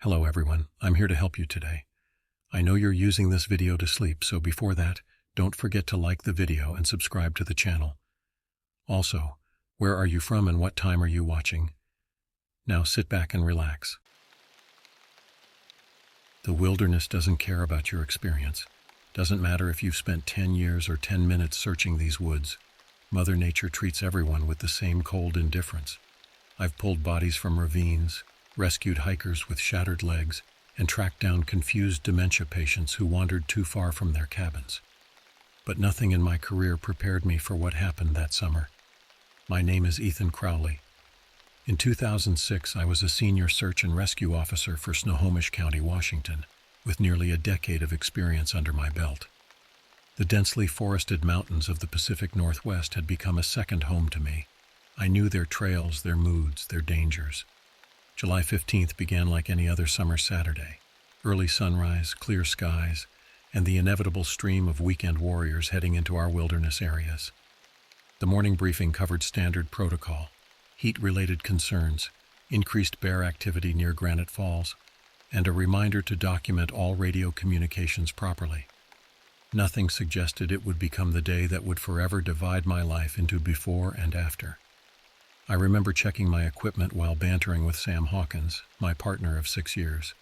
Hello everyone, I'm here to help you today. I know you're using this video to sleep, so before that, don't forget to like the video and subscribe to the channel. Also, where are you from and what time are you watching? Now sit back and relax. The wilderness doesn't care about your experience. Doesn't matter if you've spent 10 years or 10 minutes searching these woods. Mother Nature treats everyone with the same cold indifference. I've pulled bodies from ravines, rescued hikers with shattered legs, and tracked down confused dementia patients who wandered too far from their cabins. But nothing in my career prepared me for what happened that summer. My name is Ethan Crowley. In 2006, I was a senior search and rescue officer for Snohomish County, Washington, with nearly a decade of experience under my belt. The densely forested mountains of the Pacific Northwest had become a second home to me. I knew their trails, their moods, their dangers. July 15th began like any other summer Saturday. Early sunrise, clear skies, and the inevitable stream of weekend warriors heading into our wilderness areas. The morning briefing covered standard protocol, heat-related concerns, increased bear activity near Granite Falls, and a reminder to document all radio communications properly. Nothing suggested it would become the day that would forever divide my life into before and after. I remember checking my equipment while bantering with Sam Hawkins, my partner of 6 years.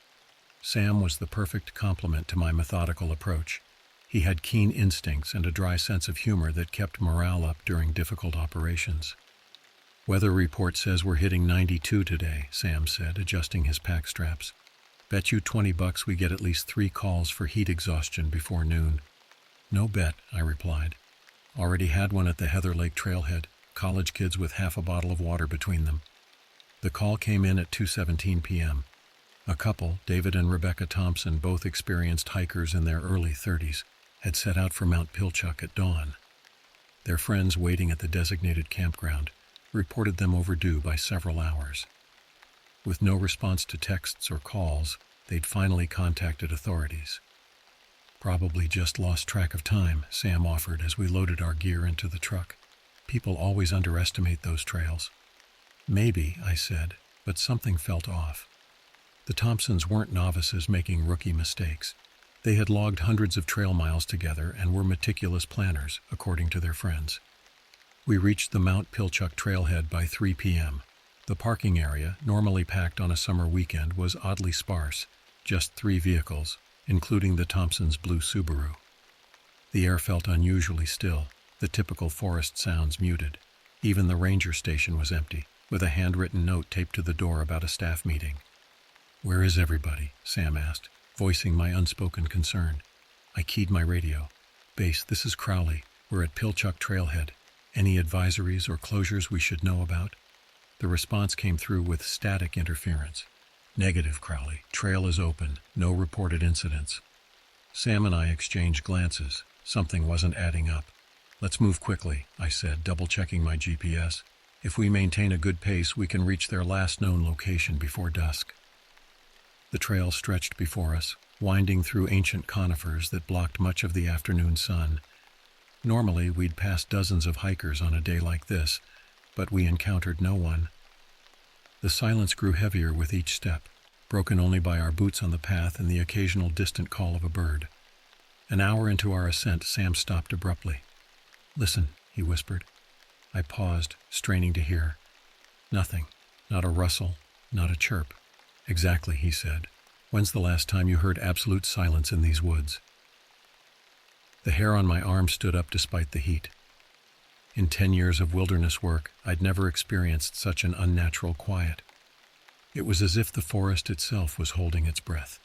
Sam was the perfect complement to my methodical approach. He had keen instincts and a dry sense of humor that kept morale up during difficult operations. "Weather report says we're hitting 92 today," Sam said, adjusting his pack straps. "Bet you $20 we get at least 3 calls for heat exhaustion before noon." "No bet," I replied. "Already had one at the Heather Lake trailhead. College kids with half a bottle of water between them." The call came in at 2:17 p.m. A couple, David and Rebecca Thompson, both experienced hikers in their early 30s, had set out for Mount Pilchuck at dawn. Their friends waiting at the designated campground reported them overdue by several hours. With no response to texts or calls, they'd finally contacted authorities. "Probably just lost track of time," Sam offered as we loaded our gear into the truck. "People always underestimate those trails." "Maybe," I said, but something felt off. The Thompsons weren't novices making rookie mistakes. They had logged hundreds of trail miles together and were meticulous planners, according to their friends. We reached the Mount Pilchuck trailhead by 3 p.m. The parking area, normally packed on a summer weekend, was oddly sparse, just 3 vehicles, including the Thompsons' blue Subaru. The air felt unusually still, the typical forest sounds muted. Even the ranger station was empty, with a handwritten note taped to the door about a staff meeting. "Where is everybody?" Sam asked, voicing my unspoken concern. I keyed my radio. "Base, this is Crowley. We're at Pilchuck Trailhead. Any advisories or closures we should know about?" The response came through with static interference. "Negative, Crowley. Trail is open. No reported incidents." Sam and I exchanged glances. Something wasn't adding up. "Let's move quickly," I said, double-checking my GPS. "If we maintain a good pace, we can reach their last known location before dusk." The trail stretched before us, winding through ancient conifers that blocked much of the afternoon sun. Normally, we'd pass dozens of hikers on a day like this, but we encountered no one. The silence grew heavier with each step, broken only by our boots on the path and the occasional distant call of a bird. An hour into our ascent, Sam stopped abruptly. "Listen," he whispered. I paused, straining to hear. Nothing. Not a rustle, not a chirp. "Exactly," he said. "When's the last time you heard absolute silence in these woods?" The hair on my arm stood up despite the heat. In 10 years of wilderness work, I'd never experienced such an unnatural quiet. It was as if the forest itself was holding its breath.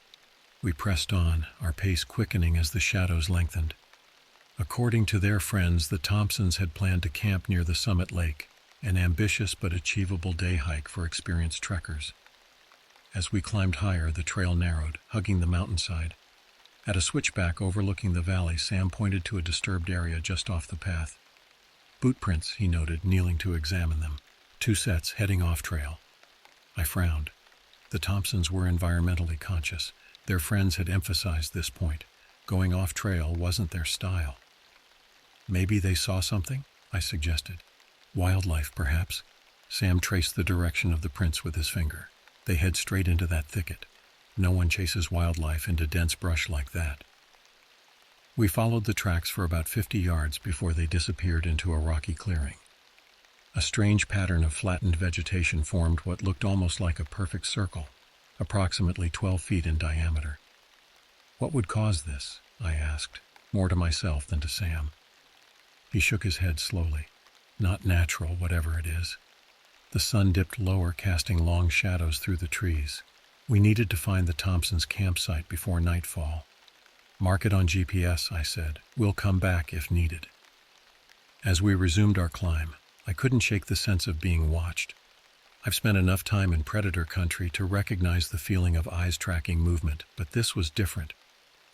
We pressed on, our pace quickening as the shadows lengthened. According to their friends, the Thompsons had planned to camp near the Summit Lake, an ambitious but achievable day hike for experienced trekkers. As we climbed higher, the trail narrowed, hugging the mountainside. At a switchback overlooking the valley, Sam pointed to a disturbed area just off the path. "Boot prints," he noted, kneeling to examine them. 2 sets heading off trail. I frowned. The Thompsons were environmentally conscious. Their friends had emphasized this point. Going off trail wasn't their style. "Maybe they saw something?" I suggested. "Wildlife, perhaps." Sam traced the direction of the prints with his finger. "They head straight into that thicket." No one chases wildlife into dense brush like that. We followed the tracks for about 50 yards before they disappeared into a rocky clearing. A strange pattern of flattened vegetation formed what looked almost like a perfect circle, approximately 12 feet in diameter. "What would cause this?" I asked, more to myself than to Sam. He shook his head slowly. "Not natural, whatever it is." The sun dipped lower, casting long shadows through the trees. We needed to find the Thompsons' campsite before nightfall. "Mark it on GPS," I said. "We'll come back if needed." As we resumed our climb, I couldn't shake the sense of being watched. I've spent enough time in predator country to recognize the feeling of eyes tracking movement, but this was different.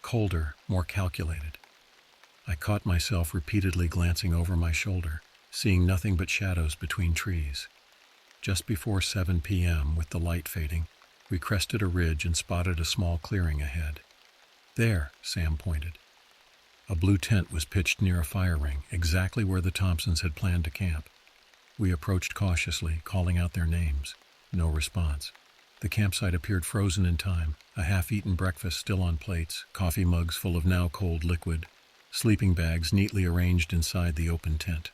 Colder, more calculated. I caught myself repeatedly glancing over my shoulder, seeing nothing but shadows between trees. Just before 7 p.m., with the light fading, we crested a ridge and spotted a small clearing ahead. "There," Sam pointed. A blue tent was pitched near a fire ring, exactly where the Thompsons had planned to camp. We approached cautiously, calling out their names. No response. The campsite appeared frozen in time, a half-eaten breakfast still on plates, coffee mugs full of now cold liquid, sleeping bags neatly arranged inside the open tent.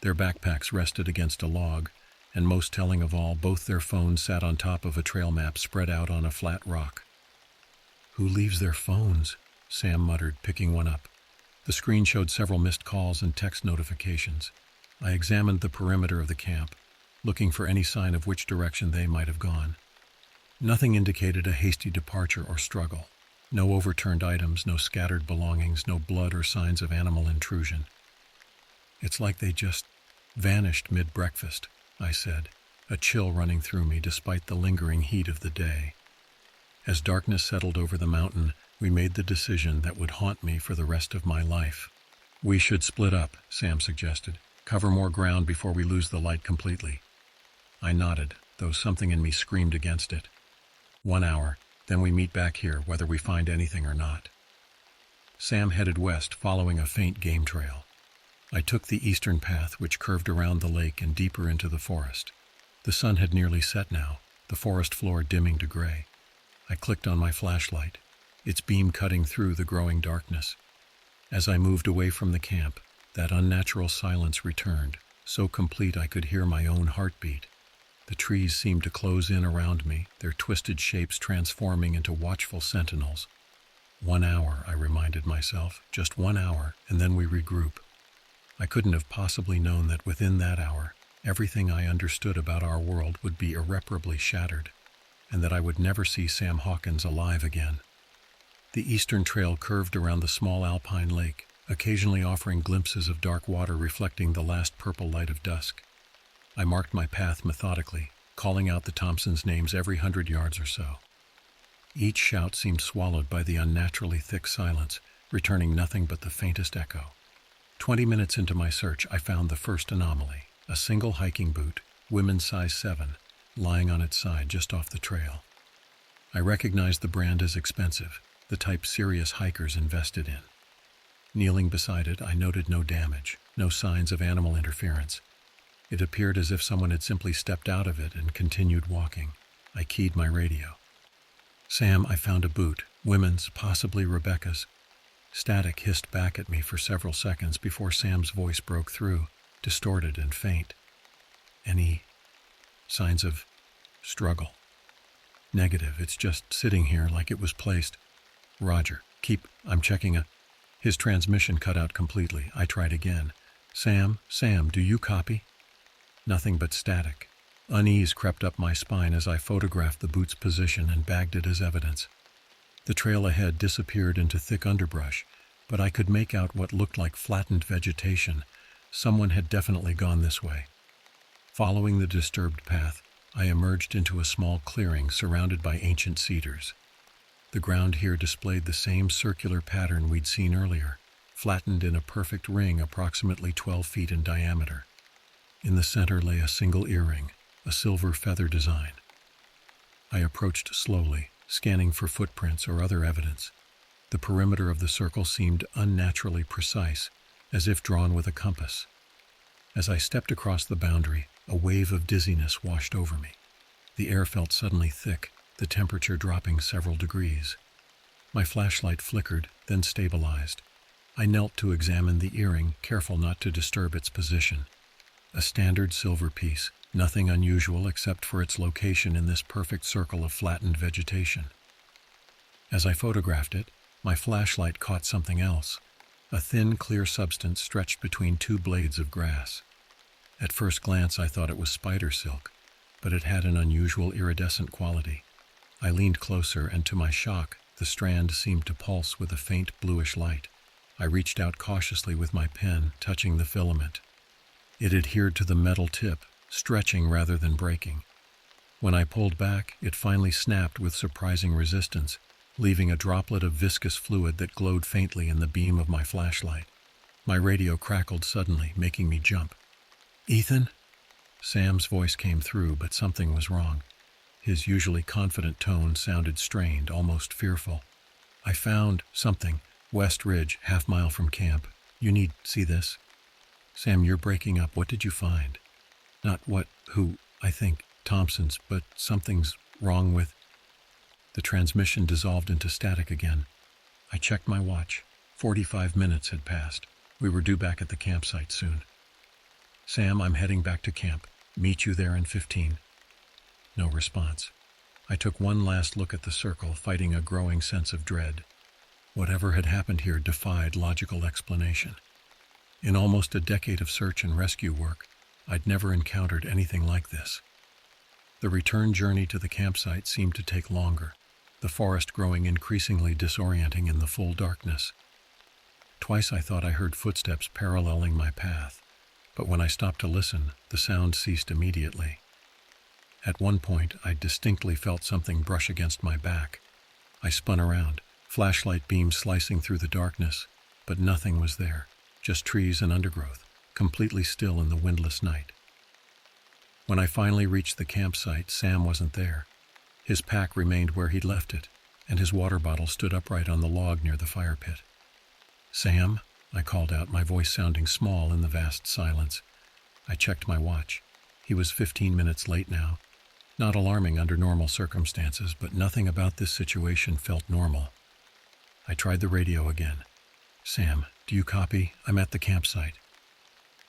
Their backpacks rested against a log, and most telling of all, both their phones sat on top of a trail map spread out on a flat rock. "Who leaves their phones?" Sam muttered, picking one up. The screen showed several missed calls and text notifications. I examined the perimeter of the camp, looking for any sign of which direction they might have gone. Nothing indicated a hasty departure or struggle. No overturned items, no scattered belongings, no blood or signs of animal intrusion. "It's like they just vanished mid-breakfast," I said, a chill running through me despite the lingering heat of the day. As darkness settled over the mountain, we made the decision that would haunt me for the rest of my life. "We should split up," Sam suggested. "Cover more ground before we lose the light completely." I nodded, though something in me screamed against it. 1 hour, then we meet back here, whether we find anything or not. Sam headed west, following a faint game trail. I took the eastern path, which curved around the lake and deeper into the forest. The sun had nearly set now, the forest floor dimming to gray. I clicked on my flashlight, its beam cutting through the growing darkness. As I moved away from the camp, that unnatural silence returned, so complete I could hear my own heartbeat. The trees seemed to close in around me, their twisted shapes transforming into watchful sentinels. 1 hour, I reminded myself, just 1 hour, and then we regroup. I couldn't have possibly known that within that hour, everything I understood about our world would be irreparably shattered, and that I would never see Sam Hawkins alive again. The eastern trail curved around the small alpine lake, occasionally offering glimpses of dark water reflecting the last purple light of dusk. I marked my path methodically, calling out the Thompsons' names every 100 yards or so. Each shout seemed swallowed by the unnaturally thick silence, returning nothing but the faintest echo. 20 minutes into my search, I found the first anomaly, a single hiking boot, women's size 7, lying on its side just off the trail. I recognized the brand as expensive, the type serious hikers invested in. Kneeling beside it, I noted no damage, no signs of animal interference. It appeared as if someone had simply stepped out of it and continued walking. I keyed my radio. "Sam, I found a boot, women's, possibly Rebecca's." Static hissed back at me for several seconds before Sam's voice broke through, distorted and faint. "Any signs of struggle?" "Negative, it's just sitting here like it was placed." "Roger, I'm checking His transmission cut out completely. I tried again. Sam, do you copy?" Nothing but static. Unease crept up my spine as I photographed the boot's position and bagged it as evidence. The trail ahead disappeared into thick underbrush, but I could make out what looked like flattened vegetation. Someone had definitely gone this way. Following the disturbed path, I emerged into a small clearing surrounded by ancient cedars. The ground here displayed the same circular pattern we'd seen earlier, flattened in a perfect ring approximately 12 feet in diameter. In the center lay a single earring, a silver feather design. I approached slowly, scanning for footprints or other evidence. The perimeter of the circle seemed unnaturally precise, as if drawn with a compass. As I stepped across the boundary, a wave of dizziness washed over me. The air felt suddenly thick, the temperature dropping several degrees. My flashlight flickered, then stabilized. I knelt to examine the earring, careful not to disturb its position. A standard silver piece, nothing unusual except for its location in this perfect circle of flattened vegetation. As I photographed it, my flashlight caught something else, a thin, clear substance stretched between two blades of grass. At first glance I thought it was spider silk, but it had an unusual iridescent quality. I leaned closer, and to my shock, the strand seemed to pulse with a faint bluish light. I reached out cautiously with my pen, touching the filament. It adhered to the metal tip, stretching rather than breaking. When I pulled back, it finally snapped with surprising resistance, leaving a droplet of viscous fluid that glowed faintly in the beam of my flashlight. My radio crackled suddenly, making me jump. "Ethan?" Sam's voice came through, but something was wrong. His usually confident tone sounded strained, almost fearful. "I found something. West Ridge, half-mile from camp. You need see this." "Sam, you're breaking up. What did you find?" "Not what, who, I think, Thompson's, but something's wrong with—" The transmission dissolved into static again. I checked my watch. 45 minutes had passed. We were due back at the campsite soon. "Sam, I'm heading back to camp. Meet you there in 15. No response. I took one last look at the circle, fighting a growing sense of dread. Whatever had happened here defied logical explanation. In almost a decade of search and rescue work, I'd never encountered anything like this. The return journey to the campsite seemed to take longer, the forest growing increasingly disorienting in the full darkness. Twice I thought I heard footsteps paralleling my path, but when I stopped to listen, the sound ceased immediately. At one point, I distinctly felt something brush against my back. I spun around, flashlight beams slicing through the darkness, but nothing was there, just trees and undergrowth, completely still in the windless night. When I finally reached the campsite, Sam wasn't there. His pack remained where he'd left it, and his water bottle stood upright on the log near the fire pit. "Sam?" I called out, my voice sounding small in the vast silence. I checked my watch. He was 15 minutes late now. Not alarming under normal circumstances, but nothing about this situation felt normal. I tried the radio again. "Sam, do you copy? I'm at the campsite."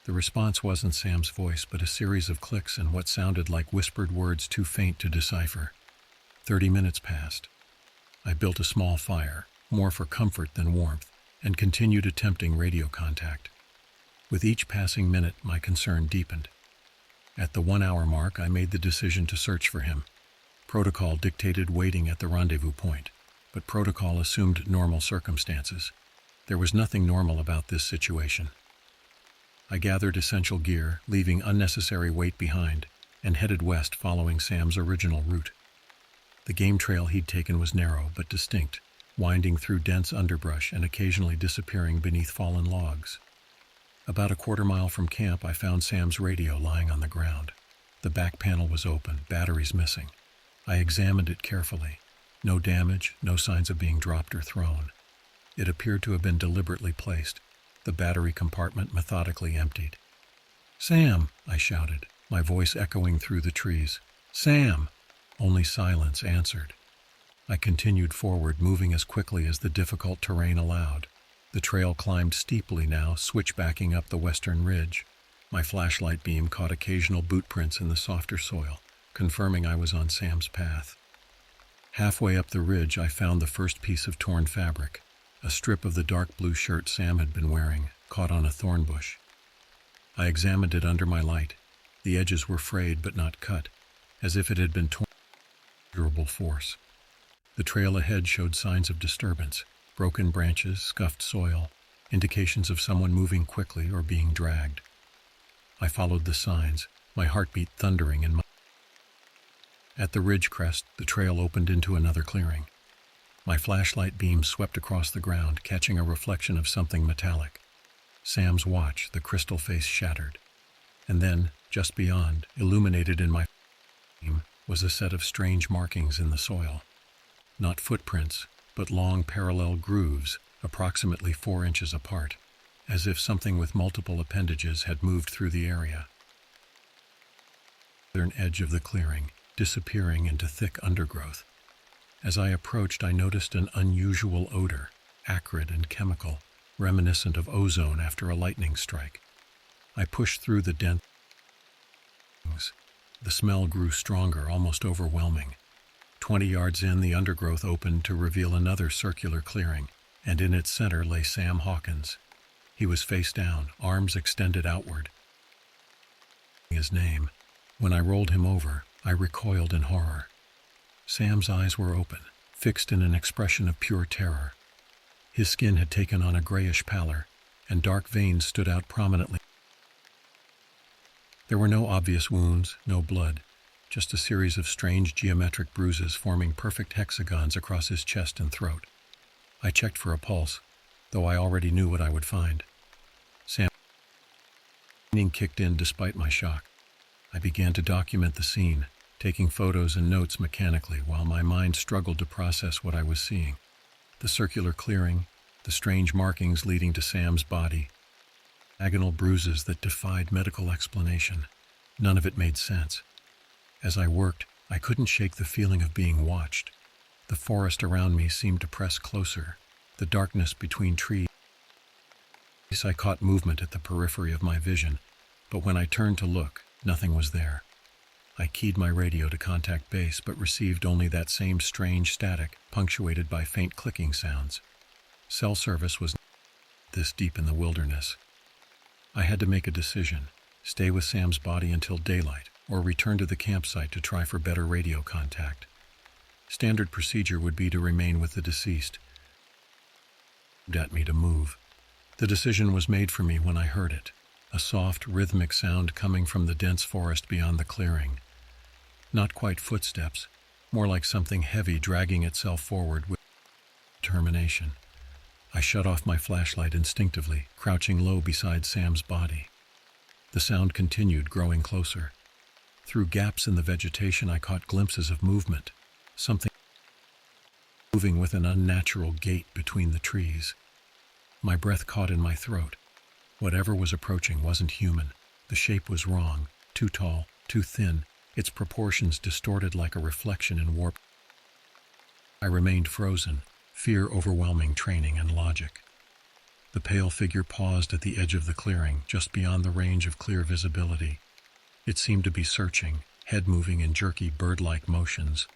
The response wasn't Sam's voice, but a series of clicks and what sounded like whispered words too faint to decipher. 30 minutes passed. I built a small fire, more for comfort than warmth, and continued attempting radio contact. With each passing minute, my concern deepened. At the 1-hour mark, I made the decision to search for him. Protocol dictated waiting at the rendezvous point, but protocol assumed normal circumstances. There was nothing normal about this situation. I gathered essential gear, leaving unnecessary weight behind, and headed west following Sam's original route. The game trail he'd taken was narrow but distinct, winding through dense underbrush and occasionally disappearing beneath fallen logs. About a quarter-mile from camp, I found Sam's radio lying on the ground. The back panel was open, batteries missing. I examined it carefully. No damage, no signs of being dropped or thrown. It appeared to have been deliberately placed, the battery compartment methodically emptied. "Sam!" I shouted, my voice echoing through the trees. "Sam!" Only silence answered. I continued forward, moving as quickly as the difficult terrain allowed. The trail climbed steeply now, switchbacking up the western ridge. My flashlight beam caught occasional boot prints in the softer soil, confirming I was on Sam's path. Halfway up the ridge, I found the first piece of torn fabric, a strip of the dark blue shirt Sam had been wearing, caught on a thorn bush. I examined it under my light. The edges were frayed but not cut, as if it had been torn with considerable force. The trail ahead showed signs of disturbance, broken branches, scuffed soil, indications of someone moving quickly or being dragged. I followed the signs, my heartbeat thundering in my... At the ridge crest, the trail opened into another clearing. My flashlight beam swept across the ground, catching a reflection of something metallic. Sam's watch, the crystal face shattered. And then, just beyond, illuminated in my beam, was a set of strange markings in the soil. Not footprints, but long parallel grooves, approximately 4 inches apart, as if something with multiple appendages had moved through the area. The northern edge of the clearing, disappearing into thick undergrowth, As I approached, I noticed an unusual odor, acrid and chemical, reminiscent of ozone after a lightning strike. I pushed through the dense. The smell grew stronger, almost overwhelming. 20 yards in, the undergrowth opened to reveal another circular clearing, and in its center lay Sam Hawkins. He was face down, arms extended outward. His name. When I rolled him over, I recoiled in horror. Sam's eyes were open, fixed in an expression of pure terror. His skin had taken on a grayish pallor, and dark veins stood out prominently. There were no obvious wounds, no blood, just a series of strange geometric bruises forming perfect hexagons across his chest and throat. I checked for a pulse, though I already knew what I would find. Sam's kicked in despite my shock. I began to document the scene, taking photos and notes mechanically while my mind struggled to process what I was seeing. The circular clearing, the strange markings leading to Sam's body, diagonal bruises that defied medical explanation. None of it made sense. As I worked, I couldn't shake the feeling of being watched. The forest around me seemed to press closer, the darkness between trees. I caught movement at the periphery of my vision, but when I turned to look, nothing was there. I keyed my radio to contact base, but received only that same strange static, punctuated by faint clicking sounds. Cell service was this deep in the wilderness. I had to make a decision: stay with Sam's body until daylight, or return to the campsite to try for better radio contact. Standard procedure would be to remain with the deceased. At me to move. The decision was made for me when I heard it, a soft, rhythmic sound coming from the dense forest beyond the clearing. Not quite footsteps, more like something heavy dragging itself forward with determination. I shut off my flashlight instinctively, crouching low beside Sam's body. The sound continued, growing closer. Through gaps in the vegetation, I caught glimpses of movement, something moving with an unnatural gait between the trees. My breath caught in my throat. Whatever was approaching wasn't human. The shape was wrong, too tall, too thin, its proportions distorted like a reflection in warp. I remained frozen, fear overwhelming training and logic. The pale figure paused at the edge of the clearing, just beyond the range of clear visibility. It seemed to be searching, head moving in jerky bird-like motions.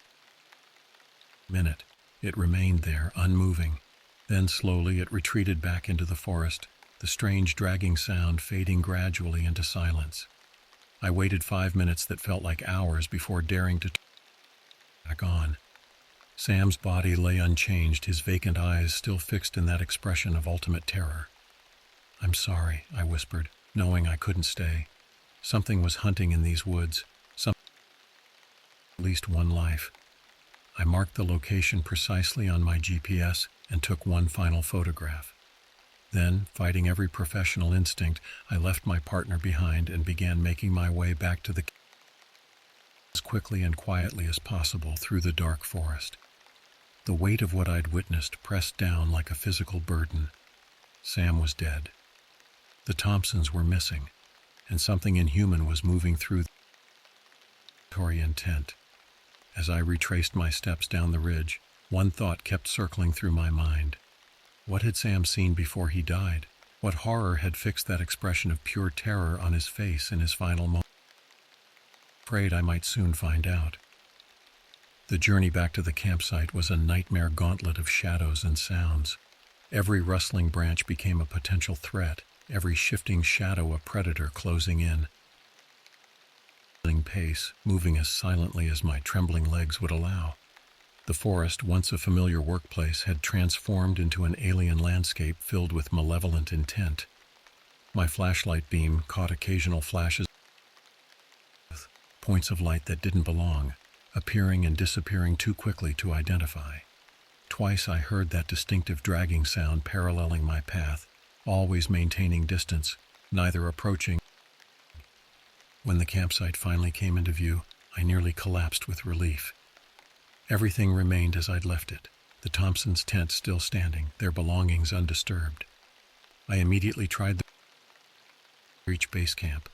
Minute, it remained there, unmoving. Then slowly it retreated back into the forest, the strange dragging sound fading gradually into silence. I waited 5 minutes that felt like hours before daring to turn back on. Sam's body lay unchanged, his vacant eyes still fixed in that expression of ultimate terror. "I'm sorry," I whispered, knowing I couldn't stay. Something was hunting in these woods, at least one life. I marked the location precisely on my GPS and took one final photograph. Then, fighting every professional instinct, I left my partner behind and began making my way back to the camp as quickly and quietly as possible through the dark forest. The weight of what I'd witnessed pressed down like a physical burden. Sam was dead. The Thompsons were missing, and something inhuman was moving through the intent. As I retraced my steps down the ridge, one thought kept circling through my mind. What had Sam seen before he died? What horror had fixed that expression of pure terror on his face in his final moment? Afraid I might soon find out. The journey back to the campsite was a nightmare gauntlet of shadows and sounds. Every rustling branch became a potential threat, every shifting shadow a predator closing in. Pace, moving as silently as my trembling legs would allow. The forest, once a familiar workplace, had transformed into an alien landscape filled with malevolent intent. My flashlight beam caught occasional flashes, points of light that didn't belong, appearing and disappearing too quickly to identify. Twice I heard that distinctive dragging sound paralleling my path, always maintaining distance, neither approaching. When the campsite finally came into view, I nearly collapsed with relief. Everything remained as I'd left it, the Thompsons' tent still standing, their belongings undisturbed. I immediately tried to reach base camp.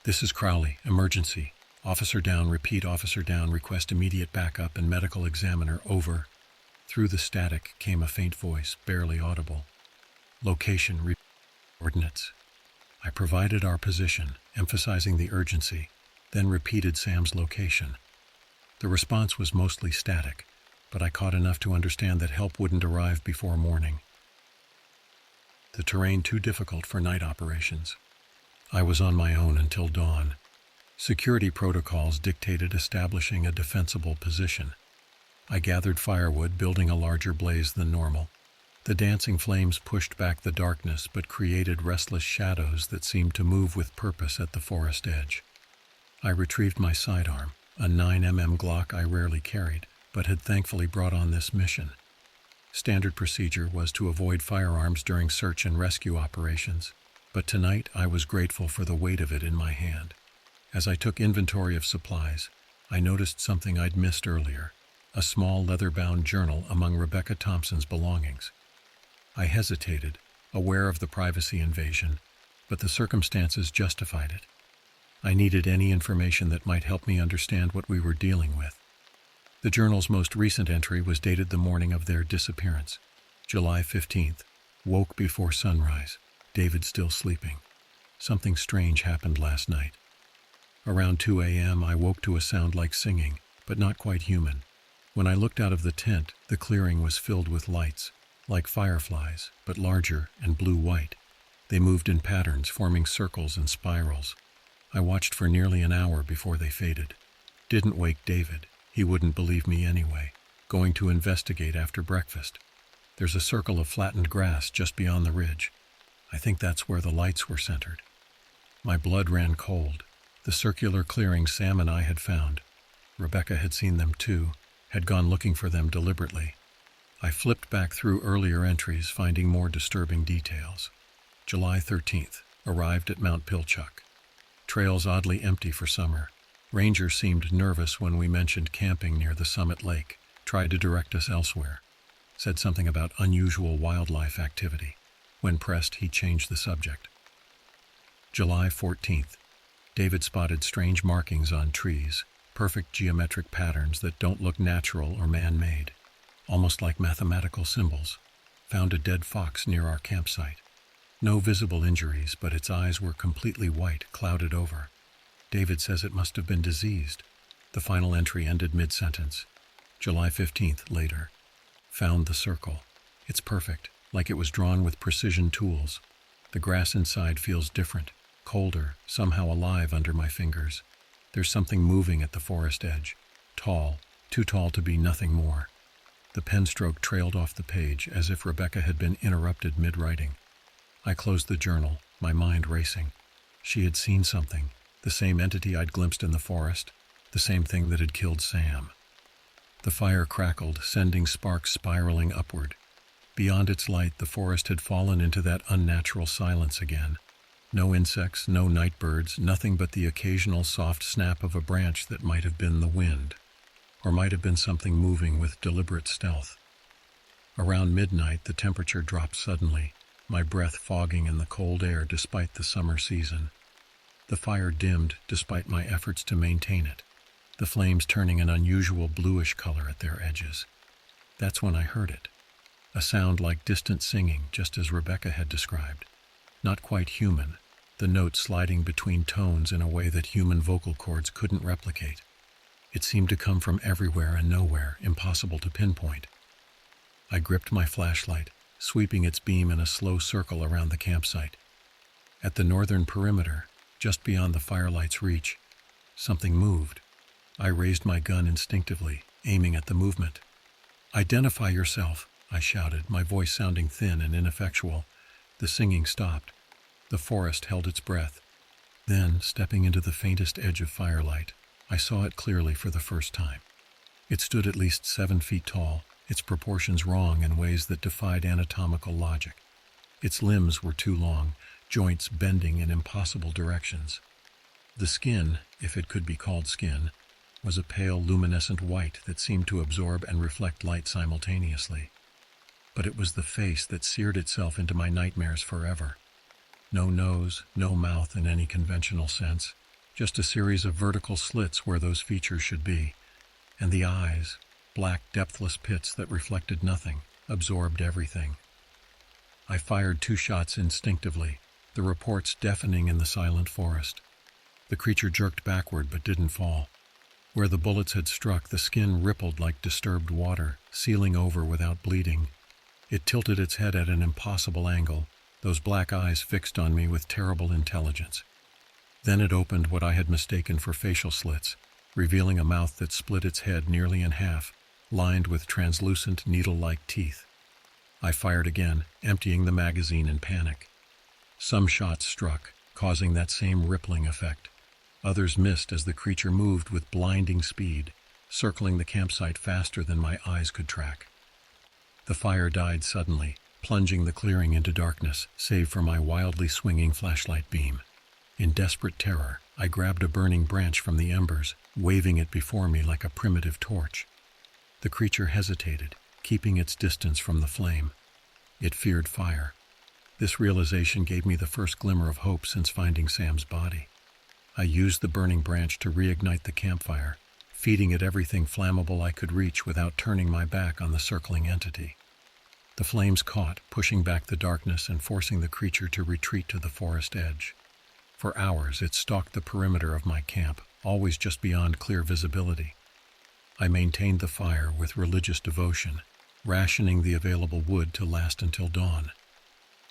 "This is Crowley, emergency. Officer down, repeat, officer down, request immediate backup and medical examiner, over. Through the static came a faint voice, barely audible. Location, coordinates. I provided our position, emphasizing the urgency, then repeated Sam's location. The response was mostly static, but I caught enough to understand that help wouldn't arrive before morning. The terrain too difficult for night operations. I was on my own until dawn. Security protocols dictated establishing a defensible position. I gathered firewood, building a larger blaze than normal. The dancing flames pushed back the darkness but created restless shadows that seemed to move with purpose at the forest edge. I retrieved my sidearm, a 9mm Glock I rarely carried, but had thankfully brought on this mission. Standard procedure was to avoid firearms during search and rescue operations, but tonight I was grateful for the weight of it in my hand. As I took inventory of supplies, I noticed something I'd missed earlier, a small leather-bound journal among Rebecca Thompson's belongings. I hesitated, aware of the privacy invasion, but the circumstances justified it. I needed any information that might help me understand what we were dealing with. The journal's most recent entry was dated the morning of their disappearance, July 15th. Woke before sunrise, David still sleeping. Something strange happened last night. Around 2 a.m. I woke to a sound like singing, but not quite human. When I looked out of the tent, the clearing was filled with lights, like fireflies, but larger and blue-white. They moved in patterns, forming circles and spirals. I watched for nearly an hour before they faded. Didn't wake David. He wouldn't believe me anyway. Going to investigate after breakfast. There's a circle of flattened grass just beyond the ridge. I think that's where the lights were centered. My blood ran cold. The circular clearing Sam and I had found. Rebecca had seen them too, had gone looking for them deliberately. I flipped back through earlier entries, finding more disturbing details. July 13th, arrived at Mount Pilchuck. Trails oddly empty for summer. Ranger seemed nervous when we mentioned camping near the summit lake, tried to direct us elsewhere. Said something about unusual wildlife activity. When pressed, he changed the subject. July 14th. David spotted strange markings on trees, perfect geometric patterns that don't look natural or man-made, almost like mathematical symbols. Found a dead fox near our campsite. No visible injuries, but its eyes were completely white, clouded over. David says it must have been diseased. The final entry ended mid-sentence. July 15th, later. Found the circle. It's perfect, like it was drawn with precision tools. The grass inside feels different, colder, somehow alive under my fingers. There's something moving at the forest edge. Tall, too tall to be nothing more. The pen stroke trailed off the page as if Rebecca had been interrupted mid-writing. I closed the journal, my mind racing. She had seen something, the same entity I'd glimpsed in the forest, the same thing that had killed Sam. The fire crackled, sending sparks spiraling upward. Beyond its light, the forest had fallen into that unnatural silence again. No insects, no night birds, nothing but the occasional soft snap of a branch that might have been the wind, or might have been something moving with deliberate stealth. Around midnight, the temperature dropped suddenly, my breath fogging in the cold air despite the summer season. The fire dimmed despite my efforts to maintain it, the flames turning an unusual bluish color at their edges. That's when I heard it. A sound like distant singing, just as Rebecca had described. Not quite human, the notes sliding between tones in a way that human vocal cords couldn't replicate. It seemed to come from everywhere and nowhere, impossible to pinpoint. I gripped my flashlight, sweeping its beam in a slow circle around the campsite. At the northern perimeter, just beyond the firelight's reach, something moved. I raised my gun instinctively, aiming at the movement. "Identify yourself," I shouted, my voice sounding thin and ineffectual. The singing stopped. The forest held its breath. Then, stepping into the faintest edge of firelight, I saw it clearly for the first time. It stood at least 7 feet tall, its proportions wrong in ways that defied anatomical logic. Its limbs were too long, joints bending in impossible directions. The skin, if it could be called skin, was a pale luminescent white that seemed to absorb and reflect light simultaneously. But it was the face that seared itself into my nightmares forever. No nose, no mouth in any conventional sense, just a series of vertical slits where those features should be, and the eyes, black, depthless pits that reflected nothing, absorbed everything. I fired 2 shots instinctively, the reports deafening in the silent forest. The creature jerked backward but didn't fall. Where the bullets had struck, the skin rippled like disturbed water, sealing over without bleeding. It tilted its head at an impossible angle, those black eyes fixed on me with terrible intelligence. Then it opened what I had mistaken for facial slits, revealing a mouth that split its head nearly in half, lined with translucent needle-like teeth. I fired again, emptying the magazine in panic. Some shots struck, causing that same rippling effect. Others missed as the creature moved with blinding speed, circling the campsite faster than my eyes could track. The fire died suddenly, plunging the clearing into darkness, save for my wildly swinging flashlight beam. In desperate terror, I grabbed a burning branch from the embers, waving it before me like a primitive torch. The creature hesitated, keeping its distance from the flame. It feared fire. This realization gave me the first glimmer of hope since finding Sam's body. I used the burning branch to reignite the campfire, feeding it everything flammable I could reach without turning my back on the circling entity. The flames caught, pushing back the darkness and forcing the creature to retreat to the forest edge. For hours, it stalked the perimeter of my camp, always just beyond clear visibility. I maintained the fire with religious devotion, rationing the available wood to last until dawn.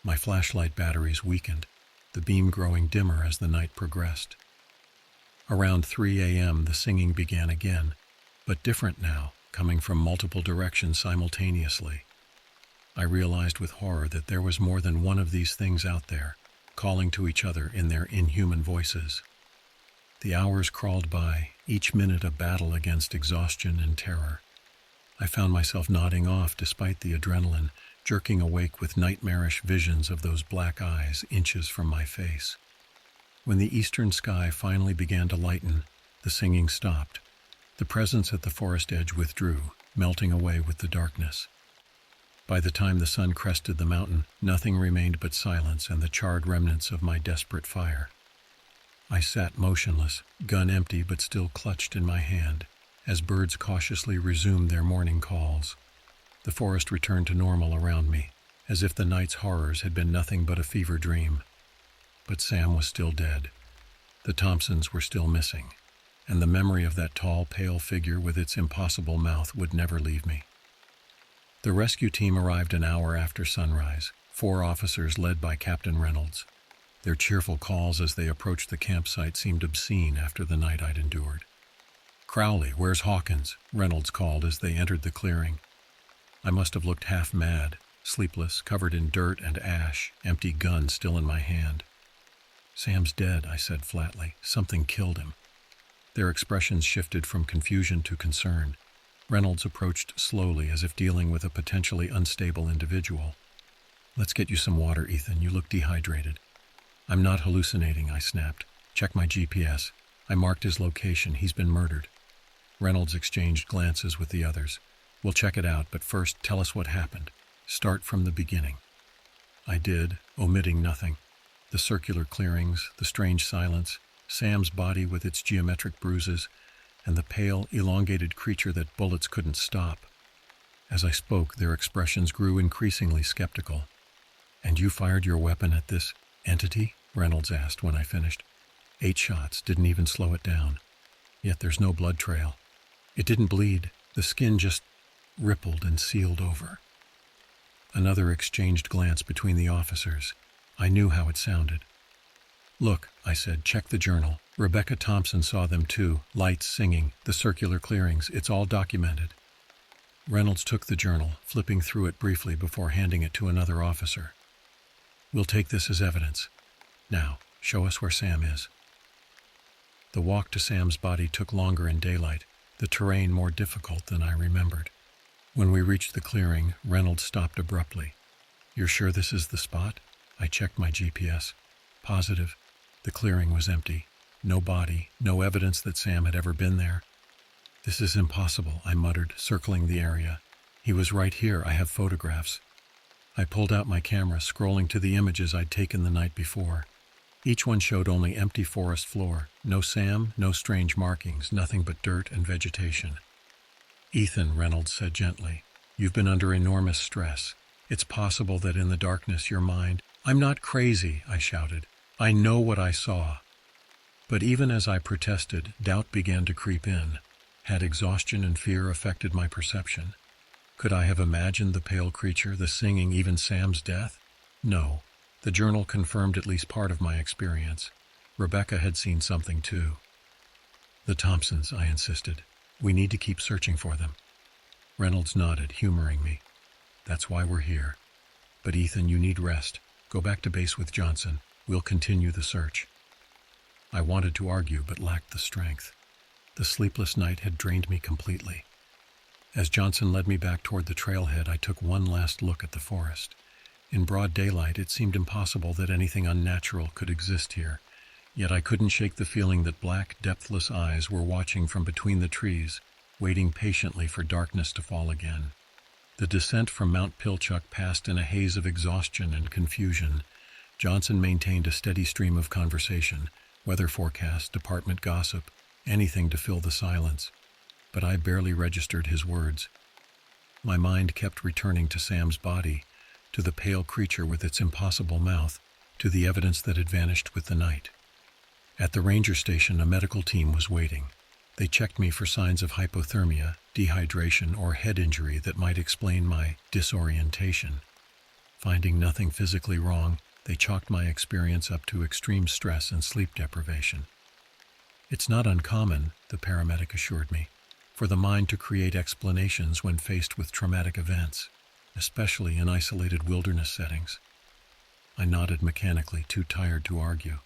My flashlight batteries weakened, the beam growing dimmer as the night progressed. Around 3 a.m. the singing began again, but different now, coming from multiple directions simultaneously. I realized with horror that there was more than one of these things out there, calling to each other in their inhuman voices. The hours crawled by, each minute a battle against exhaustion and terror. I found myself nodding off despite the adrenaline, jerking awake with nightmarish visions of those black eyes inches from my face. When the eastern sky finally began to lighten, the singing stopped. The presence at the forest edge withdrew, melting away with the darkness. By the time the sun crested the mountain, nothing remained but silence and the charred remnants of my desperate fire. I sat motionless, gun empty but still clutched in my hand, as birds cautiously resumed their morning calls. The forest returned to normal around me, as if the night's horrors had been nothing but a fever dream. But Sam was still dead. The Thompsons were still missing, and the memory of that tall, pale figure with its impossible mouth would never leave me. The rescue team arrived an hour after sunrise, 4 officers led by Captain Reynolds. Their cheerful calls as they approached the campsite seemed obscene after the night I'd endured. "Crowley, where's Hawkins?" Reynolds called as they entered the clearing. I must have looked half mad, sleepless, covered in dirt and ash, empty gun still in my hand. "Sam's dead," I said flatly. "Something killed him." Their expressions shifted from confusion to concern. Reynolds approached slowly as if dealing with a potentially unstable individual. "Let's get you some water, Ethan. You look dehydrated." "I'm not hallucinating," I snapped. "Check my GPS. I marked his location. He's been murdered." Reynolds exchanged glances with the others. "We'll check it out, but first tell us what happened. Start from the beginning." I did, omitting nothing. The circular clearings, the strange silence, Sam's body with its geometric bruises, and the pale, elongated creature that bullets couldn't stop. As I spoke, their expressions grew increasingly skeptical. "And you fired your weapon at this entity?" Reynolds asked when I finished. 8 shots, didn't even slow it down. Yet there's no blood trail. It didn't bleed. The skin just rippled and sealed over. Another exchanged glance between the officers. I knew how it sounded. "Look," I said, "check the journal. Rebecca Thompson saw them too. Lights, singing, the circular clearings. It's all documented." Reynolds took the journal, flipping through it briefly before handing it to another officer. "We'll take this as evidence. Now, show us where Sam is." The walk to Sam's body took longer in daylight, the terrain more difficult than I remembered. When we reached the clearing, Reynolds stopped abruptly. "You're sure this is the spot?" I checked my GPS. Positive. The clearing was empty. No body, no evidence that Sam had ever been there. "This is impossible," I muttered, circling the area. "He was right here. I have photographs." I pulled out my camera, scrolling to the images I'd taken the night before. Each one showed only empty forest floor, no Sam, no strange markings, nothing but dirt and vegetation. "Ethan," Reynolds said gently, "you've been under enormous stress. It's possible that in the darkness your mind—" "I'm not crazy," I shouted. "I know what I saw." But even as I protested, doubt began to creep in. Had exhaustion and fear affected my perception? Could I have imagined the pale creature, the singing, even Sam's death? No. The journal confirmed at least part of my experience. Rebecca had seen something too. "The Thompsons," I insisted. "We need to keep searching for them." Reynolds nodded, humoring me. "That's why we're here. But Ethan, you need rest. Go back to base with Johnson. We'll continue the search." I wanted to argue, but lacked the strength. The sleepless night had drained me completely. As Johnson led me back toward the trailhead, I took one last look at the forest. In broad daylight, it seemed impossible that anything unnatural could exist here, yet I couldn't shake the feeling that black, depthless eyes were watching from between the trees, waiting patiently for darkness to fall again. The descent from Mount Pilchuck passed in a haze of exhaustion and confusion. Johnson maintained a steady stream of conversation, weather forecast, department gossip, anything to fill the silence. But I barely registered his words. My mind kept returning to Sam's body, to the pale creature with its impossible mouth, to the evidence that had vanished with the night. At the ranger station, a medical team was waiting. They checked me for signs of hypothermia, dehydration, or head injury that might explain my disorientation. Finding nothing physically wrong, they chalked my experience up to extreme stress and sleep deprivation. "It's not uncommon," the paramedic assured me, "for the mind to create explanations when faced with traumatic events, especially in isolated wilderness settings." I nodded mechanically, too tired to argue.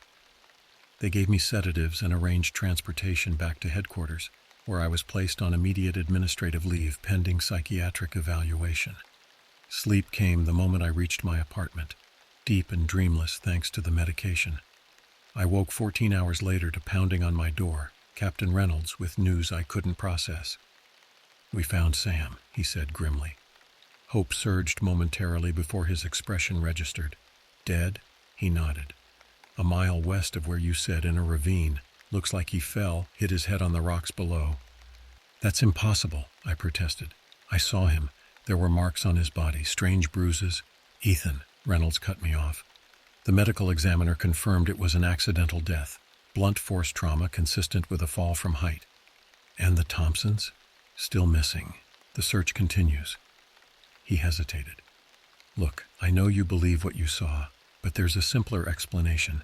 They gave me sedatives and arranged transportation back to headquarters, where I was placed on immediate administrative leave pending psychiatric evaluation. Sleep came the moment I reached my apartment, deep and dreamless thanks to the medication. I woke 14 hours later to pounding on my door, Captain Reynolds, with news I couldn't process. "We found Sam," he said grimly. Hope surged momentarily before his expression registered. "Dead?" He nodded. "A mile west of where you said, in a ravine. Looks like he fell, hit his head on the rocks below." "That's impossible," I protested. "I saw him. There were marks on his body, strange bruises." "Ethan," Reynolds cut me off. "The medical examiner confirmed it was an accidental death, blunt force trauma consistent with a fall from height." "And the Thompsons?" "Still missing. The search continues." He hesitated. "Look, I know you believe what you saw, but there's a simpler explanation.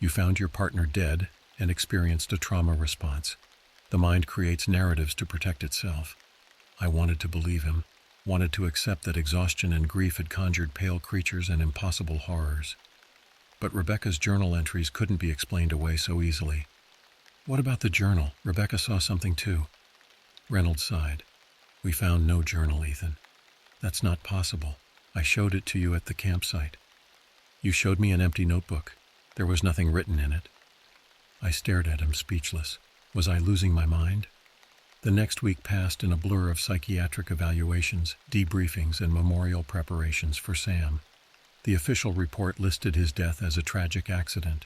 You found your partner dead and experienced a trauma response. The mind creates narratives to protect itself." I wanted to believe him, wanted to accept that exhaustion and grief had conjured pale creatures and impossible horrors. But Rebecca's journal entries couldn't be explained away so easily. "What about the journal? Rebecca saw something too." Reynolds sighed. "We found no journal, Ethan. That's not possible. I showed it to you at the campsite. You showed me an empty notebook. There was nothing written in it." I stared at him, speechless. Was I losing my mind? The next week passed in a blur of psychiatric evaluations, debriefings, and memorial preparations for Sam. The official report listed his death as a tragic accident.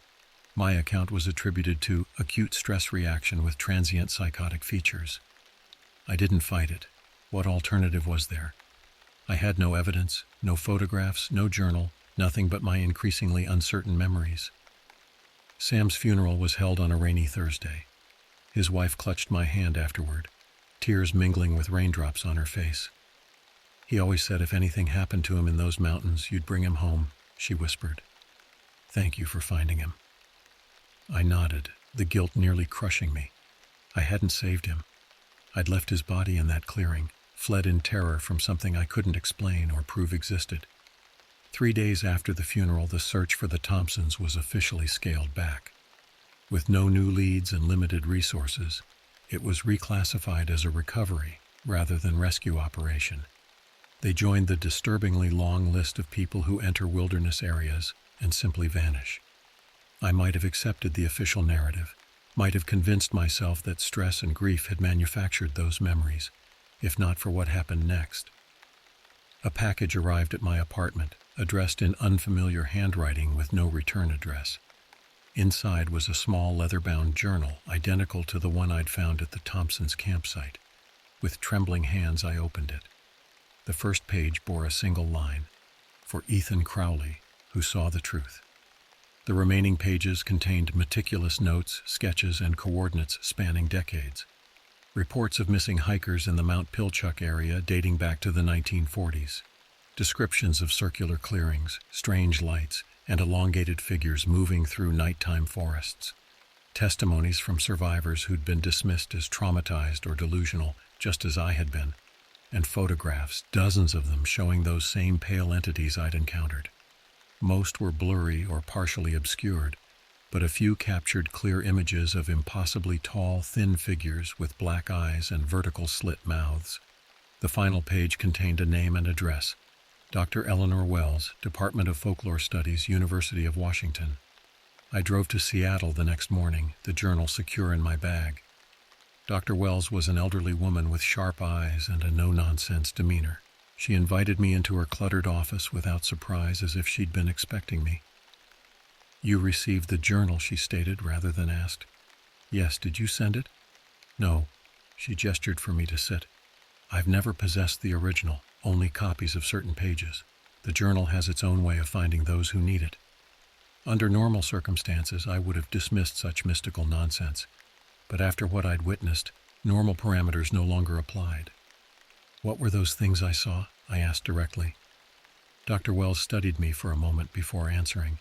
My account was attributed to acute stress reaction with transient psychotic features. I didn't fight it. What alternative was there? I had no evidence, no photographs, no journal, nothing but my increasingly uncertain memories. Sam's funeral was held on a rainy Thursday. His wife clutched my hand afterward, tears mingling with raindrops on her face. "He always said if anything happened to him in those mountains, you'd bring him home," she whispered. "Thank you for finding him." I nodded, the guilt nearly crushing me. I hadn't saved him. I'd left his body in that clearing, fled in terror from something I couldn't explain or prove existed. 3 days after the funeral, the search for the Thompsons was officially scaled back. With no new leads and limited resources, it was reclassified as a recovery rather than rescue operation. They joined the disturbingly long list of people who enter wilderness areas and simply vanish. I might have accepted the official narrative, might have convinced myself that stress and grief had manufactured those memories, if not for what happened next. A package arrived at my apartment, addressed in unfamiliar handwriting with no return address. Inside was a small leather-bound journal, identical to the one I'd found at the Thompsons' campsite. With trembling hands, I opened it. The first page bore a single line, "For Ethan Crowley, who saw the truth." The remaining pages contained meticulous notes, sketches, and coordinates spanning decades. Reports of missing hikers in the Mount Pilchuck area dating back to the 1940s. Descriptions of circular clearings, strange lights, and elongated figures moving through nighttime forests. Testimonies from survivors who'd been dismissed as traumatized or delusional, just as I had been. And photographs, dozens of them, showing those same pale entities I'd encountered. Most were blurry or partially obscured, but a few captured clear images of impossibly tall, thin figures with black eyes and vertical slit mouths. The final page contained a name and address: Dr. Eleanor Wells, Department of Folklore Studies, University of Washington. I drove to Seattle the next morning, the journal secure in my bag. Dr. Wells was an elderly woman with sharp eyes and a no-nonsense demeanor. She invited me into her cluttered office without surprise, as if she'd been expecting me. "You received the journal," she stated, rather than asked. "Yes, did you send it?" "No." She gestured for me to sit. "I've never possessed the original, only copies of certain pages. The journal has its own way of finding those who need it." Under normal circumstances, I would have dismissed such mystical nonsense. But after what I'd witnessed, normal parameters no longer applied. "What were those things I saw?" I asked directly. Dr. Wells studied me for a moment before answering.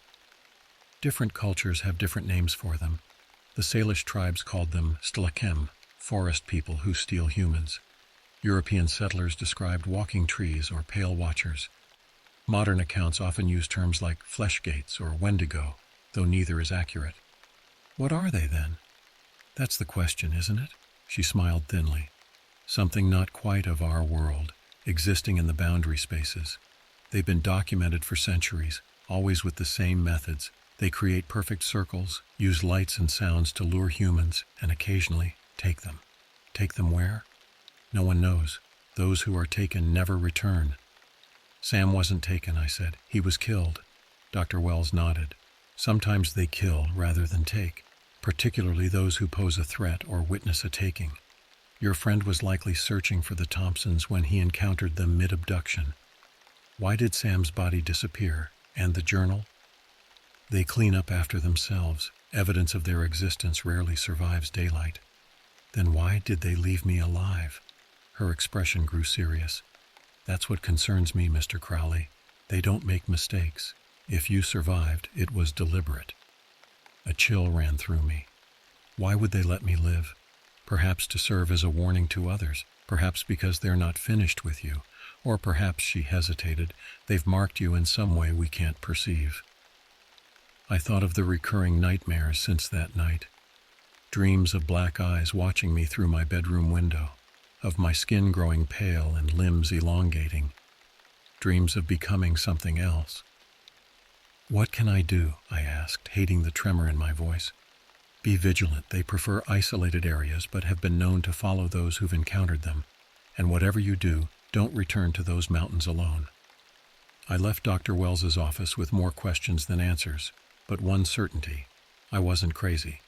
"Different cultures have different names for them. The Salish tribes called them stlakem, forest people who steal humans. European settlers described walking trees or pale watchers. Modern accounts often use terms like flesh gates or wendigo, though neither is accurate." "What are they, then?" "That's the question, isn't it?" She smiled thinly. "Something not quite of our world, existing in the boundary spaces. They've been documented for centuries, always with the same methods. They create perfect circles, use lights and sounds to lure humans, and occasionally take them. Take them where? No one knows. Those who are taken never return." "Sam wasn't taken," I said. "He was killed." Dr. Wells nodded. "Sometimes they kill rather than take, particularly those who pose a threat or witness a taking. Your friend was likely searching for the Thompsons when he encountered them mid-abduction. Why did Sam's body disappear, and the journal?" "They clean up after themselves. Evidence of their existence rarely survives daylight." "Then why did they leave me alive?" Her expression grew serious. "That's what concerns me, Mr. Crowley. They don't make mistakes. If you survived, it was deliberate." A chill ran through me. Why would they let me live? Perhaps to serve as a warning to others. Perhaps because they're not finished with you. Or perhaps, she hesitated, they've marked you in some way we can't perceive. I thought of the recurring nightmares since that night. Dreams of black eyes watching me through my bedroom window. Of my skin growing pale and limbs elongating. Dreams of becoming something else. "What can I do?" I asked, hating the tremor in my voice. "Be vigilant. They prefer isolated areas, but have been known to follow those who've encountered them. And whatever you do, don't return to those mountains alone." I left Dr. Wells's office with more questions than answers, but one certainty: I wasn't crazy.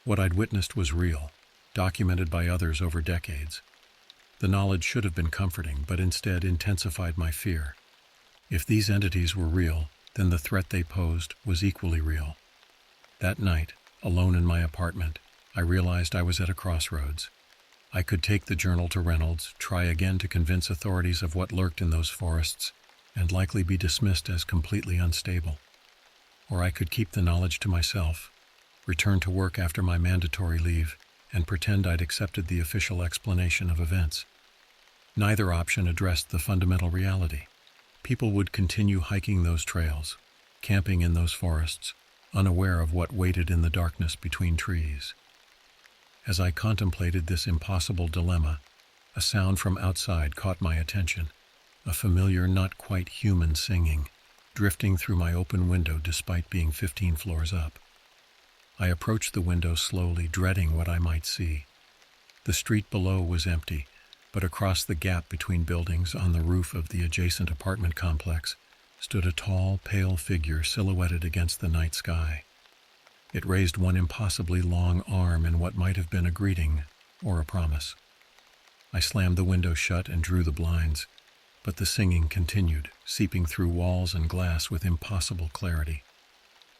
What I'd witnessed was real, documented by others over decades. The knowledge should have been comforting, but instead intensified my fear. If these entities were real, then the threat they posed was equally real. That night, alone in my apartment, I realized I was at a crossroads. I could take the journal to Reynolds, try again to convince authorities of what lurked in those forests, and likely be dismissed as completely unstable. Or I could keep the knowledge to myself, return to work after my mandatory leave, and pretend I'd accepted the official explanation of events. Neither option addressed the fundamental reality. People would continue hiking those trails, camping in those forests, unaware of what waited in the darkness between trees. As I contemplated this impossible dilemma, a sound from outside caught my attention, a familiar, not quite human singing, drifting through my open window despite being 15 floors up. I approached the window slowly, dreading what I might see. The street below was empty, but across the gap between buildings on the roof of the adjacent apartment complex stood a tall, pale figure silhouetted against the night sky. It raised one impossibly long arm in what might have been a greeting or a promise. I slammed the window shut and drew the blinds, but the singing continued, seeping through walls and glass with impossible clarity.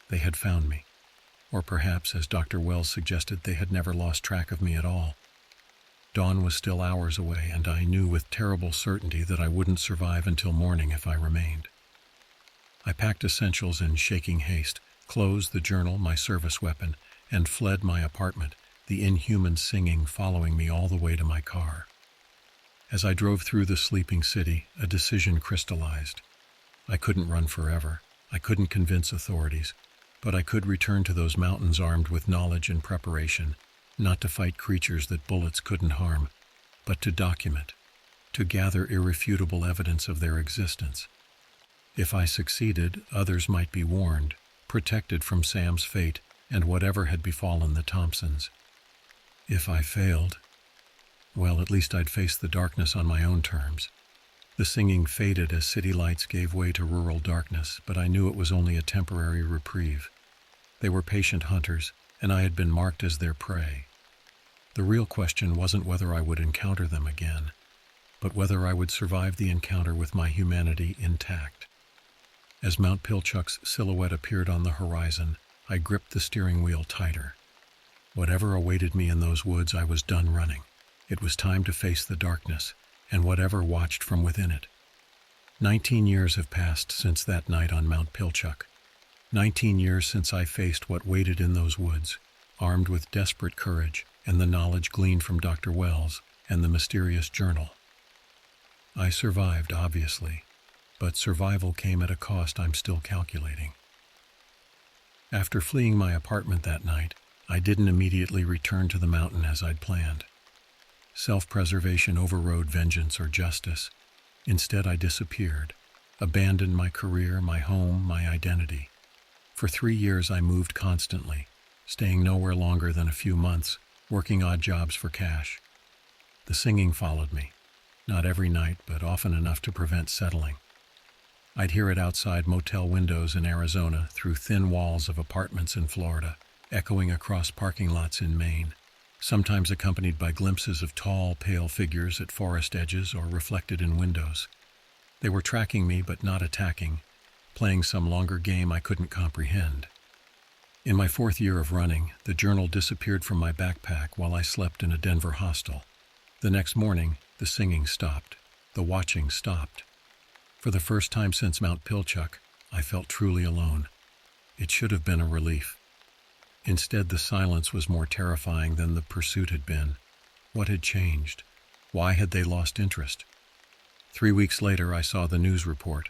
They had found me. Or perhaps, as Dr. Wells suggested, they had never lost track of me at all. Dawn was still hours away, and I knew with terrible certainty that I wouldn't survive until morning if I remained. I packed essentials in shaking haste, closed the journal, my service weapon, and fled my apartment, the inhuman singing following me all the way to my car. As I drove through the sleeping city, a decision crystallized. I couldn't run forever. I couldn't convince authorities. But I could return to those mountains armed with knowledge and preparation, not to fight creatures that bullets couldn't harm, but to document, to gather irrefutable evidence of their existence. If I succeeded, others might be warned, protected from Sam's fate and whatever had befallen the Thompsons. If I failed, well, at least I'd face the darkness on my own terms. The singing faded as city lights gave way to rural darkness, but I knew it was only a temporary reprieve. They were patient hunters, and I had been marked as their prey. The real question wasn't whether I would encounter them again, but whether I would survive the encounter with my humanity intact. As Mount Pilchuck's silhouette appeared on the horizon, I gripped the steering wheel tighter. Whatever awaited me in those woods, I was done running. It was time to face the darkness, and whatever watched from within it. 19 years have passed since that night on Mount Pilchuck. 19 years since I faced what waited in those woods, armed with desperate courage and the knowledge gleaned from Dr. Wells and the mysterious journal. I survived, obviously, but survival came at a cost I'm still calculating. After fleeing my apartment that night, I didn't immediately return to the mountain as I'd planned. Self-preservation overrode vengeance or justice. Instead, I disappeared, abandoned my career, my home, my identity. For 3 years, I moved constantly, staying nowhere longer than a few months, working odd jobs for cash. The singing followed me, not every night, but often enough to prevent settling. I'd hear it outside motel windows in Arizona, through thin walls of apartments in Florida, echoing across parking lots in Maine, sometimes accompanied by glimpses of tall, pale figures at forest edges or reflected in windows. They were tracking me but not attacking, playing some longer game I couldn't comprehend. In my 4th year of running, the journal disappeared from my backpack while I slept in a Denver hostel. The next morning, the singing stopped. The watching stopped. For the first time since Mount Pilchuck, I felt truly alone. It should have been a relief. Instead, the silence was more terrifying than the pursuit had been. What had changed? Why had they lost interest? 3 weeks later, I saw the news report.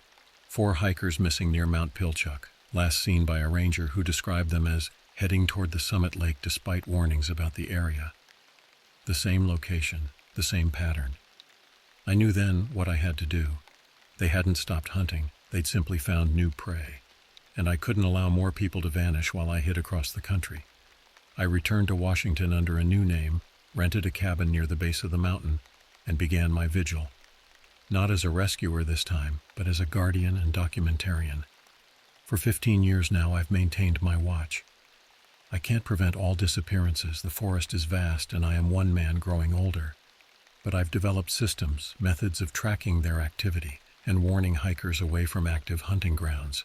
4 hikers missing near Mount Pilchuck, last seen by a ranger who described them as heading toward the summit lake despite warnings about the area. The same location, the same pattern. I knew then what I had to do. They hadn't stopped hunting, they'd simply found new prey. And I couldn't allow more people to vanish while I hid across the country. I returned to Washington under a new name, rented a cabin near the base of the mountain, and began my vigil. Not as a rescuer this time, but as a guardian and documentarian. For 15 years now, I've maintained my watch. I can't prevent all disappearances. The forest is vast, and I am one man growing older. But I've developed systems, methods of tracking their activity, and warning hikers away from active hunting grounds.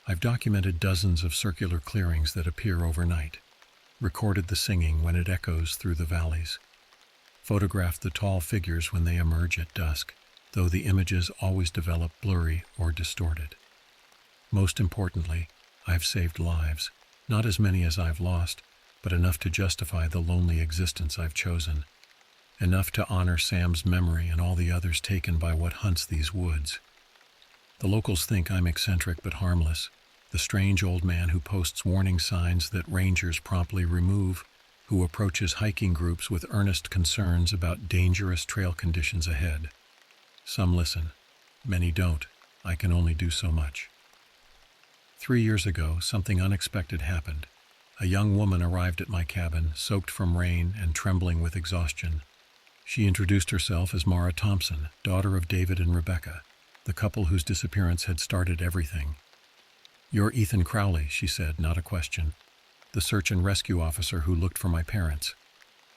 I've documented dozens of circular clearings that appear overnight, recorded the singing when it echoes through the valleys, photographed the tall figures when they emerge at dusk, though the images always develop blurry or distorted. Most importantly, I've saved lives, not as many as I've lost, but enough to justify the lonely existence I've chosen, enough to honor Sam's memory and all the others taken by what hunts these woods. The locals think I'm eccentric but harmless, the strange old man who posts warning signs that rangers promptly remove, who approaches hiking groups with earnest concerns about dangerous trail conditions ahead. Some listen, many don't. I can only do so much. 3 years ago, something unexpected happened. A young woman arrived at my cabin, soaked from rain and trembling with exhaustion. She introduced herself as Mara Thompson, daughter of David and Rebecca, the couple whose disappearance had started everything. "You're Ethan Crowley," she said, not a question. the search and rescue officer who looked for my parents.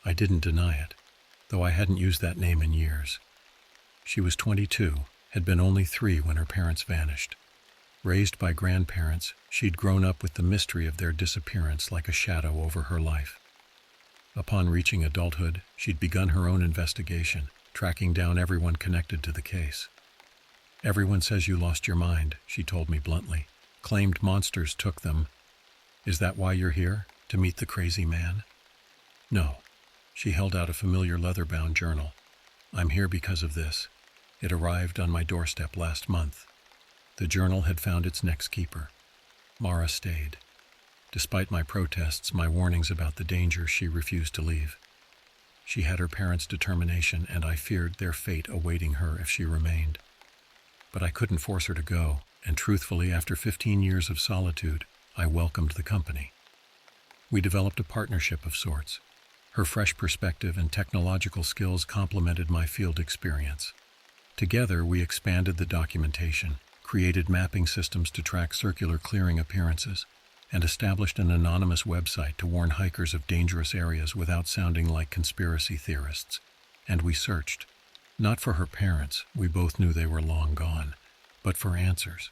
I didn't deny it, though I hadn't used that name in years. She was 22, had been only 3 when her parents vanished. Raised by grandparents, she'd grown up with the mystery of their disappearance like a shadow over her life. Upon reaching adulthood, she'd begun her own investigation, tracking down everyone connected to the case. "Everyone says you lost your mind," she told me bluntly. "Claimed monsters took them. Is that why you're here? To meet the crazy man?" "No." She held out a familiar leather-bound journal. "I'm here because of this. It arrived on my doorstep last month." The journal had found its next keeper. Mara stayed. Despite my protests, my warnings about the danger, she refused to leave. She had her parents' determination, and I feared their fate awaiting her if she remained. But I couldn't force her to go, and truthfully, after 15 years of solitude, I welcomed the company. We developed a partnership of sorts. Her fresh perspective and technological skills complemented my field experience. Together, we expanded the documentation, created mapping systems to track circular clearing appearances, and established an anonymous website to warn hikers of dangerous areas without sounding like conspiracy theorists. And we searched, not for her parents, we both knew they were long gone, but for answers.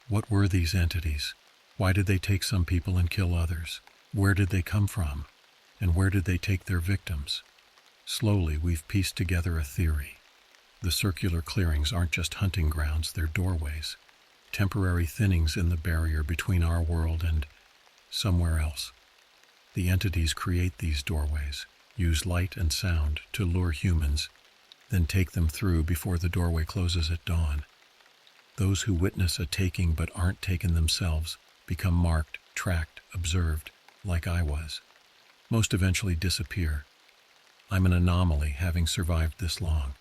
What were these entities? Why did they take some people and kill others? Where did they come from? And where did they take their victims? Slowly, we've pieced together a theory. The circular clearings aren't just hunting grounds, they're doorways. Temporary thinnings in the barrier between our world and somewhere else. The entities create these doorways, use light and sound to lure humans, then take them through before the doorway closes at dawn. Those who witness a taking but aren't taken themselves become marked, tracked, observed, like I was. Most eventually disappear. I'm an anomaly, having survived this long.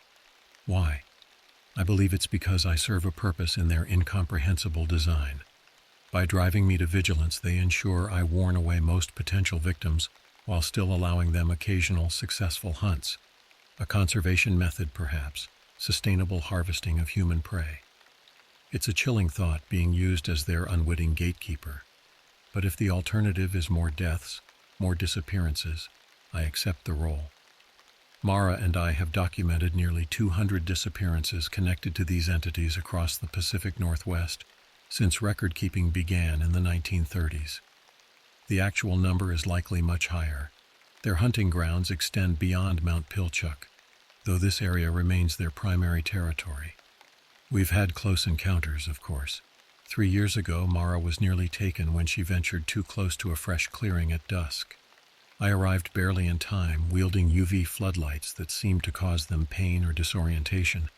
Why? I believe it's because I serve a purpose in their incomprehensible design. By driving me to vigilance, they ensure I warn away most potential victims while still allowing them occasional successful hunts. A conservation method, perhaps, sustainable harvesting of human prey. It's a chilling thought, being used as their unwitting gatekeeper. But if the alternative is more deaths, more disappearances, I accept the role. Mara and I have documented nearly 200 disappearances connected to these entities across the Pacific Northwest since record-keeping began in the 1930s. The actual number is likely much higher. Their hunting grounds extend beyond Mount Pilchuck, though this area remains their primary territory. We've had close encounters, of course. 3 years ago, Mara was nearly taken when she ventured too close to a fresh clearing at dusk. I arrived barely in time, wielding UV floodlights that seemed to cause them pain or disorientation.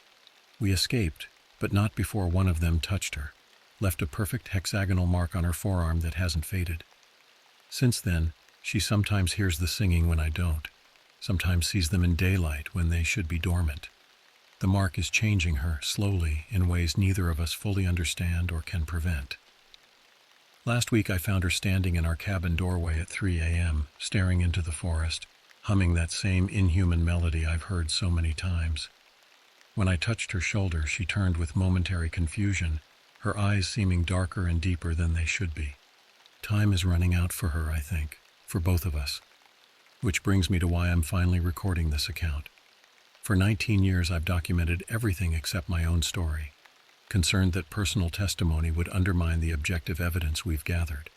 We escaped, but not before one of them touched her, left a perfect hexagonal mark on her forearm that hasn't faded. Since then, she sometimes hears the singing when I don't, sometimes sees them in daylight when they should be dormant. The mark is changing her, slowly, in ways neither of us fully understand or can prevent. Last week I found her standing in our cabin doorway at 3 a.m., staring into the forest, humming that same inhuman melody I've heard so many times. When I touched her shoulder, she turned with momentary confusion, her eyes seeming darker and deeper than they should be. Time is running out for her, I think, for both of us. Which brings me to why I'm finally recording this account. For 19 years I've documented everything except my own story, concerned that personal testimony would undermine the objective evidence we've gathered.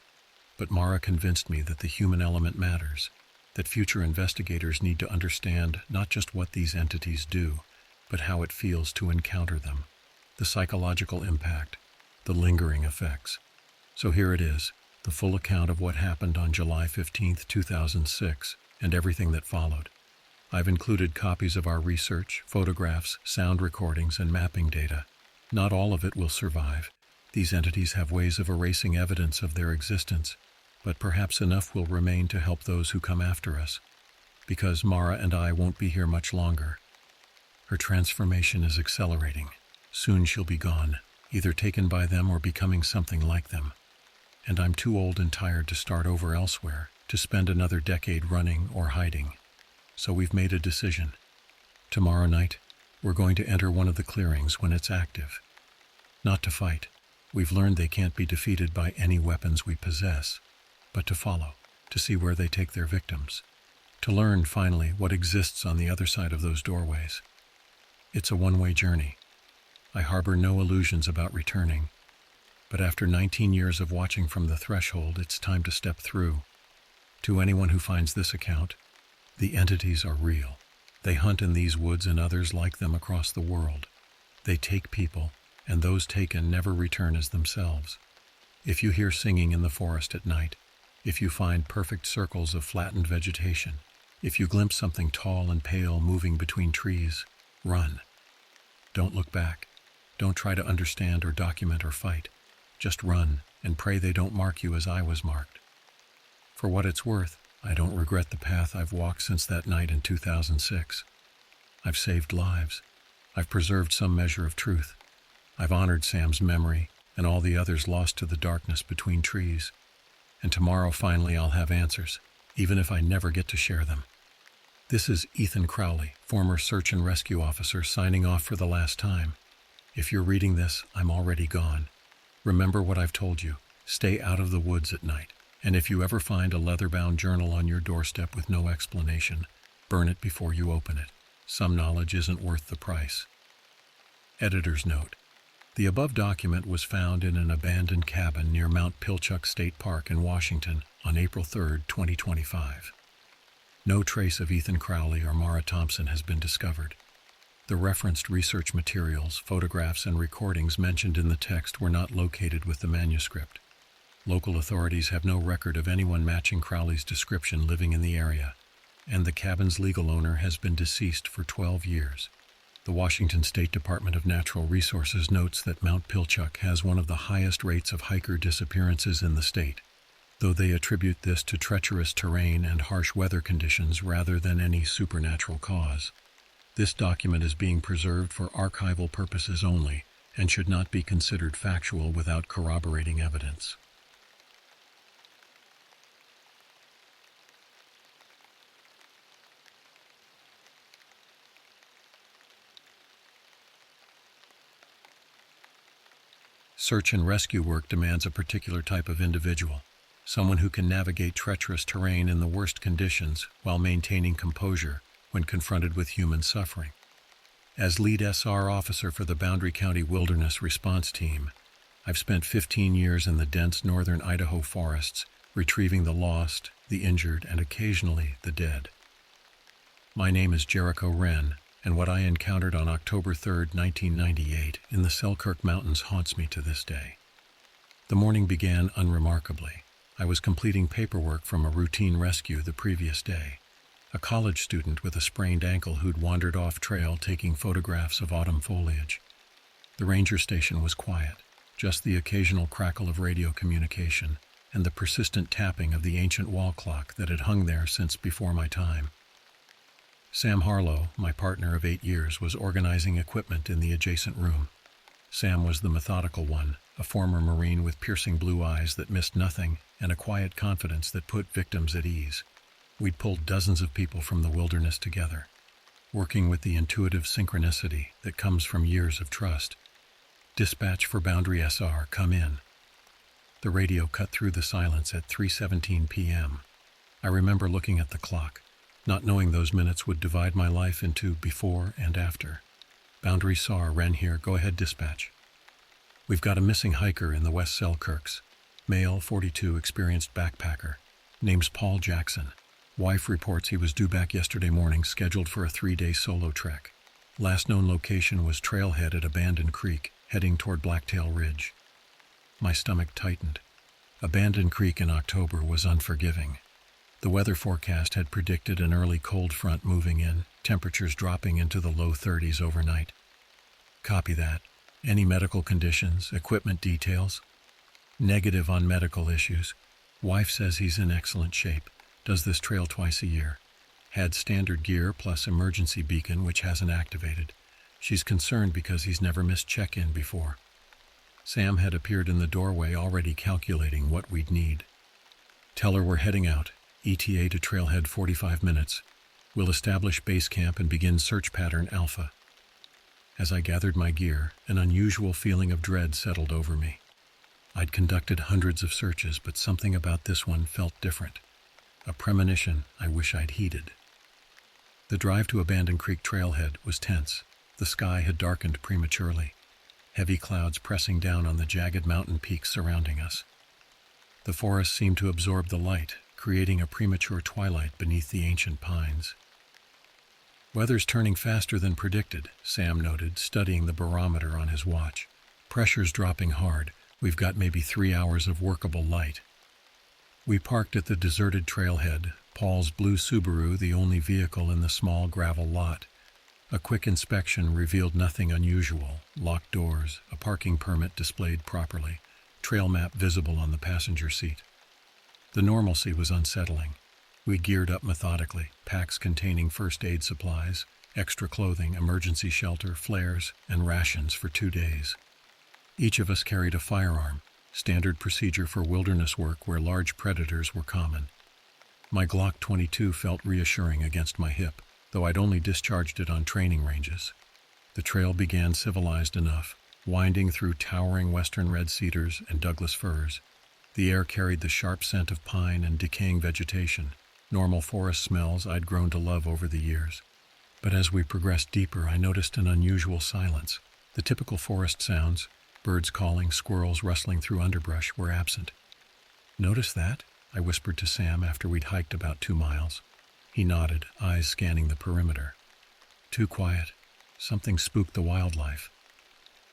But Mara convinced me that the human element matters, that future investigators need to understand not just what these entities do, but how it feels to encounter them, the psychological impact, the lingering effects. So here it is, the full account of what happened on July 15, 2006, and everything that followed. I've included copies of our research, photographs, sound recordings, and mapping data. Not all of it will survive. These entities have ways of erasing evidence of their existence, but perhaps enough will remain to help those who come after us. Because Mara and I won't be here much longer. Her transformation is accelerating. Soon she'll be gone, either taken by them or becoming something like them. And I'm too old and tired to start over elsewhere, to spend another decade running or hiding. So we've made a decision. Tomorrow night, we're going to enter one of the clearings when it's active. Not to fight. We've learned they can't be defeated by any weapons we possess. but to follow, to see where they take their victims, to learn, finally, what exists on the other side of those doorways. It's a one-way journey. I harbor no illusions about returning, but after 19 years of watching from the threshold, it's time to step through. To anyone who finds this account, the entities are real. They hunt in these woods and others like them across the world. They take people, and those taken never return as themselves. If you hear singing in the forest at night, if you find perfect circles of flattened vegetation, if you glimpse something tall and pale moving between trees, run. Don't look back. Don't try to understand or document or fight. Just run and pray they don't mark you as I was marked. For what it's worth, I don't regret the path I've walked since that night in 2006. I've saved lives. I've preserved some measure of truth. I've honored Sam's memory and all the others lost to the darkness between trees. And tomorrow, finally, I'll have answers, even if I never get to share them. This is Ethan Crowley, former search and rescue officer, signing off for the last time. If you're reading this, I'm already gone. Remember what I've told you. Stay out of the woods at night. And if you ever find a leather-bound journal on your doorstep with no explanation, burn it before you open it. Some knowledge isn't worth the price. Editor's note. The above document was found in an abandoned cabin near Mount Pilchuck State Park in Washington on April 3, 2025. No trace of Ethan Crowley or Mara Thompson has been discovered. The referenced research materials, photographs, and recordings mentioned in the text were not located with the manuscript. Local authorities have no record of anyone matching Crowley's description living in the area, and the cabin's legal owner has been deceased for 12 years. The Washington State Department of Natural Resources notes that Mount Pilchuck has one of the highest rates of hiker disappearances in the state, though they attribute this to treacherous terrain and harsh weather conditions rather than any supernatural cause. This document is being preserved for archival purposes only and should not be considered factual without corroborating evidence. Search and rescue work demands a particular type of individual, someone who can navigate treacherous terrain in the worst conditions while maintaining composure when confronted with human suffering. As lead SR officer for the Boundary County Wilderness Response Team, I've spent 15 years in the dense northern Idaho forests, retrieving the lost, the injured, and occasionally the dead. My name is Jericho Wren, and what I encountered on October 3, 1998, in the Selkirk Mountains haunts me to this day. The morning began unremarkably. I was completing paperwork from a routine rescue the previous day. A college student with a sprained ankle who'd wandered off trail taking photographs of autumn foliage. The ranger station was quiet, just the occasional crackle of radio communication and the persistent tapping of the ancient wall clock that had hung there since before my time. Sam Harlow, my partner of 8 years, was organizing equipment in the adjacent room. Sam was the methodical one, a former Marine with piercing blue eyes that missed nothing and a quiet confidence that put victims at ease. We'd pulled dozens of people from the wilderness together, working with the intuitive synchronicity that comes from years of trust. Dispatch for Boundary SR, come in. The radio cut through the silence at 3:17 p.m. I remember looking at the clock, not knowing those minutes would divide my life into before and after. Boundary SAR, Wren here, go ahead dispatch. We've got a missing hiker in the West Selkirks. Male, 42, experienced backpacker. Name's Paul Jackson. Wife reports he was due back yesterday morning, scheduled for a 3-day solo trek. Last known location was trailhead at Abandoned Creek, heading toward Blacktail Ridge. My stomach tightened. Abandoned Creek in October was unforgiving. The weather forecast had predicted an early cold front moving in, temperatures dropping into the low 30s overnight. Copy that. Any medical conditions, equipment details? Negative on medical issues. Wife says he's in excellent shape. Does this trail twice a year. Had standard gear plus emergency beacon which hasn't activated. She's concerned because he's never missed check-in before. Sam had appeared in the doorway already calculating what we'd need. Tell her we're heading out. ETA to trailhead 45 minutes. We'll establish base camp and begin search pattern Alpha. As I gathered my gear, an unusual feeling of dread settled over me. I'd conducted hundreds of searches, but something about this one felt different. A premonition I wish I'd heeded. The drive to Abandoned Creek trailhead was tense. The sky had darkened prematurely, heavy clouds pressing down on the jagged mountain peaks surrounding us. The forest seemed to absorb the light, creating a premature twilight beneath the ancient pines. "Weather's turning faster than predicted," Sam noted, studying the barometer on his watch. "Pressure's dropping hard. We've got maybe 3 hours of workable light." We parked at the deserted trailhead, Paul's blue Subaru the only vehicle in the small gravel lot. A quick inspection revealed nothing unusual: locked doors, a parking permit displayed properly, trail map visible on the passenger seat. The normalcy was unsettling. We geared up methodically, packs containing first aid supplies, extra clothing, emergency shelter, flares, and rations for 2 days. Each of us carried a firearm, standard procedure for wilderness work where large predators were common. My Glock 22 felt reassuring against my hip, though I'd only discharged it on training ranges. The trail began civilized enough, winding through towering western red cedars and Douglas firs. The air carried the sharp scent of pine and decaying vegetation, normal forest smells I'd grown to love over the years. But as we progressed deeper, I noticed an unusual silence. The typical forest sounds, birds calling, squirrels rustling through underbrush, were absent. "Notice that?" I whispered to Sam after we'd hiked about 2 miles. He nodded, eyes scanning the perimeter. "Too quiet. Something spooked the wildlife."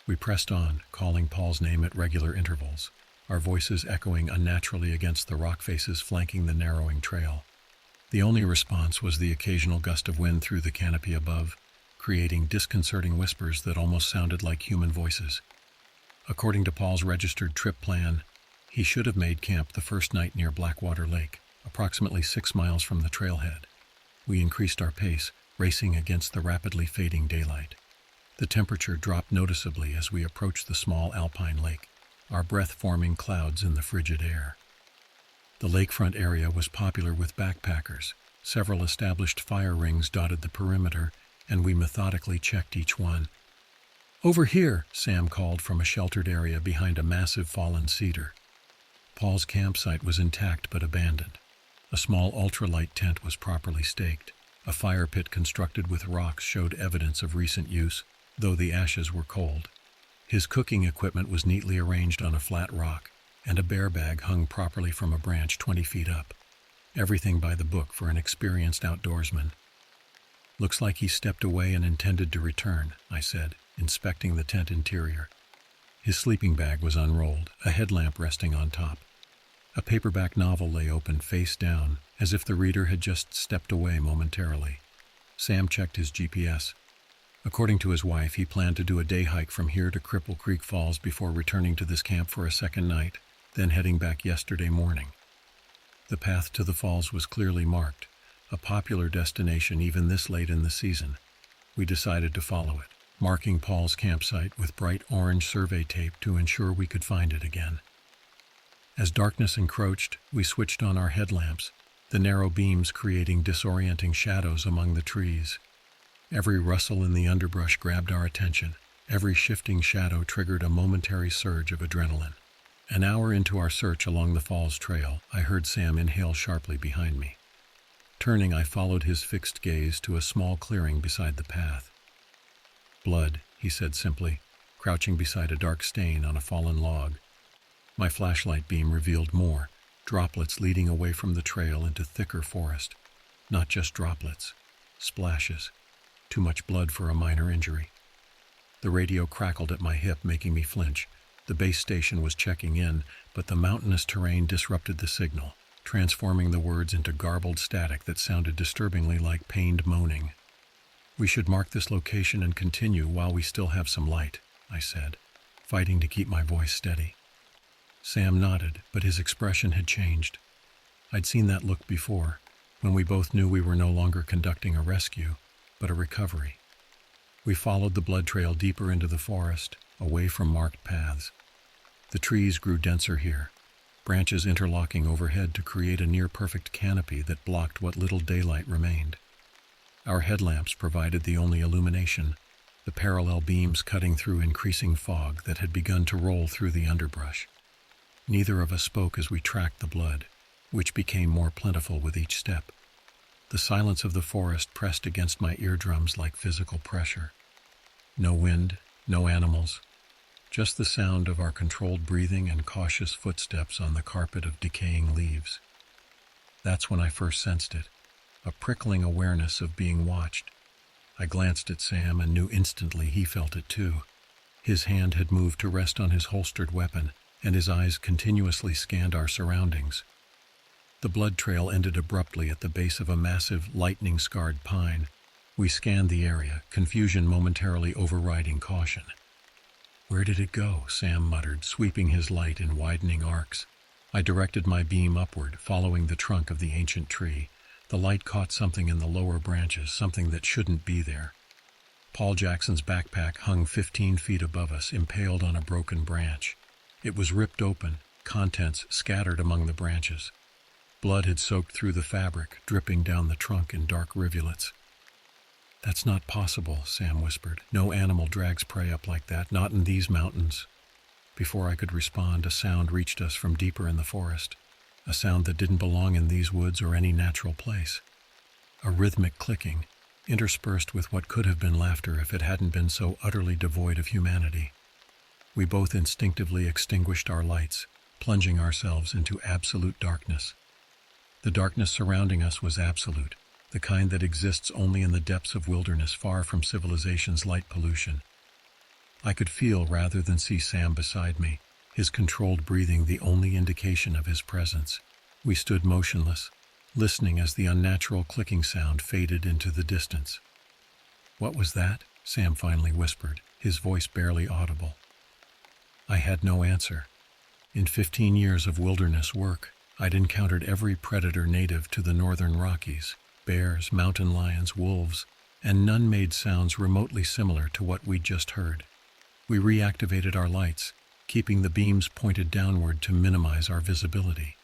We pressed on, calling Paul's name at regular intervals, our voices echoing unnaturally against the rock faces flanking the narrowing trail. The only response was the occasional gust of wind through the canopy above, creating disconcerting whispers that almost sounded like human voices. According to Paul's registered trip plan, he should have made camp the first night near Blackwater Lake, approximately 6 miles from the trailhead. We increased our pace, racing against the rapidly fading daylight. The temperature dropped noticeably as we approached the small alpine lake, our breath forming clouds in the frigid air. The lakefront area was popular with backpackers. Several established fire rings dotted the perimeter, and we methodically checked each one. "Over here," Sam called from a sheltered area behind a massive fallen cedar. Paul's campsite was intact but abandoned. A small ultralight tent was properly staked. A fire pit constructed with rocks showed evidence of recent use, though the ashes were cold. His cooking equipment was neatly arranged on a flat rock, and a bear bag hung properly from a branch 20 feet up. Everything by the book for an experienced outdoorsman. "Looks like he stepped away and intended to return," I said, inspecting the tent interior. His sleeping bag was unrolled, a headlamp resting on top. A paperback novel lay open face down, as if the reader had just stepped away momentarily. Sam checked his GPS. According to his wife, he planned to do a day hike from here to Cripple Creek Falls before returning to this camp for a second night, then heading back yesterday morning. The path to the falls was clearly marked, a popular destination even this late in the season. We decided to follow it, marking Paul's campsite with bright orange survey tape to ensure we could find it again. As darkness encroached, we switched on our headlamps, the narrow beams creating disorienting shadows among the trees. Every rustle in the underbrush grabbed our attention. Every shifting shadow triggered a momentary surge of adrenaline. An hour into our search along the falls trail, I heard Sam inhale sharply behind me. Turning, I followed his fixed gaze to a small clearing beside the path. "Blood," he said simply, crouching beside a dark stain on a fallen log. My flashlight beam revealed more, droplets leading away from the trail into thicker forest. Not just droplets, splashes. Too much blood for a minor injury. The radio crackled at my hip, making me flinch. The base station was checking in, but the mountainous terrain disrupted the signal, transforming the words into garbled static that sounded disturbingly like pained moaning. "We should mark this location and continue while we still have some light," I said, fighting to keep my voice steady. Sam nodded, but his expression had changed. I'd seen that look before, when we both knew we were no longer conducting a rescue, but a recovery. We followed the blood trail deeper into the forest, away from marked paths. The trees grew denser here, branches interlocking overhead to create a near-perfect canopy that blocked what little daylight remained. Our headlamps provided the only illumination, the parallel beams cutting through increasing fog that had begun to roll through the underbrush. Neither of us spoke as we tracked the blood, which became more plentiful with each step. The silence of the forest pressed against my eardrums like physical pressure. No wind, no animals, just the sound of our controlled breathing and cautious footsteps on the carpet of decaying leaves. That's when I first sensed it, a prickling awareness of being watched. I glanced at Sam and knew instantly he felt it too. His hand had moved to rest on his holstered weapon, and his eyes continuously scanned our surroundings. The blood trail ended abruptly at the base of a massive, lightning-scarred pine. We scanned the area, confusion momentarily overriding caution. "Where did it go?" Sam muttered, sweeping his light in widening arcs. I directed my beam upward, following the trunk of the ancient tree. The light caught something in the lower branches, something that shouldn't be there. Paul Jackson's backpack hung 15 feet above us, impaled on a broken branch. It was ripped open, contents scattered among the branches. Blood had soaked through the fabric, dripping down the trunk in dark rivulets. "That's not possible," Sam whispered. "No animal drags prey up like that, not in these mountains." Before I could respond, a sound reached us from deeper in the forest, a sound that didn't belong in these woods or any natural place. A rhythmic clicking, interspersed with what could have been laughter if it hadn't been so utterly devoid of humanity. We both instinctively extinguished our lights, plunging ourselves into absolute darkness. The darkness surrounding us was absolute, the kind that exists only in the depths of wilderness far from civilization's light pollution. I could feel rather than see Sam beside me, his controlled breathing the only indication of his presence. We stood motionless, listening as the unnatural clicking sound faded into the distance. "What was that?" Sam finally whispered, his voice barely audible. I had no answer. In 15 years of wilderness work, I'd encountered every predator native to the northern Rockies: bears, mountain lions, wolves, and none made sounds remotely similar to what we'd just heard. We reactivated our lights, keeping the beams pointed downward to minimize our visibility.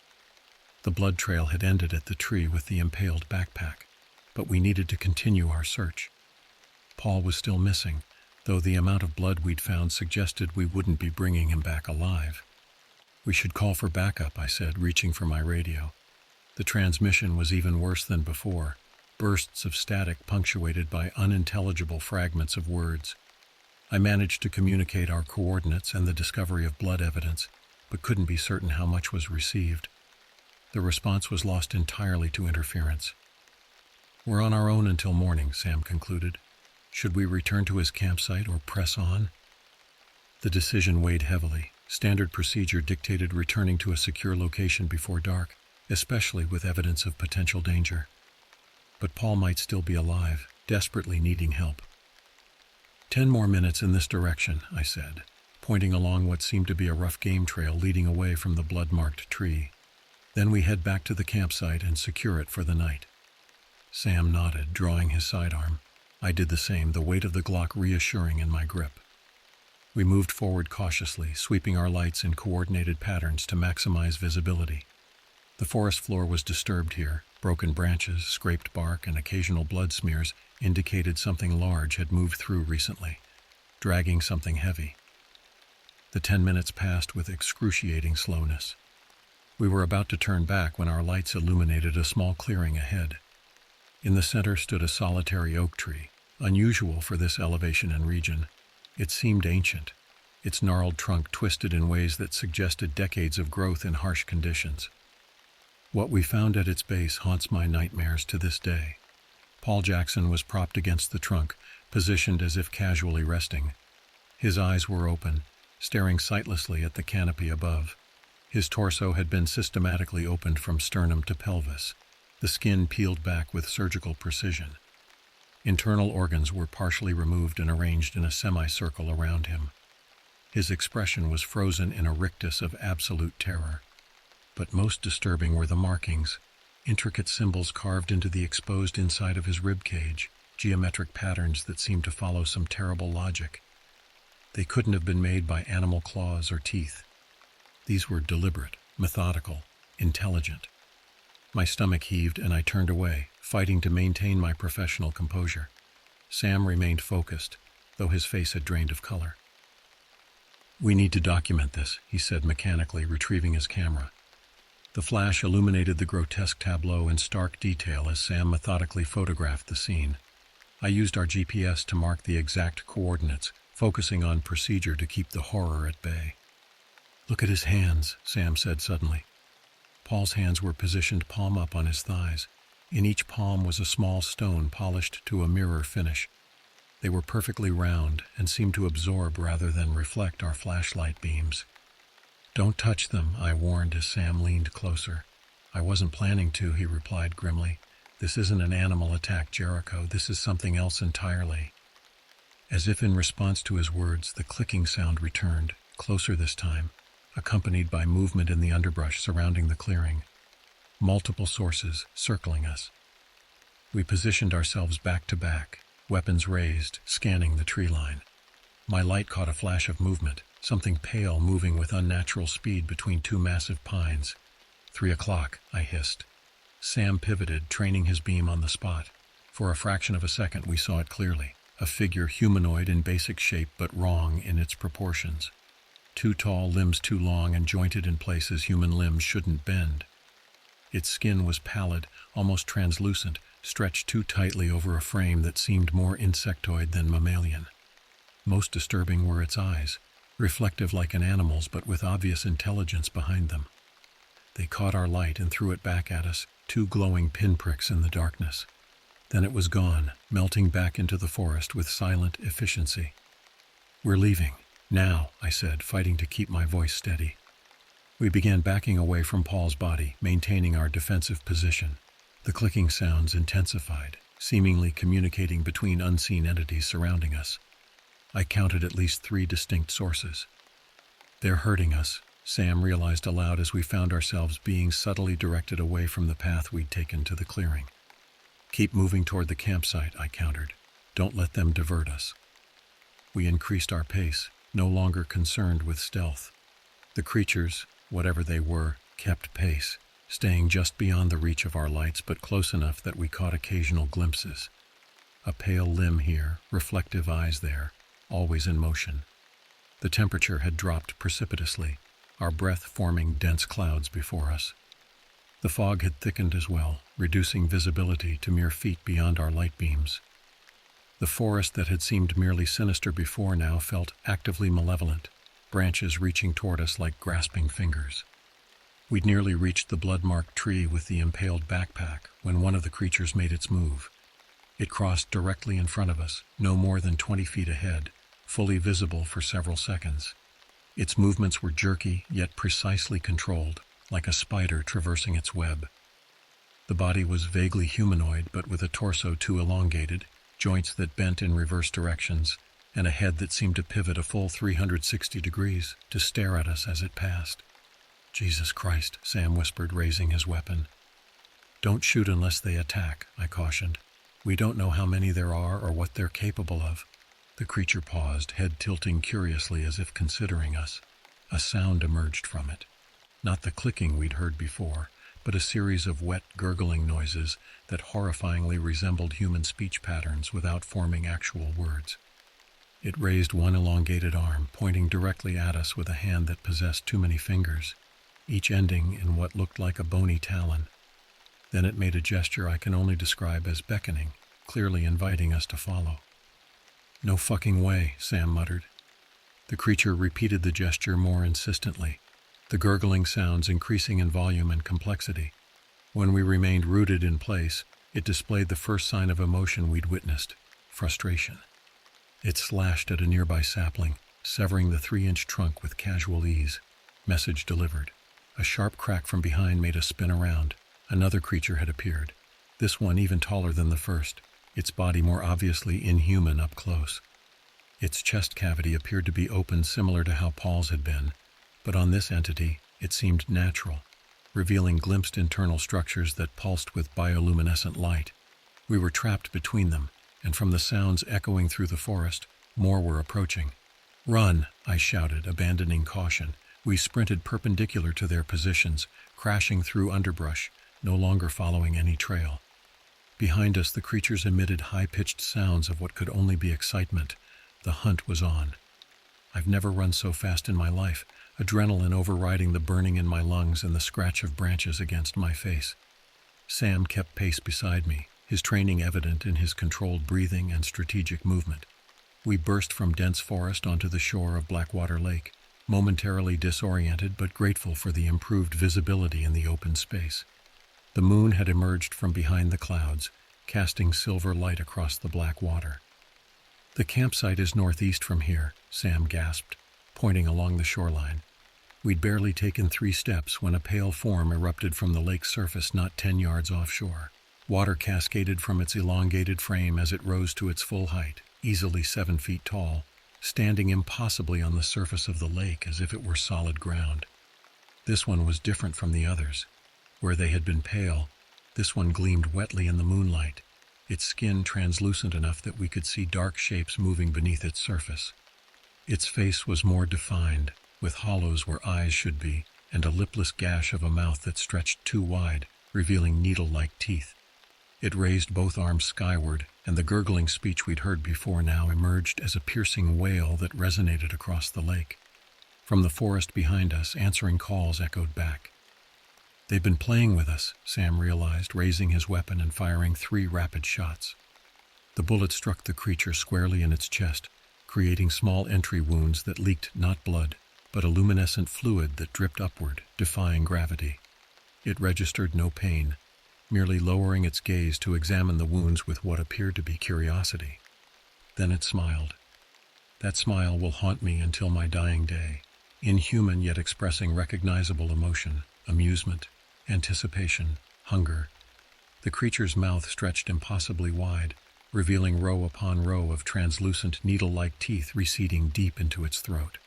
The blood trail had ended at the tree with the impaled backpack, but we needed to continue our search. Paul was still missing, though the amount of blood we'd found suggested we wouldn't be bringing him back alive. "We should call for backup," I said, reaching for my radio. The transmission was even worse than before, bursts of static punctuated by unintelligible fragments of words. I managed to communicate our coordinates and the discovery of blood evidence, but couldn't be certain how much was received. The response was lost entirely to interference. "We're on our own until morning," Sam concluded. "Should we return to his campsite or press on?" The decision weighed heavily. Standard procedure dictated returning to a secure location before dark, especially with evidence of potential danger. But Paul might still be alive, desperately needing help. 10 more minutes in this direction," I said, pointing along what seemed to be a rough game trail leading away from the blood-marked tree. "Then we head back to the campsite and secure it for the night." Sam nodded, drawing his sidearm. I did the same, the weight of the Glock reassuring in my grip. We moved forward cautiously, sweeping our lights in coordinated patterns to maximize visibility. The forest floor was disturbed here. Broken branches, scraped bark, and occasional blood smears indicated something large had moved through recently, dragging something heavy. The 10 minutes passed with excruciating slowness. We were about to turn back when our lights illuminated a small clearing ahead. In the center stood a solitary oak tree, unusual for this elevation and region. It seemed ancient, its gnarled trunk twisted in ways that suggested decades of growth in harsh conditions. What we found at its base haunts my nightmares to this day. Paul Jackson was propped against the trunk, positioned as if casually resting. His eyes were open, staring sightlessly at the canopy above. His torso had been systematically opened from sternum to pelvis, the skin peeled back with surgical precision. Internal organs were partially removed and arranged in a semicircle around him. His expression was frozen in a rictus of absolute terror. But most disturbing were the markings, intricate symbols carved into the exposed inside of his rib cage, geometric patterns that seemed to follow some terrible logic. They couldn't have been made by animal claws or teeth. These were deliberate, methodical, intelligent. My stomach heaved and I turned away, fighting to maintain my professional composure. Sam remained focused, though his face had drained of color. "We need to document this," he said mechanically, retrieving his camera. The flash illuminated the grotesque tableau in stark detail as Sam methodically photographed the scene. I used our GPS to mark the exact coordinates, focusing on procedure to keep the horror at bay. "Look at his hands," Sam said suddenly. Paul's hands were positioned palm up on his thighs. In each palm was a small stone polished to a mirror finish. They were perfectly round and seemed to absorb rather than reflect our flashlight beams. "Don't touch them," I warned as Sam leaned closer. "I wasn't planning to," he replied grimly. "This isn't an animal attack, Jericho. This is something else entirely." As if in response to his words, the clicking sound returned, closer this time, accompanied by movement in the underbrush surrounding the clearing. Multiple sources circling us. We positioned ourselves back to back, weapons raised, scanning the tree line. My light caught a flash of movement, something pale moving with unnatural speed between two massive pines. 3 o'clock, I hissed. Sam pivoted, training his beam on the spot. For a fraction of a second we saw it clearly, a figure humanoid in basic shape but wrong in its proportions. Too tall, limbs too long and jointed in places human limbs shouldn't bend. Its skin was pallid, almost translucent, stretched too tightly over a frame that seemed more insectoid than mammalian. Most disturbing were its eyes, reflective like an animal's but with obvious intelligence behind them. They caught our light and threw it back at us, two glowing pinpricks in the darkness. Then it was gone, melting back into the forest with silent efficiency. "We're leaving. Now," I said, fighting to keep my voice steady. We began backing away from Paul's body, maintaining our defensive position. The clicking sounds intensified, seemingly communicating between unseen entities surrounding us. I counted at least 3 distinct sources. "They're hurting us," Sam realized aloud as we found ourselves being subtly directed away from the path we'd taken to the clearing. "Keep moving toward the campsite," I countered. "Don't let them divert us." We increased our pace, no longer concerned with stealth. The creatures, whatever they were, kept pace, staying just beyond the reach of our lights but close enough that we caught occasional glimpses. A pale limb here, reflective eyes there, always in motion. The temperature had dropped precipitously, our breath forming dense clouds before us. The fog had thickened as well, reducing visibility to mere feet beyond our light beams. The forest that had seemed merely sinister before now felt actively malevolent, branches reaching toward us like grasping fingers. We'd nearly reached the blood-marked tree with the impaled backpack when one of the creatures made its move. It crossed directly in front of us, no more than 20 feet ahead, fully visible for several seconds. Its movements were jerky, yet precisely controlled, like a spider traversing its web. The body was vaguely humanoid, but with a torso too elongated, joints that bent in reverse directions, and a head that seemed to pivot a full 360 degrees to stare at us as it passed. "Jesus Christ," Sam whispered, raising his weapon. "Don't shoot unless they attack," I cautioned. "We don't know how many there are or what they're capable of." The creature paused, head tilting curiously as if considering us. A sound emerged from it. Not the clicking we'd heard before, but a series of wet, gurgling noises that horrifyingly resembled human speech patterns without forming actual words. It raised one elongated arm, pointing directly at us with a hand that possessed too many fingers, each ending in what looked like a bony talon. Then it made a gesture I can only describe as beckoning, clearly inviting us to follow. "No fucking way," Sam muttered. The creature repeated the gesture more insistently, the gurgling sounds increasing in volume and complexity. When we remained rooted in place, it displayed the first sign of emotion we'd witnessed: frustration. It slashed at a nearby sapling, severing the 3-inch trunk with casual ease. Message delivered. A sharp crack from behind made us spin around. Another creature had appeared, this one even taller than the first, its body more obviously inhuman up close. Its chest cavity appeared to be open, similar to how Paul's had been, but on this entity it seemed natural, revealing glimpsed internal structures that pulsed with bioluminescent light. We were trapped between them, and from the sounds echoing through the forest, more were approaching. "Run!" I shouted, abandoning caution. We sprinted perpendicular to their positions, crashing through underbrush, no longer following any trail. Behind us, the creatures emitted high-pitched sounds of what could only be excitement. The hunt was on. I've never run so fast in my life, adrenaline overriding the burning in my lungs and the scratch of branches against my face. Sam kept pace beside me, his training evident in his controlled breathing and strategic movement. We burst from dense forest onto the shore of Blackwater Lake, momentarily disoriented but grateful for the improved visibility in the open space. The moon had emerged from behind the clouds, casting silver light across the black water. "The campsite is northeast from here," Sam gasped, pointing along the shoreline. We'd barely taken 3 steps when a pale form erupted from the lake's surface not 10 yards offshore. Water cascaded from its elongated frame as it rose to its full height, easily 7 feet tall, standing impossibly on the surface of the lake as if it were solid ground. This one was different from the others. Where they had been pale, this one gleamed wetly in the moonlight, its skin translucent enough that we could see dark shapes moving beneath its surface. Its face was more defined, with hollows where eyes should be, and a lipless gash of a mouth that stretched too wide, revealing needle-like teeth. It raised both arms skyward, and the gurgling speech we'd heard before now emerged as a piercing wail that resonated across the lake. From the forest behind us, answering calls echoed back. They've been playing with us, Sam realized, raising his weapon and firing 3 rapid shots. The bullet struck the creature squarely in its chest, creating small entry wounds that leaked not blood, but a luminescent fluid that dripped upward, defying gravity. It registered no pain, merely lowering its gaze to examine the wounds with what appeared to be curiosity. Then it smiled. That smile will haunt me until my dying day, inhuman yet expressing recognizable emotion, amusement, anticipation, hunger. The creature's mouth stretched impossibly wide, revealing row upon row of translucent needle-like teeth receding deep into its throat.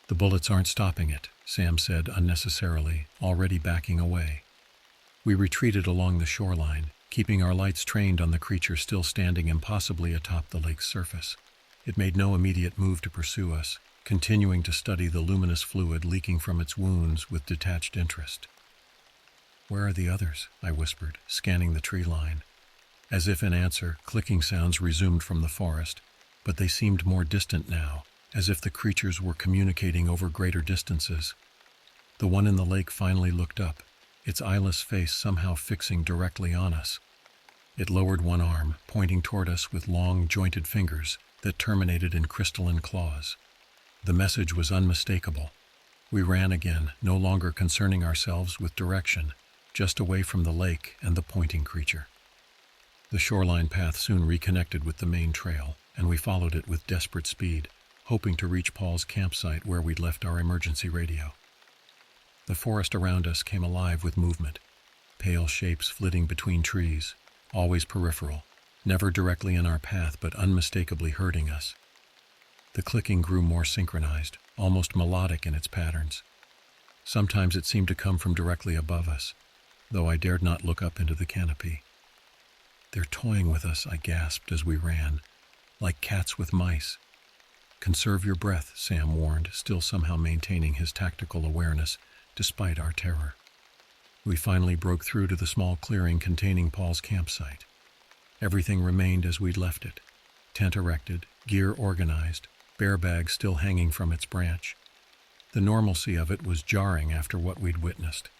"The bullets aren't stopping it," Sam said unnecessarily, already backing away. We retreated along the shoreline, keeping our lights trained on the creature still standing impossibly atop the lake's surface. It made no immediate move to pursue us, continuing to study the luminous fluid leaking from its wounds with detached interest. "Where are the others?" I whispered, scanning the tree line. As if in answer, clicking sounds resumed from the forest, but they seemed more distant now, as if the creatures were communicating over greater distances. The one in the lake finally looked up, its eyeless face somehow fixing directly on us. It lowered one arm, pointing toward us with long, jointed fingers that terminated in crystalline claws. The message was unmistakable. We ran again, no longer concerning ourselves with direction, just away from the lake and the pointing creature. The shoreline path soon reconnected with the main trail, and we followed it with desperate speed, hoping to reach Paul's campsite where we'd left our emergency radio. The forest around us came alive with movement, pale shapes flitting between trees, always peripheral, never directly in our path but unmistakably hurting us. The clicking grew more synchronized, almost melodic in its patterns. Sometimes it seemed to come from directly above us, though I dared not look up into the canopy. "They're toying with us," I gasped as we ran, "like cats with mice." "Conserve your breath," Sam warned, still somehow maintaining his tactical awareness despite our terror. We finally broke through to the small clearing containing Paul's campsite. Everything remained as we'd left it, tent erected, gear organized, bear bag still hanging from its branch. The normalcy of it was jarring after what we'd witnessed.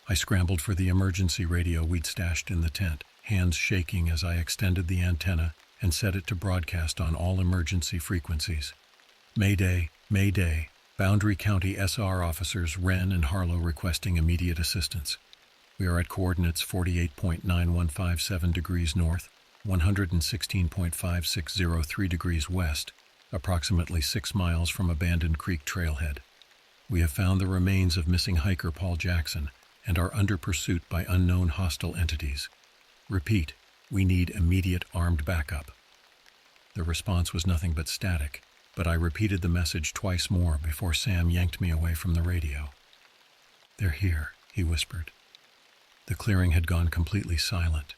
I scrambled for the emergency radio we'd stashed in the tent, hands shaking as I extended the antenna and set it to broadcast on all emergency frequencies. "Mayday, Mayday. Boundary County SR officers Wren and Harlow requesting immediate assistance. We are at coordinates 48.9157 degrees north, 116.5603 degrees west, approximately 6 miles from Abandoned Creek trailhead. We have found the remains of missing hiker Paul Jackson and are under pursuit by unknown hostile entities. Repeat, we need immediate armed backup." The response was nothing but static, but I repeated the message twice more before Sam yanked me away from the radio. "They're here," he whispered. The clearing had gone completely silent.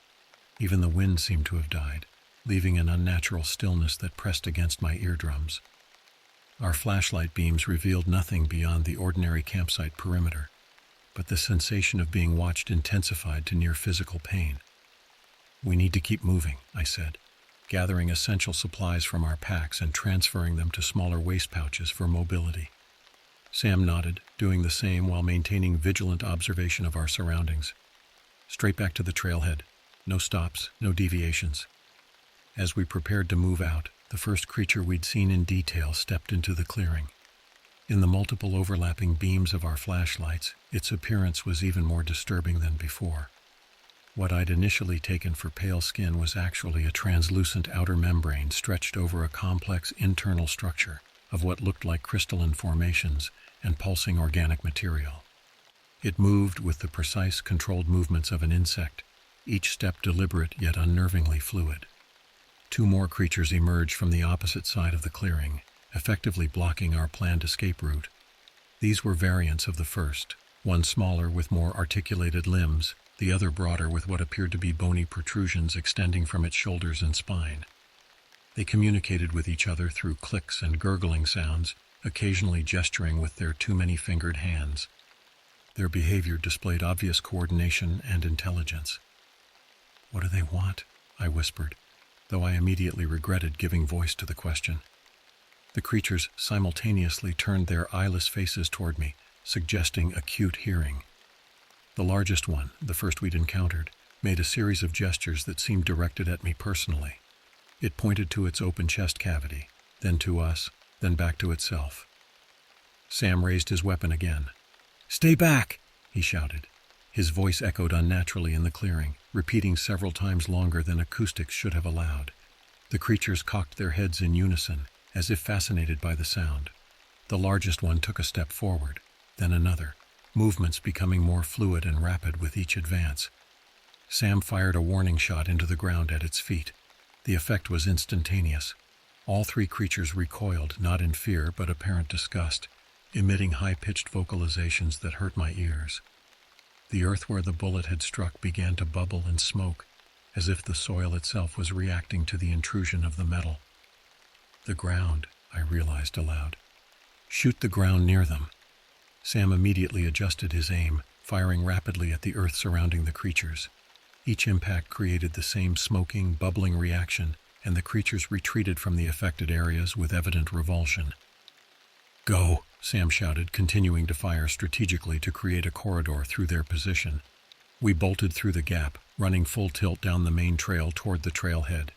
Even the wind seemed to have died, leaving an unnatural stillness that pressed against my eardrums. Our flashlight beams revealed nothing beyond the ordinary campsite perimeter, but the sensation of being watched intensified to near physical pain. "We need to keep moving," I said. gathering essential supplies from our packs and transferring them to smaller waste pouches for mobility. Sam nodded, doing the same while maintaining vigilant observation of our surroundings. Straight back to the trailhead. No stops, no deviations. As we prepared to move out, the first creature we'd seen in detail stepped into the clearing. In the multiple overlapping beams of our flashlights, its appearance was even more disturbing than before. What I'd initially taken for pale skin was actually a translucent outer membrane stretched over a complex internal structure of what looked like crystalline formations and pulsing organic material. It moved with the precise, controlled movements of an insect, each step deliberate yet unnervingly fluid. Two more creatures emerged from the opposite side of the clearing, effectively blocking our planned escape route. These were variants of the first, one smaller with more articulated limbs, the other broader with what appeared to be bony protrusions extending from its shoulders and spine. They communicated with each other through clicks and gurgling sounds, occasionally gesturing with their too-many-fingered hands. Their behavior displayed obvious coordination and intelligence. "What do they want?" I whispered, though I immediately regretted giving voice to the question. The creatures simultaneously turned their eyeless faces toward me, suggesting acute hearing. The largest one, the first we'd encountered, made a series of gestures that seemed directed at me personally. It pointed to its open chest cavity, then to us, then back to itself. Sam raised his weapon again. "Stay back!" he shouted. His voice echoed unnaturally in the clearing, repeating several times longer than acoustics should have allowed. The creatures cocked their heads in unison, as if fascinated by the sound. The largest one took a step forward, then another, movements becoming more fluid and rapid with each advance. Sam fired a warning shot into the ground at its feet. The effect was instantaneous. All three creatures recoiled, not in fear but apparent disgust, emitting high-pitched vocalizations that hurt my ears. The earth where the bullet had struck began to bubble and smoke, as if the soil itself was reacting to the intrusion of the metal. "The ground," I realized aloud. "Shoot the ground near them." Sam immediately adjusted his aim, firing rapidly at the earth surrounding the creatures. Each impact created the same smoking, bubbling reaction, and the creatures retreated from the affected areas with evident revulsion. "Go!" Sam shouted, continuing to fire strategically to create a corridor through their position. We bolted through the gap, running full tilt down the main trail toward the trailhead.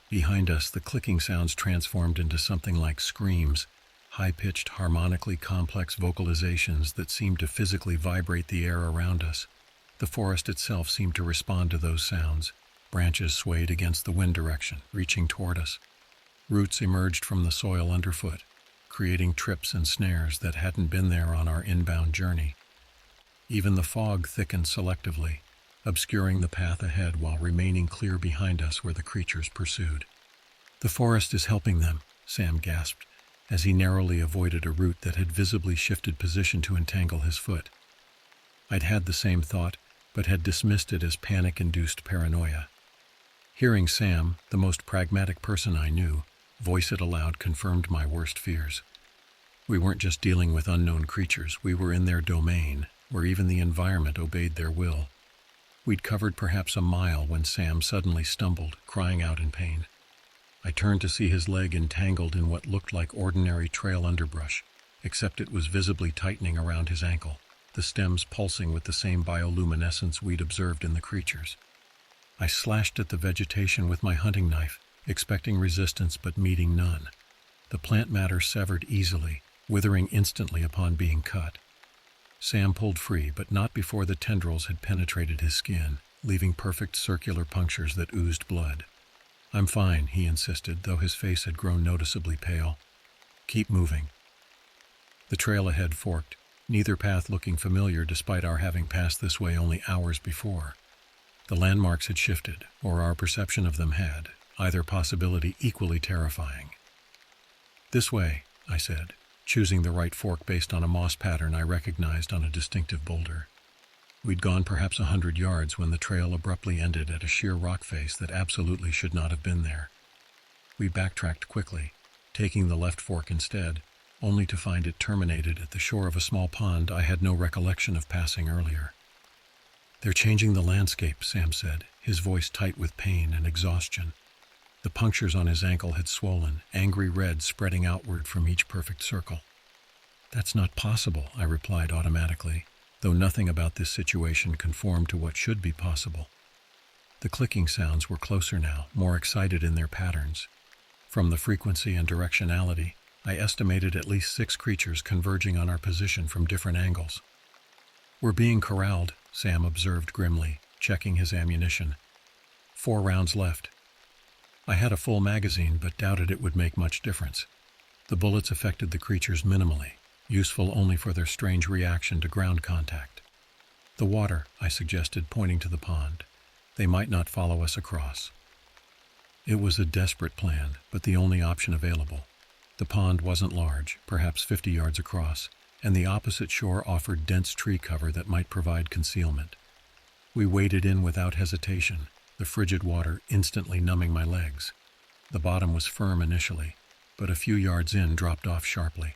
Behind us, the clicking sounds transformed into something like screams, high-pitched, harmonically complex vocalizations that seemed to physically vibrate the air around us. The forest itself seemed to respond to those sounds. Branches swayed against the wind direction, reaching toward us. Roots emerged from the soil underfoot, creating trips and snares that hadn't been there on our inbound journey. Even the fog thickened selectively, obscuring the path ahead while remaining clear behind us where the creatures pursued. "The forest is helping them," Sam gasped, as he narrowly avoided a root that had visibly shifted position to entangle his foot. I'd had the same thought, but had dismissed it as panic-induced paranoia. Hearing Sam, the most pragmatic person I knew, voice it aloud confirmed my worst fears. We weren't just dealing with unknown creatures, we were in their domain, where even the environment obeyed their will. We'd covered perhaps a mile when Sam suddenly stumbled, crying out in pain. I turned to see his leg entangled in what looked like ordinary trail underbrush, except it was visibly tightening around his ankle, the stems pulsing with the same bioluminescence we'd observed in the creatures. I slashed at the vegetation with my hunting knife, expecting resistance but meeting none. The plant matter severed easily, withering instantly upon being cut. Sam pulled free, but not before the tendrils had penetrated his skin, leaving perfect circular punctures that oozed blood. "I'm fine," he insisted, though his face had grown noticeably pale. "Keep moving." The trail ahead forked, neither path looking familiar despite our having passed this way only hours before. The landmarks had shifted, or our perception of them had, either possibility equally terrifying. "This way," I said, choosing the right fork based on a moss pattern I recognized on a distinctive boulder. We'd gone perhaps 100 yards when the trail abruptly ended at a sheer rock face that absolutely should not have been there. We backtracked quickly, taking the left fork instead, only to find it terminated at the shore of a small pond I had no recollection of passing earlier. "They're changing the landscape," Sam said, his voice tight with pain and exhaustion. The punctures on his ankle had swollen, angry red spreading outward from each perfect circle. "That's not possible," I replied automatically, though nothing about this situation conformed to what should be possible. The clicking sounds were closer now, more excited in their patterns. From the frequency and directionality, I estimated at least 6 creatures converging on our position from different angles. "We're being corralled," Sam observed grimly, checking his ammunition. 4 rounds left. I had a full magazine, but doubted it would make much difference. The bullets affected the creatures minimally, useful only for their strange reaction to ground contact. "The water," I suggested, pointing to the pond. "They might not follow us across." It was a desperate plan, but the only option available. The pond wasn't large, perhaps 50 yards across, and the opposite shore offered dense tree cover that might provide concealment. We waded in without hesitation, the frigid water instantly numbing my legs. The bottom was firm initially, but a few yards in dropped off sharply.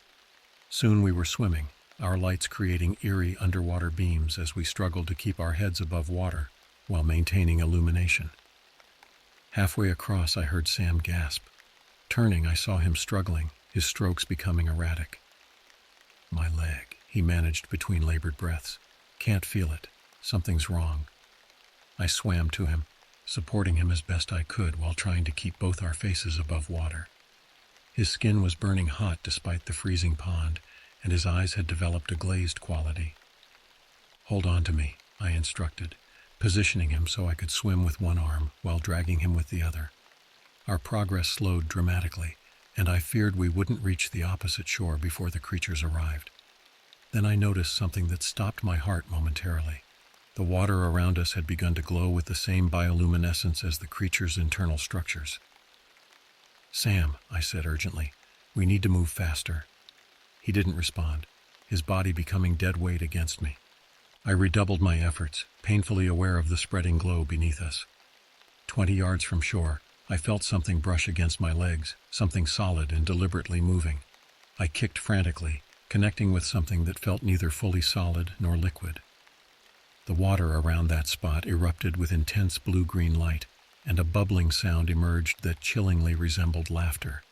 Soon we were swimming, our lights creating eerie underwater beams as we struggled to keep our heads above water while maintaining illumination. Halfway across, I heard Sam gasp. Turning, I saw him struggling, his strokes becoming erratic. "My leg," he managed between labored breaths. "Can't feel it. Something's wrong." I swam to him, supporting him as best I could while trying to keep both our faces above water. His skin was burning hot despite the freezing pond, and his eyes had developed a glazed quality. "Hold on to me," I instructed, positioning him so I could swim with one arm while dragging him with the other. Our progress slowed dramatically, and I feared we wouldn't reach the opposite shore before the creatures arrived. Then I noticed something that stopped my heart momentarily. The water around us had begun to glow with the same bioluminescence as the creature's internal structures. "Sam," I said urgently, "we need to move faster." He didn't respond, his body becoming dead weight against me. I redoubled my efforts, painfully aware of the spreading glow beneath us. 20 yards from shore, I felt something brush against my legs, something solid and deliberately moving. I kicked frantically, connecting with something that felt neither fully solid nor liquid. The water around that spot erupted with intense blue-green light, and a bubbling sound emerged that chillingly resembled laughter.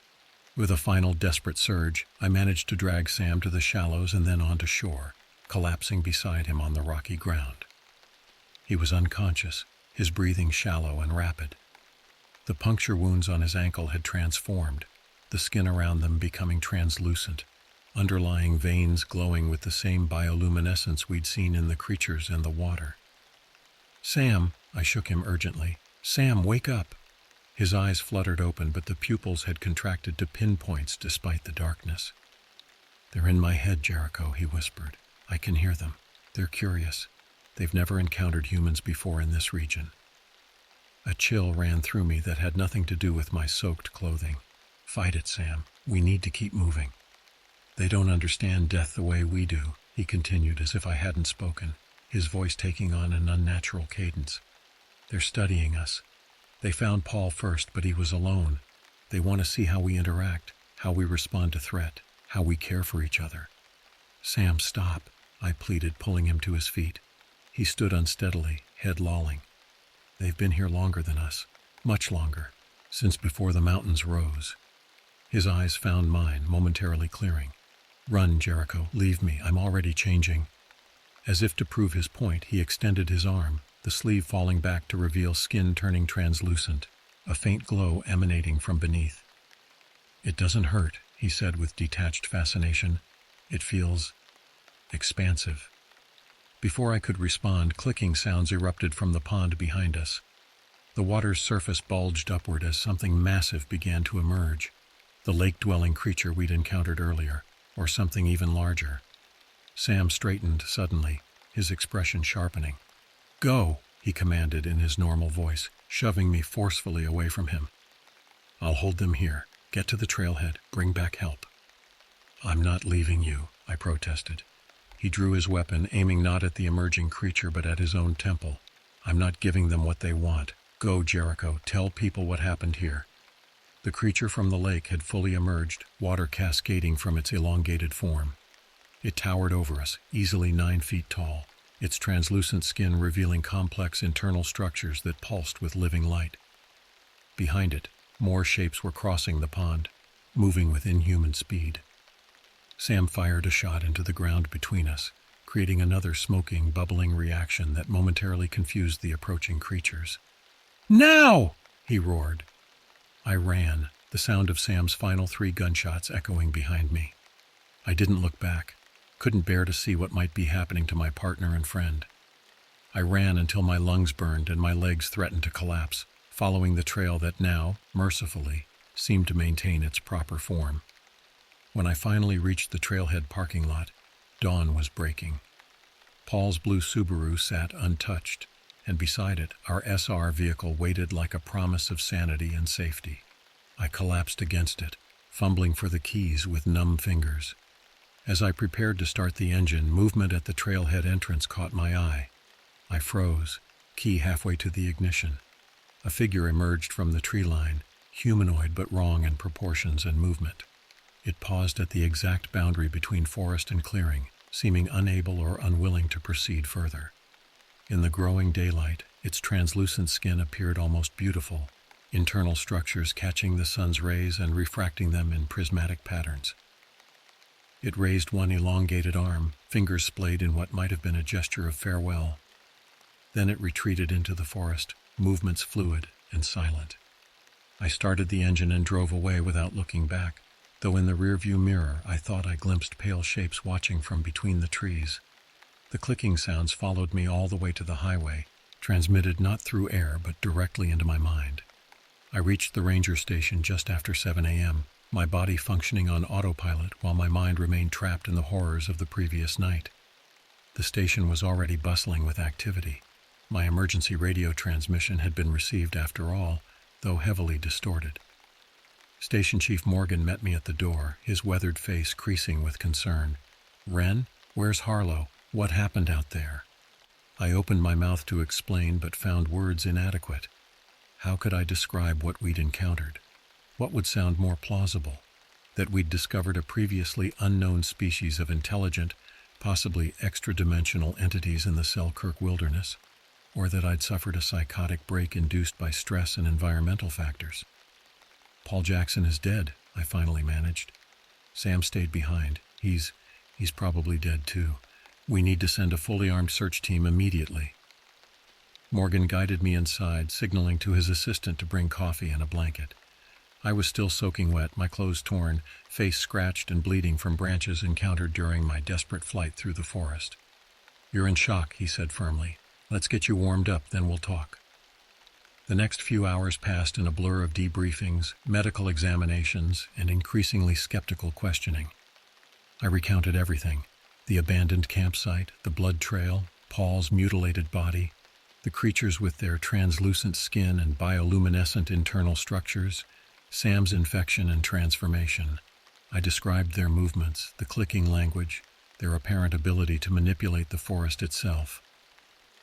With a final desperate surge, I managed to drag Sam to the shallows and then onto shore, collapsing beside him on the rocky ground. He was unconscious, his breathing shallow and rapid. The puncture wounds on his ankle had transformed, the skin around them becoming translucent, underlying veins glowing with the same bioluminescence we'd seen in the creatures and the water. "Sam," I shook him urgently. "Sam, wake up!" His eyes fluttered open, but the pupils had contracted to pinpoints despite the darkness. "They're in my head, Jericho," he whispered. "I can hear them. They're curious. They've never encountered humans before in this region." A chill ran through me that had nothing to do with my soaked clothing. "Fight it, Sam. We need to keep moving." "They don't understand death the way we do," he continued as if I hadn't spoken, his voice taking on an unnatural cadence. "They're studying us. They found Paul first, but he was alone. They want to see how we interact, how we respond to threat, how we care for each other." "Sam, stop," I pleaded, pulling him to his feet. He stood unsteadily, head lolling. "They've been here longer than us, much longer, since before the mountains rose." His eyes found mine, momentarily clearing. "Run, Jericho, leave me, I'm already changing." As if to prove his point, he extended his arm, the sleeve falling back to reveal skin turning translucent, a faint glow emanating from beneath. "It doesn't hurt," he said with detached fascination. "It feels expansive." Before I could respond, clicking sounds erupted from the pond behind us. The water's surface bulged upward as something massive began to emerge, the lake-dwelling creature we'd encountered earlier, or something even larger. Sam straightened suddenly, his expression sharpening. "Go," he commanded in his normal voice, shoving me forcefully away from him. "I'll hold them here. Get to the trailhead. Bring back help." "I'm not leaving you," I protested. He drew his weapon, aiming not at the emerging creature but at his own temple. "I'm not giving them what they want. Go, Jericho. Tell people what happened here." The creature from the lake had fully emerged, water cascading from its elongated form. It towered over us, easily 9 feet tall, its translucent skin revealing complex internal structures that pulsed with living light. Behind it, More shapes were crossing the pond, moving with inhuman speed. Sam fired a shot into the ground between us, creating another smoking, bubbling reaction that momentarily confused the approaching creatures. "Now!" he roared. I ran, the sound of Sam's final 3 gunshots echoing behind me. I didn't look back, couldn't bear to see what might be happening to my partner and friend. I ran until my lungs burned and my legs threatened to collapse, following the trail that now, mercifully, seemed to maintain its proper form. When I finally reached the trailhead parking lot, dawn was breaking. Paul's blue Subaru sat untouched, and beside it, our SR vehicle waited like a promise of sanity and safety. I collapsed against it, fumbling for the keys with numb fingers. As I prepared to start the engine, movement at the trailhead entrance caught my eye. I froze, key halfway to the ignition. A figure emerged from the tree line, humanoid but wrong in proportions and movement. It paused at the exact boundary between forest and clearing, seeming unable or unwilling to proceed further. In the growing daylight, its translucent skin appeared almost beautiful, internal structures catching the sun's rays and refracting them in prismatic patterns. It raised one elongated arm, fingers splayed in what might have been a gesture of farewell. Then it retreated into the forest, movements fluid and silent. I started the engine and drove away without looking back, though in the rearview mirror I thought I glimpsed pale shapes watching from between the trees. The clicking sounds followed me all the way to the highway, transmitted not through air but directly into my mind. I reached the ranger station just after 7 a.m., my body functioning on autopilot while my mind remained trapped in the horrors of the previous night. The station was already bustling with activity. My emergency radio transmission had been received after all, though heavily distorted. Station Chief Morgan met me at the door, his weathered face creasing with concern. "Wren, where's Harlow? What happened out there?" I opened my mouth to explain but found words inadequate. How could I describe what we'd encountered? What would sound more plausible? That we'd discovered a previously unknown species of intelligent, possibly extra-dimensional entities in the Selkirk wilderness? Or that I'd suffered a psychotic break induced by stress and environmental factors? "Paul Jackson is dead," I finally managed. "Sam stayed behind. He's probably dead too. We need to send a fully armed search team immediately." Morgan guided me inside, signaling to his assistant to bring coffee and a blanket. I was still soaking wet, my clothes torn, face scratched and bleeding from branches encountered during my desperate flight through the forest. "You're in shock," he said firmly. "Let's get you warmed up, then we'll talk." The next few hours passed in a blur of debriefings, medical examinations, and increasingly skeptical questioning. I recounted everything: the abandoned campsite, the blood trail, Paul's mutilated body, the creatures with their translucent skin and bioluminescent internal structures, Sam's infection and transformation. I described their movements, the clicking language, their apparent ability to manipulate the forest itself.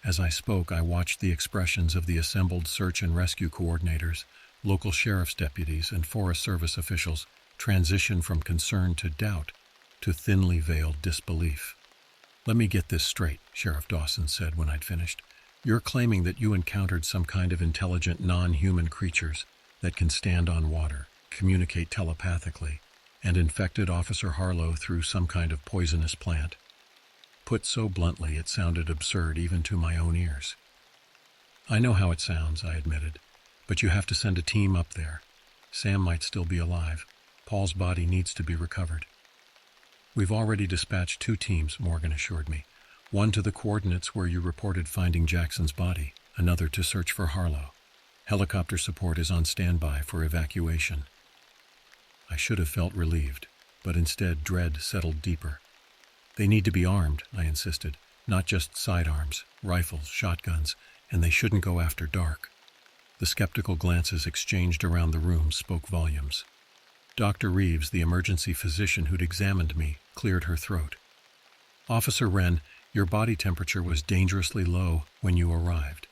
As I spoke, I watched the expressions of the assembled search and rescue coordinators, local sheriff's deputies, and Forest Service officials transition from concern to doubt to thinly veiled disbelief. "Let me get this straight," Sheriff Dawson said when I'd finished. "You're claiming that you encountered some kind of intelligent non-human creatures that can stand on water, communicate telepathically, and infected Officer Harlow through some kind of poisonous plant." Put so bluntly, it sounded absurd even to my own ears. "I know how it sounds," I admitted, "but you have to send a team up there. Sam might still be alive. Paul's body needs to be recovered." "We've already dispatched 2 teams," Morgan assured me. "One to the coordinates where you reported finding Jackson's body, another to search for Harlow. Helicopter support is on standby for evacuation." I should have felt relieved, but instead dread settled deeper. "They need to be armed," I insisted, "not just sidearms, rifles, shotguns, and they shouldn't go after dark." The skeptical glances exchanged around the room spoke volumes. Dr. Reeves, the emergency physician who'd examined me, cleared her throat. "Officer Wren, your body temperature was dangerously low when you arrived.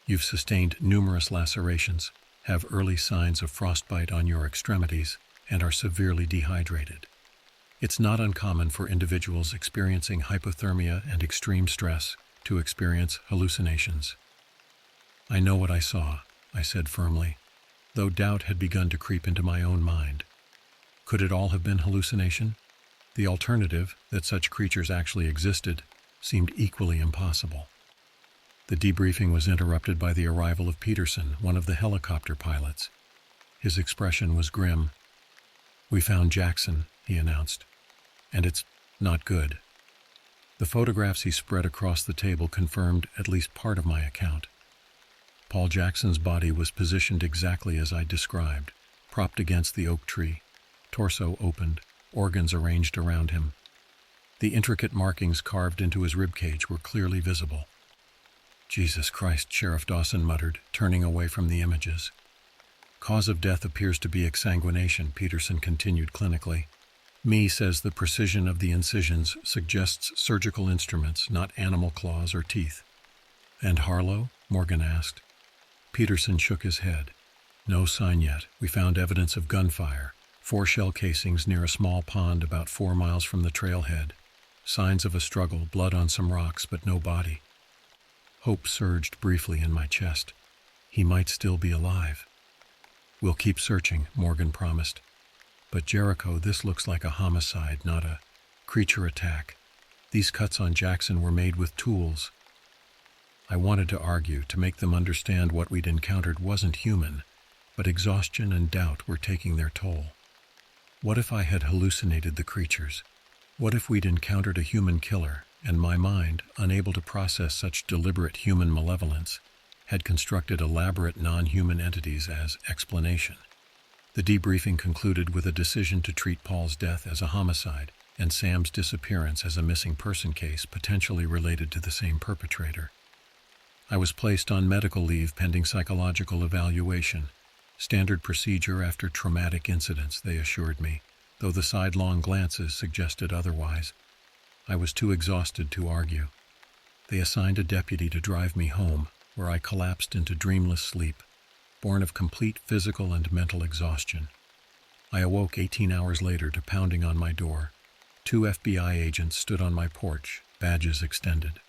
You've sustained numerous lacerations, have early signs of frostbite on your extremities, and are severely dehydrated. It's not uncommon for individuals experiencing hypothermia and extreme stress to experience hallucinations." "I know what I saw," I said firmly. though doubt had begun to creep into my own mind. Could it all have been hallucination? The alternative, that such creatures actually existed, seemed equally impossible. The debriefing was interrupted by the arrival of Peterson, one of the helicopter pilots. His expression was grim. "We found Jackson," he announced, "and it's not good." The photographs he spread across the table confirmed at least part of my account. Paul Jackson's body was positioned exactly as I described, propped against the oak tree, torso opened, organs arranged around him. The intricate markings carved into his ribcage were clearly visible. "Jesus Christ," Sheriff Dawson muttered, turning away from the images. "Cause of death appears to be exsanguination," Peterson continued clinically. "Me says the precision of the incisions suggests surgical instruments, not animal claws or teeth." "And Harlow?" Morgan asked. Peterson shook his head. "No sign yet. We found evidence of gunfire. 4 shell casings near a small pond about 4 miles from the trailhead. Signs of a struggle, blood on some rocks, but no body." Hope surged briefly in my chest. He might still be alive. "We'll keep searching," Morgan promised. "But Jericho, this looks like a homicide, not a creature attack. These cuts on Jackson were made with tools." I wanted to argue, to make them understand what we'd encountered wasn't human, but exhaustion and doubt were taking their toll. What if I had hallucinated the creatures? What if we'd encountered a human killer, and my mind, unable to process such deliberate human malevolence, had constructed elaborate non-human entities as explanation? The debriefing concluded with a decision to treat Paul's death as a homicide and Sam's disappearance as a missing person case potentially related to the same perpetrator. I was placed on medical leave pending psychological evaluation. Standard procedure after traumatic incidents, they assured me, though the sidelong glances suggested otherwise. I was too exhausted to argue. They assigned a deputy to drive me home, where I collapsed into dreamless sleep, born of complete physical and mental exhaustion. I awoke 18 hours later to pounding on my door. 2 FBI agents stood on my porch, badges extended.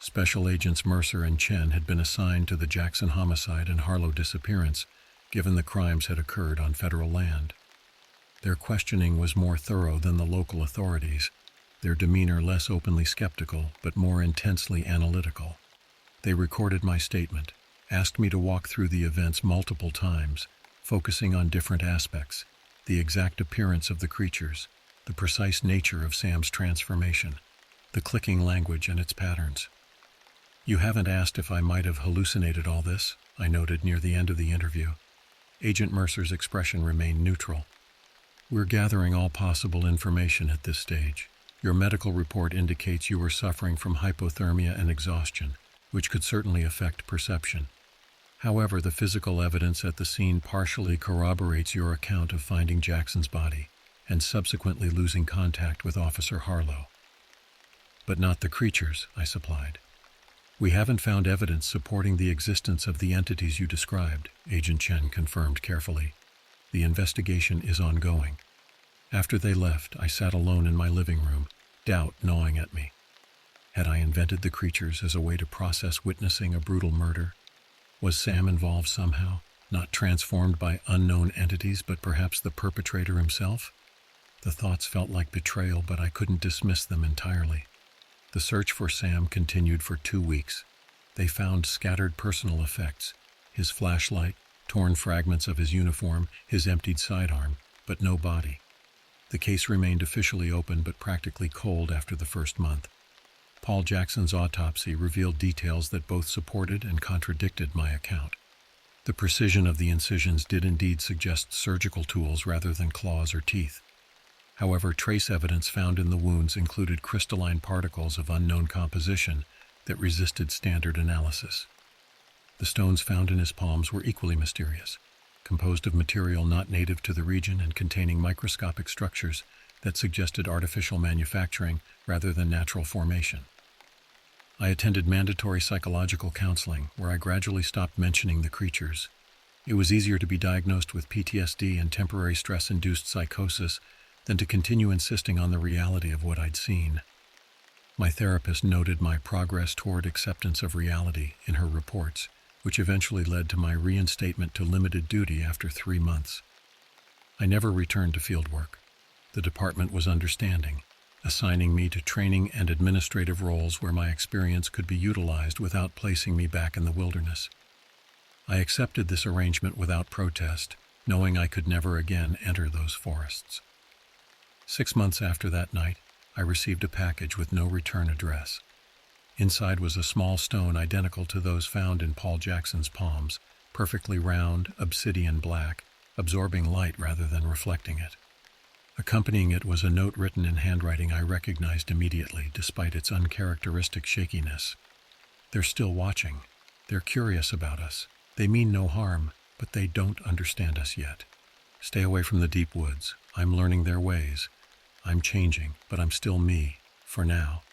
Special Agents Mercer and Chen had been assigned to the Jackson homicide and Harlow disappearance, given the crimes had occurred on federal land. Their questioning was more thorough than the local authorities, their demeanor less openly skeptical but more intensely analytical. They recorded my statement, asked me to walk through the events multiple times, focusing on different aspects: the exact appearance of the creatures, the precise nature of Sam's transformation, the clicking language and its patterns. "You haven't asked if I might have hallucinated all this," I noted near the end of the interview. Agent Mercer's expression remained neutral. "We're gathering all possible information at this stage. Your medical report indicates you were suffering from hypothermia and exhaustion, which could certainly affect perception. However, the physical evidence at the scene partially corroborates your account of finding Jackson's body and subsequently losing contact with Officer Harlow." "But not the creatures," I supplied. "We haven't found evidence supporting the existence of the entities you described," Agent Chen confirmed carefully. "The investigation is ongoing." After they left, I sat alone in my living room, doubt gnawing at me. Had I invented the creatures as a way to process witnessing a brutal murder? Was Sam involved somehow, not transformed by unknown entities, but perhaps the perpetrator himself? The thoughts felt like betrayal, but I couldn't dismiss them entirely. The search for Sam continued for 2 weeks. They found scattered personal effects: his flashlight, torn fragments of his uniform, his emptied sidearm, but no body. The case remained officially open but practically cold after the first month. Paul Jackson's autopsy revealed details that both supported and contradicted my account. The precision of the incisions did indeed suggest surgical tools rather than claws or teeth. However, trace evidence found in the wounds included crystalline particles of unknown composition that resisted standard analysis. The stones found in his palms were equally mysterious, composed of material not native to the region and containing microscopic structures that suggested artificial manufacturing rather than natural formation. I attended mandatory psychological counseling, where I gradually stopped mentioning the creatures. It was easier to be diagnosed with PTSD and temporary stress-induced psychosis than to continue insisting on the reality of what I'd seen. My therapist noted my progress toward acceptance of reality in her reports, which eventually led to my reinstatement to limited duty after 3 months. I never returned to field work. The department was understanding, assigning me to training and administrative roles where my experience could be utilized without placing me back in the wilderness. I accepted this arrangement without protest, knowing I could never again enter those forests. 6 months after that night, I received a package with no return address. Inside was a small stone identical to those found in Paul Jackson's palms, perfectly round, obsidian black, absorbing light rather than reflecting it. Accompanying it was a note written in handwriting I recognized immediately, despite its uncharacteristic shakiness. "They're still watching. They're curious about us. They mean no harm, but they don't understand us yet. Stay away from the deep woods. I'm learning their ways. I'm changing, but I'm still me, for now.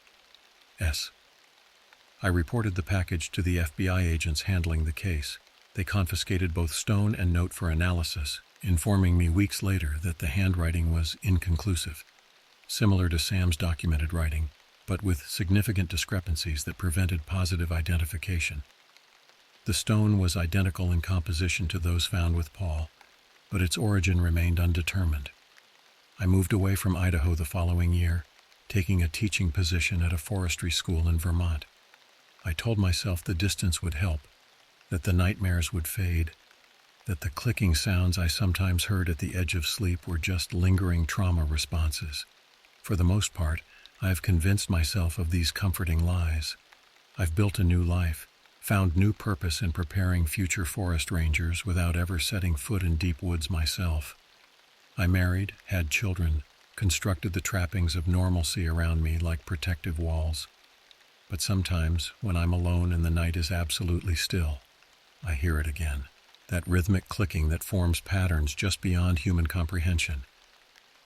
S." I reported the package to the FBI agents handling the case. They confiscated both stone and note for analysis, informing me weeks later that the handwriting was inconclusive, similar to Sam's documented writing, but with significant discrepancies that prevented positive identification. The stone was identical in composition to those found with Paul, but its origin remained undetermined. I moved away from Idaho the following year, taking a teaching position at a forestry school in Vermont. I told myself the distance would help, that the nightmares would fade, that the clicking sounds I sometimes heard at the edge of sleep were just lingering trauma responses. For the most part, I have convinced myself of these comforting lies. I've built a new life, found new purpose in preparing future forest rangers without ever setting foot in deep woods myself. I married, had children, constructed the trappings of normalcy around me like protective walls. But sometimes, when I'm alone and the night is absolutely still, I hear it again. That rhythmic clicking that forms patterns just beyond human comprehension.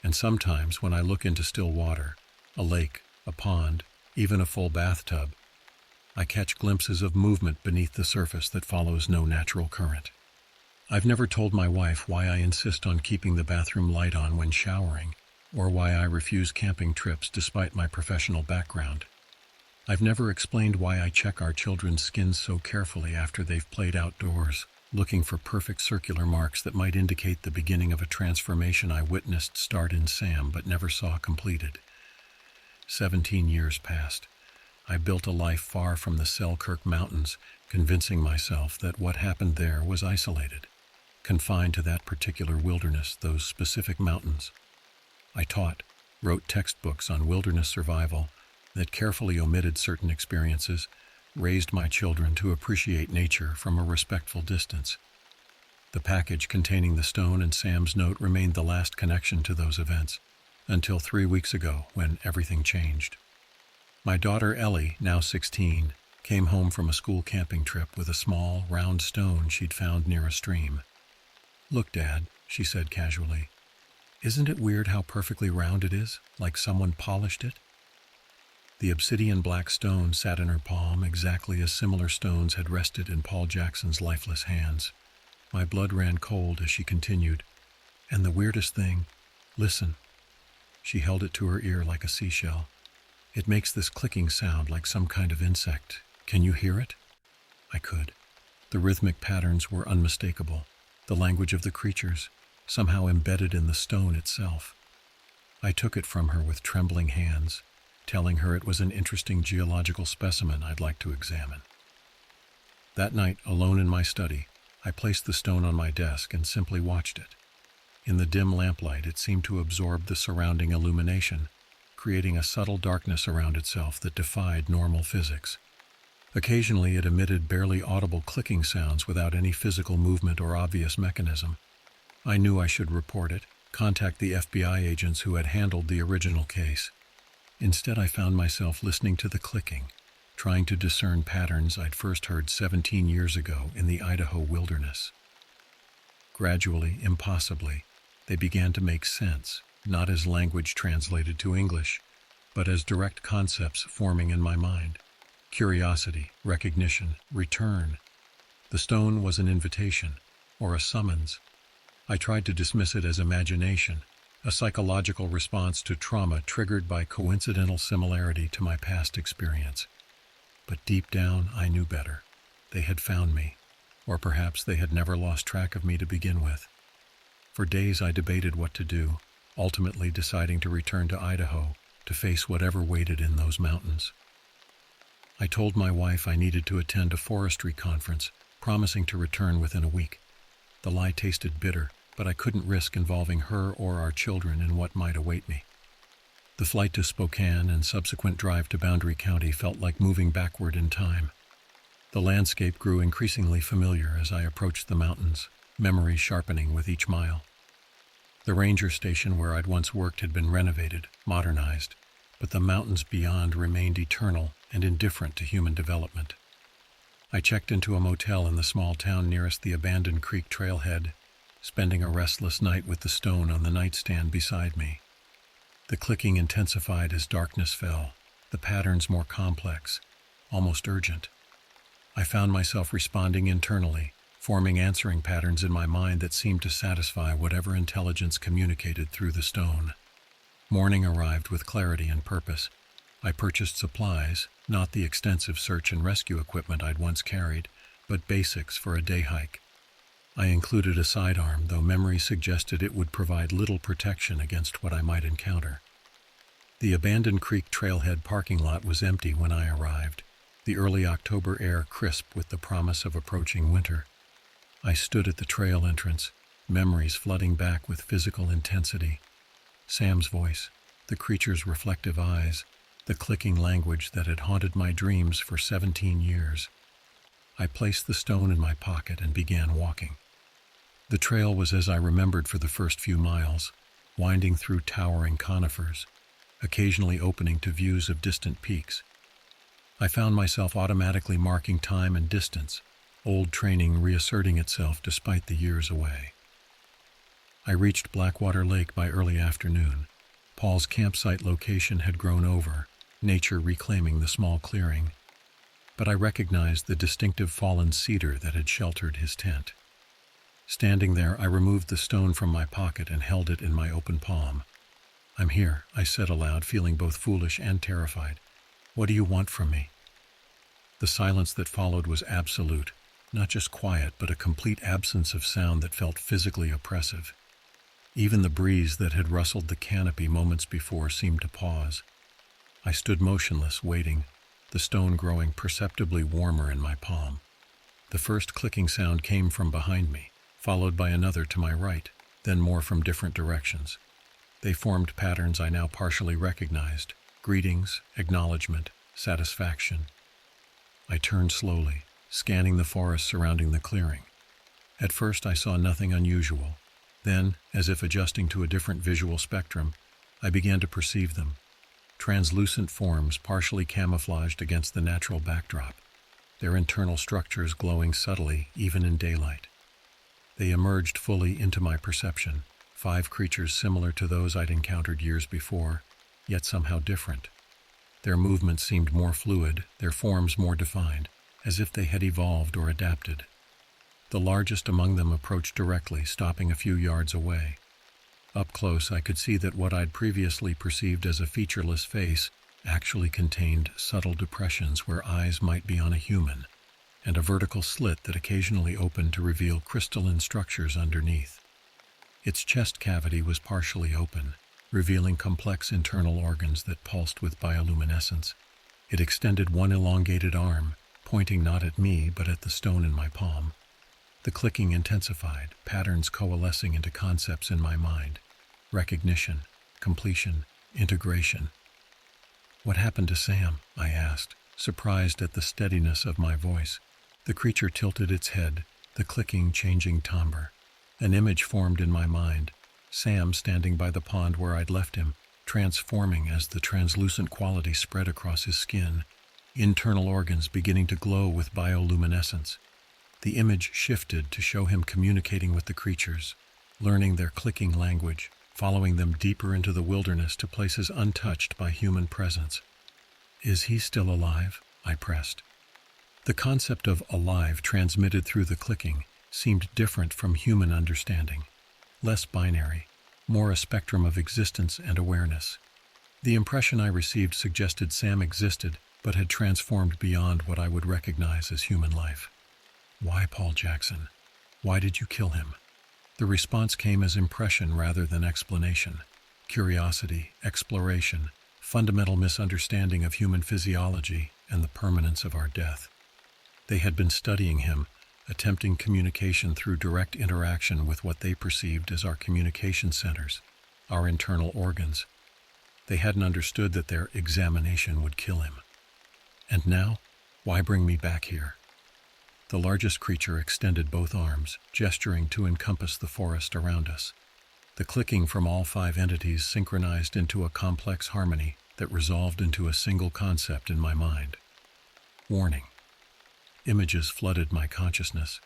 And sometimes, when I look into still water, a lake, a pond, even a full bathtub, I catch glimpses of movement beneath the surface that follows no natural current. I've never told my wife why I insist on keeping the bathroom light on when showering, or why I refuse camping trips despite my professional background. I've never explained why I check our children's skins so carefully after they've played outdoors, looking for perfect circular marks that might indicate the beginning of a transformation I witnessed start in Sam but never saw completed. 17 years passed. I built a life far from the Selkirk Mountains, convincing myself that what happened there was isolated, confined to that particular wilderness, those specific mountains. I taught, wrote textbooks on wilderness survival that carefully omitted certain experiences, raised my children to appreciate nature from a respectful distance. The package containing the stone and Sam's note remained the last connection to those events, until 3 weeks ago when everything changed. My daughter Ellie, now 16, came home from a school camping trip with a small, round stone she'd found near a stream. "Look, Dad," she said casually. "Isn't it weird how perfectly round it is, like someone polished it?" The obsidian black stone sat in her palm exactly as similar stones had rested in Paul Jackson's lifeless hands. My blood ran cold as she continued. "And the weirdest thing, listen." She held it to her ear like a seashell. "It makes this clicking sound like some kind of insect. Can you hear it?" I could. The rhythmic patterns were unmistakable, the language of the creatures, somehow embedded in the stone itself. I took it from her with trembling hands, telling her it was an interesting geological specimen I'd like to examine. That night, alone in my study, I placed the stone on my desk and simply watched it. In the dim lamplight, it seemed to absorb the surrounding illumination, creating a subtle darkness around itself that defied normal physics. Occasionally, it emitted barely audible clicking sounds without any physical movement or obvious mechanism. I knew I should report it, contact the FBI agents who had handled the original case. Instead, I found myself listening to the clicking, trying to discern patterns I'd first heard 17 years ago in the Idaho wilderness. Gradually, impossibly, they began to make sense, not as language translated to English, but as direct concepts forming in my mind. Curiosity, recognition, return. The stone was an invitation, or a summons. I tried to dismiss it as imagination, a psychological response to trauma triggered by coincidental similarity to my past experience. But deep down, I knew better. They had found me, or perhaps they had never lost track of me to begin with. For days I debated what to do, ultimately deciding to return to Idaho to face whatever waited in those mountains. I told my wife I needed to attend a forestry conference, promising to return within a week. The lie tasted bitter, but I couldn't risk involving her or our children in what might await me. The flight to Spokane and subsequent drive to Boundary County felt like moving backward in time. The landscape grew increasingly familiar as I approached the mountains, memories sharpening with each mile. The ranger station where I'd once worked had been renovated, modernized, but the mountains beyond remained eternal and indifferent to human development. I checked into a motel in the small town nearest the abandoned creek trailhead, spending a restless night with the stone on the nightstand beside me. The clicking intensified as darkness fell, the patterns more complex, almost urgent. I found myself responding internally, forming answering patterns in my mind that seemed to satisfy whatever intelligence communicated through the stone. Morning arrived with clarity and purpose. I purchased supplies, not the extensive search and rescue equipment I'd once carried, but basics for a day hike. I included a sidearm, though memory suggested it would provide little protection against what I might encounter. The abandoned creek trailhead parking lot was empty when I arrived, the early October air crisp with the promise of approaching winter. I stood at the trail entrance, memories flooding back with physical intensity. Sam's voice, the creature's reflective eyes, the clicking language that had haunted my dreams for 17 years. I placed the stone in my pocket and began walking. The trail was as I remembered for the first few miles, winding through towering conifers, occasionally opening to views of distant peaks. I found myself automatically marking time and distance, old training reasserting itself despite the years away. I reached Blackwater Lake by early afternoon. Paul's campsite location had grown over, nature reclaiming the small clearing, but I recognized the distinctive fallen cedar that had sheltered his tent. Standing there, I removed the stone from my pocket and held it in my open palm. "I'm here," I said aloud, feeling both foolish and terrified. "What do you want from me?" The silence that followed was absolute, not just quiet, but a complete absence of sound that felt physically oppressive. Even the breeze that had rustled the canopy moments before seemed to pause. I stood motionless, waiting, the stone growing perceptibly warmer in my palm. The first clicking sound came from behind me, followed by another to my right, then more from different directions. They formed patterns I now partially recognized: greetings, acknowledgement, satisfaction. I turned slowly, scanning the forest surrounding the clearing. At first I saw nothing unusual. Then, as if adjusting to a different visual spectrum, I began to perceive them. Translucent forms partially camouflaged against the natural backdrop, their internal structures glowing subtly even in daylight. They emerged fully into my perception, 5 creatures similar to those I'd encountered years before, yet somehow different. Their movements seemed more fluid, their forms more defined, as if they had evolved or adapted. The largest among them approached directly, stopping a few yards away. Up close, I could see that what I'd previously perceived as a featureless face actually contained subtle depressions where eyes might be on a human, and a vertical slit that occasionally opened to reveal crystalline structures underneath. Its chest cavity was partially open, revealing complex internal organs that pulsed with bioluminescence. It extended one elongated arm, pointing not at me but at the stone in my palm. The clicking intensified, patterns coalescing into concepts in my mind: recognition, completion, integration. "What happened to Sam?" I asked, surprised at the steadiness of my voice. The creature tilted its head, the clicking changing timbre. An image formed in my mind: Sam standing by the pond where I'd left him, transforming as the translucent quality spread across his skin, internal organs beginning to glow with bioluminescence. The image shifted to show him communicating with the creatures, learning their clicking language, following them deeper into the wilderness to places untouched by human presence. "Is he still alive?" I pressed. The concept of alive transmitted through the clicking seemed different from human understanding, less binary, more a spectrum of existence and awareness. The impression I received suggested Sam existed, but had transformed beyond what I would recognize as human life. Why Paul Jackson? Why did you kill him? The response came as impression rather than explanation. Curiosity, exploration, fundamental misunderstanding of human physiology, and the permanence of our death. They had been studying him, attempting communication through direct interaction with what they perceived as our communication centers, our internal organs. They hadn't understood that their examination would kill him. And now, why bring me back here? The largest creature extended both arms, gesturing to encompass the forest around us. The clicking from all 5 entities synchronized into a complex harmony that resolved into a single concept in my mind. Warning. Images flooded my consciousness.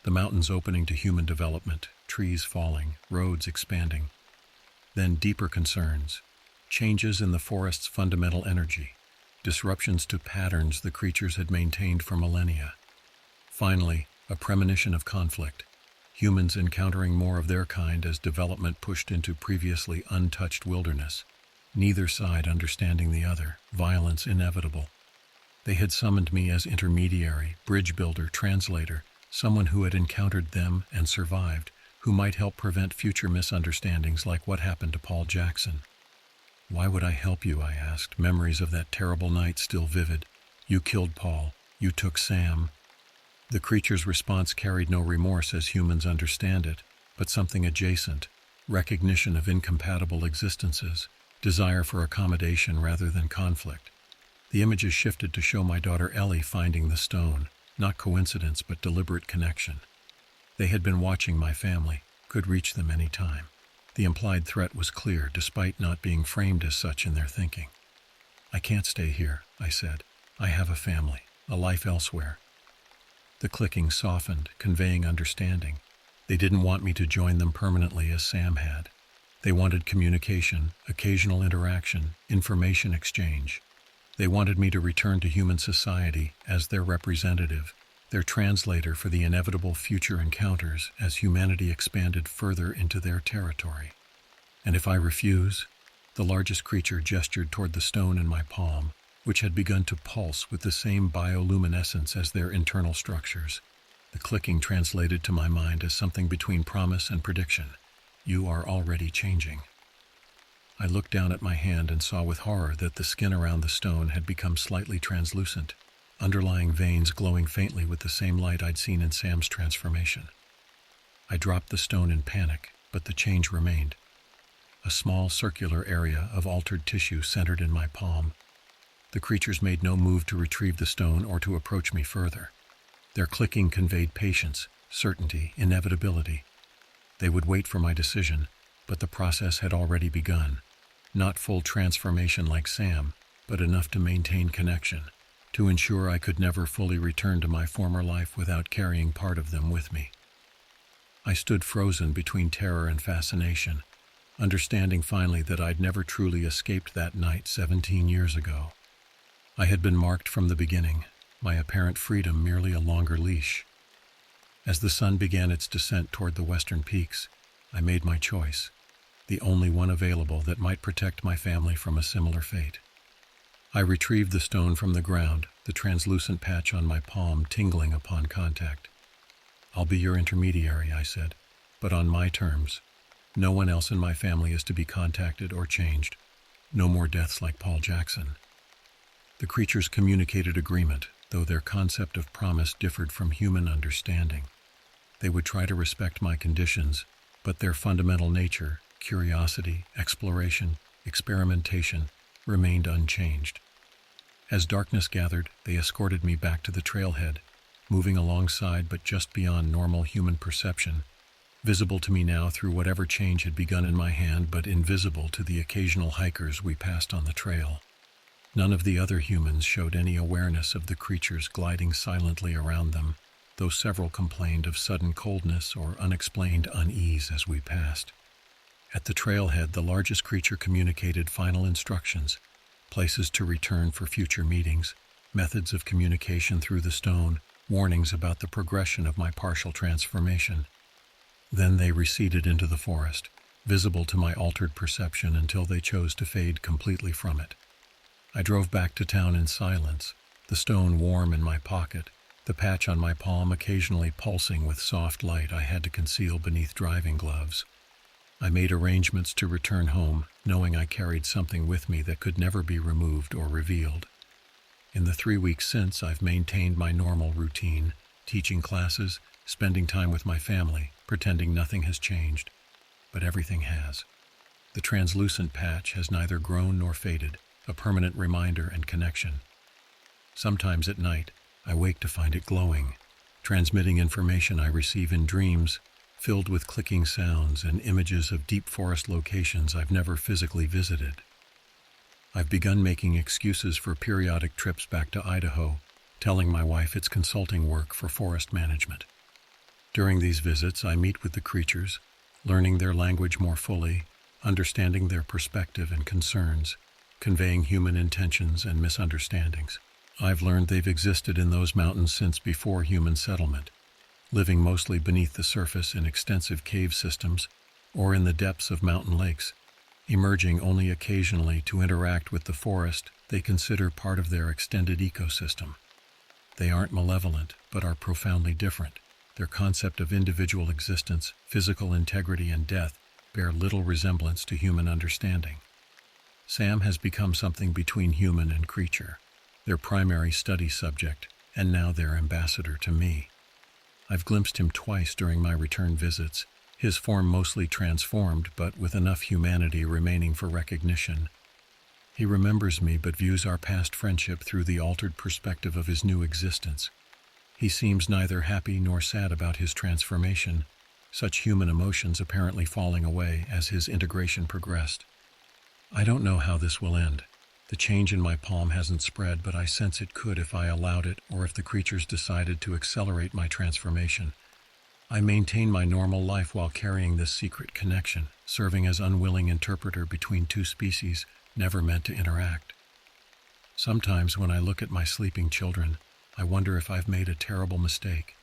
The mountains opening to human development, trees falling, roads expanding. Then deeper concerns. Changes in the forest's fundamental energy. Disruptions to patterns the creatures had maintained for millennia. Finally, a premonition of conflict. Humans encountering more of their kind as development pushed into previously untouched wilderness. Neither side understanding the other, violence inevitable. They had summoned me as intermediary, bridge builder, translator, someone who had encountered them and survived, who might help prevent future misunderstandings like what happened to Paul Jackson. Why would I help you, I asked, memories of that terrible night still vivid. You killed Paul. You took Sam. The creature's response carried no remorse as humans understand it, but something adjacent, recognition of incompatible existences, desire for accommodation rather than conflict. The images shifted to show my daughter Ellie finding the stone, not coincidence but deliberate connection. They had been watching my family, could reach them any time. The implied threat was clear, despite not being framed as such in their thinking. I can't stay here, I said. I have a family, a life elsewhere. The clicking softened, conveying understanding. They didn't want me to join them permanently as Sam had. They wanted communication, occasional interaction, information exchange. They wanted me to return to human society as their representative, their translator for the inevitable future encounters as humanity expanded further into their territory. And if I refuse? The largest creature gestured toward the stone in my palm, which had begun to pulse with the same bioluminescence as their internal structures. The clicking translated to my mind as something between promise and prediction. You are already changing. I looked down at my hand and saw with horror that the skin around the stone had become slightly translucent, underlying veins glowing faintly with the same light I'd seen in Sam's transformation. I dropped the stone in panic, but the change remained. A small circular area of altered tissue centered in my palm. The creatures made no move to retrieve the stone or to approach me further. Their clicking conveyed patience, certainty, inevitability. They would wait for my decision, but the process had already begun. Not full transformation like Sam, but enough to maintain connection, to ensure I could never fully return to my former life without carrying part of them with me. I stood frozen between terror and fascination, understanding finally that I'd never truly escaped that night 17 years ago. I had been marked from the beginning, my apparent freedom merely a longer leash. As the sun began its descent toward the western peaks, I made my choice, the only one available that might protect my family from a similar fate. I retrieved the stone from the ground, the translucent patch on my palm tingling upon contact. I'll be your intermediary, I said, but on my terms. No one else in my family is to be contacted or changed. No more deaths like Paul Jackson. The creatures communicated agreement, though their concept of promise differed from human understanding. They would try to respect my conditions, but their fundamental nature, curiosity, exploration, experimentation, remained unchanged. As darkness gathered, they escorted me back to the trailhead, moving alongside but just beyond normal human perception, visible to me now through whatever change had begun in my hand but invisible to the occasional hikers we passed on the trail. None of the other humans showed any awareness of the creatures gliding silently around them, though several complained of sudden coldness or unexplained unease as we passed. At the trailhead, the largest creature communicated final instructions, places to return for future meetings, methods of communication through the stone, warnings about the progression of my partial transformation. Then they receded into the forest, visible to my altered perception until they chose to fade completely from it. I drove back to town in silence, the stone warm in my pocket, the patch on my palm occasionally pulsing with soft light I had to conceal beneath driving gloves. I made arrangements to return home, knowing I carried something with me that could never be removed or revealed. In the 3 weeks since, I've maintained my normal routine, teaching classes, spending time with my family, pretending nothing has changed. But everything has. The translucent patch has neither grown nor faded, a permanent reminder and connection. Sometimes at night, I wake to find it glowing, transmitting information I receive in dreams, filled with clicking sounds and images of deep forest locations I've never physically visited. I've begun making excuses for periodic trips back to Idaho, telling my wife it's consulting work for forest management. During these visits, I meet with the creatures, learning their language more fully, understanding their perspective and concerns, conveying human intentions and misunderstandings. I've learned they've existed in those mountains since before human settlement, living mostly beneath the surface in extensive cave systems or in the depths of mountain lakes, emerging only occasionally to interact with the forest they consider part of their extended ecosystem. They aren't malevolent, but are profoundly different. Their concept of individual existence, physical integrity, and death bear little resemblance to human understanding. Sam has become something between human and creature, their primary study subject, and now their ambassador to me. I've glimpsed him twice during my return visits, his form mostly transformed, but with enough humanity remaining for recognition. He remembers me but views our past friendship through the altered perspective of his new existence. He seems neither happy nor sad about his transformation, such human emotions apparently falling away as his integration progressed. I don't know how this will end. The change in my palm hasn't spread, but I sense it could if I allowed it, or if the creatures decided to accelerate my transformation. I maintain my normal life while carrying this secret connection, serving as unwilling interpreter between two species never meant to interact. Sometimes when I look at my sleeping children, I wonder if I've made a terrible mistake.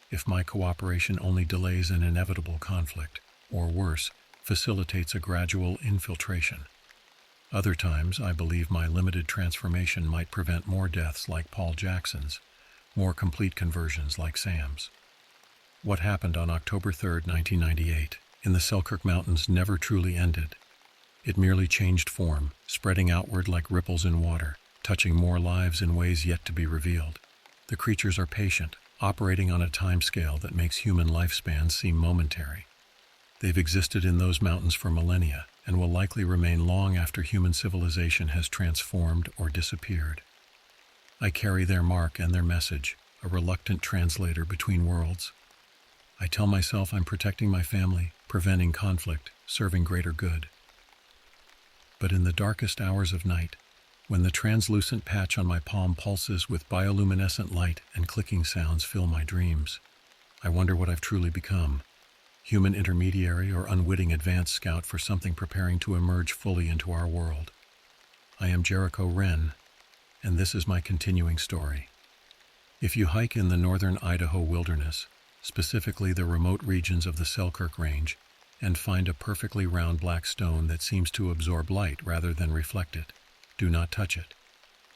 If my cooperation only delays an inevitable conflict, or worse, facilitates a gradual infiltration. Other times, I believe my limited transformation might prevent more deaths like Paul Jackson's, more complete conversions like Sam's. What happened on October 3, 1998, in the Selkirk Mountains never truly ended. It merely changed form, spreading outward like ripples in water, touching more lives in ways yet to be revealed. The creatures are patient, operating on a timescale that makes human lifespans seem momentary. They've existed in those mountains for millennia, and will likely remain long after human civilization has transformed or disappeared. I carry their mark and their message, a reluctant translator between worlds. I tell myself I'm protecting my family, preventing conflict, serving greater good. But in the darkest hours of night, when the translucent patch on my palm pulses with bioluminescent light and clicking sounds fill my dreams, I wonder what I've truly become. Human intermediary or unwitting advance scout for something preparing to emerge fully into our world. I am Jericho Wren, and this is my continuing story. If you hike in the northern Idaho wilderness, specifically the remote regions of the Selkirk Range, and find a perfectly round black stone that seems to absorb light rather than reflect it, do not touch it.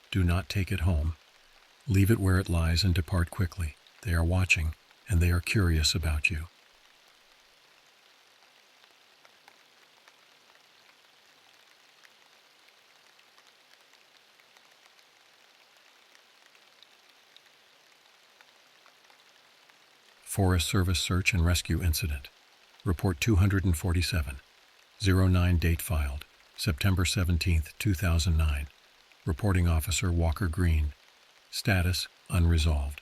Do not take it home. Leave it where it lies and depart quickly. They are watching, and they are curious about you. Forest Service Search and Rescue Incident. Report 247. 09 date filed. September 17, 2009. Reporting Officer Walker Green. Status: unresolved.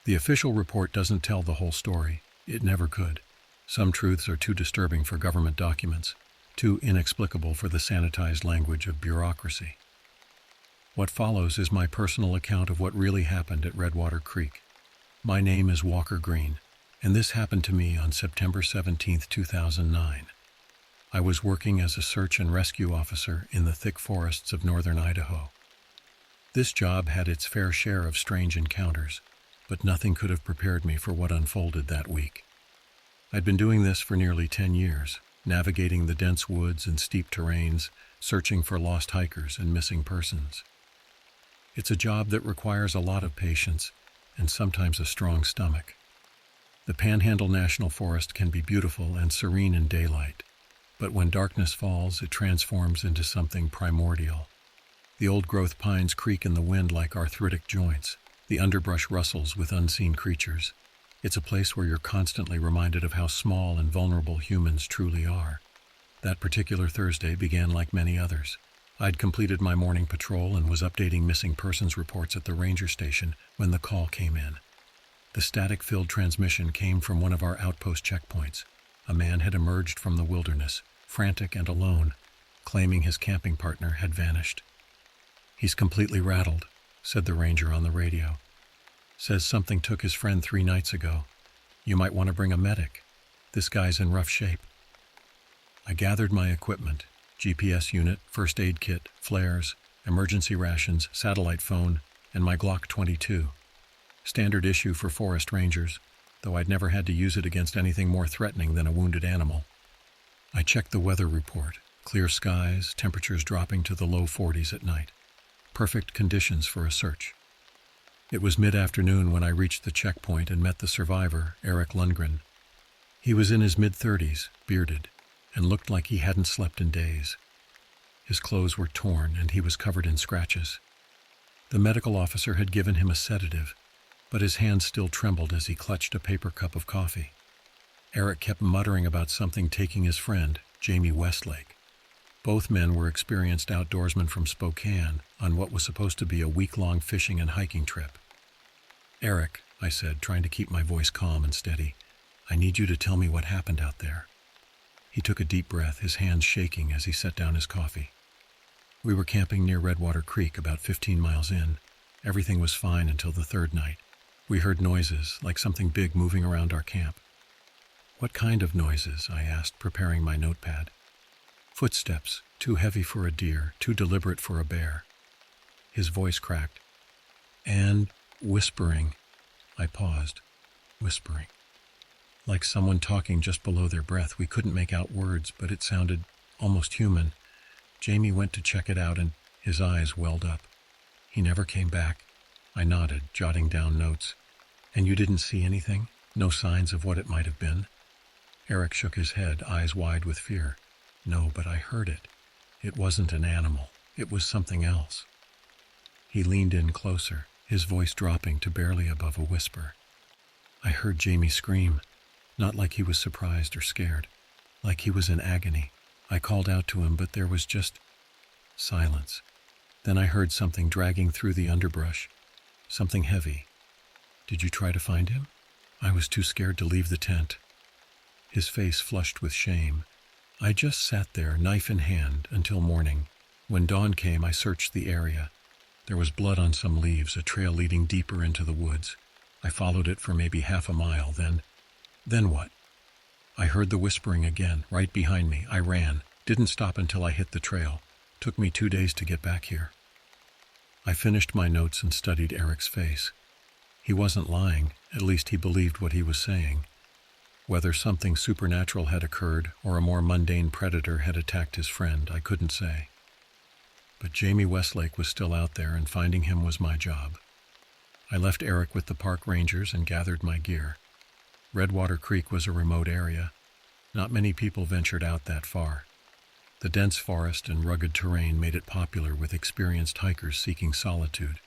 The official report doesn't tell the whole story. It never could. Some truths are too disturbing for government documents, too inexplicable for the sanitized language of bureaucracy. What follows is my personal account of what really happened at Redwater Creek. My name is Walker Green, and this happened to me on September 17, 2009. I was working as a search and rescue officer in the thick forests of northern Idaho. This job had its fair share of strange encounters, but nothing could have prepared me for what unfolded that week. I'd been doing this for nearly 10 years, navigating the dense woods and steep terrains, searching for lost hikers and missing persons. It's a job that requires a lot of patience and sometimes a strong stomach. The Panhandle National Forest can be beautiful and serene in daylight, but when darkness falls, it transforms into something primordial. The old-growth pines creak in the wind like arthritic joints. The underbrush rustles with unseen creatures. It's a place where you're constantly reminded of how small and vulnerable humans truly are. That particular Thursday began like many others. I'd completed my morning patrol and was updating missing persons reports at the ranger station when the call came in. The static-filled transmission came from one of our outpost checkpoints. A man had emerged from the wilderness, frantic and alone, claiming his camping partner had vanished. "He's completely rattled," said the ranger on the radio. "Says something took his friend 3 nights ago. You might want to bring a medic. This guy's in rough shape." I gathered my equipment: GPS unit, first aid kit, flares, emergency rations, satellite phone, and my Glock 22. Standard issue for forest rangers, though I'd never had to use it against anything more threatening than a wounded animal. I checked the weather report: clear skies, temperatures dropping to the low 40s at night. Perfect conditions for a search. It was mid-afternoon when I reached the checkpoint and met the survivor, Eric Lundgren. He was in his mid-30s, bearded, and looked like he hadn't slept in days. His clothes were torn and he was covered in scratches. The medical officer had given him a sedative, but his hand still trembled as he clutched a paper cup of coffee. Eric kept muttering about something taking his friend, Jamie Westlake. Both men were experienced outdoorsmen from Spokane on what was supposed to be a week-long fishing and hiking trip. "Eric," I said, trying to keep my voice calm and steady, "I need you to tell me what happened out there." He took a deep breath, his hands shaking as he set down his coffee. "We were camping near Redwater Creek, about 15 miles in. Everything was fine until the 3rd night. We heard noises, like something big moving around our camp." "What kind of noises?" I asked, preparing my notepad. "Footsteps, too heavy for a deer, too deliberate for a bear." His voice cracked. "And whispering." I paused. "Whispering." Like someone talking just below their breath. We couldn't make out words, but it sounded almost human. Jamie went to check it out and his eyes welled up. "He never came back." I nodded, jotting down notes. "And you didn't see anything? No signs of what it might have been?" Eric shook his head, eyes wide with fear. "No, but I heard it. It wasn't an animal. It was something else." He leaned in closer, his voice dropping to barely above a whisper. I heard Jamie scream, not like he was surprised or scared, like he was in agony. I called out to him, but there was just silence. Then I heard something dragging through the underbrush, something heavy. "Did you try to find him?" I was too scared to leave the tent. His face flushed with shame. "I just sat there, knife in hand, until morning. When dawn came, I searched the area. There was blood on some leaves, a trail leading deeper into the woods. I followed it for maybe half a mile, Then what? I heard the whispering again, right behind me. I ran, didn't stop until I hit the trail. Took me 2 days to get back here." I finished my notes and studied Eric's face. He wasn't lying, at least he believed what he was saying. Whether something supernatural had occurred or a more mundane predator had attacked his friend, I couldn't say. But Jamie Westlake was still out there, and finding him was my job. I left Eric with the park rangers and gathered my gear. Redwater Creek was a remote area. Not many people ventured out that far. The dense forest and rugged terrain made it popular with experienced hikers seeking solitude,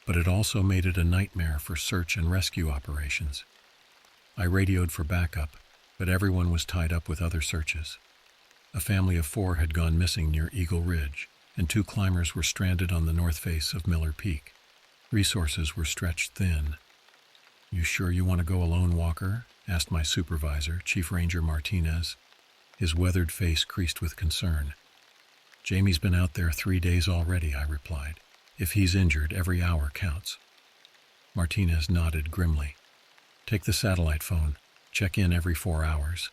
but it also made it a nightmare for search and rescue operations. I radioed for backup, but everyone was tied up with other searches. A family of 4 had gone missing near Eagle Ridge, and 2 climbers were stranded on the north face of Miller Peak. Resources were stretched thin. "You sure you want to go alone, Walker?" asked my supervisor, Chief Ranger Martinez. His weathered face creased with concern. "Jamie's been out there 3 days already," I replied. "If he's injured, every hour counts." Martinez nodded grimly. "Take the satellite phone. Check in every 4 hours.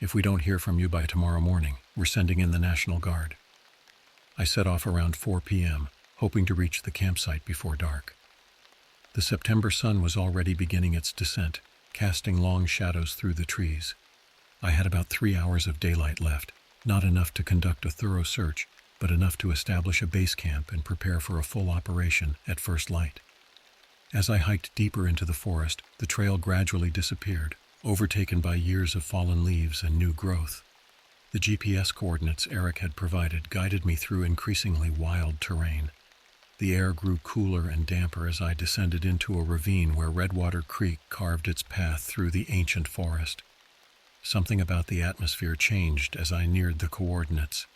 If we don't hear from you by tomorrow morning, we're sending in the National Guard." I set off around 4 p.m., hoping to reach the campsite before dark. The September sun was already beginning its descent, casting long shadows through the trees. I had about 3 hours of daylight left, not enough to conduct a thorough search, but enough to establish a base camp and prepare for a full operation at first light. As I hiked deeper into the forest, the trail gradually disappeared, overtaken by years of fallen leaves and new growth. The GPS coordinates Eric had provided guided me through increasingly wild terrain. The air grew cooler and damper as I descended into a ravine where Redwater Creek carved its path through the ancient forest. Something about the atmosphere changed as I neared the coordinates.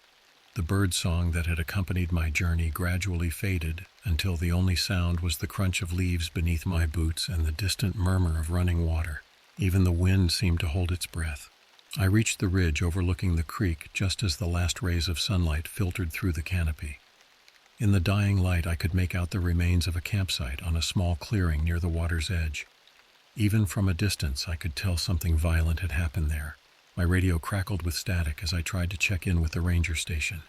The bird song that had accompanied my journey gradually faded until the only sound was the crunch of leaves beneath my boots and the distant murmur of running water. Even the wind seemed to hold its breath. I reached the ridge overlooking the creek just as the last rays of sunlight filtered through the canopy. In the dying light, I could make out the remains of a campsite on a small clearing near the water's edge. Even from a distance, I could tell something violent had happened there. My radio crackled with static as I tried to check in with the ranger station.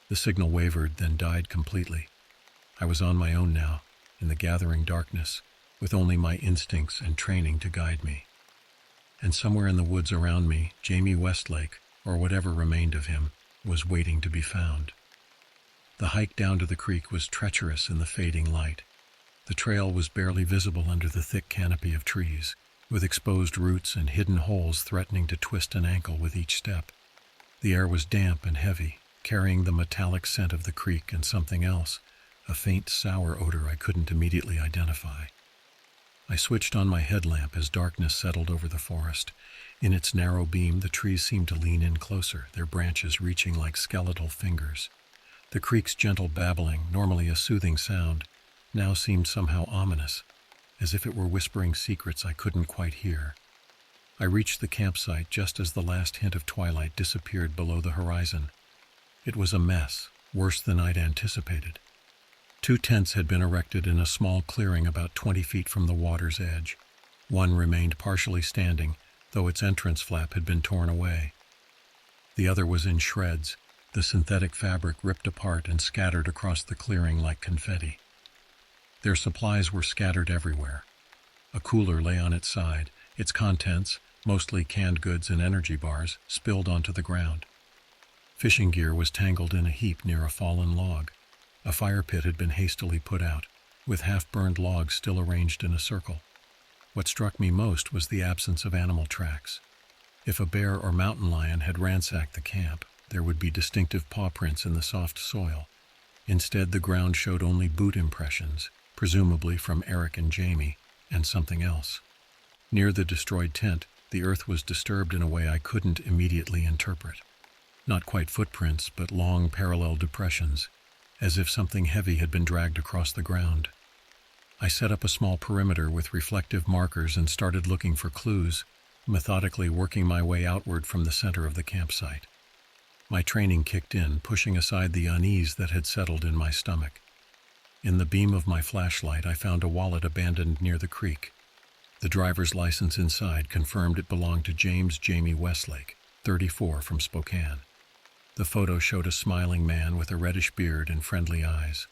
The signal wavered, then died completely. I was on my own now, in the gathering darkness, with only my instincts and training to guide me. And somewhere in the woods around me, Jamie Westlake, or whatever remained of him, was waiting to be found. The hike down to the creek was treacherous in the fading light. The trail was barely visible under the thick canopy of trees, with exposed roots and hidden holes threatening to twist an ankle with each step. The air was damp and heavy, carrying the metallic scent of the creek and something else, a faint sour odor I couldn't immediately identify. I switched on my headlamp as darkness settled over the forest. In its narrow beam, the trees seemed to lean in closer, their branches reaching like skeletal fingers. The creek's gentle babbling, normally a soothing sound, now seemed somehow ominous, as if it were whispering secrets I couldn't quite hear. I reached the campsite just as the last hint of twilight disappeared below the horizon. It was a mess, worse than I'd anticipated. 2 tents had been erected in a small clearing about 20 feet from the water's edge. One remained partially standing, though its entrance flap had been torn away. The other was in shreds, the synthetic fabric ripped apart and scattered across the clearing like confetti. Their supplies were scattered everywhere. A cooler lay on its side, its contents, mostly canned goods and energy bars, spilled onto the ground. Fishing gear was tangled in a heap near a fallen log. A fire pit had been hastily put out, with half-burned logs still arranged in a circle. What struck me most was the absence of animal tracks. If a bear or mountain lion had ransacked the camp, there would be distinctive paw prints in the soft soil. Instead, the ground showed only boot impressions, presumably from Eric and Jamie, and something else. Near the destroyed tent, the earth was disturbed in a way I couldn't immediately interpret. Not quite footprints, but long parallel depressions, as if something heavy had been dragged across the ground. I set up a small perimeter with reflective markers and started looking for clues, methodically working my way outward from the center of the campsite. My training kicked in, pushing aside the unease that had settled in my stomach. In the beam of my flashlight, I found a wallet abandoned near the creek. The driver's license inside confirmed it belonged to James Jamie Westlake, 34, from Spokane. The photo showed a smiling man with a reddish beard and friendly eyes.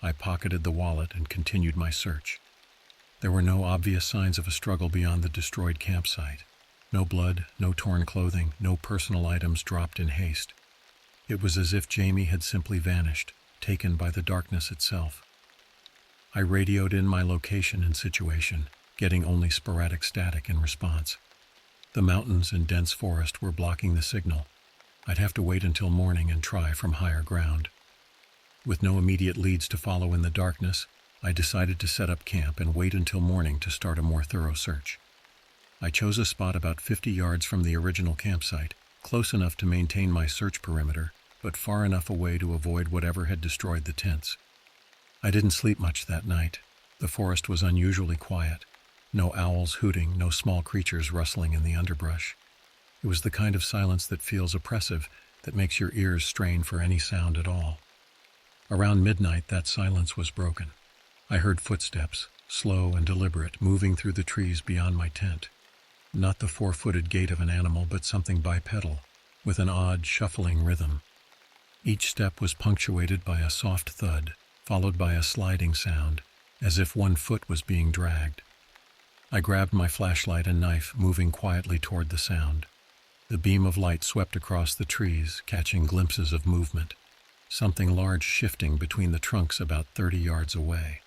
I pocketed the wallet and continued my search. There were no obvious signs of a struggle beyond the destroyed campsite. No blood, no torn clothing, no personal items dropped in haste. It was as if Jamie had simply vanished, taken by the darkness itself. I radioed in my location and situation, getting only sporadic static in response. The mountains and dense forest were blocking the signal. I'd have to wait until morning and try from higher ground. With no immediate leads to follow in the darkness, I decided to set up camp and wait until morning to start a more thorough search. I chose a spot about 50 yards from the original campsite, close enough to maintain my search perimeter, but far enough away to avoid whatever had destroyed the tents. I didn't sleep much that night. The forest was unusually quiet. No owls hooting, no small creatures rustling in the underbrush. It was the kind of silence that feels oppressive, that makes your ears strain for any sound at all. Around midnight, that silence was broken. I heard footsteps, slow and deliberate, moving through the trees beyond my tent. Not the 4-footed gait of an animal, but something bipedal, with an odd, shuffling rhythm. Each step was punctuated by a soft thud, followed by a sliding sound, as if one foot was being dragged. I grabbed my flashlight and knife, moving quietly toward the sound. The beam of light swept across the trees, catching glimpses of movement. something large shifting between the trunks about 30 yards away.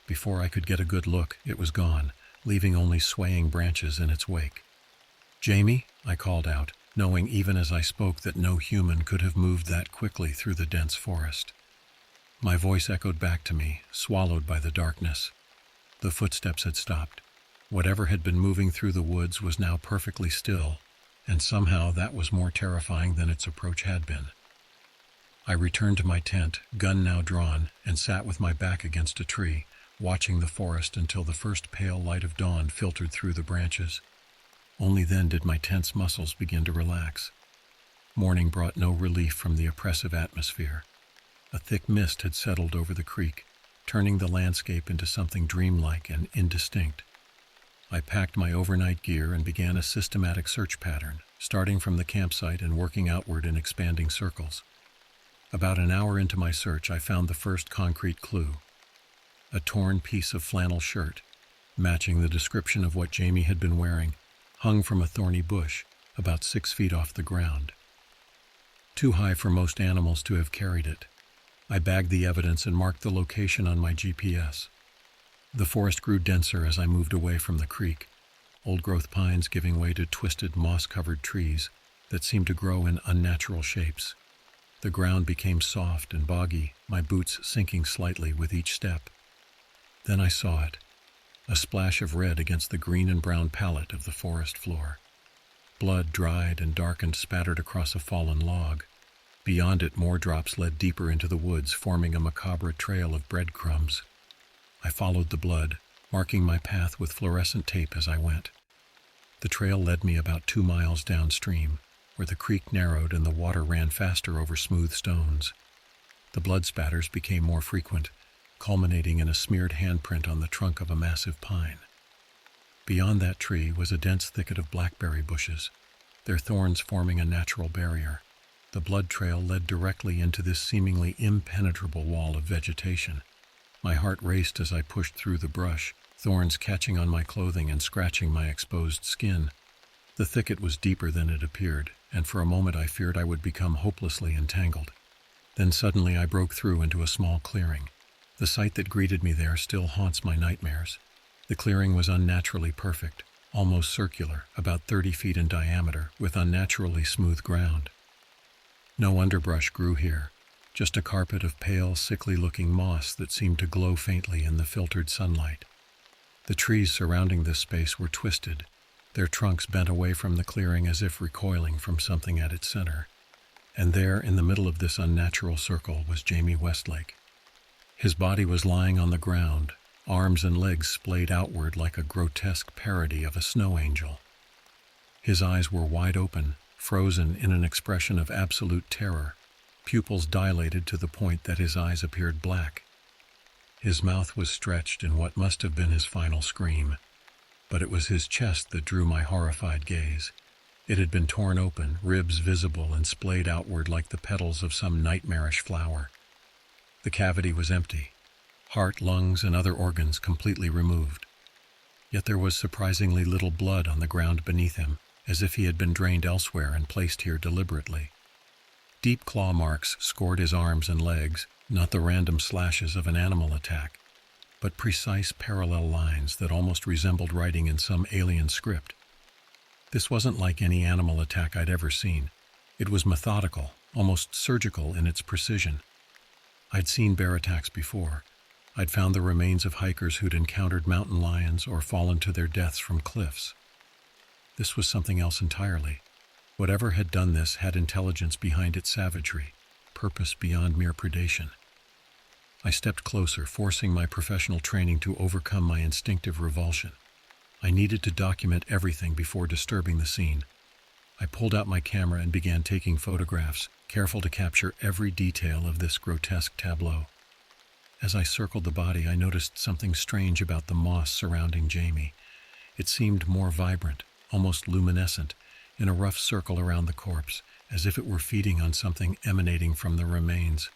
Before I could get a good look, it was gone, leaving only swaying branches in its wake. "Jamie," I called out, knowing even as I spoke that no human could have moved that quickly through the dense forest. My voice echoed back to me, swallowed by the darkness. The footsteps had stopped. Whatever had been moving through the woods was now perfectly still, and somehow that was more terrifying than its approach had been. I returned to my tent, gun now drawn, and sat with my back against a tree, watching the forest until the first pale light of dawn filtered through the branches. Only then did my tense muscles begin to relax. Morning brought no relief from the oppressive atmosphere. A thick mist had settled over the creek, turning the landscape into something dreamlike and indistinct. I packed my overnight gear and began a systematic search pattern, starting from the campsite and working outward in expanding circles. About an hour into my search, I found the first concrete clue. A torn piece of flannel shirt, matching the description of what Jamie had been wearing, hung from a thorny bush, about 6 feet off the ground. Too high for most animals to have carried it. I bagged the evidence and marked the location on my GPS. The forest grew denser as I moved away from the creek, old-growth pines giving way to twisted, moss-covered trees that seemed to grow in unnatural shapes. The ground became soft and boggy, my boots sinking slightly with each step. Then I saw it, a splash of red against the green and brown palette of the forest floor. Blood, dried and darkened, spattered across a fallen log. Beyond it, more drops led deeper into the woods, forming a macabre trail of breadcrumbs. I followed the blood, marking my path with fluorescent tape as I went. The trail led me about 2 miles downstream, where the creek narrowed and the water ran faster over smooth stones. The blood spatters became more frequent, culminating in a smeared handprint on the trunk of a massive pine. Beyond that tree was a dense thicket of blackberry bushes, their thorns forming a natural barrier. The blood trail led directly into this seemingly impenetrable wall of vegetation. My heart raced as I pushed through the brush, thorns catching on my clothing and scratching my exposed skin. The thicket was deeper than it appeared, and for a moment I feared I would become hopelessly entangled. Then suddenly I broke through into a small clearing. The sight that greeted me there still haunts my nightmares. The clearing was unnaturally perfect, almost circular, about 30 feet in diameter, with unnaturally smooth ground. No underbrush grew here, just a carpet of pale, sickly-looking moss that seemed to glow faintly in the filtered sunlight. The trees surrounding this space were twisted, their trunks bent away from the clearing as if recoiling from something at its center. And there, in the middle of this unnatural circle, was Jamie Westlake. His body was lying on the ground, arms and legs splayed outward like a grotesque parody of a snow angel. His eyes were wide open, frozen in an expression of absolute terror, pupils dilated to the point that his eyes appeared black. His mouth was stretched in what must have been his final scream, but it was his chest that drew my horrified gaze. It had been torn open, ribs visible and splayed outward like the petals of some nightmarish flower. The cavity was empty, heart, lungs, and other organs completely removed. Yet there was surprisingly little blood on the ground beneath him, as if he had been drained elsewhere and placed here deliberately. Deep claw marks scored his arms and legs, not the random slashes of an animal attack, but precise parallel lines that almost resembled writing in some alien script. This wasn't like any animal attack I'd ever seen. It was methodical, almost surgical in its precision. I'd seen bear attacks before. I'd found the remains of hikers who'd encountered mountain lions or fallen to their deaths from cliffs. This was something else entirely. Whatever had done this had intelligence behind its savagery, purpose beyond mere predation. I stepped closer, forcing my professional training to overcome my instinctive revulsion. I needed to document everything before disturbing the scene. I pulled out my camera and began taking photographs, careful to capture every detail of this grotesque tableau. As I circled the body, I noticed something strange about the moss surrounding Jamie. It seemed more vibrant, almost luminescent, in a rough circle around the corpse, as if it were feeding on something emanating from the remains.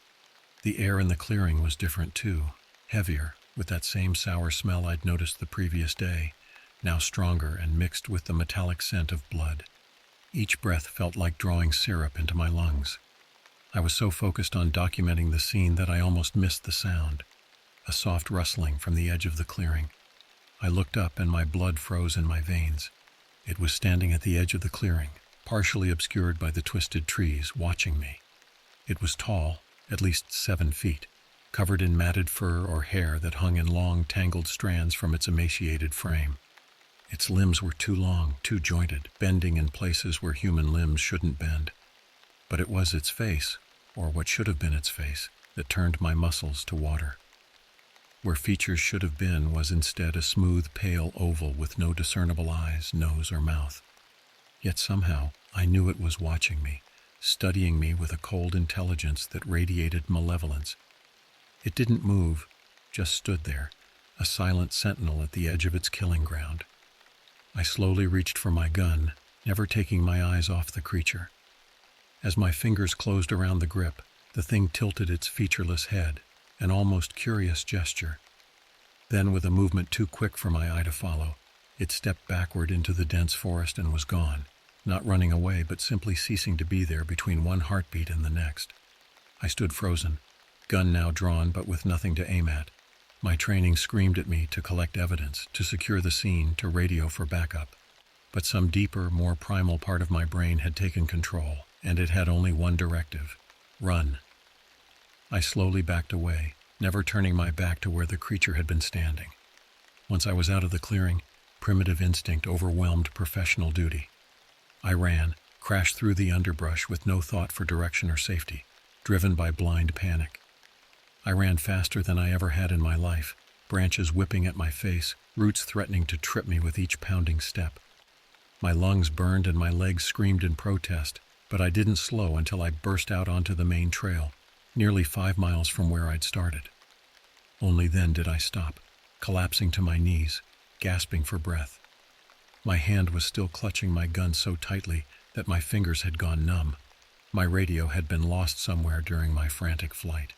The air in the clearing was different too, heavier, with that same sour smell I'd noticed the previous day, now stronger and mixed with the metallic scent of blood. Each breath felt like drawing syrup into my lungs. I was so focused on documenting the scene that I almost missed the sound, a soft rustling from the edge of the clearing. I looked up and my blood froze in my veins. It was standing at the edge of the clearing, partially obscured by the twisted trees, watching me. It was tall, at least 7 feet, covered in matted fur or hair that hung in long, tangled strands from its emaciated frame. Its limbs were too long, too jointed, bending in places where human limbs shouldn't bend. But it was its face, or what should have been its face, that turned my muscles to water. Where features should have been was instead a smooth, pale oval with no discernible eyes, nose, or mouth. Yet somehow I knew it was watching me, studying me with a cold intelligence that radiated malevolence. It didn't move, just stood there, a silent sentinel at the edge of its killing ground. I slowly reached for my gun, never taking my eyes off the creature. As my fingers closed around the grip, the thing tilted its featureless head, an almost curious gesture. Then, with a movement too quick for my eye to follow, it stepped backward into the dense forest and was gone, not running away but simply ceasing to be there between one heartbeat and the next. I stood frozen, gun now drawn but with nothing to aim at. My training screamed at me to collect evidence, to secure the scene, to radio for backup. But some deeper, more primal part of my brain had taken control, and it had only one directive: run. I slowly backed away, never turning my back to where the creature had been standing. Once I was out of the clearing, primitive instinct overwhelmed professional duty. I ran, crashed through the underbrush with no thought for direction or safety, driven by blind panic. I ran faster than I ever had in my life, branches whipping at my face, roots threatening to trip me with each pounding step. My lungs burned and my legs screamed in protest, but I didn't slow until I burst out onto the main trail, nearly 5 miles from where I'd started. Only then did I stop, collapsing to my knees, gasping for breath. My hand was still clutching my gun so tightly that my fingers had gone numb. My radio had been lost somewhere during my frantic flight.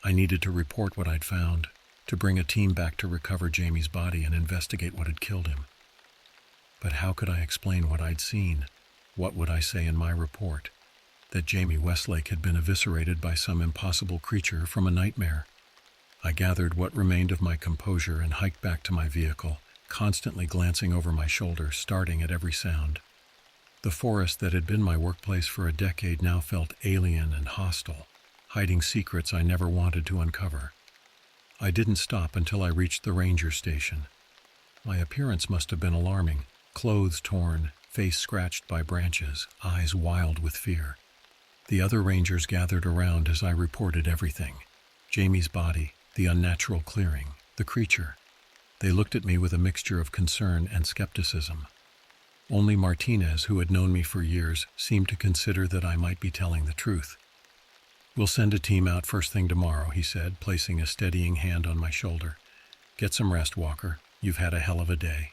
I needed to report what I'd found, to bring a team back to recover Jamie's body and investigate what had killed him. But how could I explain what I'd seen? What would I say in my report? That Jamie Westlake had been eviscerated by some impossible creature from a nightmare. I gathered what remained of my composure and hiked back to my vehicle, constantly glancing over my shoulder, starting at every sound. The forest that had been my workplace for a decade now felt alien and hostile, hiding secrets I never wanted to uncover. I didn't stop until I reached the ranger station. My appearance must have been alarming, clothes torn, face scratched by branches, eyes wild with fear. The other rangers gathered around as I reported everything. Jamie's body, the unnatural clearing, the creature. They looked at me with a mixture of concern and skepticism. Only Martinez, who had known me for years, seemed to consider that I might be telling the truth. "We'll send a team out first thing tomorrow," he said, placing a steadying hand on my shoulder. "Get some rest, Walker. You've had a hell of a day."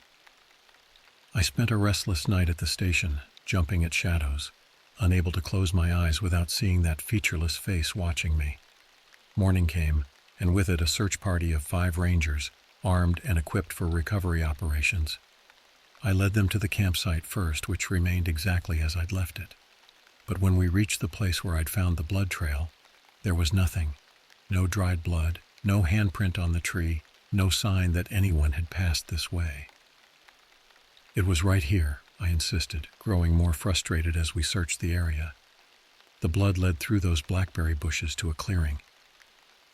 I spent a restless night at the station, jumping at shadows, unable to close my eyes without seeing that featureless face watching me. Morning came, and with it a search party of 5 rangers, armed and equipped for recovery operations. I led them to the campsite first, which remained exactly as I'd left it. But when we reached the place where I'd found the blood trail, there was nothing. No dried blood, no handprint on the tree, no sign that anyone had passed this way. "It was right here," I insisted, growing more frustrated as we searched the area. The blood led through those blackberry bushes to a clearing.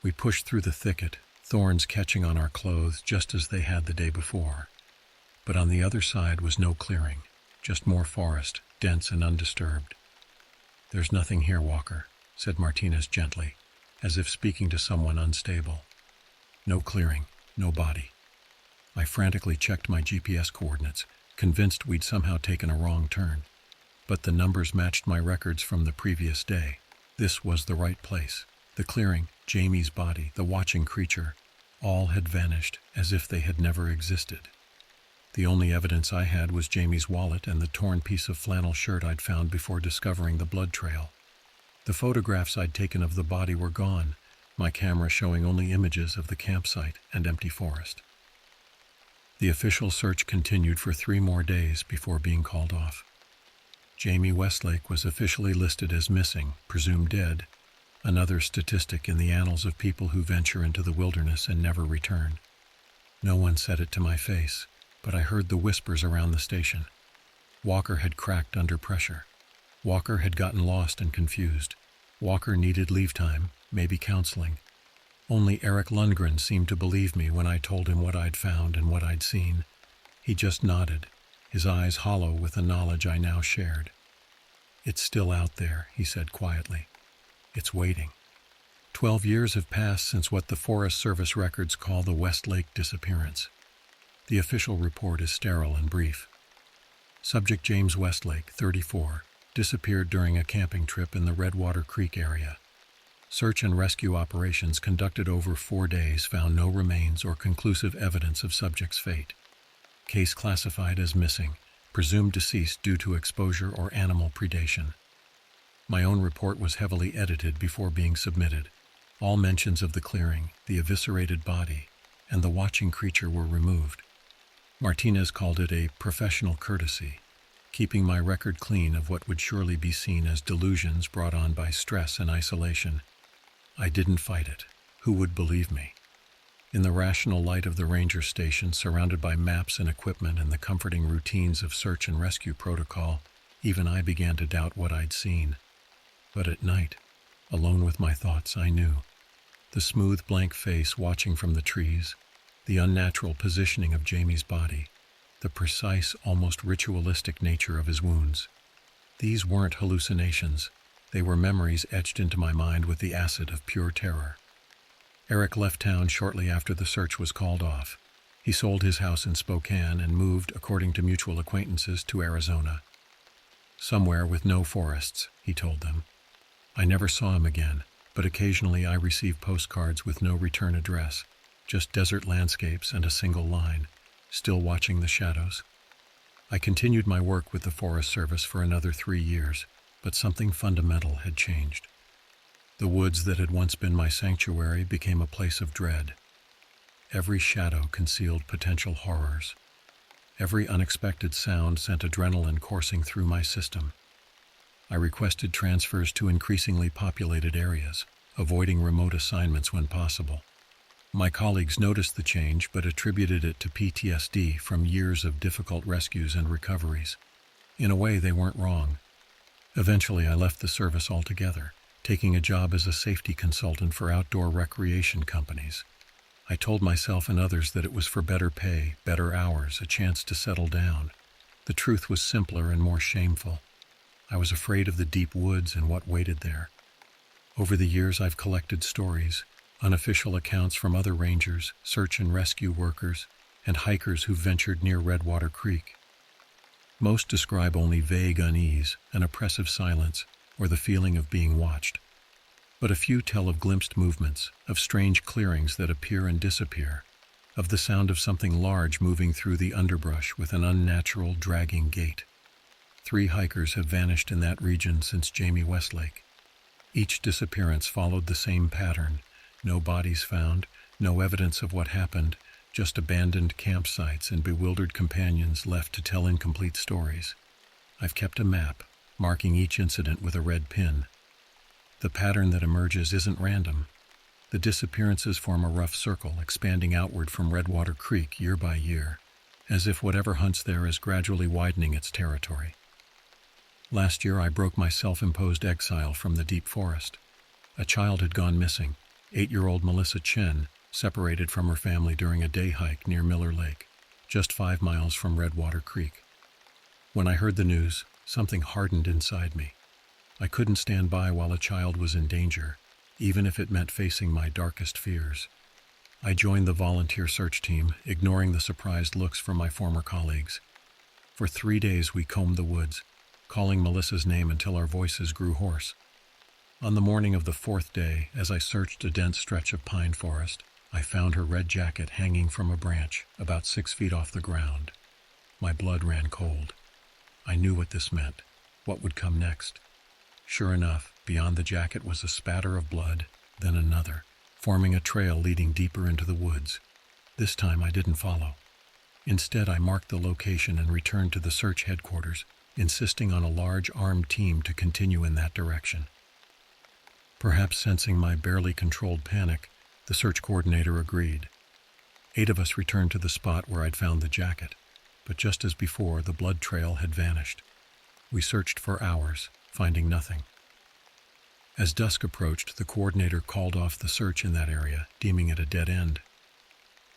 We pushed through the thicket, thorns catching on our clothes just as they had the day before. But on the other side was no clearing, just more forest, dense and undisturbed. "There's nothing here, Walker," said Martinez gently, as if speaking to someone unstable. No clearing, no body. I frantically checked my GPS coordinates, convinced we'd somehow taken a wrong turn. But the numbers matched my records from the previous day. This was the right place. The clearing, Jamie's body, the watching creature, all had vanished as if they had never existed. The only evidence I had was Jamie's wallet and the torn piece of flannel shirt I'd found before discovering the blood trail. The photographs I'd taken of the body were gone, my camera showing only images of the campsite and empty forest. The official search continued for 3 more days before being called off. Jamie Westlake was officially listed as missing, presumed dead, another statistic in the annals of people who venture into the wilderness and never return. No one said it to my face, but I heard the whispers around the station. Walker had cracked under pressure. Walker had gotten lost and confused. Walker needed leave time, maybe counseling. Only Eric Lundgren seemed to believe me when I told him what I'd found and what I'd seen. He just nodded, his eyes hollow with the knowledge I now shared. "It's still out there," he said quietly. "It's waiting." 12 years have passed since what the Forest Service records call the Westlake disappearance. The official report is sterile and brief. Subject James Westlake, 34, disappeared during a camping trip in the Redwater Creek area. Search and rescue operations conducted over 4 days found no remains or conclusive evidence of subject's fate. Case classified as missing, presumed deceased due to exposure or animal predation. My own report was heavily edited before being submitted. All mentions of the clearing, the eviscerated body, and the watching creature were removed. Martinez called it a professional courtesy, keeping my record clean of what would surely be seen as delusions brought on by stress and isolation. I didn't fight it. Who would believe me? In the rational light of the ranger station, surrounded by maps and equipment and the comforting routines of search and rescue protocol, even I began to doubt what I'd seen. But at night, alone with my thoughts, I knew. The smooth, blank face watching from the trees, the unnatural positioning of Jamie's body, the precise, almost ritualistic nature of his wounds. These weren't hallucinations. They were memories etched into my mind with the acid of pure terror. Eric left town shortly after the search was called off. He sold his house in Spokane and moved, according to mutual acquaintances, to Arizona. "Somewhere with no forests," he told them. I never saw him again, but occasionally I received postcards with no return address, just desert landscapes and a single line, "Still watching the shadows." I continued my work with the Forest Service for another 3 years, but something fundamental had changed. The woods that had once been my sanctuary became a place of dread. Every shadow concealed potential horrors. Every unexpected sound sent adrenaline coursing through my system. I requested transfers to increasingly populated areas, avoiding remote assignments when possible. My colleagues noticed the change but attributed it to PTSD from years of difficult rescues and recoveries. In a way, they weren't wrong. Eventually, I left the service altogether, taking a job as a safety consultant for outdoor recreation companies. I told myself and others that it was for better pay, better hours, a chance to settle down. The truth was simpler and more shameful. I was afraid of the deep woods and what waited there. Over the years, I've collected stories, unofficial accounts from other rangers, search and rescue workers, and hikers who ventured near Redwater Creek. Most describe only vague unease, an oppressive silence, or the feeling of being watched. But a few tell of glimpsed movements, of strange clearings that appear and disappear, of the sound of something large moving through the underbrush with an unnatural, dragging gait. 3 hikers have vanished in that region since Jamie Westlake. Each disappearance followed the same pattern. No bodies found, no evidence of what happened, just abandoned campsites and bewildered companions left to tell incomplete stories. I've kept a map, marking each incident with a red pin. The pattern that emerges isn't random. The disappearances form a rough circle, expanding outward from Redwater Creek year by year, as if whatever hunts there is gradually widening its territory. Last year, I broke my self-imposed exile from the deep forest. A child had gone missing, 8-year-old Melissa Chen, separated from her family during a day hike near Miller Lake, just 5 miles from Redwater Creek. When I heard the news, something hardened inside me. I couldn't stand by while a child was in danger, even if it meant facing my darkest fears. I joined the volunteer search team, ignoring the surprised looks from my former colleagues. For 3 days we combed the woods, calling Melissa's name until our voices grew hoarse. On the morning of the 4th day, as I searched a dense stretch of pine forest, I found her red jacket hanging from a branch, about 6 feet off the ground. My blood ran cold. I knew what this meant, what would come next. Sure enough, beyond the jacket was a spatter of blood, then another, forming a trail leading deeper into the woods. This time I didn't follow. Instead, I marked the location and returned to the search headquarters, insisting on a large armed team to continue in that direction. Perhaps sensing my barely controlled panic, the search coordinator agreed. 8 of us returned to the spot where I'd found the jacket, but just as before, the blood trail had vanished. We searched for hours, finding nothing. As dusk approached, the coordinator called off the search in that area, deeming it a dead end.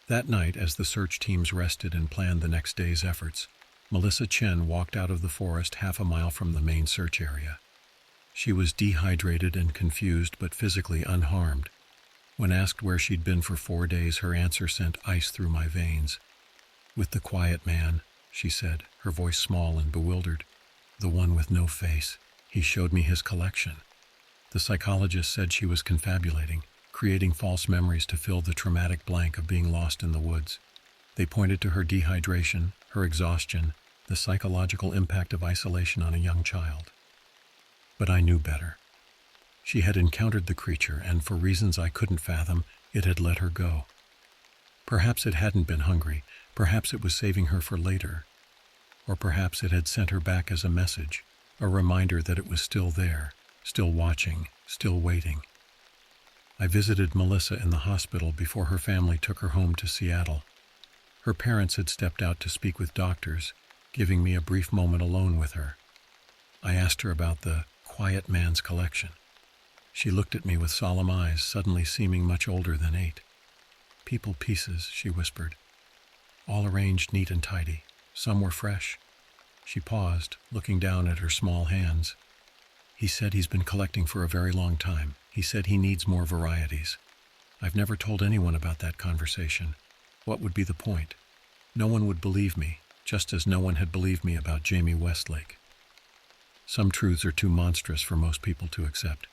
That night, as the search teams rested and planned the next day's efforts, Melissa Chen walked out of the forest half a mile from the main search area. She was dehydrated and confused, but physically unharmed. When asked where she'd been for 4 days, her answer sent ice through my veins. "With the quiet man," she said, her voice small and bewildered. "The one with no face. He showed me his collection." The psychologist said she was confabulating, creating false memories to fill the traumatic blank of being lost in the woods. They pointed to her dehydration, her exhaustion, the psychological impact of isolation on a young child. But I knew better. She had encountered the creature, and for reasons I couldn't fathom, it had let her go. Perhaps it hadn't been hungry, perhaps it was saving her for later. Or perhaps it had sent her back as a message, a reminder that it was still there, still watching, still waiting. I visited Melissa in the hospital before her family took her home to Seattle. Her parents had stepped out to speak with doctors, giving me a brief moment alone with her. I asked her about the quiet man's collection. She looked at me with solemn eyes, suddenly seeming much older than 8. "People pieces," she whispered. "All arranged neat and tidy. Some were fresh." She paused, looking down at her small hands. "He said he's been collecting for a very long time. He said he needs more varieties. I've never told anyone about that conversation. What would be the point? No one would believe me, just as no one had believed me about Jamie Westlake. Some truths are too monstrous for most people to accept.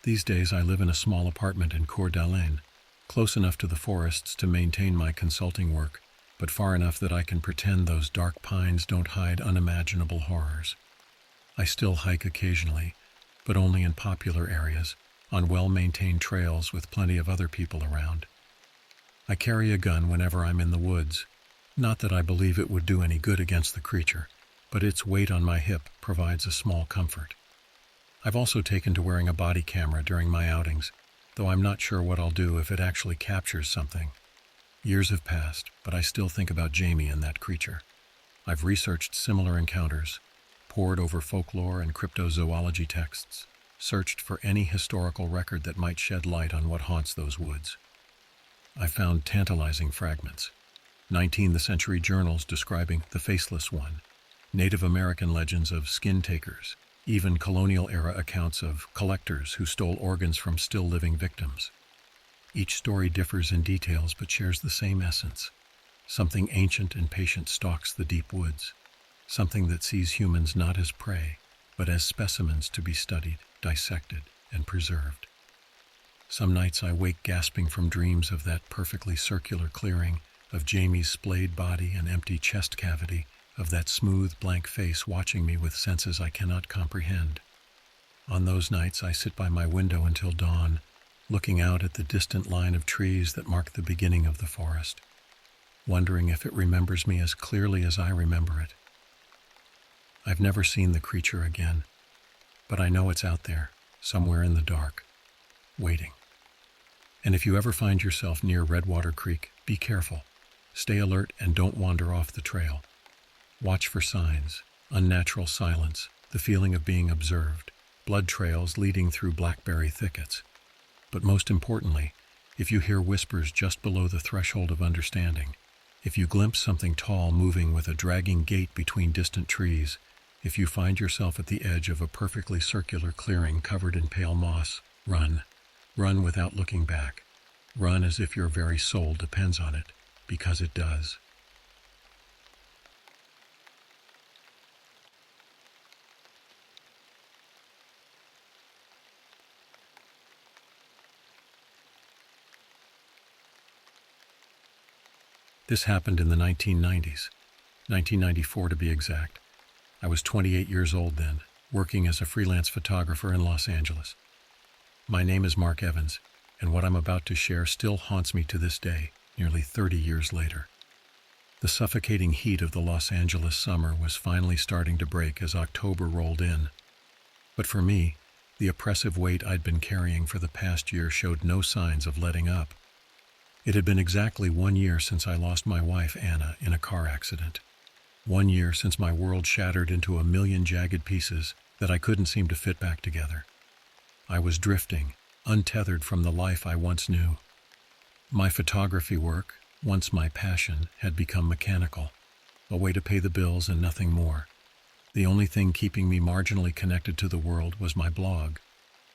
These days I live in a small apartment in Coeur d'Alene, close enough to the forests to maintain my consulting work, but far enough that I can pretend those dark pines don't hide unimaginable horrors. I still hike occasionally, but only in popular areas, on well-maintained trails with plenty of other people around. I carry a gun whenever I'm in the woods. Not that I believe it would do any good against the creature, but its weight on my hip provides a small comfort. I've also taken to wearing a body camera during my outings, though I'm not sure what I'll do if it actually captures something. Years have passed, but I still think about Jamie and that creature. I've researched similar encounters, pored over folklore and cryptozoology texts, searched for any historical record that might shed light on what haunts those woods. I found tantalizing fragments. 19th-century journals describing the Faceless One, Native American legends of skin takers, even colonial-era accounts of collectors who stole organs from still-living victims. Each story differs in details but shares the same essence. Something ancient and patient stalks the deep woods. Something that sees humans not as prey, but as specimens to be studied, dissected, and preserved. Some nights I wake gasping from dreams of that perfectly circular clearing, of Jamie's splayed body and empty chest cavity, of that smooth, blank face watching me with senses I cannot comprehend. On those nights I sit by my window until dawn, looking out at the distant line of trees that mark the beginning of the forest, wondering if it remembers me as clearly as I remember it. I've never seen the creature again, but I know it's out there, somewhere in the dark, waiting. And if you ever find yourself near Redwater Creek, be careful. Stay alert and don't wander off the trail. Watch for signs, unnatural silence, the feeling of being observed, blood trails leading through blackberry thickets. But most importantly, if you hear whispers just below the threshold of understanding, if you glimpse something tall moving with a dragging gait between distant trees, if you find yourself at the edge of a perfectly circular clearing covered in pale moss, run. Run without looking back. Run as if your very soul depends on it, because it does. This happened in the 1990s, 1994 to be exact. I was 28 years old then, working as a freelance photographer in Los Angeles. My name is Mark Evans, and what I'm about to share still haunts me to this day, nearly 30 years later. The suffocating heat of the Los Angeles summer was finally starting to break as October rolled in. But for me, the oppressive weight I'd been carrying for the past year showed no signs of letting up. It had been exactly 1 year since I lost my wife, Anna, in a car accident. 1 year since my world shattered into a million jagged pieces that I couldn't seem to fit back together. I was drifting, untethered from the life I once knew. My photography work, once my passion, had become mechanical, a way to pay the bills and nothing more. The only thing keeping me marginally connected to the world was my blog.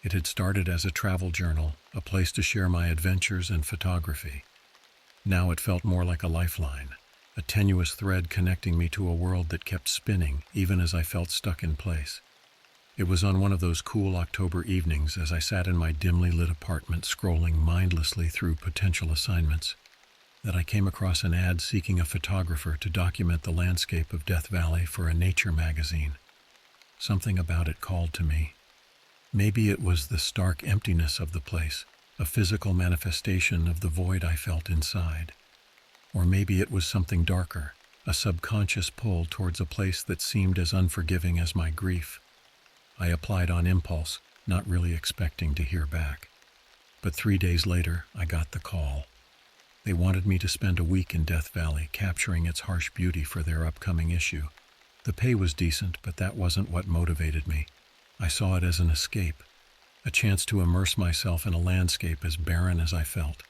It had started as a travel journal, a place to share my adventures and photography. Now it felt more like a lifeline, a tenuous thread connecting me to a world that kept spinning even as I felt stuck in place. It was on one of those cool October evenings as I sat in my dimly lit apartment scrolling mindlessly through potential assignments that I came across an ad seeking a photographer to document the landscape of Death Valley for a nature magazine. Something about it called to me. Maybe it was the stark emptiness of the place, a physical manifestation of the void I felt inside. Or maybe it was something darker, a subconscious pull towards a place that seemed as unforgiving as my grief. I applied on impulse, not really expecting to hear back. But 3 days later, I got the call. They wanted me to spend a week in Death Valley, capturing its harsh beauty for their upcoming issue. The pay was decent, but that wasn't what motivated me. I saw it as an escape, a chance to immerse myself in a landscape as barren as I felt.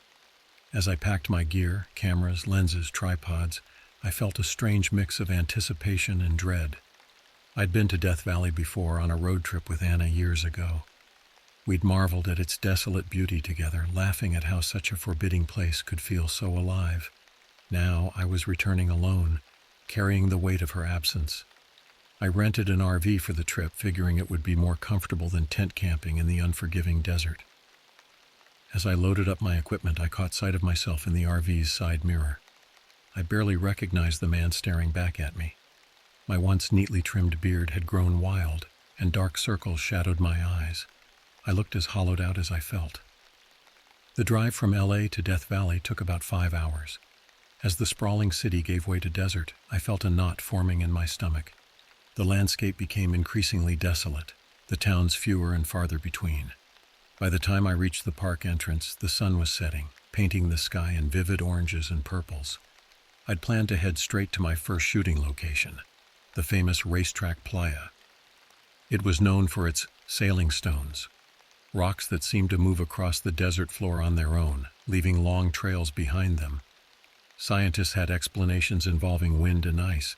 As I packed my gear, cameras, lenses, tripods, I felt a strange mix of anticipation and dread. I'd been to Death Valley before on a road trip with Anna years ago. We'd marveled at its desolate beauty together, laughing at how such a forbidding place could feel so alive. Now I was returning alone, carrying the weight of her absence. I rented an RV for the trip, figuring it would be more comfortable than tent camping in the unforgiving desert. As I loaded up my equipment, I caught sight of myself in the RV's side mirror. I barely recognized the man staring back at me. My once neatly trimmed beard had grown wild, and dark circles shadowed my eyes. I looked as hollowed out as I felt. The drive from LA to Death Valley took about 5 hours. As the sprawling city gave way to desert, I felt a knot forming in my stomach. The landscape became increasingly desolate, the towns fewer and farther between. By the time I reached the park entrance, the sun was setting, painting the sky in vivid oranges and purples. I'd planned to head straight to my first shooting location, the famous racetrack playa. It was known for its sailing stones, rocks that seemed to move across the desert floor on their own, leaving long trails behind them. Scientists had explanations involving wind and ice,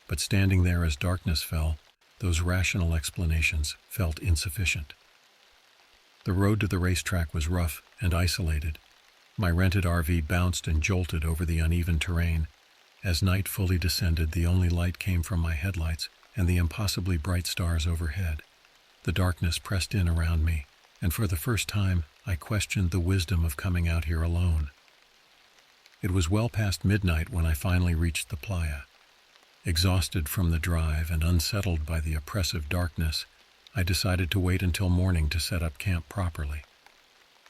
but standing there as darkness fell, those rational explanations felt insufficient. The road to the racetrack was rough and isolated. My rented RV bounced and jolted over the uneven terrain. As night fully descended, the only light came from my headlights and the impossibly bright stars overhead. The darkness pressed in around me, and for the first time, I questioned the wisdom of coming out here alone. It was well past midnight when I finally reached the playa. Exhausted from the drive and unsettled by the oppressive darkness, I decided to wait until morning to set up camp properly.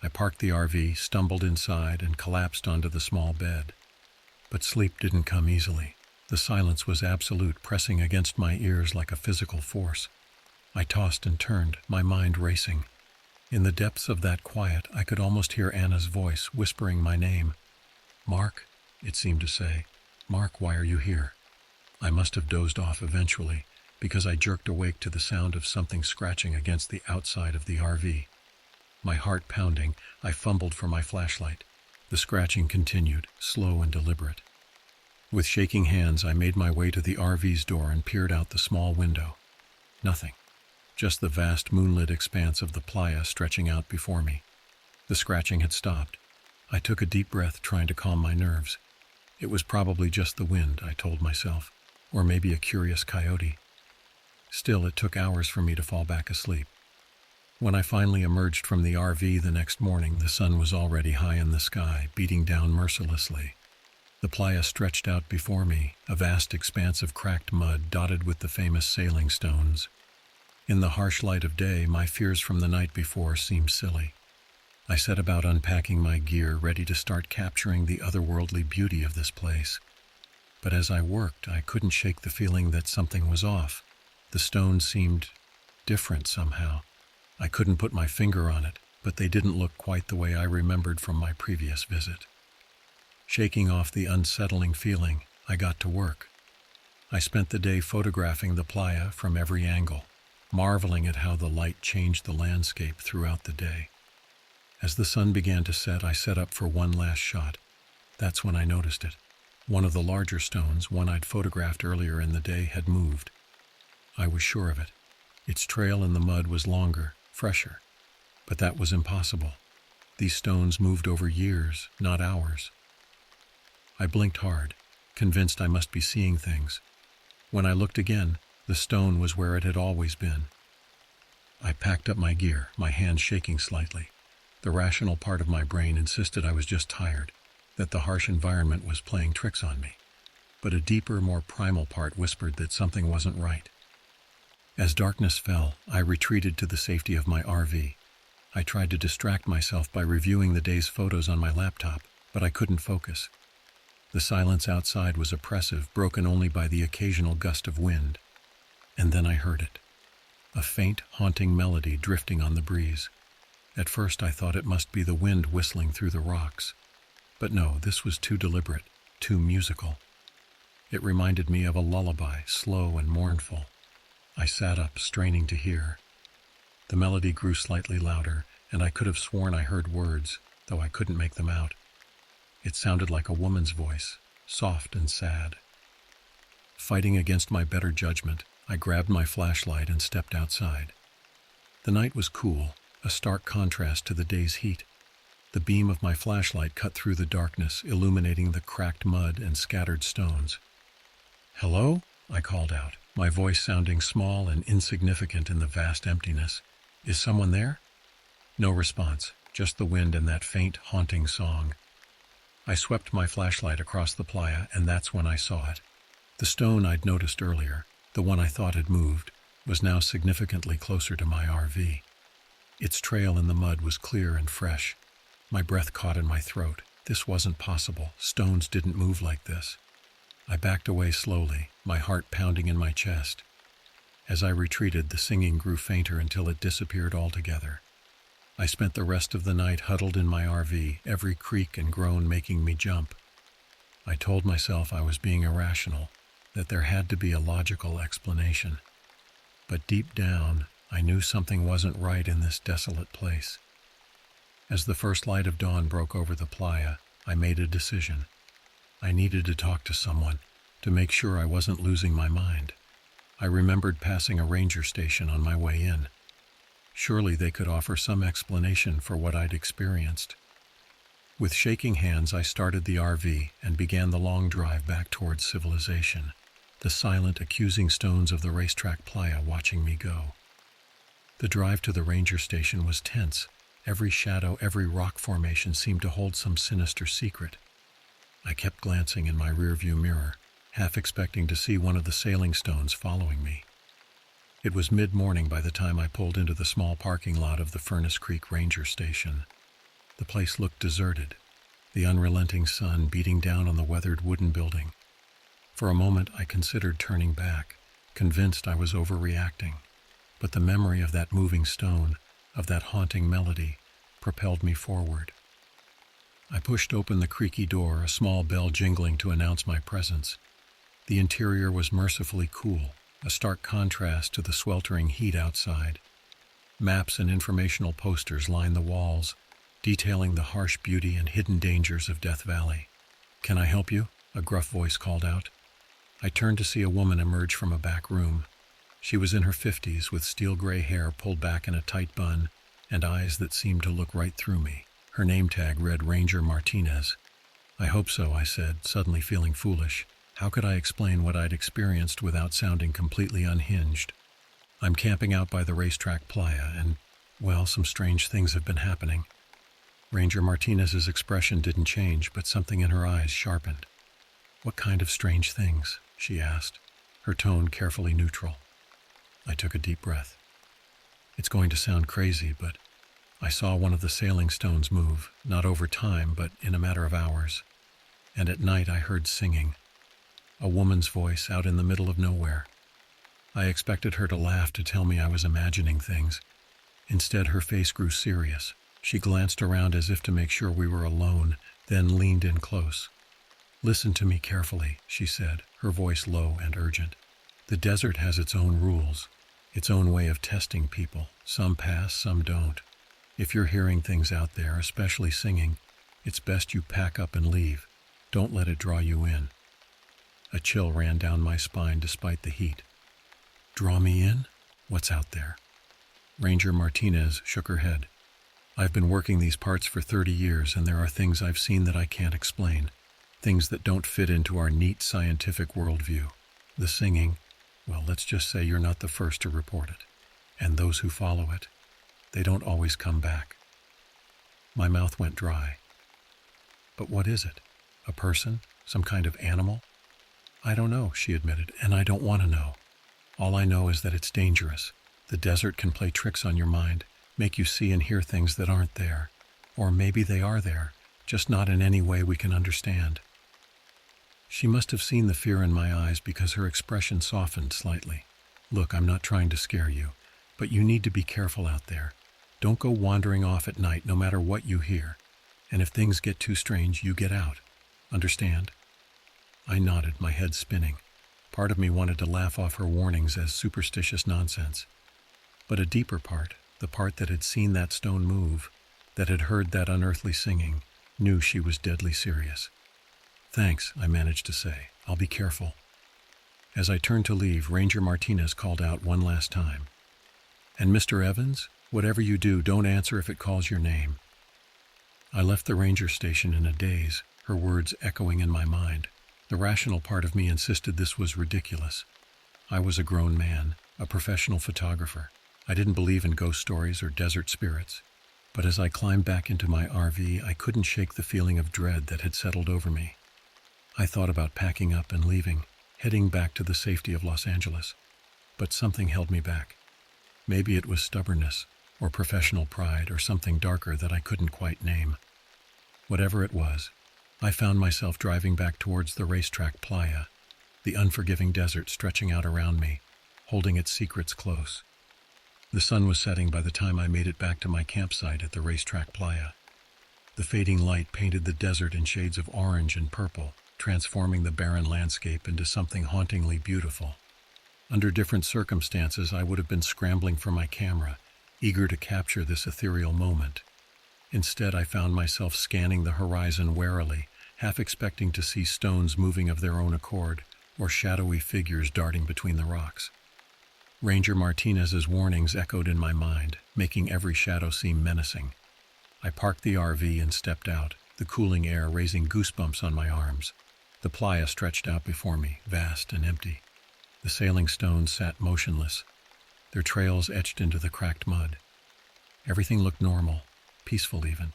I parked the RV, stumbled inside, and collapsed onto the small bed. But sleep didn't come easily. The silence was absolute, pressing against my ears like a physical force. I tossed and turned, my mind racing. In the depths of that quiet, I could almost hear Anna's voice whispering my name. "Mark," it seemed to say. "Mark, why are you here?" I must have dozed off eventually, because I jerked awake to the sound of something scratching against the outside of the RV. My heart pounding, I fumbled for my flashlight. The scratching continued, slow and deliberate. With shaking hands, I made my way to the RV's door and peered out the small window. Nothing. Just the vast moonlit expanse of the playa stretching out before me. The scratching had stopped. I took a deep breath, trying to calm my nerves. It was probably just the wind, I told myself, or maybe a curious coyote. Still, it took hours for me to fall back asleep. When I finally emerged from the RV the next morning, the sun was already high in the sky, beating down mercilessly. The playa stretched out before me, a vast expanse of cracked mud dotted with the famous sailing stones. In the harsh light of day, my fears from the night before seemed silly. I set about unpacking my gear, ready to start capturing the otherworldly beauty of this place. But as I worked, I couldn't shake the feeling that something was off. The stones seemed different somehow. I couldn't put my finger on it, but they didn't look quite the way I remembered from my previous visit. Shaking off the unsettling feeling, I got to work. I spent the day photographing the playa from every angle, marveling at how the light changed the landscape throughout the day. As the sun began to set, I set up for one last shot. That's when I noticed it. One of the larger stones, one I'd photographed earlier in the day, had moved. I was sure of it. Its trail in the mud was longer, fresher. But that was impossible. These stones moved over years, not hours. I blinked hard, convinced I must be seeing things. When I looked again, the stone was where it had always been. I packed up my gear, my hands shaking slightly. The rational part of my brain insisted I was just tired, that the harsh environment was playing tricks on me. But a deeper, more primal part whispered that something wasn't right. As darkness fell, I retreated to the safety of my RV. I tried to distract myself by reviewing the day's photos on my laptop, but I couldn't focus. The silence outside was oppressive, broken only by the occasional gust of wind. And then I heard it. A faint, haunting melody drifting on the breeze. At first I thought it must be the wind whistling through the rocks. But no, this was too deliberate, too musical. It reminded me of a lullaby, slow and mournful. I sat up, straining to hear. The melody grew slightly louder, and I could have sworn I heard words, though I couldn't make them out. It sounded like a woman's voice, soft and sad. Fighting against my better judgment, I grabbed my flashlight and stepped outside. The night was cool, a stark contrast to the day's heat. The beam of my flashlight cut through the darkness, illuminating the cracked mud and scattered stones. "Hello?" I called out, my voice sounding small and insignificant in the vast emptiness. "Is someone there?" No response, just the wind and that faint, haunting song. I swept my flashlight across the playa, and that's when I saw it. The stone I'd noticed earlier, the one I thought had moved, was now significantly closer to my RV. Its trail in the mud was clear and fresh. My breath caught in my throat. This wasn't possible. Stones didn't move like this. I backed away slowly, my heart pounding in my chest. As I retreated, the singing grew fainter until it disappeared altogether. I spent the rest of the night huddled in my RV, every creak and groan making me jump. I told myself I was being irrational, that there had to be a logical explanation. But deep down, I knew something wasn't right in this desolate place. As the first light of dawn broke over the playa, I made a decision. I needed to talk to someone, to make sure I wasn't losing my mind. I remembered passing a ranger station on my way in. Surely they could offer some explanation for what I'd experienced. With shaking hands, I started the RV and began the long drive back towards civilization, the silent, accusing stones of the racetrack playa watching me go. The drive to the ranger station was tense. Every shadow, every rock formation seemed to hold some sinister secret. I kept glancing in my rearview mirror, half expecting to see one of the sailing stones following me. It was mid-morning by the time I pulled into the small parking lot of the Furnace Creek Ranger Station. The place looked deserted, the unrelenting sun beating down on the weathered wooden building. For a moment I considered turning back, convinced I was overreacting. But the memory of that moving stone, of that haunting melody, propelled me forward. I pushed open the creaky door, a small bell jingling to announce my presence. The interior was mercifully cool, a stark contrast to the sweltering heat outside. Maps and informational posters lined the walls, detailing the harsh beauty and hidden dangers of Death Valley. "Can I help you?" a gruff voice called out. I turned to see a woman emerge from a back room. She was in her 50s, with steel-gray hair pulled back in a tight bun and eyes that seemed to look right through me. Her name tag read Ranger Martinez. "I hope so," I said, suddenly feeling foolish. How could I explain what I'd experienced without sounding completely unhinged? "I'm camping out by the racetrack playa, and, well, some strange things have been happening." Ranger Martinez's expression didn't change, but something in her eyes sharpened. "What kind of strange things?" she asked, her tone carefully neutral. I took a deep breath. "It's going to sound crazy, but I saw one of the sailing stones move, not over time, but in a matter of hours. And at night I heard singing. A woman's voice out in the middle of nowhere. I expected her to laugh to tell me I was imagining things. Instead, her face grew serious. She glanced around as if to make sure we were alone, then leaned in close. "Listen to me carefully," she said, her voice low and urgent. "The desert has its own rules, its own way of testing people. Some pass, some don't. If you're hearing things out there, especially singing, it's best you pack up and leave. Don't let it draw you in." A chill ran down my spine despite the heat. "Draw me in? What's out there?" Ranger Martinez shook her head. "I've been working these parts for 30 years, and there are things I've seen that I can't explain. Things that don't fit into our neat scientific worldview. The singing, well, let's just say you're not the first to report it. And those who follow it, they don't always come back." My mouth went dry. "But what is it? A person? Some kind of animal?" "I don't know," she admitted, "and I don't want to know. All I know is that it's dangerous. The desert can play tricks on your mind, make you see and hear things that aren't there. Or maybe they are there, just not in any way we can understand." She must have seen the fear in my eyes because her expression softened slightly. "Look, I'm not trying to scare you, but you need to be careful out there. Don't go wandering off at night no matter what you hear. And if things get too strange, you get out. Understand?" I nodded, my head spinning. Part of me wanted to laugh off her warnings as superstitious nonsense. But a deeper part, the part that had seen that stone move, that had heard that unearthly singing, knew she was deadly serious. "Thanks," I managed to say. "I'll be careful." As I turned to leave, Ranger Martinez called out one last time. "And Mr. Evans, whatever you do, don't answer if it calls your name." I left the ranger station in a daze, her words echoing in my mind. The rational part of me insisted this was ridiculous. I was a grown man, a professional photographer. I didn't believe in ghost stories or desert spirits. But as I climbed back into my RV, I couldn't shake the feeling of dread that had settled over me. I thought about packing up and leaving, heading back to the safety of Los Angeles. But something held me back. Maybe it was stubbornness, or professional pride, or something darker that I couldn't quite name. Whatever it was, I found myself driving back towards the racetrack playa, the unforgiving desert stretching out around me, holding its secrets close. The sun was setting by the time I made it back to my campsite at the racetrack playa. The fading light painted the desert in shades of orange and purple, transforming the barren landscape into something hauntingly beautiful. Under different circumstances, I would have been scrambling for my camera, eager to capture this ethereal moment. Instead, I found myself scanning the horizon warily, half expecting to see stones moving of their own accord, or shadowy figures darting between the rocks. Ranger Martinez's warnings echoed in my mind, making every shadow seem menacing. I parked the RV and stepped out, the cooling air raising goosebumps on my arms. The playa stretched out before me, vast and empty. The sailing stones sat motionless, their trails etched into the cracked mud. Everything looked normal, peaceful even.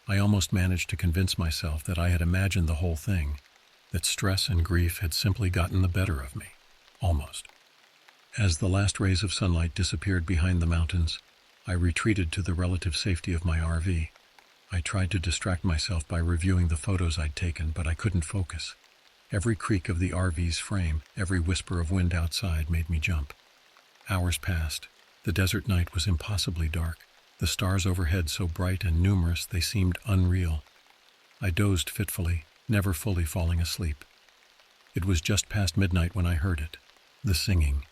I almost managed to convince myself that I had imagined the whole thing, that stress and grief had simply gotten the better of me. Almost. As the last rays of sunlight disappeared behind the mountains, I retreated to the relative safety of my RV. I tried to distract myself by reviewing the photos I'd taken, but I couldn't focus. Every creak of the RV's frame, every whisper of wind outside made me jump. Hours passed. The desert night was impossibly dark. The stars overhead so bright and numerous they seemed unreal. I dozed fitfully, never fully falling asleep. It was just past midnight when I heard it, the singing.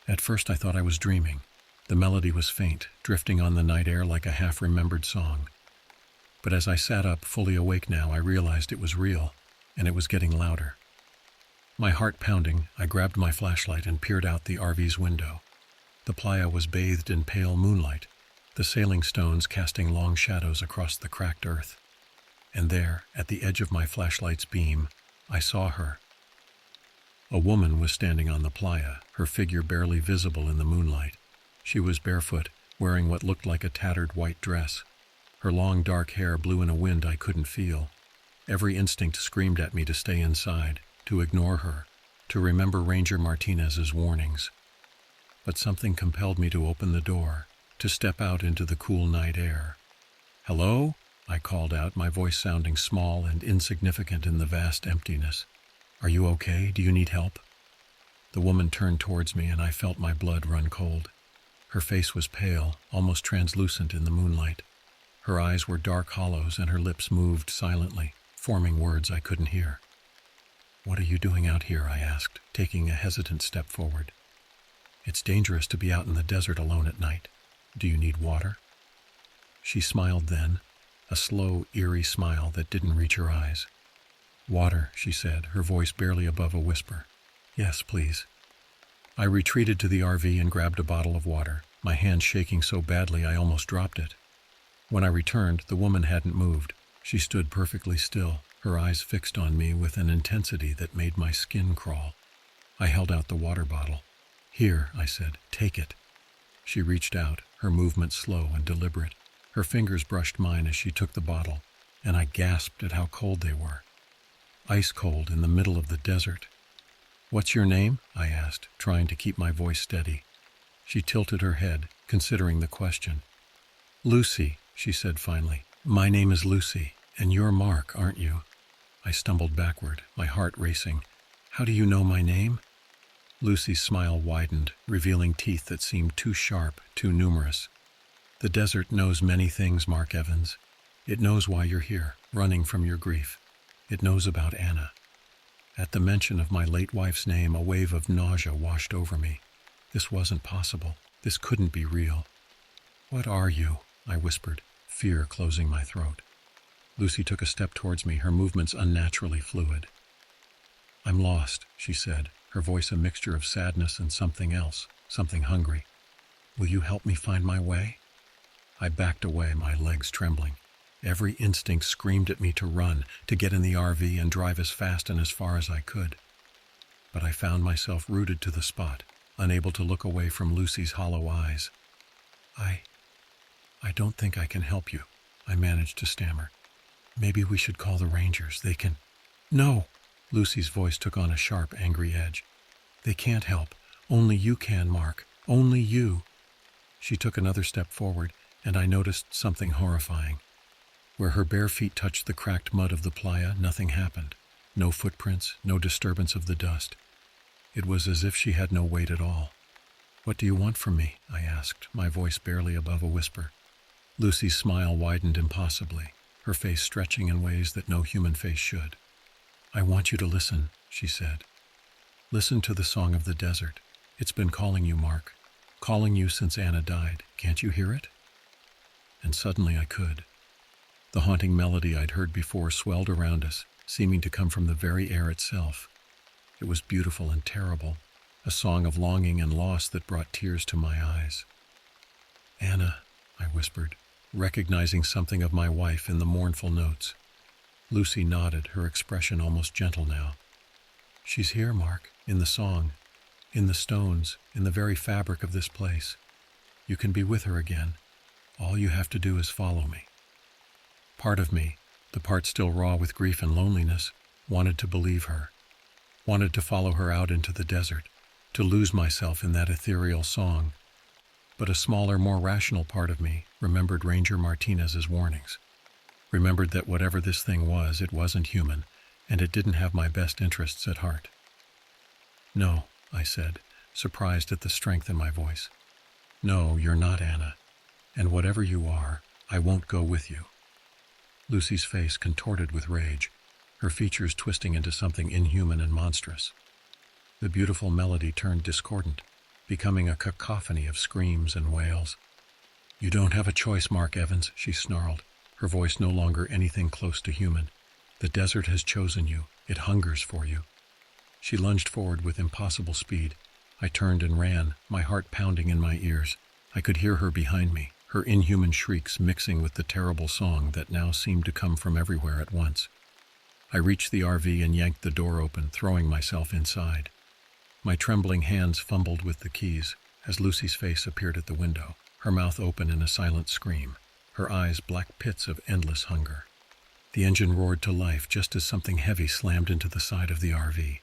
At first I thought I was dreaming. The melody was faint, drifting on the night air like a half-remembered song. But as I sat up, fully awake now, I realized it was real, and it was getting louder. My heart pounding, I grabbed my flashlight and peered out the RV's window. The playa was bathed in pale moonlight, the sailing stones casting long shadows across the cracked earth. And there, at the edge of my flashlight's beam, I saw her. A woman was standing on the playa, her figure barely visible in the moonlight. She was barefoot, wearing what looked like a tattered white dress. Her long dark hair blew in a wind I couldn't feel. Every instinct screamed at me to stay inside, to ignore her, to remember Ranger Martinez's warnings. But something compelled me to open the door, to step out into the cool night air. "Hello?" I called out, my voice sounding small and insignificant in the vast emptiness. Are you okay? Do you need help? The woman turned towards me and I felt my blood run cold. Her face was pale, almost translucent in the moonlight. Her eyes were dark hollows and her lips moved silently, forming words I couldn't hear. What are you doing out here? I asked, taking a hesitant step forward. It's dangerous to be out in the desert alone at night. Do you need water? She smiled then, a slow, eerie smile that didn't reach her eyes. Water, she said, her voice barely above a whisper. Yes, please. I retreated to the RV and grabbed a bottle of water, my hand shaking so badly I almost dropped it. When I returned, the woman hadn't moved. She stood perfectly still, her eyes fixed on me with an intensity that made my skin crawl. I held out the water bottle. Here, I said, take it. She reached out, her movements slow and deliberate. Her fingers brushed mine as she took the bottle, and I gasped at how cold they were. Ice cold in the middle of the desert. What's your name? I asked, trying to keep my voice steady. She tilted her head, considering the question. Lucy, she said finally. My name is Lucy, and you're Mark, aren't you? I stumbled backward, my heart racing. How do you know my name? Lucy's smile widened, revealing teeth that seemed too sharp, too numerous. The desert knows many things, Mark Evans. It knows why you're here, running from your grief. It knows about Anna. At the mention of my late wife's name, a wave of nausea washed over me. This wasn't possible. This couldn't be real. What are you? I whispered, fear closing my throat. Lucy took a step towards me, her movements unnaturally fluid. I'm lost, she said, her voice a mixture of sadness and something else, something hungry. Will you help me find my way? I backed away, my legs trembling. Every instinct screamed at me to run, to get in the RV and drive as fast and as far as I could. But I found myself rooted to the spot, unable to look away from Lucy's hollow eyes. I don't think I can help you, I managed to stammer. Maybe we should call the Rangers. They can... No! Lucy's voice took on a sharp, angry edge. They can't help. Only you can, Mark. Only you. She took another step forward, and I noticed something horrifying. Where her bare feet touched the cracked mud of the playa, nothing happened. No footprints, no disturbance of the dust. It was as if she had no weight at all. What do you want from me? I asked, my voice barely above a whisper. Lucy's smile widened impossibly, her face stretching in ways that no human face should. I want you to listen, she said. Listen to the song of the desert. It's been calling you, Mark. Calling you since Anna died. Can't you hear it? And suddenly I could. The haunting melody I'd heard before swelled around us, seeming to come from the very air itself. It was beautiful and terrible, a song of longing and loss that brought tears to my eyes. Anna, I whispered, recognizing something of my wife in the mournful notes. Lucy nodded, her expression almost gentle now. She's here, Mark, in the song, in the stones, in the very fabric of this place. You can be with her again. All you have to do is follow me. Part of me, the part still raw with grief and loneliness, wanted to believe her, wanted to follow her out into the desert, to lose myself in that ethereal song. But a smaller, more rational part of me remembered Ranger Martinez's warnings, remembered that whatever this thing was, it wasn't human, and it didn't have my best interests at heart. No, I said, surprised at the strength in my voice. No, you're not Anna, and whatever you are, I won't go with you. Lucy's face contorted with rage, her features twisting into something inhuman and monstrous. The beautiful melody turned discordant, becoming a cacophony of screams and wails. You don't have a choice, Mark Evans, she snarled, her voice no longer anything close to human. The desert has chosen you. It hungers for you. She lunged forward with impossible speed. I turned and ran, my heart pounding in my ears. I could hear her behind me, her inhuman shrieks mixing with the terrible song that now seemed to come from everywhere at once. I reached the RV and yanked the door open, throwing myself inside. My trembling hands fumbled with the keys as Lucy's face appeared at the window, her mouth open in a silent scream, her eyes black pits of endless hunger. The engine roared to life just as something heavy slammed into the side of the RV.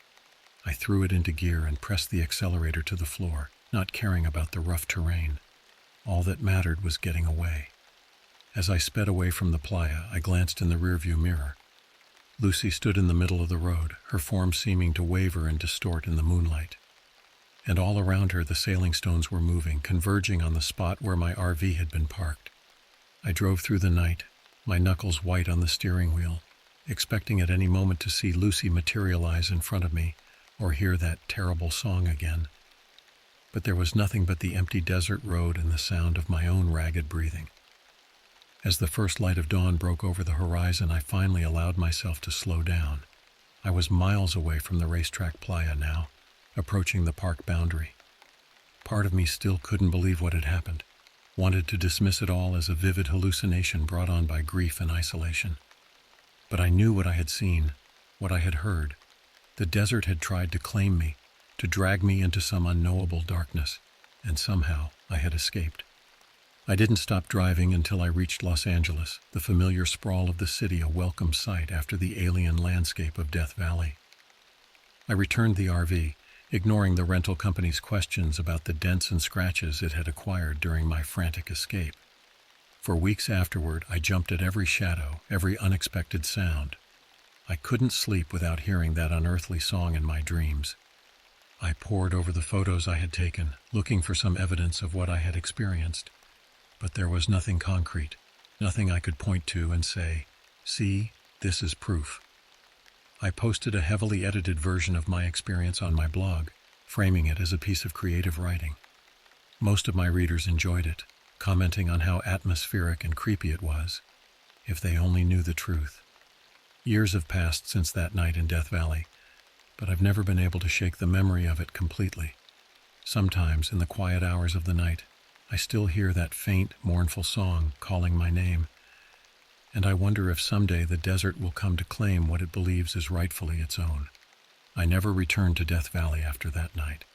I threw it into gear and pressed the accelerator to the floor, not caring about the rough terrain. All that mattered was getting away. As I sped away from the playa, I glanced in the rearview mirror. Lucy stood in the middle of the road, her form seeming to waver and distort in the moonlight. And all around her the sailing stones were moving, converging on the spot where my RV had been parked. I drove through the night, my knuckles white on the steering wheel, expecting at any moment to see Lucy materialize in front of me or hear that terrible song again. But there was nothing but the empty desert road and the sound of my own ragged breathing. As the first light of dawn broke over the horizon, I finally allowed myself to slow down. I was miles away from the racetrack playa now, approaching the park boundary. Part of me still couldn't believe what had happened, wanted to dismiss it all as a vivid hallucination brought on by grief and isolation. But I knew what I had seen, what I had heard. The desert had tried to claim me, to drag me into some unknowable darkness, and somehow I had escaped. I didn't stop driving until I reached Los Angeles, the familiar sprawl of the city a welcome sight after the alien landscape of Death Valley. I returned the RV, ignoring the rental company's questions about the dents and scratches it had acquired during my frantic escape. For weeks afterward, I jumped at every shadow, every unexpected sound. I couldn't sleep without hearing that unearthly song in my dreams. I pored over the photos I had taken, looking for some evidence of what I had experienced. But there was nothing concrete, nothing I could point to and say, "See, this is proof." I posted a heavily edited version of my experience on my blog, framing it as a piece of creative writing. Most of my readers enjoyed it, commenting on how atmospheric and creepy it was, if they only knew the truth. Years have passed since that night in Death Valley, but I've never been able to shake the memory of it completely. Sometimes, in the quiet hours of the night, I still hear that faint, mournful song calling my name, and I wonder if someday the desert will come to claim what it believes is rightfully its own. I never returned to Death Valley after that night.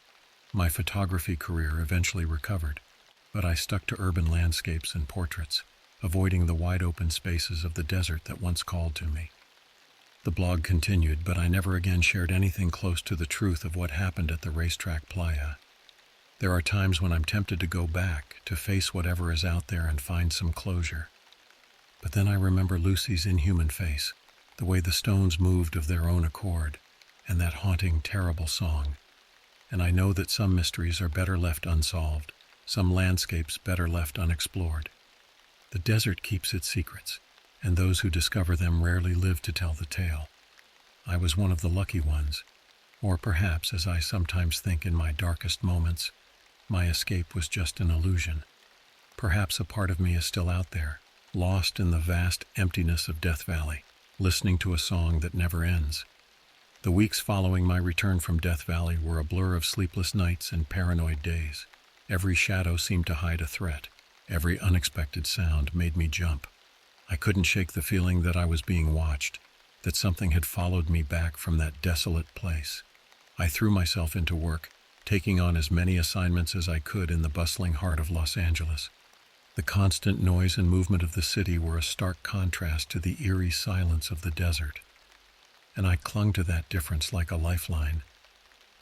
My photography career eventually recovered, but I stuck to urban landscapes and portraits, avoiding the wide-open spaces of the desert that once called to me. The blog continued, but I never again shared anything close to the truth of what happened at the racetrack playa. There are times when I'm tempted to go back, to face whatever is out there and find some closure. But then I remember Lucy's inhuman face, the way the stones moved of their own accord, and that haunting, terrible song. And I know that some mysteries are better left unsolved, some landscapes better left unexplored. The desert keeps its secrets, and those who discover them rarely live to tell the tale. I was one of the lucky ones, or perhaps, as I sometimes think in my darkest moments, my escape was just an illusion. Perhaps a part of me is still out there, lost in the vast emptiness of Death Valley, listening to a song that never ends. The weeks following my return from Death Valley were a blur of sleepless nights and paranoid days. Every shadow seemed to hide a threat. Every unexpected sound made me jump. I couldn't shake the feeling that I was being watched, that something had followed me back from that desolate place. I threw myself into work, taking on as many assignments as I could in the bustling heart of Los Angeles. The constant noise and movement of the city were a stark contrast to the eerie silence of the desert, and I clung to that difference like a lifeline.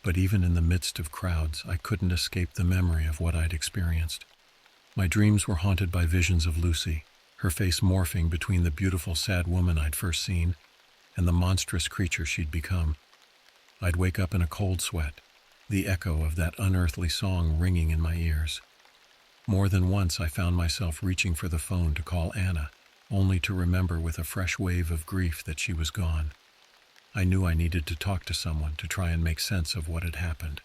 But even in the midst of crowds, I couldn't escape the memory of what I'd experienced. My dreams were haunted by visions of Lucy, her face morphing between the beautiful, sad woman I'd first seen and the monstrous creature she'd become. I'd wake up in a cold sweat, the echo of that unearthly song ringing in my ears. More than once I found myself reaching for the phone to call Anna, only to remember with a fresh wave of grief that she was gone. I knew I needed to talk to someone to try and make sense of what had happened.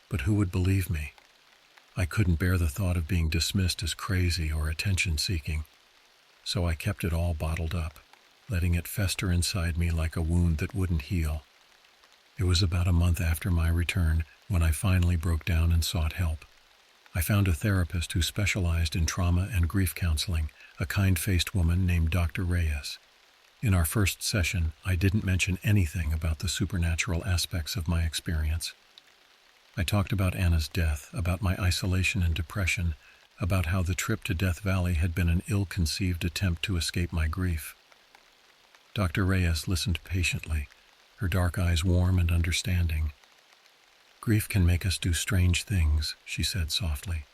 But who would believe me? I couldn't bear the thought of being dismissed as crazy or attention-seeking. So I kept it all bottled up, letting it fester inside me like a wound that wouldn't heal. It was about a month after my return when I finally broke down and sought help. I found a therapist who specialized in trauma and grief counseling, a kind-faced woman named Dr. Reyes. In our first session, I didn't mention anything about the supernatural aspects of my experience. I talked about Anna's death, about my isolation and depression, about how the trip to Death Valley had been an ill-conceived attempt to escape my grief. Dr. Reyes listened patiently, her dark eyes warm and understanding. "Grief can make us do strange things," she said softly.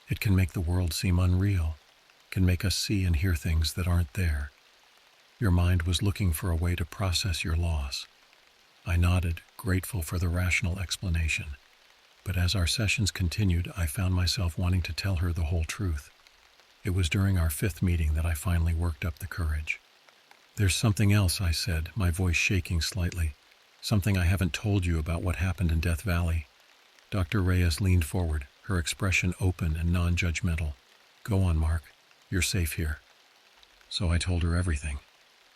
"It can make the world seem unreal, can make us see and hear things that aren't there. Your mind was looking for a way to process your loss. I nodded, grateful for the rational explanation. But as our sessions continued, I found myself wanting to tell her the whole truth. It was during our 5th meeting that I finally worked up the courage. "There's something else," I said, my voice shaking slightly. "Something I haven't told you about what happened in Death Valley." Dr. Reyes leaned forward, her expression open and non-judgmental. "Go on, Mark. You're safe here." So I told her everything.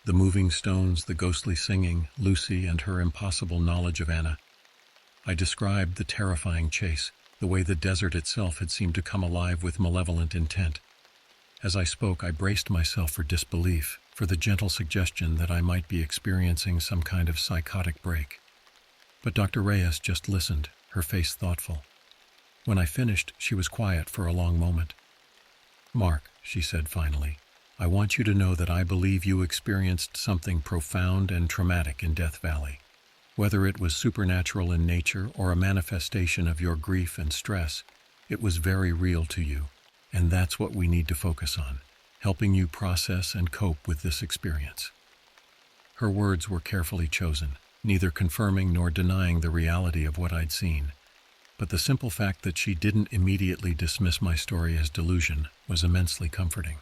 The moving stones, the ghostly singing, Lucy and her impossible knowledge of Anna. I described the terrifying chase, the way the desert itself had seemed to come alive with malevolent intent. As I spoke, I braced myself for disbelief, for the gentle suggestion that I might be experiencing some kind of psychotic break. But Dr. Reyes just listened, her face thoughtful. When I finished, she was quiet for a long moment. "Mark," she said finally, "I want you to know that I believe you experienced something profound and traumatic in Death Valley. Whether it was supernatural in nature or a manifestation of your grief and stress, it was very real to you, and that's what we need to focus on, helping you process and cope with this experience." Her words were carefully chosen, neither confirming nor denying the reality of what I'd seen. But the simple fact that she didn't immediately dismiss my story as delusion was immensely comforting.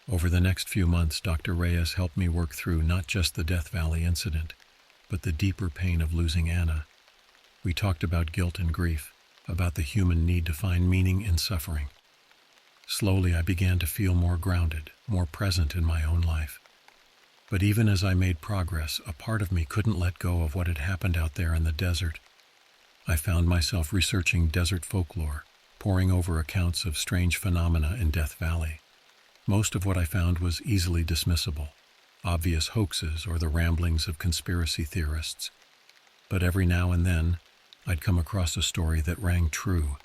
Over the next few months, Dr. Reyes helped me work through not just the Death Valley incident, but the deeper pain of losing Anna. We talked about guilt and grief, about the human need to find meaning in suffering. Slowly, I began to feel more grounded, more present in my own life. But even as I made progress, a part of me couldn't let go of what had happened out there in the desert. I found myself researching desert folklore, poring over accounts of strange phenomena in Death Valley. Most of what I found was easily dismissible, obvious hoaxes or the ramblings of conspiracy theorists. But every now and then, I'd come across a story that rang true,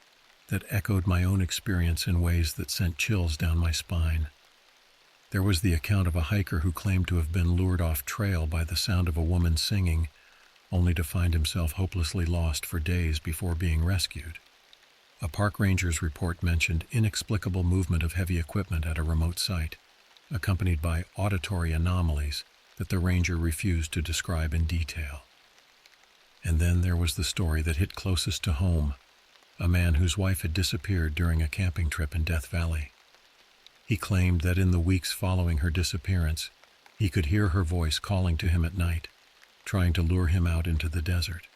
that echoed my own experience in ways that sent chills down my spine. There was the account of a hiker who claimed to have been lured off trail by the sound of a woman singing, only to find himself hopelessly lost for days before being rescued. A park ranger's report mentioned inexplicable movement of heavy equipment at a remote site, accompanied by auditory anomalies that the ranger refused to describe in detail. And then there was the story that hit closest to home, a man whose wife had disappeared during a camping trip in Death Valley. He claimed that in the weeks following her disappearance, he could hear her voice calling to him at night, trying to lure him out into the desert.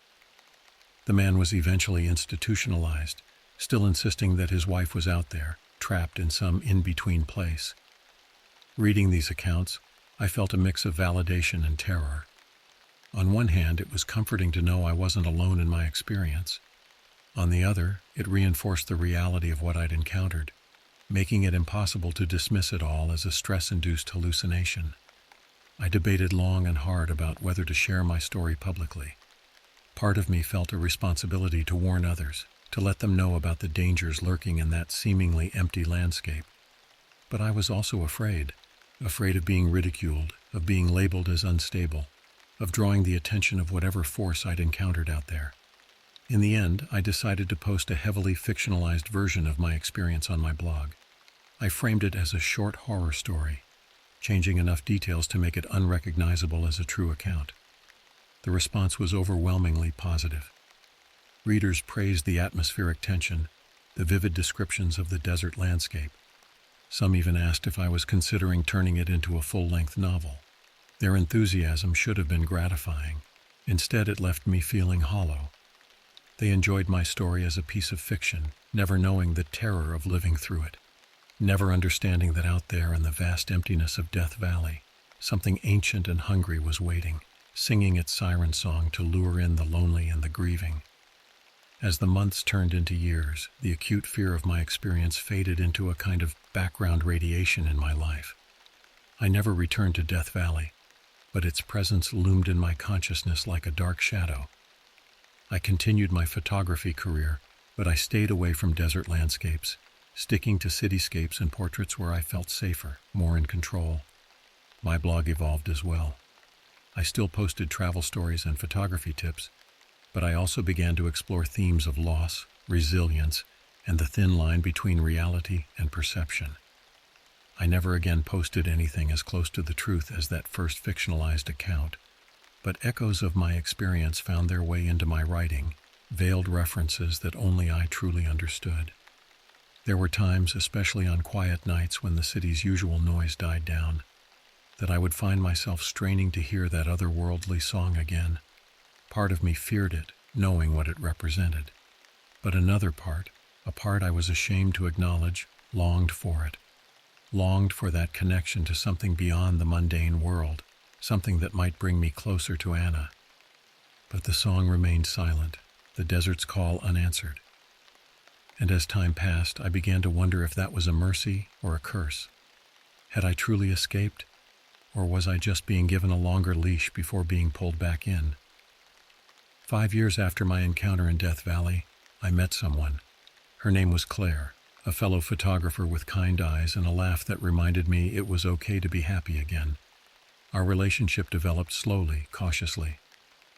The man was eventually institutionalized, still insisting that his wife was out there, trapped in some in-between place. Reading these accounts, I felt a mix of validation and terror. On one hand, it was comforting to know I wasn't alone in my experience. On the other, it reinforced the reality of what I'd encountered, making it impossible to dismiss it all as a stress-induced hallucination. I debated long and hard about whether to share my story publicly. Part of me felt a responsibility to warn others, to let them know about the dangers lurking in that seemingly empty landscape. But I was also afraid of being ridiculed, of being labeled as unstable, of drawing the attention of whatever force I'd encountered out there. In the end, I decided to post a heavily fictionalized version of my experience on my blog. I framed it as a short horror story, changing enough details to make it unrecognizable as a true account. The response was overwhelmingly positive. Readers praised the atmospheric tension, the vivid descriptions of the desert landscape. Some even asked if I was considering turning it into a full-length novel. Their enthusiasm should have been gratifying. Instead, it left me feeling hollow. They enjoyed my story as a piece of fiction, never knowing the terror of living through it, never understanding that out there in the vast emptiness of Death Valley, something ancient and hungry was waiting, singing its siren song to lure in the lonely and the grieving. As the months turned into years, the acute fear of my experience faded into a kind of background radiation in my life. I never returned to Death Valley, but its presence loomed in my consciousness like a dark shadow. I continued my photography career, but I stayed away from desert landscapes, sticking to cityscapes and portraits where I felt safer, more in control. My blog evolved as well. I still posted travel stories and photography tips, but I also began to explore themes of loss, resilience, and the thin line between reality and perception. I never again posted anything as close to the truth as that first fictionalized account, but echoes of my experience found their way into my writing, veiled references that only I truly understood. There were times, especially on quiet nights when the city's usual noise died down, that I would find myself straining to hear that otherworldly song again. Part of me feared it, knowing what it represented. But another part, a part I was ashamed to acknowledge, longed for it. Longed for that connection to something beyond the mundane world, something that might bring me closer to Anna. But the song remained silent, the desert's call unanswered. And as time passed, I began to wonder if that was a mercy or a curse. Had I truly escaped? Or was I just being given a longer leash before being pulled back in? 5 years after my encounter in Death Valley, I met someone. Her name was Claire, a fellow photographer with kind eyes and a laugh that reminded me it was okay to be happy again. Our relationship developed slowly, cautiously.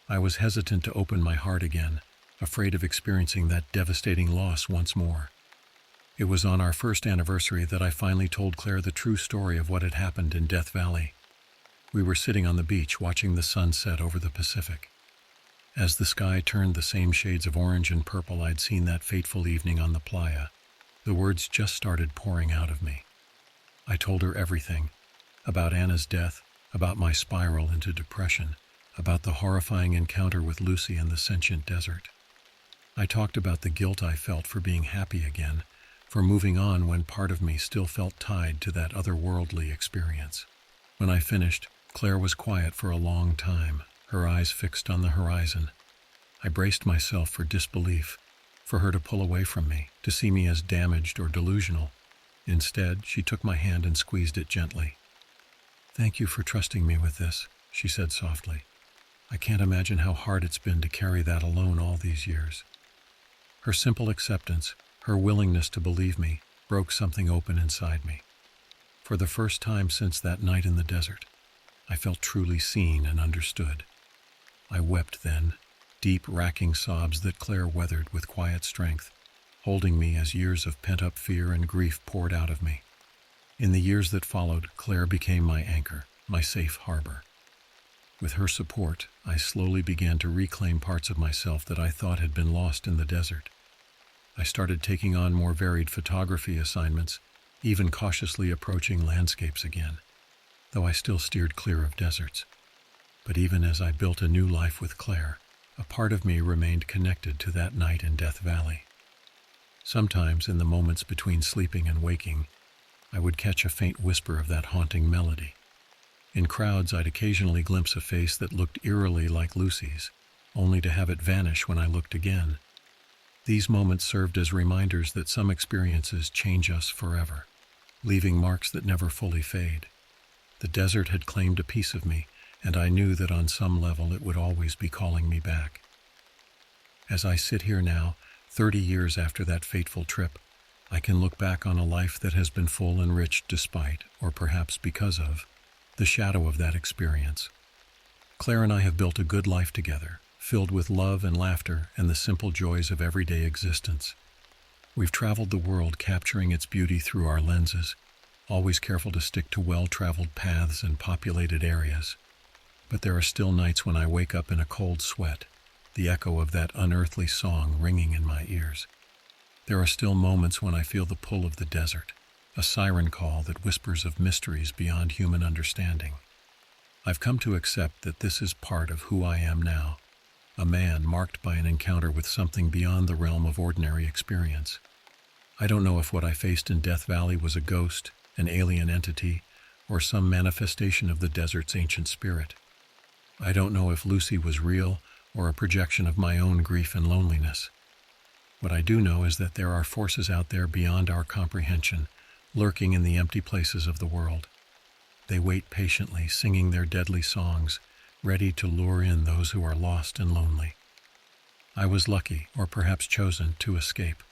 I was hesitant to open my heart again, afraid of experiencing that devastating loss once more. It was on our first anniversary that I finally told Claire the true story of what had happened in Death Valley. We were sitting on the beach watching the sun set over the Pacific. As the sky turned the same shades of orange and purple I'd seen that fateful evening on the playa, the words just started pouring out of me. I told her everything, about Anna's death, about my spiral into depression, about the horrifying encounter with Lucy in the sentient desert. I talked about the guilt I felt for being happy again, for moving on when part of me still felt tied to that otherworldly experience. When I finished, Claire was quiet for a long time, her eyes fixed on the horizon. I braced myself for disbelief, for her to pull away from me, to see me as damaged or delusional. Instead, she took my hand and squeezed it gently. "Thank you for trusting me with this," she said softly. "I can't imagine how hard it's been to carry that alone all these years." Her simple acceptance, her willingness to believe me, broke something open inside me. For the first time since that night in the desert, I felt truly seen and understood. I wept then, deep, racking sobs that Claire weathered with quiet strength, holding me as years of pent-up fear and grief poured out of me. In the years that followed, Claire became my anchor, my safe harbor. With her support, I slowly began to reclaim parts of myself that I thought had been lost in the desert. I started taking on more varied photography assignments, even cautiously approaching landscapes again, though I still steered clear of deserts. But even as I built a new life with Claire, a part of me remained connected to that night in Death Valley. Sometimes, in the moments between sleeping and waking, I would catch a faint whisper of that haunting melody. In crowds, I'd occasionally glimpse a face that looked eerily like Lucy's, only to have it vanish when I looked again. These moments served as reminders that some experiences change us forever, leaving marks that never fully fade. The desert had claimed a piece of me, and I knew that on some level it would always be calling me back. As I sit here now, 30 years after that fateful trip, I can look back on a life that has been full and rich despite, or perhaps because of, the shadow of that experience. Claire and I have built a good life together, filled with love and laughter and the simple joys of everyday existence. We've traveled the world capturing its beauty through our lenses, always careful to stick to well-traveled paths and populated areas. But there are still nights when I wake up in a cold sweat, the echo of that unearthly song ringing in my ears. There are still moments when I feel the pull of the desert, a siren call that whispers of mysteries beyond human understanding. I've come to accept that this is part of who I am now, a man marked by an encounter with something beyond the realm of ordinary experience. I don't know if what I faced in Death Valley was a ghost, an alien entity, or some manifestation of the desert's ancient spirit. I don't know if Lucy was real or a projection of my own grief and loneliness. What I do know is that there are forces out there beyond our comprehension, lurking in the empty places of the world. They wait patiently, singing their deadly songs, ready to lure in those who are lost and lonely. I was lucky, or perhaps chosen, to escape,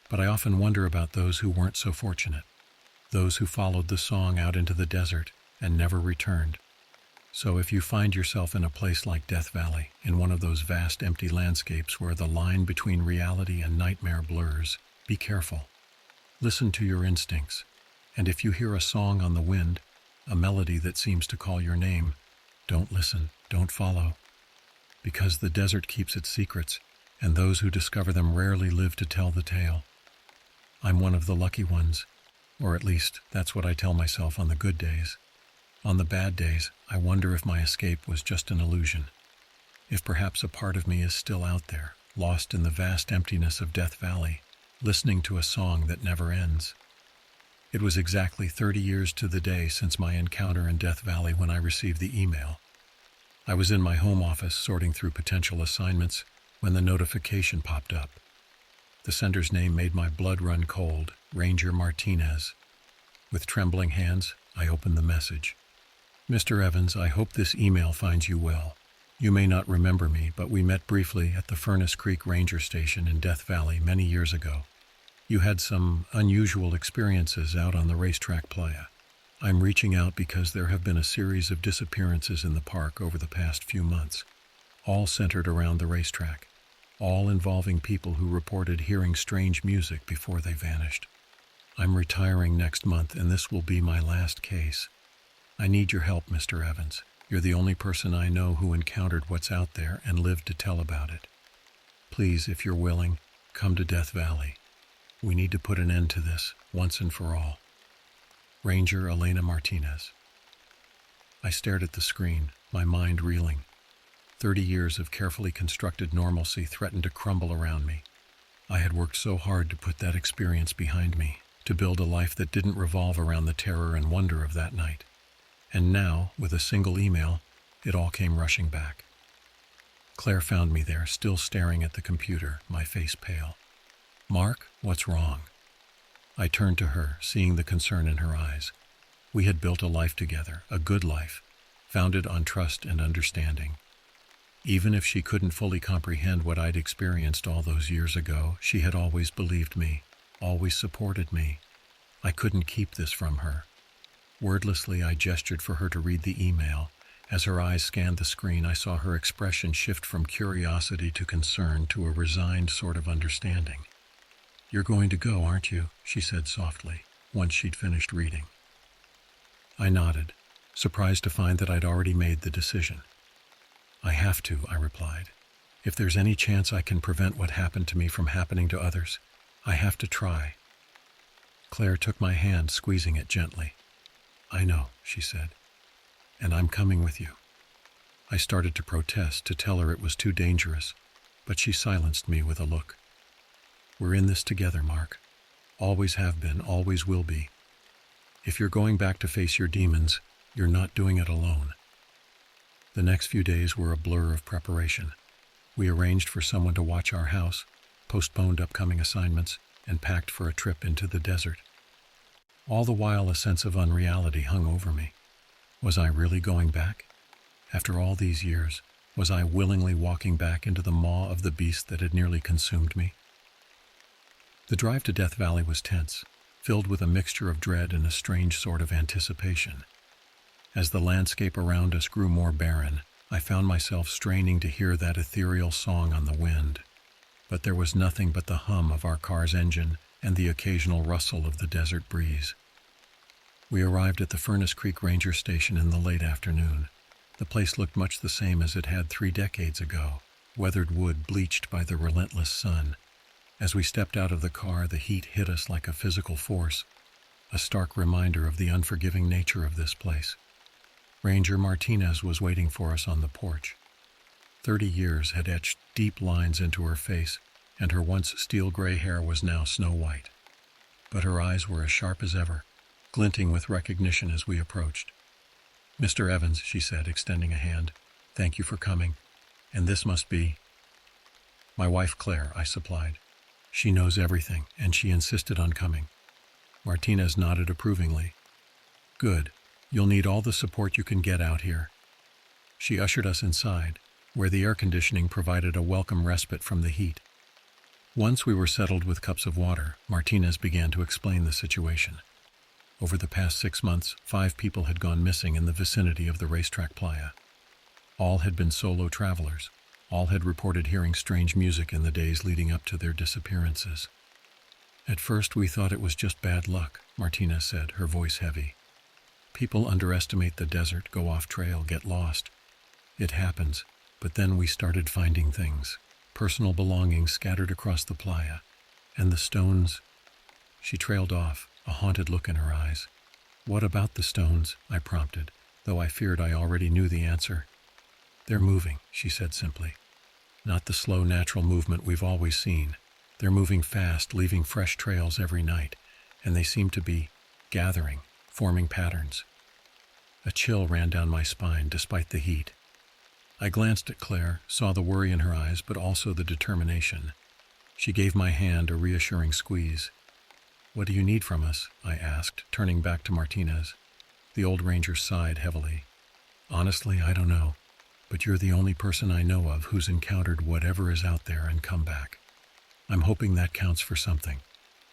but I often wonder about those who weren't so fortunate, those who followed the song out into the desert and never returned. So if you find yourself in a place like Death Valley, in one of those vast empty landscapes where the line between reality and nightmare blurs, be careful. Listen to your instincts. And if you hear a song on the wind, a melody that seems to call your name, don't listen, don't follow. Because the desert keeps its secrets, and those who discover them rarely live to tell the tale. I'm one of the lucky ones, or at least that's what I tell myself on the good days. On the bad days, I wonder if my escape was just an illusion. If perhaps a part of me is still out there, lost in the vast emptiness of Death Valley, listening to a song that never ends. It was exactly 30 years to the day since my encounter in Death Valley when I received the email. I was in my home office sorting through potential assignments when the notification popped up. The sender's name made my blood run cold, Ranger Martinez. With trembling hands, I opened the message. Mr. Evans, I hope this email finds you well. You may not remember me, but we met briefly at the Furnace Creek Ranger Station in Death Valley many years ago. You had some unusual experiences out on the racetrack playa. I'm reaching out because there have been a series of disappearances in the park over the past few months, all centered around the racetrack, all involving people who reported hearing strange music before they vanished. I'm retiring next month, and this will be my last case. I need your help, Mr. Evans. You're the only person I know who encountered what's out there and lived to tell about it. Please, if you're willing, come to Death Valley. We need to put an end to this, once and for all. Ranger Elena Martinez. I stared at the screen, my mind reeling. 30 years of carefully constructed normalcy threatened to crumble around me. I had worked so hard to put that experience behind me, to build a life that didn't revolve around the terror and wonder of that night. And now, with a single email, it all came rushing back. Claire found me there, still staring at the computer, my face pale. Mark, what's wrong? I turned to her, seeing the concern in her eyes. We had built a life together, a good life, founded on trust and understanding. Even if she couldn't fully comprehend what I'd experienced all those years ago, she had always believed me, always supported me. I couldn't keep this from her. Wordlessly, I gestured for her to read the email. As her eyes scanned the screen, I saw her expression shift from curiosity to concern to a resigned sort of understanding. You're going to go, aren't you? She said softly, once she'd finished reading. I nodded, surprised to find that I'd already made the decision. I have to, I replied. If there's any chance I can prevent what happened to me from happening to others, I have to try. Claire took my hand, squeezing it gently. I know, she said, and I'm coming with you. I started to protest, to tell her it was too dangerous, but she silenced me with a look. We're in this together, Mark. Always have been, always will be. If you're going back to face your demons, you're not doing it alone. The next few days were a blur of preparation. We arranged for someone to watch our house, postponed upcoming assignments, and packed for a trip into the desert. All the while, a sense of unreality hung over me. Was I really going back? After all these years, was I willingly walking back into the maw of the beast that had nearly consumed me? The drive to Death Valley was tense, filled with a mixture of dread and a strange sort of anticipation. As the landscape around us grew more barren, I found myself straining to hear that ethereal song on the wind. But there was nothing but the hum of our car's engine and the occasional rustle of the desert breeze. We arrived at the Furnace Creek Ranger Station in the late afternoon. The place looked much the same as it had 3 decades ago, weathered wood bleached by the relentless sun. As we stepped out of the car, the heat hit us like a physical force, a stark reminder of the unforgiving nature of this place. Ranger Martinez was waiting for us on the porch. 30 years had etched deep lines into her face, and her once steel-gray hair was now snow-white. But her eyes were as sharp as ever, glinting with recognition as we approached. Mr. Evans, she said, extending a hand, thank you for coming. And this must be... My wife, Claire, I supplied. She knows everything, and she insisted on coming. Martinez nodded approvingly. Good. You'll need all the support you can get out here. She ushered us inside, where the air conditioning provided a welcome respite from the heat. Once we were settled with cups of water, Martinez began to explain the situation. Over the past 6 months, 5 people had gone missing in the vicinity of the racetrack playa. All had been solo travelers. All had reported hearing strange music in the days leading up to their disappearances. At first we thought it was just bad luck, Martina said, her voice heavy. People underestimate the desert, go off trail, get lost. It happens, but then we started finding things. Personal belongings scattered across the playa. And the stones. She trailed off, a haunted look in her eyes. What about the stones? I prompted, though I feared I already knew the answer. They're moving, she said simply. Not the slow, natural movement we've always seen. They're moving fast, leaving fresh trails every night, and they seem to be gathering, forming patterns. A chill ran down my spine despite the heat. I glanced at Claire, saw the worry in her eyes, but also the determination. She gave my hand a reassuring squeeze. What do you need from us? I asked, turning back to Martinez. The old ranger sighed heavily. Honestly, I don't know, but you're the only person I know of who's encountered whatever is out there and come back. I'm hoping that counts for something.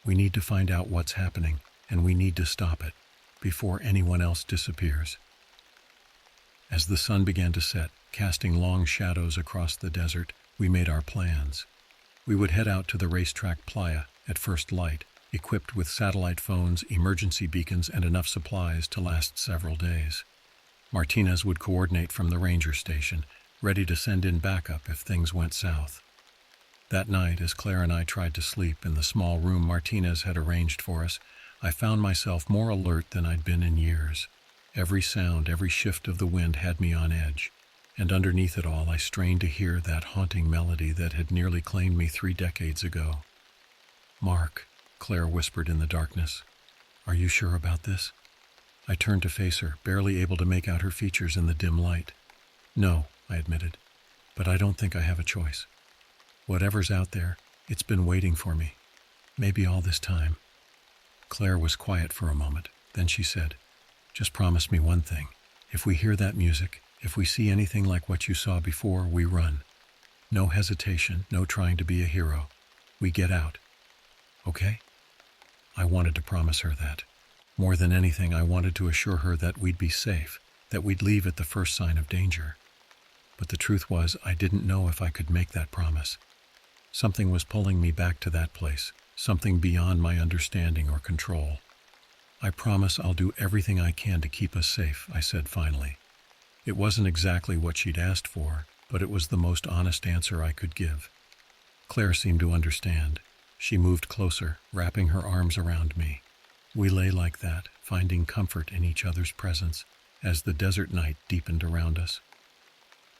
We need to find out what's happening, and we need to stop it before anyone else disappears. As the sun began to set, casting long shadows across the desert, we made our plans. We would head out to the racetrack playa at first light, equipped with satellite phones, emergency beacons, and enough supplies to last several days. Martinez would coordinate from the ranger station, ready to send in backup if things went south. That night, as Claire and I tried to sleep in the small room Martinez had arranged for us, I found myself more alert than I'd been in years. Every sound, every shift of the wind had me on edge, and underneath it all I strained to hear that haunting melody that had nearly claimed me 3 decades ago. Mark, Claire whispered in the darkness. Are you sure about this? I turned to face her, barely able to make out her features in the dim light. No, I admitted, but I don't think I have a choice. Whatever's out there, it's been waiting for me. Maybe all this time. Claire was quiet for a moment. Then she said, just promise me one thing. If we hear that music, if we see anything like what you saw before, we run. No hesitation, no trying to be a hero. We get out. Okay? I wanted to promise her that. More than anything, I wanted to assure her that we'd be safe, that we'd leave at the first sign of danger. But the truth was, I didn't know if I could make that promise. Something was pulling me back to that place, something beyond my understanding or control. I promise I'll do everything I can to keep us safe, I said finally. It wasn't exactly what she'd asked for, but it was the most honest answer I could give. Claire seemed to understand. She moved closer, wrapping her arms around me. We lay like that, finding comfort in each other's presence, as the desert night deepened around us.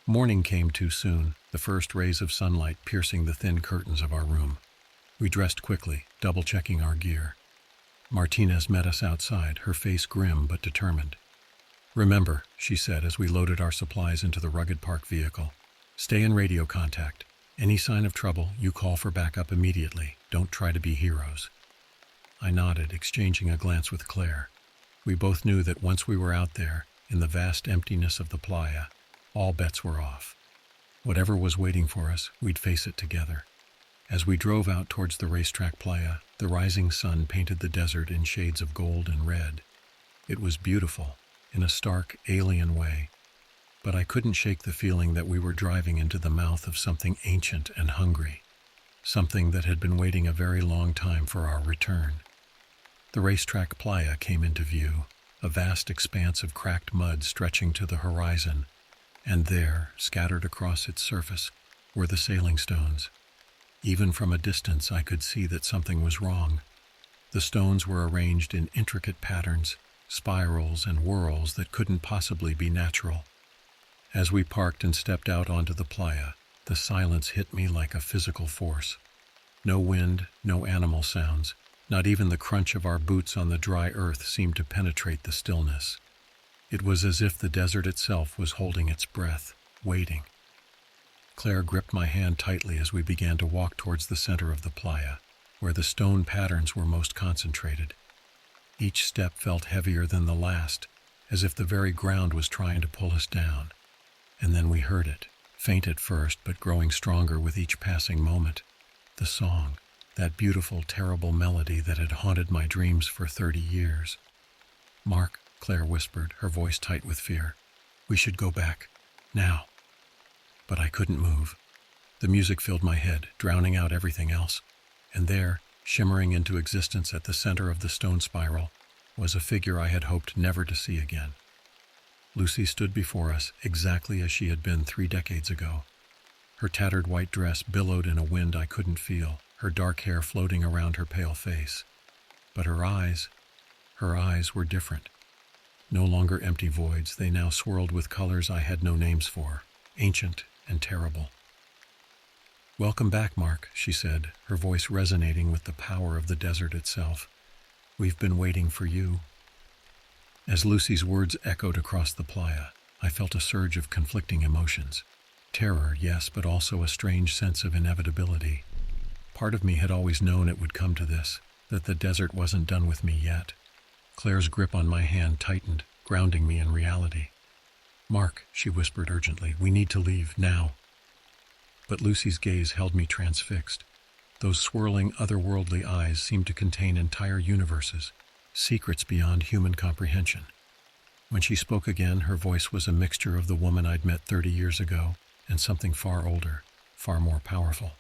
Morning came too soon, the first rays of sunlight piercing the thin curtains of our room. We dressed quickly, double-checking our gear. Martinez met us outside, her face grim but determined. Remember, she said as we loaded our supplies into the rugged park vehicle, stay in radio contact. Any sign of trouble, you call for backup immediately. Don't try to be heroes. I nodded, exchanging a glance with Claire. We both knew that once we were out there, in the vast emptiness of the playa, all bets were off. Whatever was waiting for us, we'd face it together. As we drove out towards the racetrack playa, the rising sun painted the desert in shades of gold and red. It was beautiful, in a stark, alien way, but I couldn't shake the feeling that we were driving into the mouth of something ancient and hungry, something that had been waiting a very long time for our return. The racetrack playa came into view, a vast expanse of cracked mud stretching to the horizon, and there, scattered across its surface, were the sailing stones. Even from a distance I could see that something was wrong. The stones were arranged in intricate patterns, spirals and whirls that couldn't possibly be natural. As we parked and stepped out onto the playa, the silence hit me like a physical force. No wind, no animal sounds, not even the crunch of our boots on the dry earth seemed to penetrate the stillness. It was as if the desert itself was holding its breath, waiting. Claire gripped my hand tightly as we began to walk towards the center of the playa, where the stone patterns were most concentrated. Each step felt heavier than the last, as if the very ground was trying to pull us down. And then we heard it, faint at first but growing stronger with each passing moment. The song, that beautiful, terrible melody that had haunted my dreams for 30 years. Mark, Claire whispered, her voice tight with fear. We should go back, now. But I couldn't move. The music filled my head, drowning out everything else. And there, Shimmering into existence at the center of the stone spiral was a figure I had hoped never to see again. Lucy stood before us exactly as she had been 3 decades ago. Her tattered white dress billowed in a wind I couldn't feel, her dark hair floating around her pale face. But her eyes were different. No longer empty voids, they now swirled with colors I had no names for, ancient and terrible. "Welcome back, Mark," she said, her voice resonating with the power of the desert itself. "We've been waiting for you." As Lucy's words echoed across the playa, I felt a surge of conflicting emotions. Terror, yes, but also a strange sense of inevitability. Part of me had always known it would come to this, that the desert wasn't done with me yet. Claire's grip on my hand tightened, grounding me in reality. "Mark," she whispered urgently, "we need to leave, now." But Lucy's gaze held me transfixed. Those swirling, otherworldly eyes seemed to contain entire universes, secrets beyond human comprehension. When she spoke again, her voice was a mixture of the woman I'd met 30 years ago and something far older, far more powerful.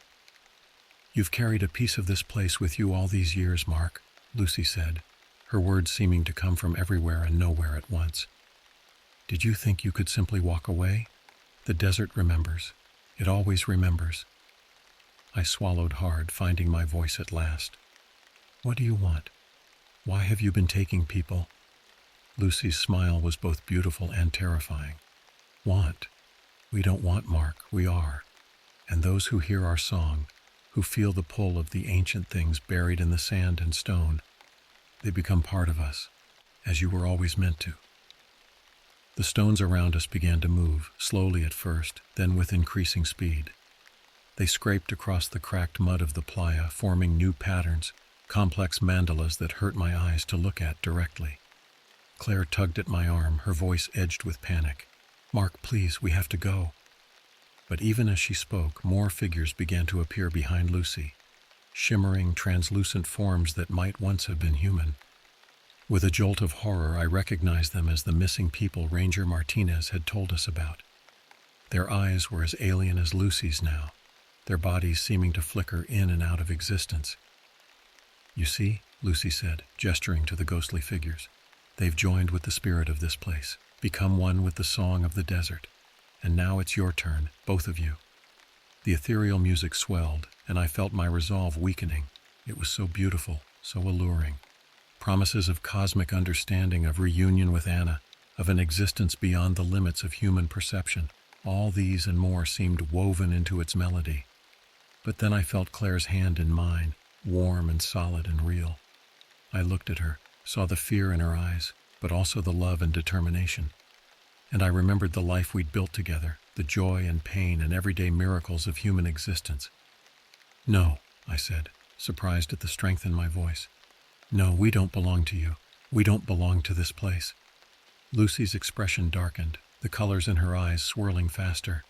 "You've carried a piece of this place with you all these years, Mark," Lucy said, her words seeming to come from everywhere and nowhere at once. "Did you think you could simply walk away? The desert remembers. It always remembers." I swallowed hard, finding my voice at last. "What do you want? Why have you been taking people?" Lucy's smile was both beautiful and terrifying. "Want? We don't want, Mark, we are. And those who hear our song, who feel the pull of the ancient things buried in the sand and stone, they become part of us, as you were always meant to." The stones around us began to move, slowly at first, then with increasing speed. They scraped across the cracked mud of the playa, forming new patterns, complex mandalas that hurt my eyes to look at directly. Claire tugged at my arm, her voice edged with panic. "Mark, please, we have to go." But even as she spoke, more figures began to appear behind Lucy, shimmering, translucent forms that might once have been human. With a jolt of horror, I recognized them as the missing people Ranger Martinez had told us about. Their eyes were as alien as Lucy's now, their bodies seeming to flicker in and out of existence. "You see," Lucy said, gesturing to the ghostly figures, "they've joined with the spirit of this place, become one with the song of the desert. And now it's your turn, both of you." The ethereal music swelled, and I felt my resolve weakening. It was so beautiful, so alluring. Promises of cosmic understanding, of reunion with Anna, of an existence beyond the limits of human perception. All these and more seemed woven into its melody. But then I felt Claire's hand in mine, warm and solid and real. I looked at her, saw the fear in her eyes, but also the love and determination. And I remembered the life we'd built together, the joy and pain and everyday miracles of human existence. "No," I said, surprised at the strength in my voice. "No, we don't belong to you. We don't belong to this place." Lucy's expression darkened, the colors in her eyes swirling faster.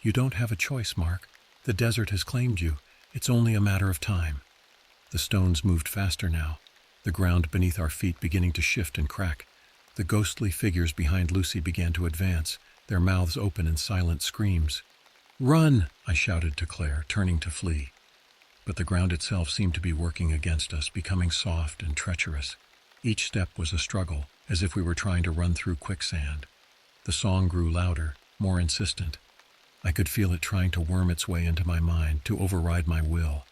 "You don't have a choice, Mark. The desert has claimed you. It's only a matter of time." The stones moved faster now, the ground beneath our feet beginning to shift and crack. The ghostly figures behind Lucy began to advance, their mouths open in silent screams. "Run!" I shouted to Claire, turning to flee. But the ground itself seemed to be working against us, becoming soft and treacherous. Each step was a struggle, as if we were trying to run through quicksand. The song grew louder, more insistent. I could feel it trying to worm its way into my mind, to override my will.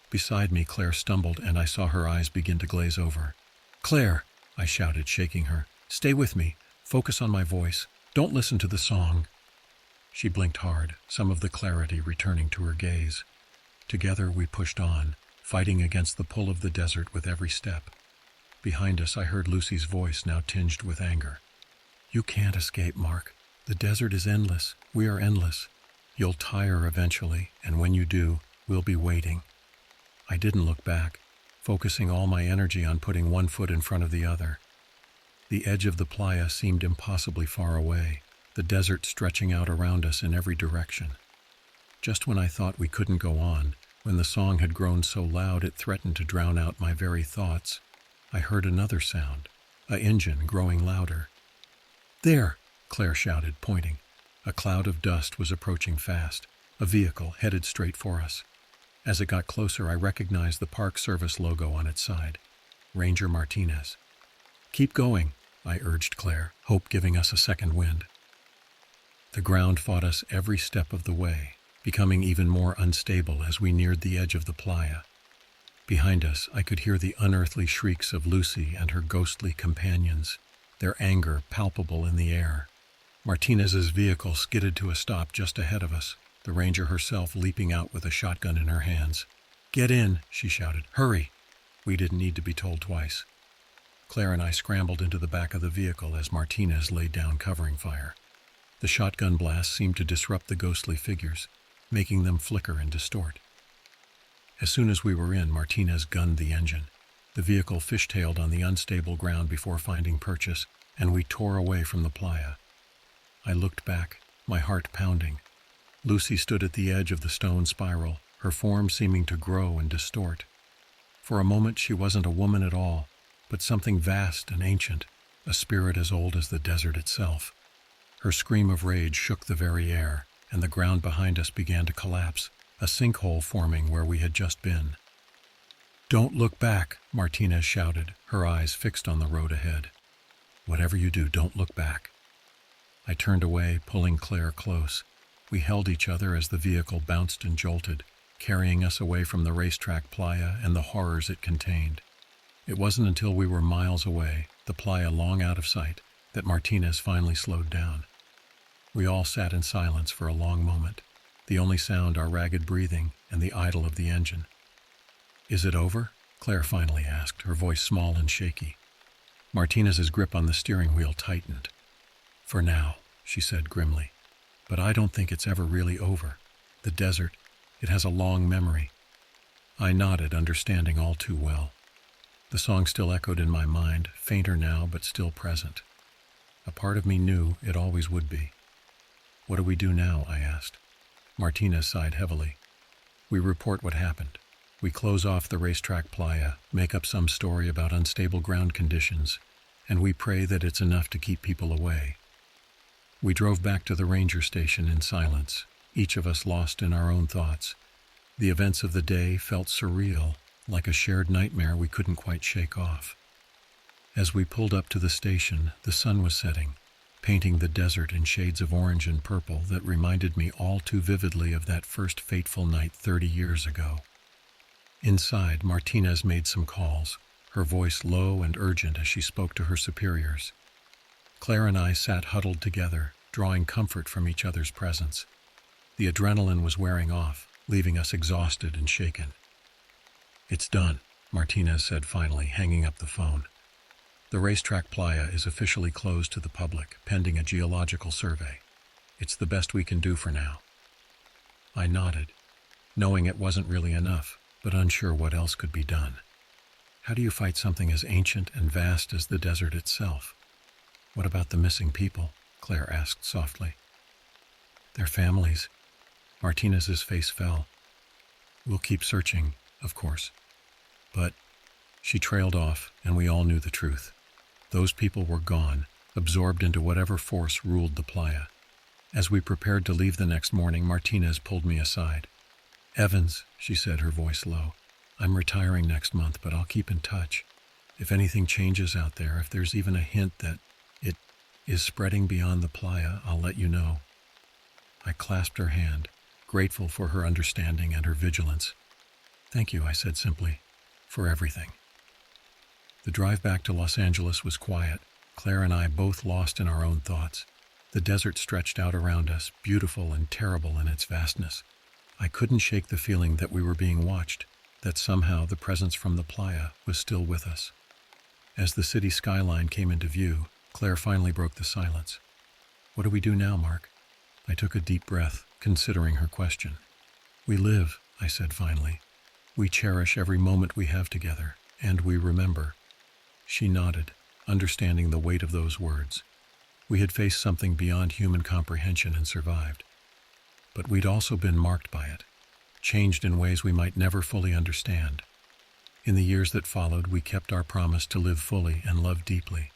Beside me, Claire stumbled, and I saw her eyes begin to glaze over. "Claire!" I shouted, shaking her. "Stay with me. Focus on my voice. Don't listen to the song." She blinked hard, some of the clarity returning to her gaze. Together we pushed on, fighting against the pull of the desert with every step. Behind us I heard Lucy's voice, now tinged with anger. "You can't escape, Mark. The desert is endless. We are endless. You'll tire eventually, and when you do, we'll be waiting." I didn't look back, focusing all my energy on putting one foot in front of the other. The edge of the playa seemed impossibly far away, the desert stretching out around us in every direction. Just when I thought we couldn't go on, when the song had grown so loud it threatened to drown out my very thoughts, I heard another sound, an engine growing louder. "There!" Claire shouted, pointing. A cloud of dust was approaching fast, a vehicle headed straight for us. As it got closer, I recognized the Park Service logo on its side. Ranger Martinez. "Keep going," I urged Claire, hope giving us a second wind. The ground fought us every step of the way, becoming even more unstable as we neared the edge of the playa. Behind us, I could hear the unearthly shrieks of Lucy and her ghostly companions, their anger palpable in the air. Martinez's vehicle skidded to a stop just ahead of us, the ranger herself leaping out with a shotgun in her hands. "Get in," she shouted. "Hurry!" We didn't need to be told twice. Claire and I scrambled into the back of the vehicle as Martinez laid down covering fire. The shotgun blast seemed to disrupt the ghostly figures, making them flicker and distort. As soon as we were in, Martinez gunned the engine. The vehicle fishtailed on the unstable ground before finding purchase, and we tore away from the playa. I looked back, my heart pounding. Lucy stood at the edge of the stone spiral, her form seeming to grow and distort. For a moment she wasn't a woman at all, but something vast and ancient, a spirit as old as the desert itself. Her scream of rage shook the very air, and the ground behind us began to collapse, a sinkhole forming where we had just been. "Don't look back," Martinez shouted, her eyes fixed on the road ahead. "Whatever you do, don't look back." I turned away, pulling Claire close. We held each other as the vehicle bounced and jolted, carrying us away from the racetrack playa and the horrors it contained. It wasn't until we were miles away, the playa long out of sight, that Martinez finally slowed down. We all sat in silence for a long moment, the only sound our ragged breathing and the idle of the engine. "Is it over?" Claire finally asked, her voice small and shaky. Martinez's grip on the steering wheel tightened. "For now," she said grimly. "But I don't think it's ever really over. The desert, it has a long memory." I nodded, understanding all too well. The song still echoed in my mind, fainter now but still present. A part of me knew it always would be. "What do we do now?" I asked. Martinez sighed heavily. "We report what happened. We close off the racetrack playa, make up some story about unstable ground conditions, and we pray that it's enough to keep people away." We drove back to the ranger station in silence, each of us lost in our own thoughts. The events of the day felt surreal, like a shared nightmare we couldn't quite shake off. As we pulled up to the station, the sun was setting, painting the desert in shades of orange and purple that reminded me all too vividly of that first fateful night 30 years ago. Inside, Martinez made some calls, her voice low and urgent as she spoke to her superiors. Claire and I sat huddled together, drawing comfort from each other's presence. The adrenaline was wearing off, leaving us exhausted and shaken. "It's done," Martinez said finally, hanging up the phone. "The racetrack playa is officially closed to the public, pending a geological survey. It's the best we can do for now." I nodded, knowing it wasn't really enough, but unsure what else could be done. How do you fight something as ancient and vast as the desert itself? "What about the missing people?" Claire asked softly. "Their families." Martinez's face fell. "We'll keep searching, of course. But..." She trailed off, and we all knew the truth. Those people were gone, absorbed into whatever force ruled the playa. As we prepared to leave the next morning, Martinez pulled me aside. "Evans," she said, her voice low, "I'm retiring next month, but I'll keep in touch. If anything changes out there, if there's even a hint that it is spreading beyond the playa, I'll let you know." I clasped her hand, grateful for her understanding and her vigilance. "Thank you," I said simply, "for everything." The drive back to Los Angeles was quiet, Claire and I both lost in our own thoughts. The desert stretched out around us, beautiful and terrible in its vastness. I couldn't shake the feeling that we were being watched, that somehow the presence from the playa was still with us. As the city skyline came into view, Claire finally broke the silence. "What do we do now, Mark?" I took a deep breath, considering her question. "We live," I said finally. "We cherish every moment we have together, and we remember." She nodded, understanding the weight of those words. We had faced something beyond human comprehension and survived. But we'd also been marked by it, changed in ways we might never fully understand. In the years that followed, we kept our promise to live fully and love deeply.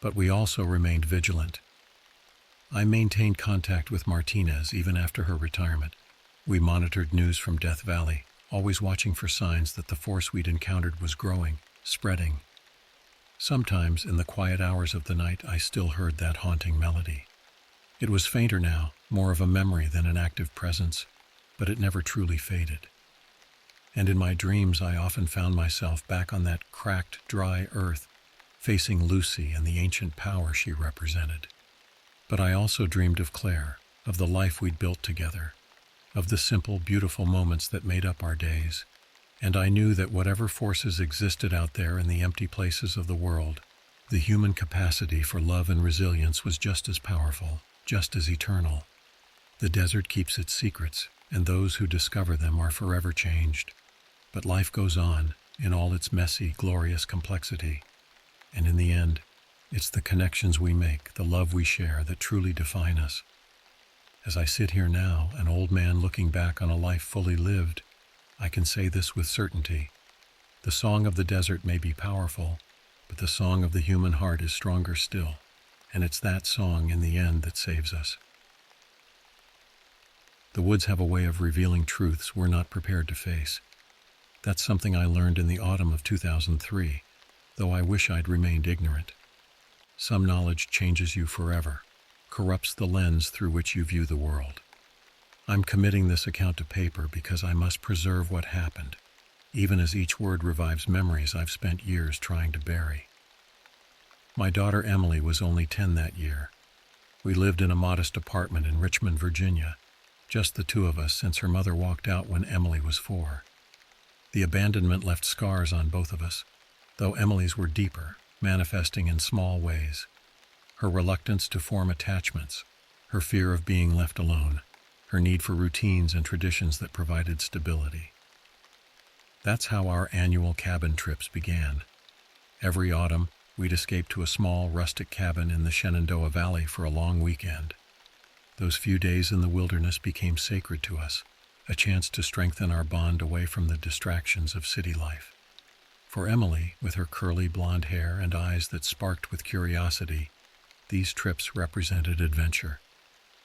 But we also remained vigilant. I maintained contact with Martinez even after her retirement. We monitored news from Death Valley, always watching for signs that the force we'd encountered was growing, spreading. Sometimes, in the quiet hours of the night, I still heard that haunting melody. It was fainter now, more of a memory than an active presence, but it never truly faded. And in my dreams, I often found myself back on that cracked, dry earth, facing Lucy and the ancient power she represented. But I also dreamed of Claire, of the life we'd built together, of the simple, beautiful moments that made up our days. And I knew that whatever forces existed out there in the empty places of the world, the human capacity for love and resilience was just as powerful, just as eternal. The desert keeps its secrets, and those who discover them are forever changed. But life goes on, in all its messy, glorious complexity. And in the end, it's the connections we make, the love we share, that truly define us. As I sit here now, an old man looking back on a life fully lived, I can say this with certainty. The song of the desert may be powerful, but the song of the human heart is stronger still, and it's that song in the end that saves us. The woods have a way of revealing truths we're not prepared to face. That's something I learned in the autumn of 2003, though I wish I'd remained ignorant. Some knowledge changes you forever, corrupts the lens through which you view the world. I'm committing this account to paper because I must preserve what happened, even as each word revives memories I've spent years trying to bury. My daughter Emily was only 10 that year. We lived in a modest apartment in Richmond, Virginia, just the two of us since her mother walked out when Emily was 4. The abandonment left scars on both of us, though Emily's were deeper, manifesting in small ways. Her reluctance to form attachments, her fear of being left alone, her need for routines and traditions that provided stability. That's how our annual cabin trips began. Every autumn, we'd escape to a small, rustic cabin in the Shenandoah Valley for a long weekend. Those few days in the wilderness became sacred to us, a chance to strengthen our bond away from the distractions of city life. For Emily, with her curly blonde hair and eyes that sparked with curiosity, these trips represented adventure.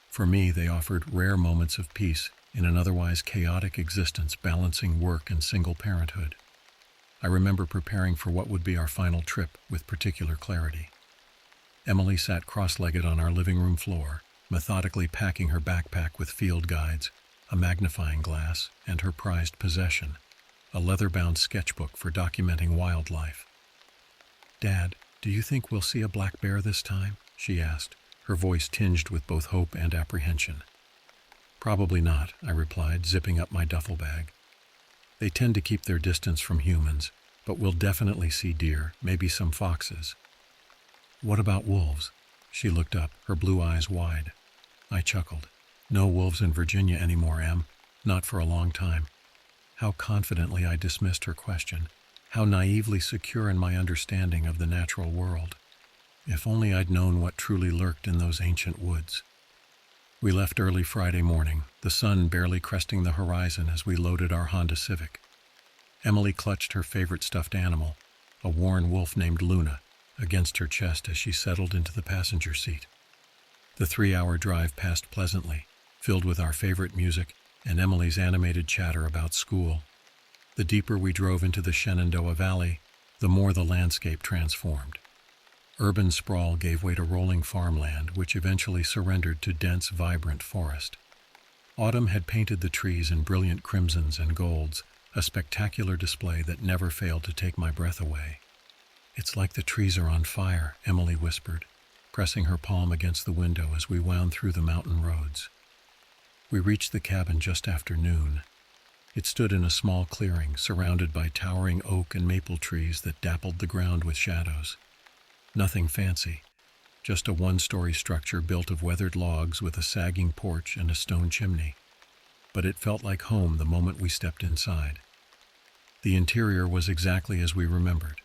For me, they offered rare moments of peace in an otherwise chaotic existence balancing work and single parenthood. I remember preparing for what would be our final trip with particular clarity. Emily sat cross-legged on our living room floor, methodically packing her backpack with field guides, a magnifying glass, and her prized possession, a leather-bound sketchbook for documenting wildlife. "Dad, do you think we'll see a black bear this time?" she asked, her voice tinged with both hope and apprehension. "Probably not," I replied, zipping up my duffel bag. "They tend to keep their distance from humans, but we'll definitely see deer, maybe some foxes." "What about wolves?" She looked up, her blue eyes wide. I chuckled. "No wolves in Virginia anymore, Em. Not for a long time." How confidently I dismissed her question, how naively secure in my understanding of the natural world. If only I'd known what truly lurked in those ancient woods. We left early Friday morning, the sun barely cresting the horizon as we loaded our Honda Civic. Emily clutched her favorite stuffed animal, a worn wolf named Luna, against her chest as she settled into the passenger seat. The 3-hour drive passed pleasantly, filled with our favorite music and Emily's animated chatter about school. The deeper we drove into the Shenandoah Valley, the more the landscape transformed. Urban sprawl gave way to rolling farmland, which eventually surrendered to dense, vibrant forest. Autumn had painted the trees in brilliant crimsons and golds, a spectacular display that never failed to take my breath away. "It's like the trees are on fire," Emily whispered, pressing her palm against the window as we wound through the mountain roads. We reached the cabin just after noon. It stood in a small clearing, surrounded by towering oak and maple trees that dappled the ground with shadows. Nothing fancy, just a one-story structure built of weathered logs with a sagging porch and a stone chimney. But it felt like home the moment we stepped inside. The interior was exactly as we remembered.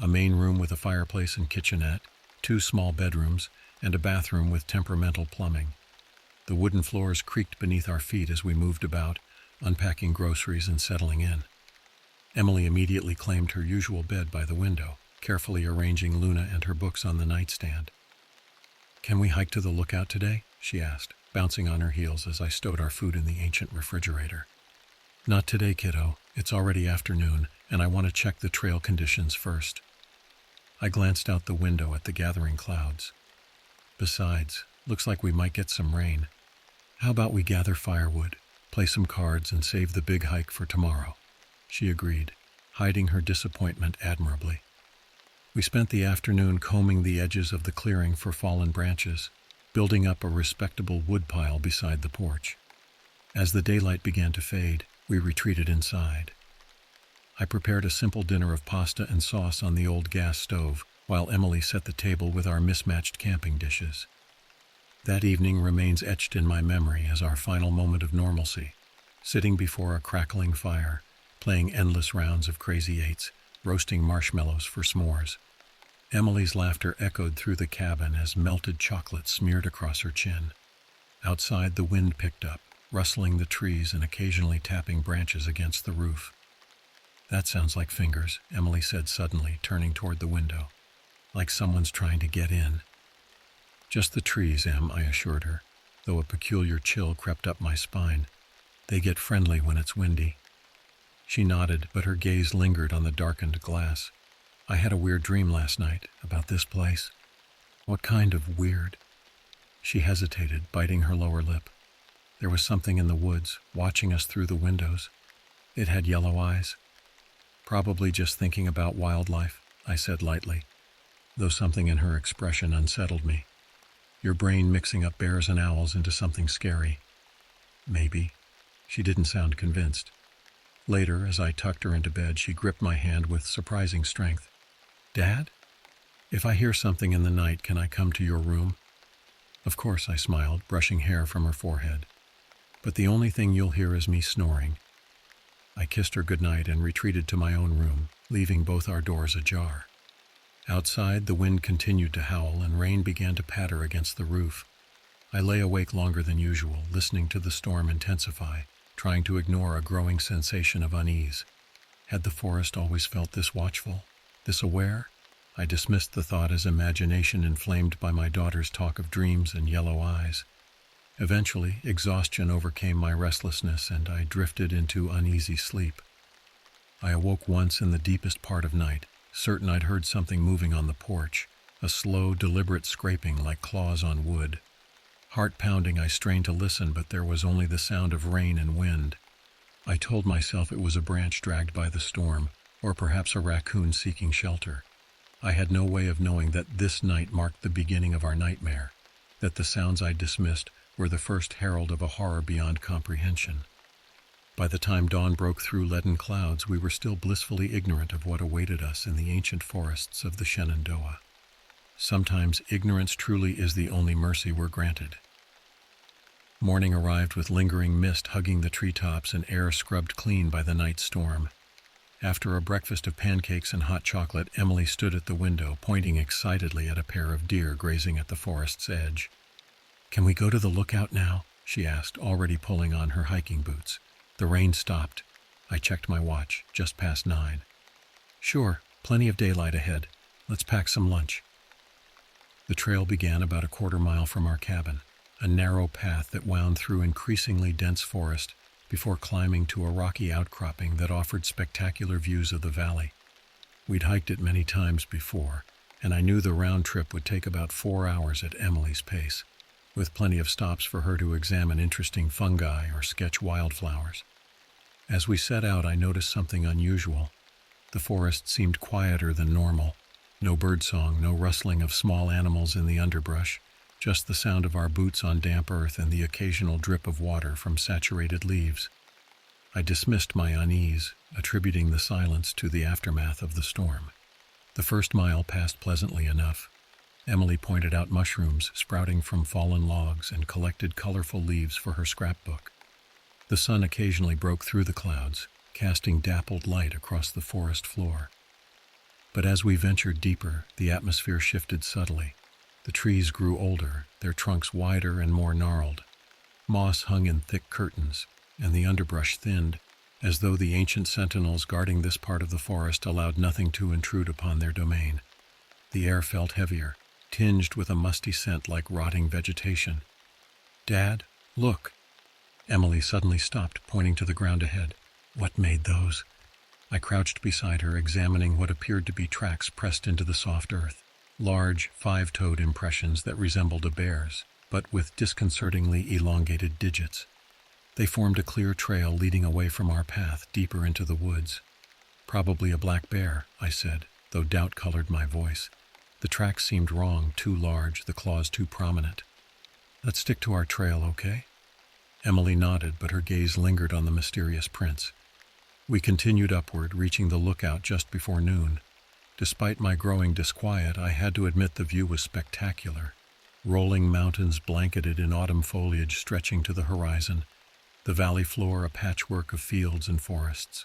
A main room with a fireplace and kitchenette, 2 small bedrooms, and a bathroom with temperamental plumbing. The wooden floors creaked beneath our feet as we moved about, unpacking groceries and settling in. Emily immediately claimed her usual bed by the window, carefully arranging Luna and her books on the nightstand. "Can we hike to the lookout today?" she asked, bouncing on her heels as I stowed our food in the ancient refrigerator. Not today, kiddo. It's already afternoon, and I want to check the trail conditions first. I glanced out the window at the gathering clouds. Besides, looks like we might get some rain. How about we gather firewood, play some cards, and save the big hike for tomorrow? She agreed, hiding her disappointment admirably. We spent the afternoon combing the edges of the clearing for fallen branches, building up a respectable woodpile beside the porch. As the daylight began to fade, we retreated inside. I prepared a simple dinner of pasta and sauce on the old gas stove, while Emily set the table with our mismatched camping dishes. That evening remains etched in my memory as our final moment of normalcy, sitting before a crackling fire, playing endless rounds of Crazy Eights, roasting marshmallows for s'mores. Emily's laughter echoed through the cabin as melted chocolate smeared across her chin. Outside, the wind picked up, rustling the trees and occasionally tapping branches against the roof. "That sounds like fingers," Emily said suddenly, turning toward the window. "Like someone's trying to get in." "Just the trees, Em," I assured her, though a peculiar chill crept up my spine. "They get friendly when it's windy." She nodded, but her gaze lingered on the darkened glass. "I had a weird dream last night about this place." "What kind of weird?" She hesitated, biting her lower lip. There was something in the woods, watching us through the windows. It had yellow eyes. "Probably just thinking about wildlife," I said lightly, though something in her expression unsettled me. "Your brain mixing up bears and owls into something scary." "Maybe." She didn't sound convinced. Later, as I tucked her into bed, she gripped my hand with surprising strength. "Dad? If I hear something in the night, can I come to your room?" "Of course," I smiled, brushing hair from her forehead. "But the only thing you'll hear is me snoring." I kissed her goodnight and retreated to my own room, leaving both our doors ajar. Outside, the wind continued to howl and rain began to patter against the roof. I lay awake longer than usual, listening to the storm intensify, trying to ignore a growing sensation of unease. Had the forest always felt this watchful, this aware? I dismissed the thought as imagination inflamed by my daughter's talk of dreams and yellow eyes. Eventually, exhaustion overcame my restlessness and I drifted into uneasy sleep. I awoke once in the deepest part of night, certain I'd heard something moving on the porch, a slow, deliberate scraping like claws on wood. Heart pounding, I strained to listen, but there was only the sound of rain and wind. I told myself it was a branch dragged by the storm, or perhaps a raccoon seeking shelter. I had no way of knowing that this night marked the beginning of our nightmare, that the sounds I dismissed were the first herald of a horror beyond comprehension. By the time dawn broke through leaden clouds, we were still blissfully ignorant of what awaited us in the ancient forests of the Shenandoah. Sometimes ignorance truly is the only mercy we're granted. Morning arrived with lingering mist hugging the treetops and air scrubbed clean by the night storm. After a breakfast of pancakes and hot chocolate, Emily stood at the window, pointing excitedly at a pair of deer grazing at the forest's edge. "Can we go to the lookout now?" she asked, already pulling on her hiking boots. The rain stopped. I checked my watch, just past 9. "Sure, plenty of daylight ahead. Let's pack some lunch." The trail began about a quarter-mile from our cabin, a narrow path that wound through increasingly dense forest before climbing to a rocky outcropping that offered spectacular views of the valley. We'd hiked it many times before, and I knew the round trip would take about 4 hours at Emily's pace, with plenty of stops for her to examine interesting fungi or sketch wildflowers. As we set out, I noticed something unusual. The forest seemed quieter than normal. No birdsong, no rustling of small animals in the underbrush, just the sound of our boots on damp earth and the occasional drip of water from saturated leaves. I dismissed my unease, attributing the silence to the aftermath of the storm. The first mile passed pleasantly enough. Emily pointed out mushrooms sprouting from fallen logs and collected colorful leaves for her scrapbook. The sun occasionally broke through the clouds, casting dappled light across the forest floor. But as we ventured deeper, the atmosphere shifted subtly. The trees grew older, their trunks wider and more gnarled. Moss hung in thick curtains, and the underbrush thinned, as though the ancient sentinels guarding this part of the forest allowed nothing to intrude upon their domain. The air felt heavier, tinged with a musty scent like rotting vegetation. "Dad, look!" Emily suddenly stopped, pointing to the ground ahead. What made those? I crouched beside her, examining what appeared to be tracks pressed into the soft earth. Large, five-toed impressions that resembled a bear's, but with disconcertingly elongated digits. They formed a clear trail leading away from our path, deeper into the woods. Probably a black bear, I said, though doubt colored my voice. The tracks seemed wrong, too large, the claws too prominent. Let's stick to our trail, okay? Emily nodded, but her gaze lingered on the mysterious prints. We continued upward, reaching the lookout just before noon. Despite my growing disquiet, I had to admit the view was spectacular. Rolling mountains blanketed in autumn foliage stretching to the horizon. The valley floor a patchwork of fields and forests.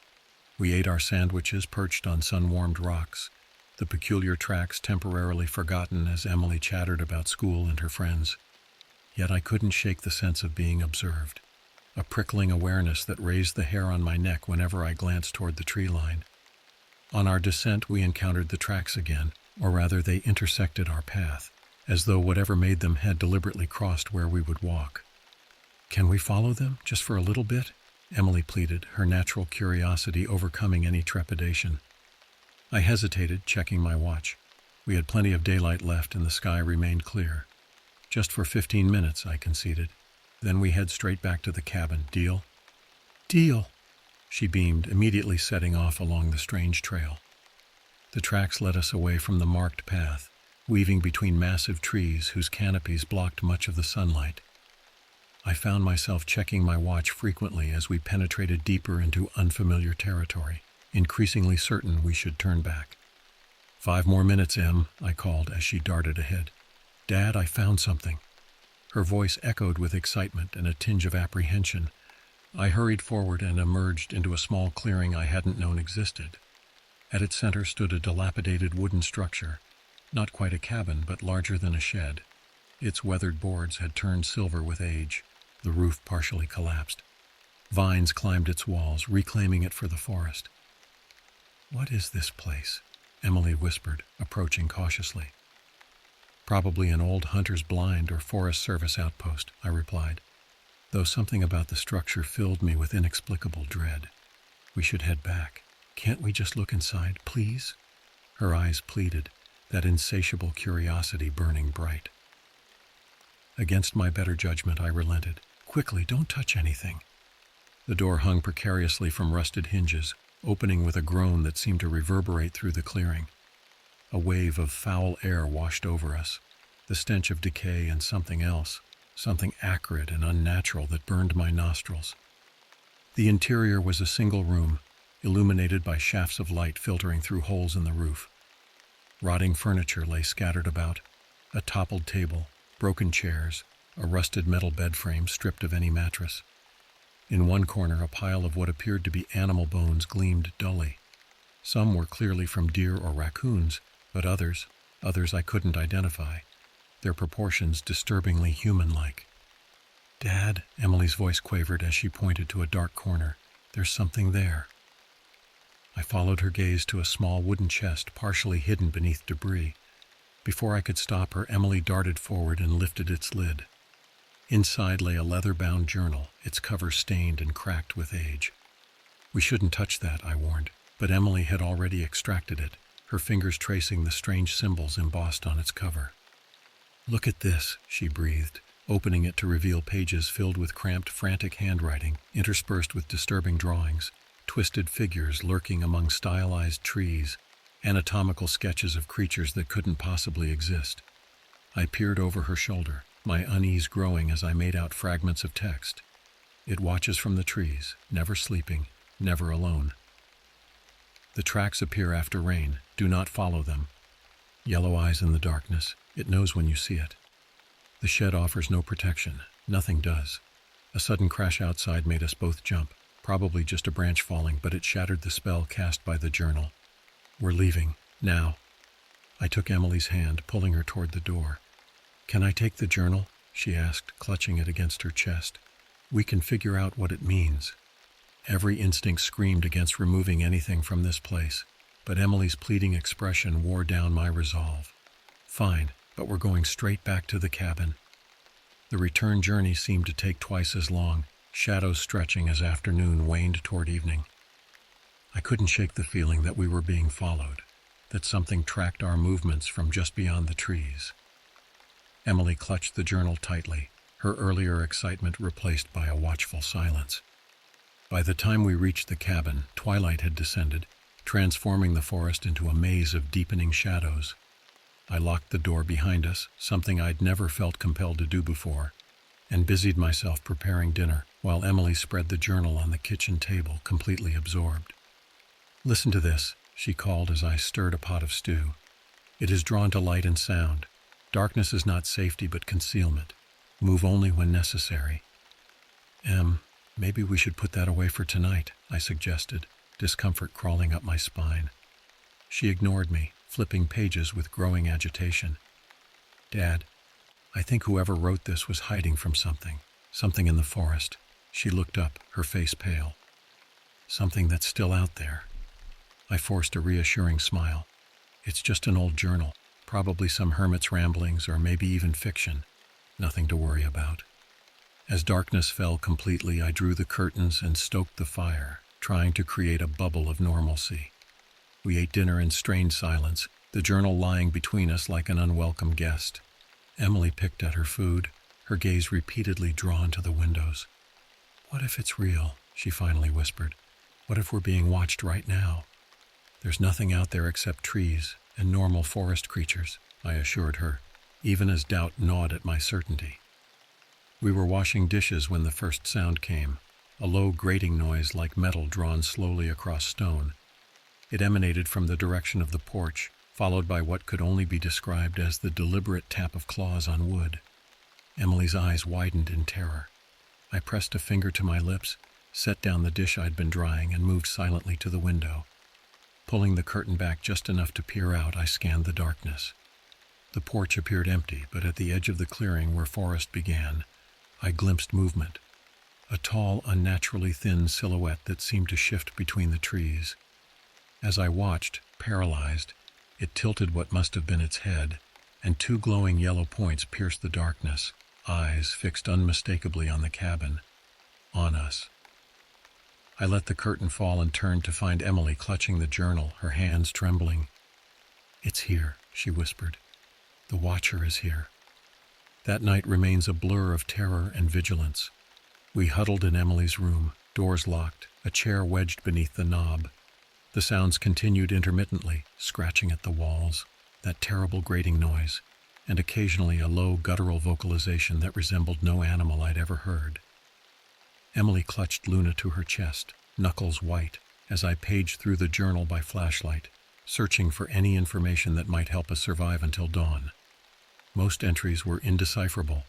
We ate our sandwiches perched on sun-warmed rocks, the peculiar tracks temporarily forgotten as Emily chattered about school and her friends. Yet I couldn't shake the sense of being observed, a prickling awareness that raised the hair on my neck whenever I glanced toward the tree line. On our descent, we encountered the tracks again, or rather they intersected our path, as though whatever made them had deliberately crossed where we would walk. Can we follow them, just for a little bit? Emily pleaded, her natural curiosity overcoming any trepidation. I hesitated, checking my watch. We had plenty of daylight left and the sky remained clear. Just for 15 minutes, I conceded. Then we head straight back to the cabin. Deal? Deal, she beamed, immediately setting off along the strange trail. The tracks led us away from the marked path, weaving between massive trees whose canopies blocked much of the sunlight. I found myself checking my watch frequently as we penetrated deeper into unfamiliar territory, increasingly certain we should turn back. 5 more minutes, Em, I called as she darted ahead. Dad, I found something. Her voice echoed with excitement and a tinge of apprehension. I hurried forward and emerged into a small clearing I hadn't known existed. At its center stood a dilapidated wooden structure, not quite a cabin, but larger than a shed. Its weathered boards had turned silver with age. The roof partially collapsed. Vines climbed its walls, reclaiming it for the forest. What is this place? Emily whispered, approaching cautiously. Probably an old hunter's blind or Forest Service outpost, I replied, though something about the structure filled me with inexplicable dread. We should head back. Can't we just look inside, please? Her eyes pleaded, that insatiable curiosity burning bright. Against my better judgment, I relented. Quickly, don't touch anything. The door hung precariously from rusted hinges, opening with a groan that seemed to reverberate through the clearing. A wave of foul air washed over us, the stench of decay and something else, something acrid and unnatural that burned my nostrils. The interior was a single room, illuminated by shafts of light filtering through holes in the roof. Rotting furniture lay scattered about, a toppled table, broken chairs, a rusted metal bed frame stripped of any mattress. In one corner, a pile of what appeared to be animal bones gleamed dully. Some were clearly from deer or raccoons, but others I couldn't identify, their proportions disturbingly human-like. Dad, Emily's voice quavered as she pointed to a dark corner. There's something there. I followed her gaze to a small wooden chest partially hidden beneath debris. Before I could stop her, Emily darted forward and lifted its lid. Inside lay a leather-bound journal, its cover stained and cracked with age. We shouldn't touch that, I warned, but Emily had already extracted it, her fingers tracing the strange symbols embossed on its cover. Look at this, she breathed, opening it to reveal pages filled with cramped, frantic handwriting, interspersed with disturbing drawings, twisted figures lurking among stylized trees, anatomical sketches of creatures that couldn't possibly exist. I peered over her shoulder, my unease growing as I made out fragments of text. It watches from the trees, never sleeping, never alone. The tracks appear after rain. Do not follow them. Yellow eyes in the darkness. It knows when you see it. The shed offers no protection. Nothing does. A sudden crash outside made us both jump. Probably just a branch falling, but it shattered the spell cast by the journal. We're leaving. Now. I took Emily's hand, pulling her toward the door. Can I take the journal? She asked, clutching it against her chest. We can figure out what it means. Every instinct screamed against removing anything from this place, but Emily's pleading expression wore down my resolve. Fine, but we're going straight back to the cabin. The return journey seemed to take twice as long, shadows stretching as afternoon waned toward evening. couldn't shake the feeling that we were being followed, that something tracked our movements from just beyond the trees. Emily clutched the journal tightly, her earlier excitement replaced by a watchful silence. By the time we reached the cabin, twilight had descended, transforming the forest into a maze of deepening shadows. I locked the door behind us, something I'd never felt compelled to do before, and busied myself preparing dinner while Emily spread the journal on the kitchen table, completely absorbed. "Listen to this," she called as I stirred a pot of stew. "It is drawn to light and sound. Darkness is not safety but concealment. Move only when necessary." Maybe we should put that away for tonight," I suggested, discomfort crawling up my spine. She ignored me, flipping pages with growing agitation. "Dad, I think whoever wrote this was hiding from something in the forest." She looked up, her face pale. "Something that's still out there." I forced a reassuring smile. "It's just an old journal, probably some hermit's ramblings or maybe even fiction. Nothing to worry about." As darkness fell completely, I drew the curtains and stoked the fire, trying to create a bubble of normalcy. We ate dinner in strained silence, the journal lying between us like an unwelcome guest. Emily picked at her food, her gaze repeatedly drawn to the windows. "What if it's real?" she finally whispered. "What if we're being watched right now?" "There's nothing out there except trees and normal forest creatures," I assured her, even as doubt gnawed at my certainty. We were washing dishes when the first sound came, a low grating noise like metal drawn slowly across stone. It emanated from the direction of the porch, followed by what could only be described as the deliberate tap of claws on wood. Emily's eyes widened in terror. I pressed a finger to my lips, set down the dish I'd been drying, and moved silently to the window. Pulling the curtain back just enough to peer out, I scanned the darkness. The porch appeared empty, but at the edge of the clearing where forest began, I glimpsed movement, a tall, unnaturally thin silhouette that seemed to shift between the trees. As I watched, paralyzed, it tilted what must have been its head, and two glowing yellow points pierced the darkness, eyes fixed unmistakably on the cabin, on us. I let the curtain fall and turned to find Emily clutching the journal, her hands trembling. "It's here," she whispered. "The Watcher is here." That night remains a blur of terror and vigilance. We huddled in Emily's room, doors locked, a chair wedged beneath the knob. The sounds continued intermittently, scratching at the walls, that terrible grating noise, and occasionally a low guttural vocalization that resembled no animal I'd ever heard. Emily clutched Luna to her chest, knuckles white, as I paged through the journal by flashlight, searching for any information that might help us survive until dawn. Most entries were indecipherable,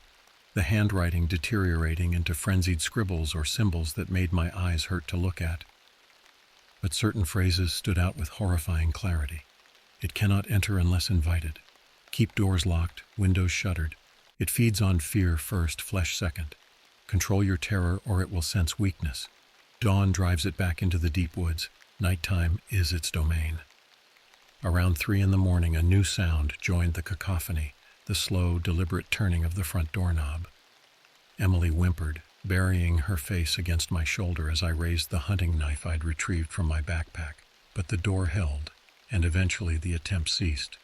the handwriting deteriorating into frenzied scribbles or symbols that made my eyes hurt to look at. But certain phrases stood out with horrifying clarity. "It cannot enter unless invited. Keep doors locked, windows shuttered. It feeds on fear first, flesh second. Control your terror or it will sense weakness. Dawn drives it back into the deep woods. Nighttime is its domain." Around 3 a.m, a new sound joined the cacophony, the slow, deliberate turning of the front doorknob. Emily whimpered, burying her face against my shoulder as I raised the hunting knife I'd retrieved from my backpack. But the door held, and eventually the attempt ceased.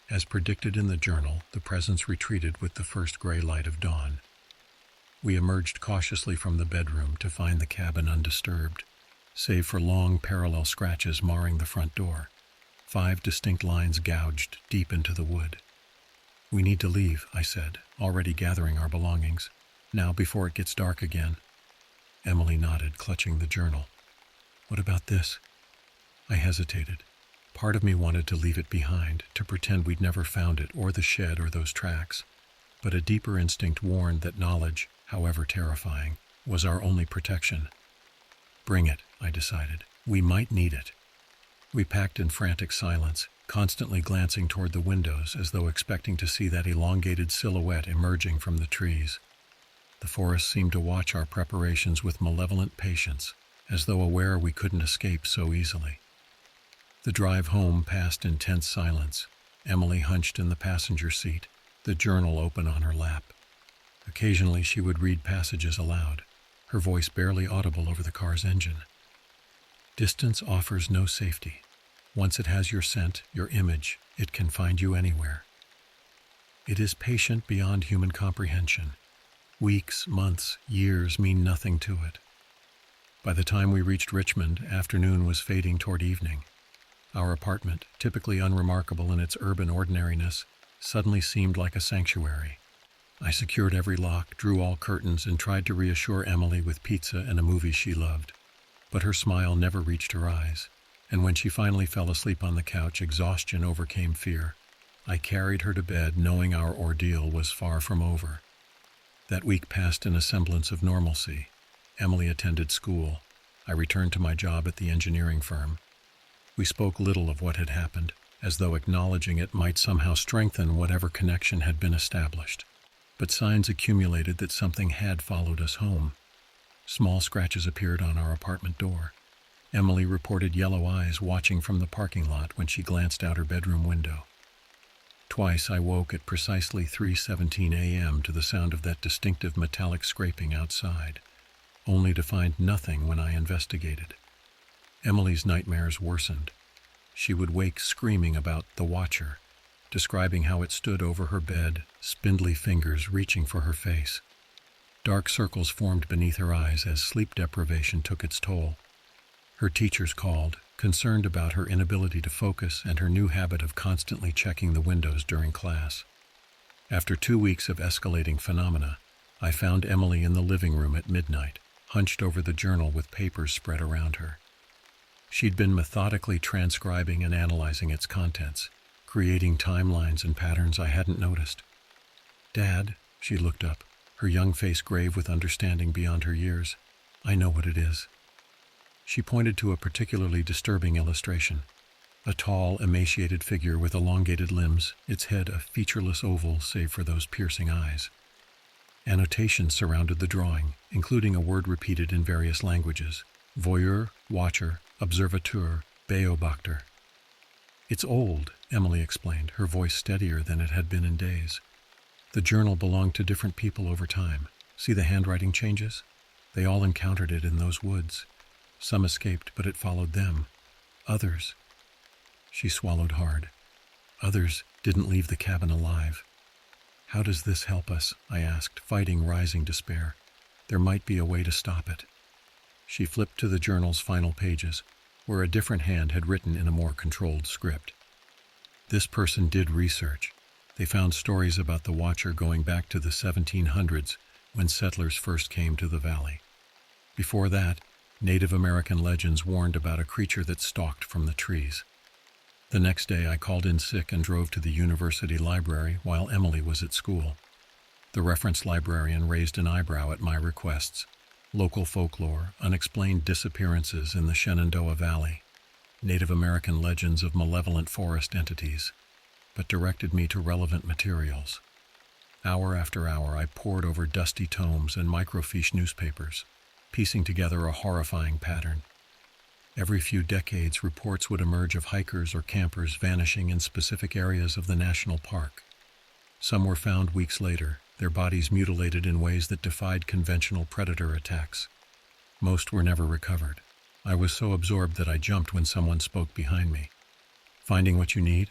As predicted in the journal, the presence retreated with the first gray light of dawn. We emerged cautiously from the bedroom to find the cabin undisturbed, save for long parallel scratches marring the front door, 5 distinct lines gouged deep into the wood. "We need to leave," I said, already gathering our belongings. "Now, before it gets dark again." Emily nodded, clutching the journal. "What about this?" I hesitated. Part of me wanted to leave it behind, to pretend we'd never found it, or the shed, or those tracks. But a deeper instinct warned that knowledge, however terrifying, was our only protection. "Bring it," I decided. "We might need it." We packed in frantic silence, constantly glancing toward the windows as though expecting to see that elongated silhouette emerging from the trees. The forest seemed to watch our preparations with malevolent patience, as though aware we couldn't escape so easily. The drive home passed in tense silence, Emily hunched in the passenger seat, the journal open on her lap. Occasionally she would read passages aloud, her voice barely audible over the car's engine. Distance offers no safety. Once it has your scent, your image, it can find you anywhere. It is patient beyond human comprehension. Weeks, months, years mean nothing to it. By the time we reached Richmond, afternoon was fading toward evening. Our apartment, typically unremarkable in its urban ordinariness, suddenly seemed like a sanctuary. I secured every lock, drew all curtains, and tried to reassure Emily with pizza and a movie she loved. But her smile never reached her eyes, and when she finally fell asleep on the couch, exhaustion overcame fear. I carried her to bed, knowing our ordeal was far from over. That week passed in a semblance of normalcy. Emily attended school. I returned to my job at the engineering firm. We spoke little of what had happened, as though acknowledging it might somehow strengthen whatever connection had been established. But signs accumulated that something had followed us home. Small scratches appeared on our apartment door. Emily reported yellow eyes watching from the parking lot when she glanced out her bedroom window. Twice I woke at precisely 3:17 a.m. to the sound of that distinctive metallic scraping outside, only to find nothing when I investigated. Emily's nightmares worsened. She would wake screaming about the Watcher, describing how it stood over her bed, spindly fingers reaching for her face. Dark circles formed beneath her eyes as sleep deprivation took its toll. Her teachers called, concerned about her inability to focus and her new habit of constantly checking the windows during class. After 2 weeks of escalating phenomena, I found Emily in the living room at midnight, hunched over the journal with papers spread around her. She'd been methodically transcribing and analyzing its contents, creating timelines and patterns I hadn't noticed. "Dad," she looked up, her young face grave with understanding beyond her years. "I know what it is." She pointed to a particularly disturbing illustration. A tall, emaciated figure with elongated limbs, its head a featureless oval save for those piercing eyes. Annotations surrounded the drawing, including a word repeated in various languages: voyeur, watcher, observateur, beobachter. "It's old," Emily explained, her voice steadier than it had been in days. "The journal belonged to different people over time. See the handwriting changes? They all encountered it in those woods. Some escaped, but it followed them. Others—" She swallowed hard. "Others didn't leave the cabin alive." "How does this help us?" I asked, fighting rising despair. There might be a way to stop it. She flipped to the journal's final pages, where a different hand had written in a more controlled script. This person did research. They found stories about the Watcher going back to the 1700s, when settlers first came to the valley. Before that, Native American legends warned about a creature that stalked from the trees. The next day I called in sick and drove to the university library while Emily was at school. The reference librarian raised an eyebrow at my requests. Local folklore, unexplained disappearances in the Shenandoah Valley, Native American legends of malevolent forest entities, but directed me to relevant materials. Hour after hour I pored over dusty tomes and microfiche newspapers, piecing together a horrifying pattern. Every few decades, reports would emerge of hikers or campers vanishing in specific areas of the national park. Some were found weeks later, their bodies mutilated in ways that defied conventional predator attacks. Most were never recovered. I was so absorbed that I jumped when someone spoke behind me. "Finding what you need?"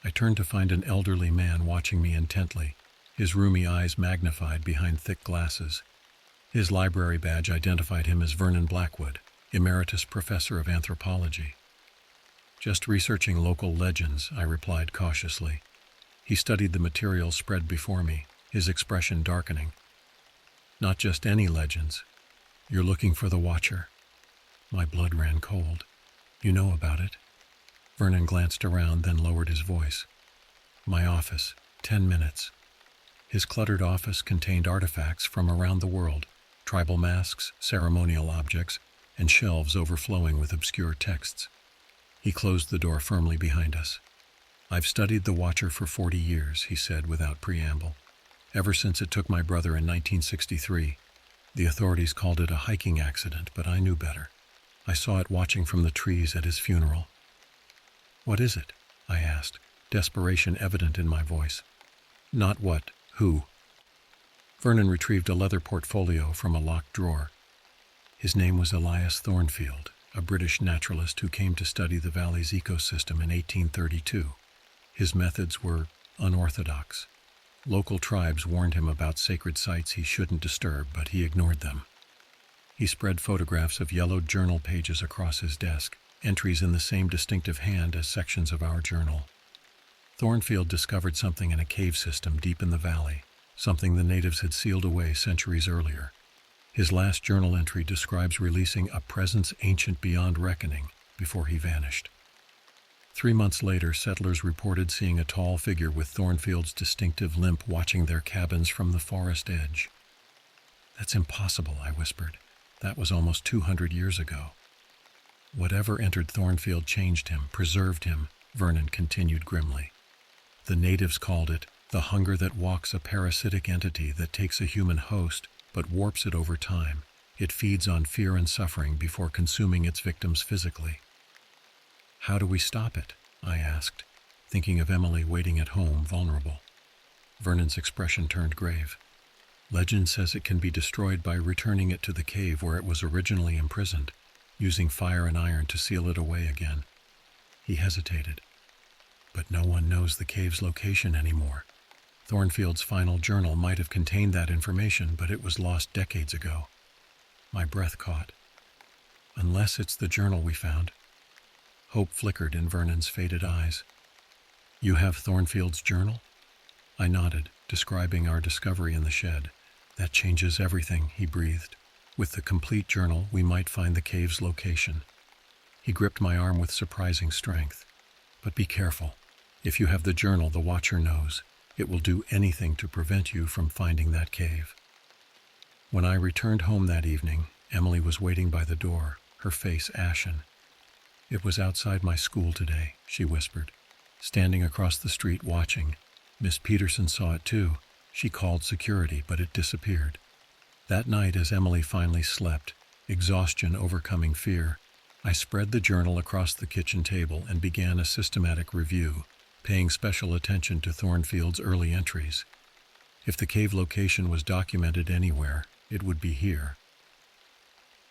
I turned to find an elderly man watching me intently, his rheumy eyes magnified behind thick glasses. His library badge identified him as Vernon Blackwood, Emeritus Professor of Anthropology. "Just researching local legends," I replied cautiously. He studied the material spread before me, his expression darkening. "Not just any legends. You're looking for the Watcher." My blood ran cold. "You know about it?" Vernon glanced around, then lowered his voice. "My office, 10 minutes." His cluttered office contained artifacts from around the world, tribal masks, ceremonial objects, and shelves overflowing with obscure texts. He closed the door firmly behind us. "I've studied the Watcher for 40 years," he said without preamble. "Ever since it took my brother in 1963. The authorities called it a hiking accident, but I knew better. I saw it watching from the trees at his funeral." "What is it?" I asked, desperation evident in my voice. "Not what, who." Vernon retrieved a leather portfolio from a locked drawer. "His name was Elias Thornfield. a British naturalist who came to study the valley's ecosystem in 1832. His methods were unorthodox. Local tribes warned him about sacred sites he shouldn't disturb, but he ignored them. He spread photographs of yellowed journal pages across his desk, entries in the same distinctive hand as sections of our journal. Thornfield discovered something in a cave system deep in the valley, something the natives had sealed away centuries earlier. His last journal entry describes releasing a presence ancient beyond reckoning before he vanished. 3 months later, settlers reported seeing a tall figure with Thornfield's distinctive limp watching their cabins from the forest edge. "That's impossible," I whispered. "That was almost 200 years ago." "Whatever entered Thornfield changed him, preserved him," Vernon continued grimly. "The natives called it the hunger that walks, a parasitic entity that takes a human host but warps it over time. It feeds on fear and suffering before consuming its victims physically." "How do we stop it?" I asked, thinking of Emily waiting at home, vulnerable. Vernon's expression turned grave. "Legend says it can be destroyed by returning it to the cave where it was originally imprisoned, using fire and iron to seal it away again." He hesitated. "But no one knows the cave's location anymore. Thornfield's final journal might have contained that information, but it was lost decades ago." My breath caught. "Unless it's the journal we found." Hope flickered in Vernon's faded eyes. "You have Thornfield's journal?" I nodded, describing our discovery in the shed. "That changes everything," he breathed. "With the complete journal, we might find the cave's location." He gripped my arm with surprising strength. "But be careful. If you have the journal, the Watcher knows. It will do anything to prevent you from finding that cave." When I returned home that evening, Emily was waiting by the door, her face ashen. "It was outside my school today," she whispered, standing across the street watching. "Miss Peterson saw it too. She called security, but it disappeared." That night, as Emily finally slept, exhaustion overcoming fear, I spread the journal across the kitchen table and began a systematic review, paying special attention to Thornfield's early entries. If the cave location was documented anywhere, it would be here.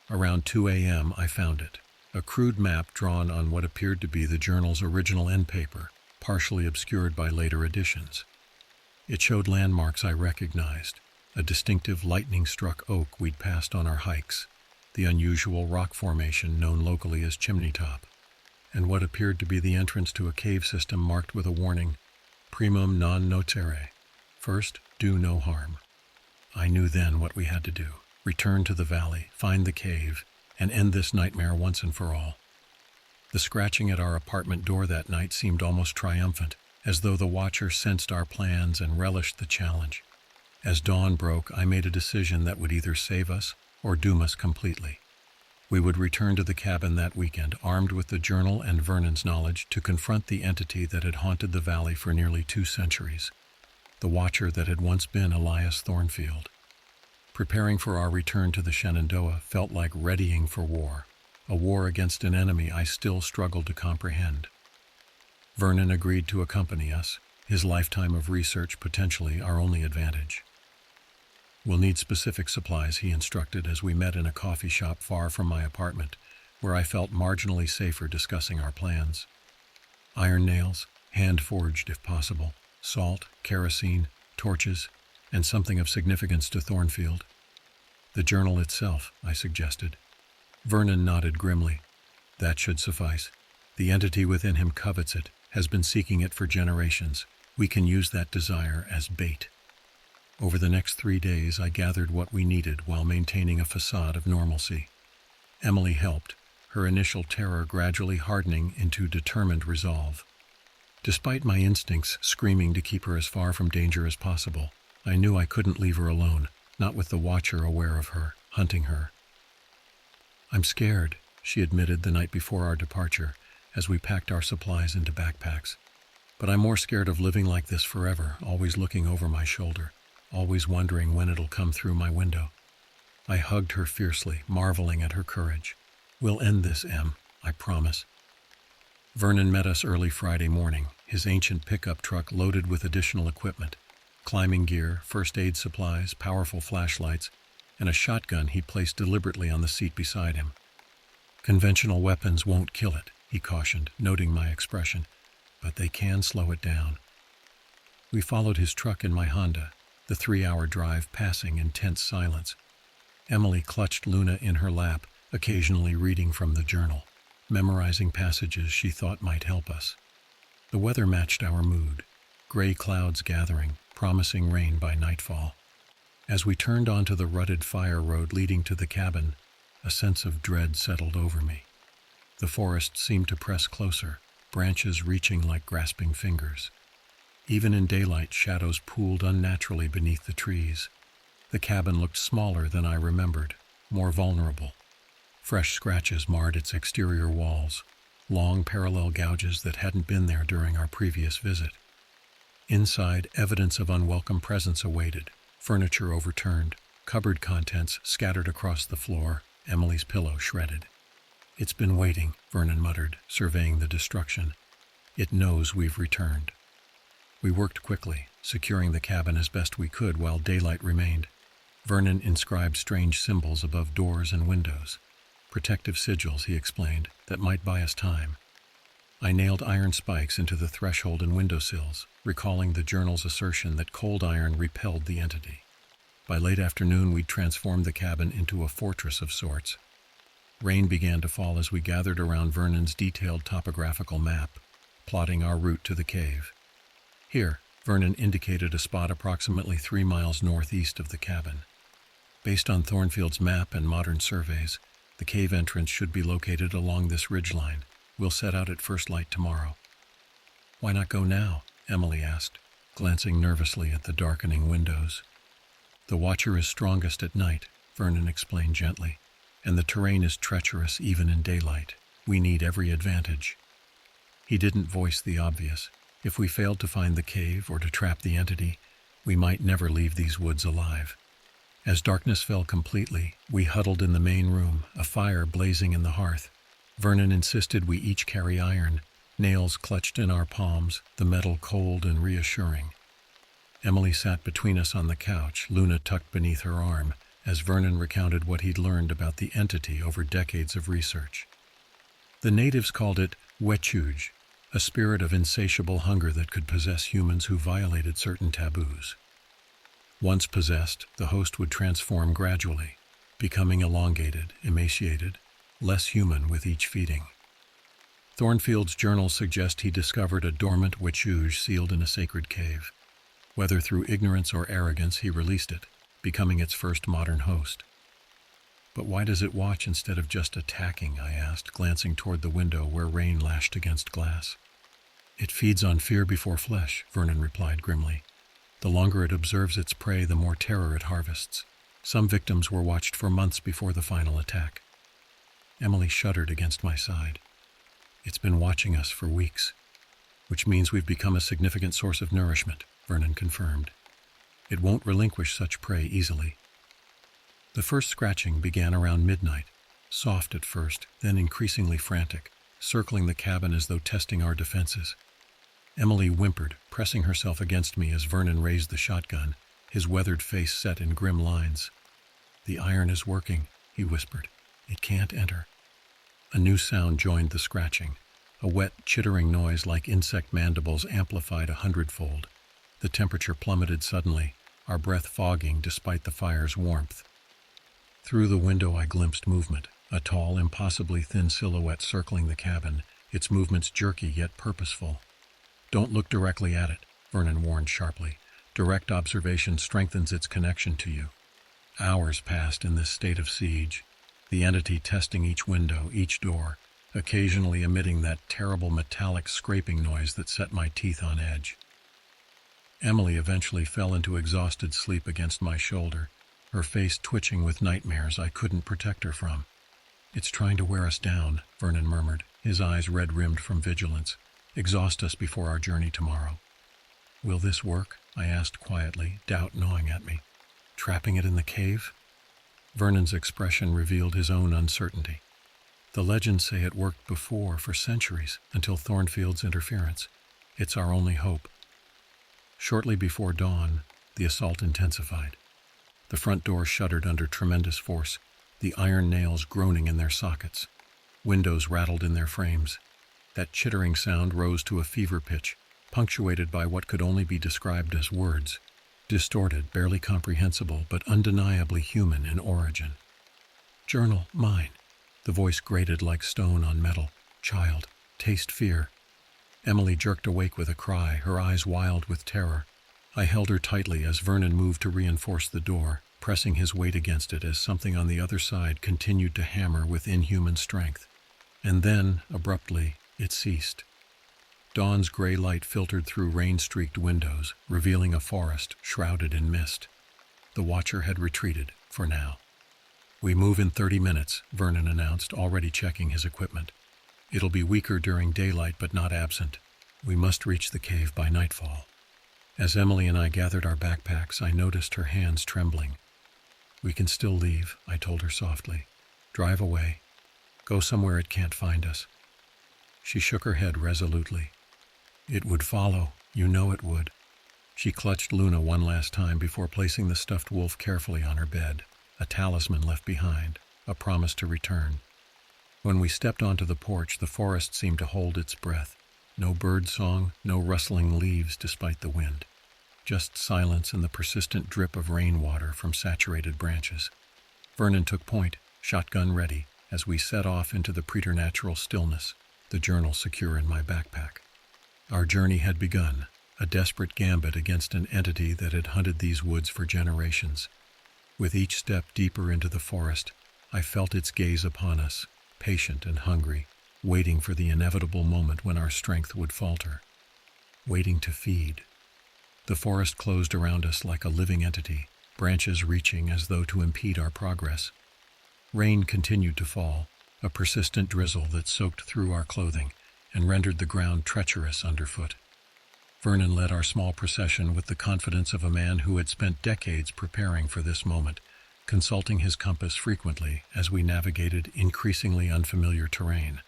Around 2 a.m., I found it. A crude map drawn on what appeared to be the journal's original end paper, partially obscured by later additions. It showed landmarks I recognized, a distinctive lightning-struck oak we'd passed on our hikes, the unusual rock formation known locally as Chimney Top, and what appeared to be the entrance to a cave system marked with a warning, "Primum non nocere." First, do no harm. I knew then what we had to do: return to the valley, find the cave, and end this nightmare once and for all. The scratching at our apartment door that night seemed almost triumphant, as though the Watcher sensed our plans and relished the challenge. As dawn broke, I made a decision that would either save us or doom us completely. We would return to the cabin that weekend, armed with the journal and Vernon's knowledge, to confront the entity that had haunted the valley for nearly 2 centuries, the Watcher that had once been Elias Thornfield. Preparing for our return to the Shenandoah felt like readying for war, a war against an enemy I still struggled to comprehend. Vernon agreed to accompany us, his lifetime of research potentially our only advantage. "We'll need specific supplies," he instructed as we met in a coffee shop far from my apartment, where I felt marginally safer discussing our plans. Iron nails, hand-forged if possible, salt, kerosene, torches, and something of significance to Thornfield. "The journal itself," I suggested. Vernon nodded grimly. "That should suffice. The entity within him covets it, has been seeking it for generations. We can use that desire as bait." Over the next 3 days, I gathered what we needed while maintaining a facade of normalcy. Emily helped, her initial terror gradually hardening into determined resolve. Despite my instincts screaming to keep her as far from danger as possible, I knew I couldn't leave her alone, not with the Watcher aware of her, hunting her. "I'm scared," she admitted the night before our departure, as we packed our supplies into backpacks. "But I'm more scared of living like this forever, always looking over my shoulder, always wondering when it'll come through my window." I hugged her fiercely, marveling at her courage. "We'll end this, Em, I promise." Vernon met us early Friday morning, his ancient pickup truck loaded with additional equipment, climbing gear, first aid supplies, powerful flashlights, and a shotgun he placed deliberately on the seat beside him. Conventional weapons won't kill it, he cautioned, noting my expression, but they can slow it down. We followed his truck in my Honda, the 3-hour drive passing in tense silence. Emily clutched Luna in her lap, occasionally reading from the journal, memorizing passages she thought might help us. The weather matched our mood, gray clouds gathering, promising rain by nightfall. As we turned onto the rutted fire road leading to the cabin, a sense of dread settled over me. The forest seemed to press closer, branches reaching like grasping fingers. Even in daylight, shadows pooled unnaturally beneath the trees. The cabin looked smaller than I remembered, more vulnerable. Fresh scratches marred its exterior walls, long parallel gouges that hadn't been there during our previous visit. Inside, evidence of unwelcome presence awaited, furniture overturned, cupboard contents scattered across the floor, Emily's pillow shredded. "It's been waiting," Vernon muttered, surveying the destruction. "It knows we've returned." We worked quickly, securing the cabin as best we could while daylight remained. Vernon inscribed strange symbols above doors and windows. Protective sigils, he explained, that might buy us time. I nailed iron spikes into the threshold and windowsills, recalling the journal's assertion that cold iron repelled the entity. By late afternoon, we'd transformed the cabin into a fortress of sorts. Rain began to fall as we gathered around Vernon's detailed topographical map, plotting our route to the cave. Here, Vernon indicated a spot approximately 3 miles northeast of the cabin. Based on Thornfield's map and modern surveys, the cave entrance should be located along this ridgeline. We'll set out at first light tomorrow. "Why not go now?" Emily asked, glancing nervously at the darkening windows. "The Watcher is strongest at night," Vernon explained gently, "and the terrain is treacherous even in daylight. We need every advantage." He didn't voice the obvious. If we failed to find the cave or to trap the entity, we might never leave these woods alive. As darkness fell completely, we huddled in the main room, a fire blazing in the hearth. Vernon insisted we each carry iron, nails clutched in our palms, the metal cold and reassuring. Emily sat between us on the couch, Luna tucked beneath her arm, as Vernon recounted what he'd learned about the entity over decades of research. The natives called it wechuj, a spirit of insatiable hunger that could possess humans who violated certain taboos. Once possessed, the host would transform gradually, becoming elongated, emaciated, less human with each feeding. Thornfield's journals suggest he discovered a dormant wechuj sealed in a sacred cave. Whether through ignorance or arrogance, he released it, becoming its first modern host. "But why does it watch instead of just attacking?" I asked, glancing toward the window where rain lashed against glass. "It feeds on fear before flesh," Vernon replied grimly. "The longer it observes its prey, the more terror it harvests. Some victims were watched for months before the final attack." Emily shuddered against my side. "It's been watching us for weeks, which means we've become a significant source of nourishment," Vernon confirmed. "It won't relinquish such prey easily." The first scratching began around midnight, soft at first, then increasingly frantic, circling the cabin as though testing our defenses. Emily whimpered, pressing herself against me as Vernon raised the shotgun, his weathered face set in grim lines. "The iron is working," he whispered. "It can't enter." A new sound joined the scratching, a wet, chittering noise like insect mandibles amplified 100-fold. The temperature plummeted suddenly, our breath fogging despite the fire's warmth. Through the window I glimpsed movement, a tall, impossibly thin silhouette circling the cabin, its movements jerky yet purposeful. "Don't look directly at it," Vernon warned sharply. "Direct observation strengthens its connection to you." Hours passed in this state of siege, the entity testing each window, each door, occasionally emitting that terrible metallic scraping noise that set my teeth on edge. Emily eventually fell into exhausted sleep against my shoulder, her face twitching with nightmares I couldn't protect her from. "It's trying to wear us down," Vernon murmured, his eyes red-rimmed from vigilance. "Exhaust us before our journey tomorrow." "Will this work?" I asked quietly, doubt gnawing at me. "Trapping it in the cave?" Vernon's expression revealed his own uncertainty. "The legends say it worked before for centuries, until Thornfield's interference. It's our only hope." Shortly before dawn, the assault intensified. The front door shuddered under tremendous force, the iron nails groaning in their sockets. Windows rattled in their frames. That chittering sound rose to a fever pitch, punctuated by what could only be described as words, distorted, barely comprehensible, but undeniably human in origin. "Journal, mine." The voice grated like stone on metal. "Child, taste fear." Emily jerked awake with a cry, her eyes wild with terror. I held her tightly as Vernon moved to reinforce the door, pressing his weight against it as something on the other side continued to hammer with inhuman strength. And then, abruptly, it ceased. Dawn's gray light filtered through rain-streaked windows, revealing a forest shrouded in mist. The watcher had retreated, for now. "We move in 30 minutes, Vernon announced, already checking his equipment. "It'll be weaker during daylight, but not absent. We must reach the cave by nightfall." As Emily and I gathered our backpacks, I noticed her hands trembling. "We can still leave," I told her softly. "Drive away. Go somewhere it can't find us." She shook her head resolutely. "It would follow. You know it would." She clutched Luna one last time before placing the stuffed wolf carefully on her bed, a talisman left behind, a promise to return. When we stepped onto the porch, the forest seemed to hold its breath. No bird song, no rustling leaves despite the wind. Just silence and the persistent drip of rainwater from saturated branches. Vernon took point, shotgun ready, as we set off into the preternatural stillness, the journal secure in my backpack. Our journey had begun, a desperate gambit against an entity that had hunted these woods for generations. With each step deeper into the forest, I felt its gaze upon us, patient and hungry, waiting for the inevitable moment when our strength would falter. Waiting to feed. The forest closed around us like a living entity, branches reaching as though to impede our progress. Rain continued to fall, a persistent drizzle that soaked through our clothing and rendered the ground treacherous underfoot. Vernon led our small procession with the confidence of a man who had spent decades preparing for this moment, consulting his compass frequently as we navigated increasingly unfamiliar terrain.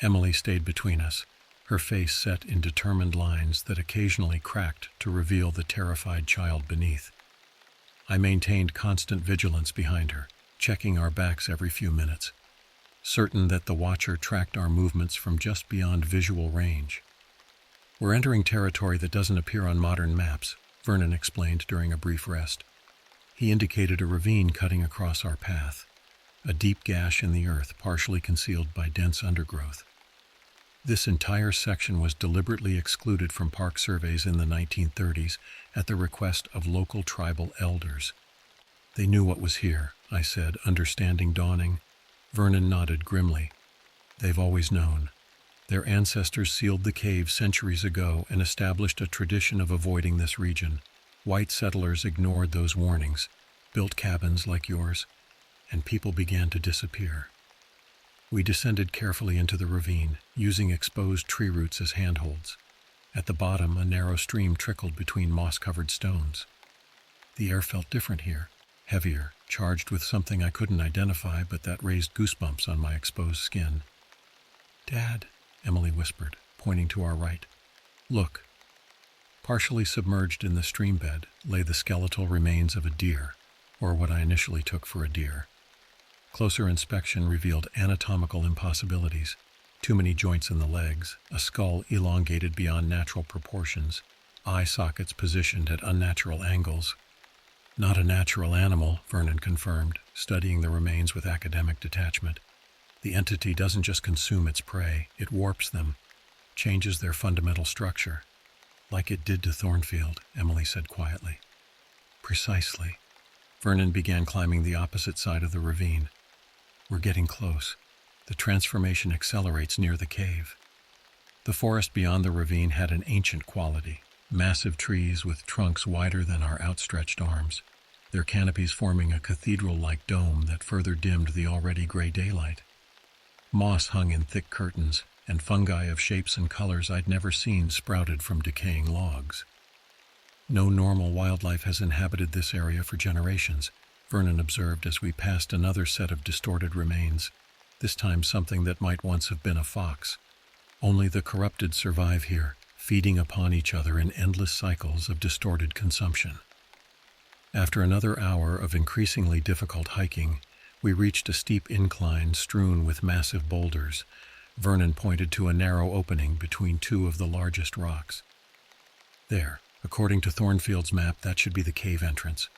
Emily stayed between us, her face set in determined lines that occasionally cracked to reveal the terrified child beneath. I maintained constant vigilance behind her, checking our backs every few minutes, certain that the watcher tracked our movements from just beyond visual range. "We're entering territory that doesn't appear on modern maps," Vernon explained during a brief rest. He indicated a ravine cutting across our path, a deep gash in the earth partially concealed by dense undergrowth. This entire section was deliberately excluded from park surveys in the 1930s at the request of local tribal elders. "They knew what was here," I said, understanding dawning. Vernon nodded grimly. "They've always known. Their ancestors sealed the cave centuries ago and established a tradition of avoiding this region. White settlers ignored those warnings, built cabins like yours, and people began to disappear." We descended carefully into the ravine, using exposed tree roots as handholds. At the bottom, a narrow stream trickled between moss-covered stones. The air felt different here, heavier, charged with something I couldn't identify but that raised goosebumps on my exposed skin. "Dad," Emily whispered, pointing to our right. "Look." Partially submerged in the stream bed lay the skeletal remains of a deer, or what I initially took for a deer. Closer inspection revealed anatomical impossibilities. Too many joints in the legs, a skull elongated beyond natural proportions, eye sockets positioned at unnatural angles. "Not a natural animal," Vernon confirmed, studying the remains with academic detachment. "The entity doesn't just consume its prey, it warps them, changes their fundamental structure. Like it did to Thornfield," Emily said quietly. "Precisely." Vernon began climbing the opposite side of the ravine. "We're getting close. The transformation accelerates near the cave." The forest beyond the ravine had an ancient quality. Massive trees with trunks wider than our outstretched arms, their canopies forming a cathedral-like dome that further dimmed the already gray daylight. Moss hung in thick curtains, and fungi of shapes and colors I'd never seen sprouted from decaying logs. "No normal wildlife has inhabited this area for generations," Vernon observed as we passed another set of distorted remains, this time something that might once have been a fox. "Only the corrupted survive here, feeding upon each other in endless cycles of distorted consumption." After another hour of increasingly difficult hiking, We reached a steep incline strewn with massive boulders. Vernon pointed to a narrow opening between two of the largest rocks. There, according to Thornfield's map, that should be the cave entrance.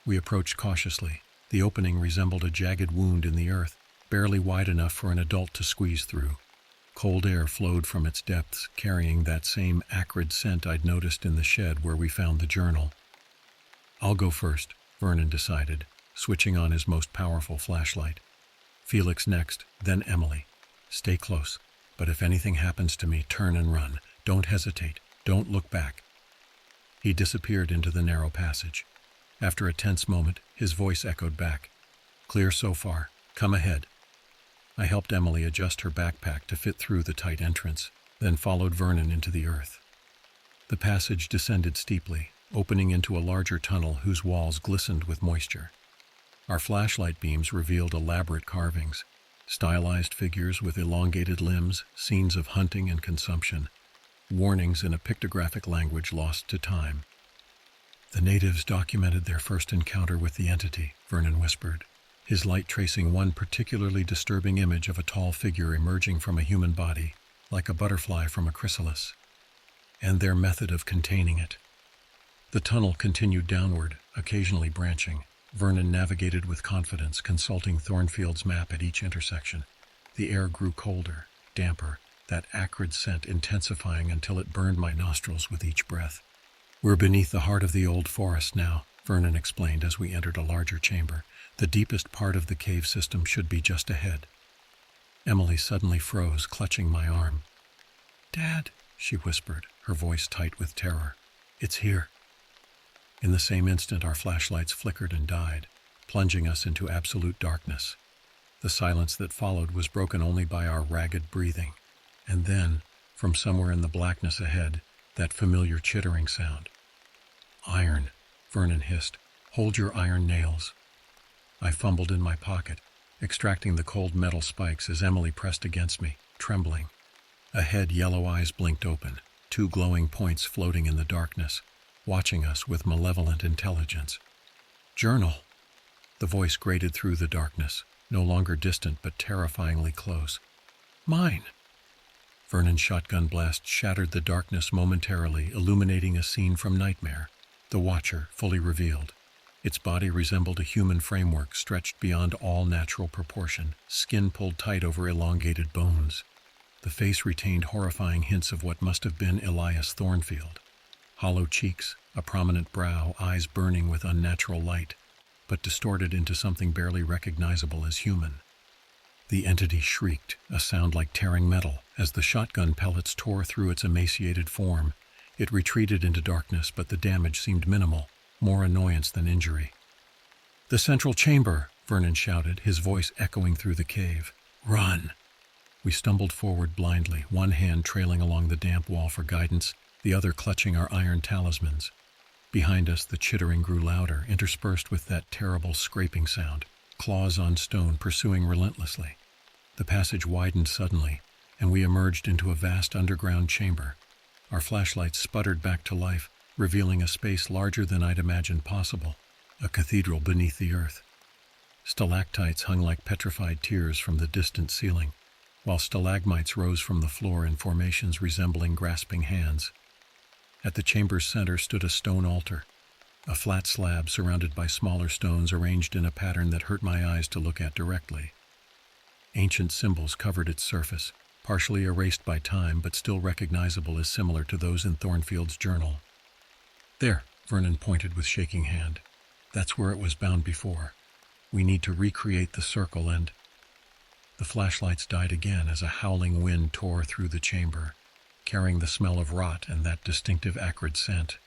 We approached cautiously. The opening resembled a jagged wound in the earth, barely wide enough for an adult to squeeze through. Cold air flowed from its depths, carrying that same acrid scent I'd noticed in the shed where we found the journal. "I'll go first," Vernon decided, switching on his most powerful flashlight. "Felix next, then Emily. Stay close, but if anything happens to me, turn and run. Don't hesitate. Don't look back." He disappeared into the narrow passage. After a tense moment, his voice echoed back. "Clear so far. Come ahead." I helped Emily adjust her backpack to fit through the tight entrance, then followed Vernon into the earth. The passage descended steeply, opening into a larger tunnel whose walls glistened with moisture. Our flashlight beams revealed elaborate carvings, stylized figures with elongated limbs, scenes of hunting and consumption, warnings in a pictographic language lost to time. "The natives documented their first encounter with the entity," Vernon whispered, his light tracing one particularly disturbing image of a tall figure emerging from a human body, like a butterfly from a chrysalis, "and their method of containing it." The tunnel continued downward, occasionally branching. Vernon navigated with confidence, consulting Thornfield's map at each intersection. The air grew colder, damper, that acrid scent intensifying until it burned my nostrils with each breath. "We're beneath the heart of the old forest now," Vernon explained as we entered a larger chamber. "The deepest part of the cave system should be just ahead." Emily suddenly froze, clutching my arm. "Dad," she whispered, her voice tight with terror. "It's here." In the same instant, our flashlights flickered and died, plunging us into absolute darkness. The silence that followed was broken only by our ragged breathing. And then, from somewhere in the blackness ahead, that familiar chittering sound. "Iron," Vernon hissed. "Hold your iron nails." I fumbled in my pocket, extracting the cold metal spikes as Emily pressed against me, trembling. Ahead, yellow eyes blinked open, two glowing points floating in the darkness, watching us with malevolent intelligence. "Journal!" The voice grated through the darkness, no longer distant but terrifyingly close. "Mine!" Vernon's shotgun blast shattered the darkness momentarily, illuminating a scene from Nightmare. The Watcher, fully revealed. Its body resembled a human framework stretched beyond all natural proportion, skin pulled tight over elongated bones. The face retained horrifying hints of what must have been Elias Thornfield. Hollow cheeks, a prominent brow, eyes burning with unnatural light, but distorted into something barely recognizable as human. The entity shrieked, a sound like tearing metal, as the shotgun pellets tore through its emaciated form. It retreated into darkness, but the damage seemed minimal, more annoyance than injury. "The central chamber!" Vernon shouted, his voice echoing through the cave. "Run!" We stumbled forward blindly, one hand trailing along the damp wall for guidance, the other clutching our iron talismans. Behind us, the chittering grew louder, interspersed with that terrible scraping sound, claws on stone pursuing relentlessly. The passage widened suddenly, and we emerged into a vast underground chamber. Our flashlights sputtered back to life, revealing a space larger than I'd imagined possible, a cathedral beneath the earth. Stalactites hung like petrified tears from the distant ceiling, while stalagmites rose from the floor in formations resembling grasping hands. At the chamber's center stood a stone altar, a flat slab surrounded by smaller stones arranged in a pattern that hurt my eyes to look at directly. Ancient symbols covered its surface, partially erased by time but still recognizable as similar to those in Thornfield's journal. "There," Vernon pointed with shaking hand. "That's where it was bound before. We need to recreate the circle and—" The flashlights died again as a howling wind tore through the chamber, carrying the smell of rot and that distinctive acrid scent.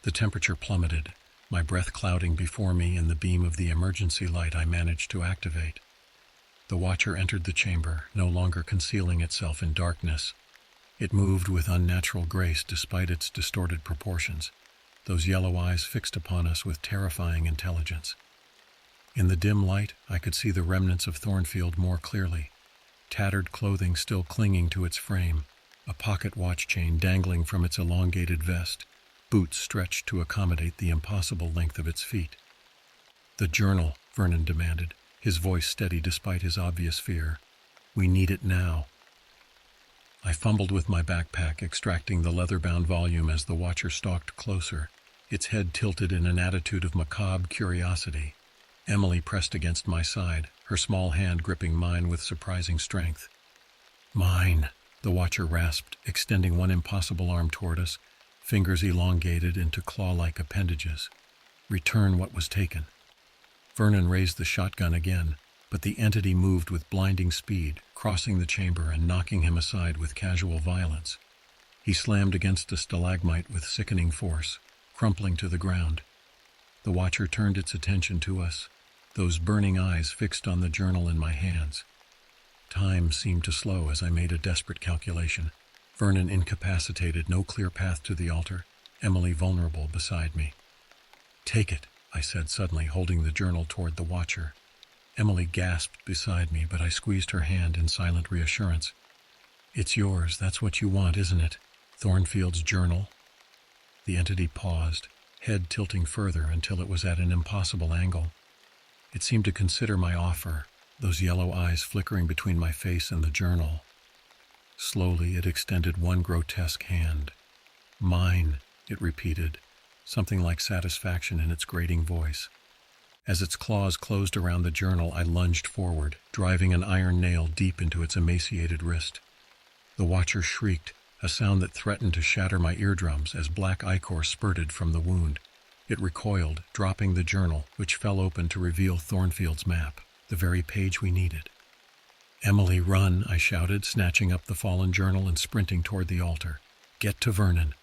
The temperature plummeted, my breath clouding before me in the beam of the emergency light I managed to activate. The Watcher entered the chamber, no longer concealing itself in darkness. It moved with unnatural grace despite its distorted proportions, those yellow eyes fixed upon us with terrifying intelligence. In the dim light, I could see the remnants of Thornfield more clearly, tattered clothing still clinging to its frame, a pocket watch chain dangling from its elongated vest, boots stretched to accommodate the impossible length of its feet. "The journal," Vernon demanded, his voice steady despite his obvious fear. We need it now. I fumbled with my backpack, extracting the leather-bound volume as the watcher stalked closer, its head tilted in an attitude of macabre curiosity. Emily pressed against my side, her small hand gripping mine with surprising strength. Mine, the watcher rasped, extending one impossible arm toward us, fingers elongated into claw-like appendages. Return what was taken. Vernon raised the shotgun again, but the entity moved with blinding speed, crossing the chamber and knocking him aside with casual violence. He slammed against a stalagmite with sickening force, crumpling to the ground. The watcher turned its attention to us, those burning eyes fixed on the journal in my hands. Time seemed to slow as I made a desperate calculation. Vernon incapacitated, no clear path to the altar, Emily vulnerable beside me. Take it, I said suddenly, holding the journal toward the watcher. Emily gasped beside me, but I squeezed her hand in silent reassurance. It's yours, that's what you want, isn't it? Thornfield's journal? The entity paused, head tilting further until it was at an impossible angle. It seemed to consider my offer, those yellow eyes flickering between my face and the journal. Slowly, it extended one grotesque hand. Mine, it repeated, something like satisfaction in its grating voice. As its claws closed around the journal, I lunged forward, driving an iron nail deep into its emaciated wrist. The watcher shrieked, a sound that threatened to shatter my eardrums as black ichor spurted from the wound. It recoiled, dropping the journal, which fell open to reveal Thornfield's map, the very page we needed. Emily, run, I shouted, snatching up the fallen journal and sprinting toward the altar. Get to Vernon.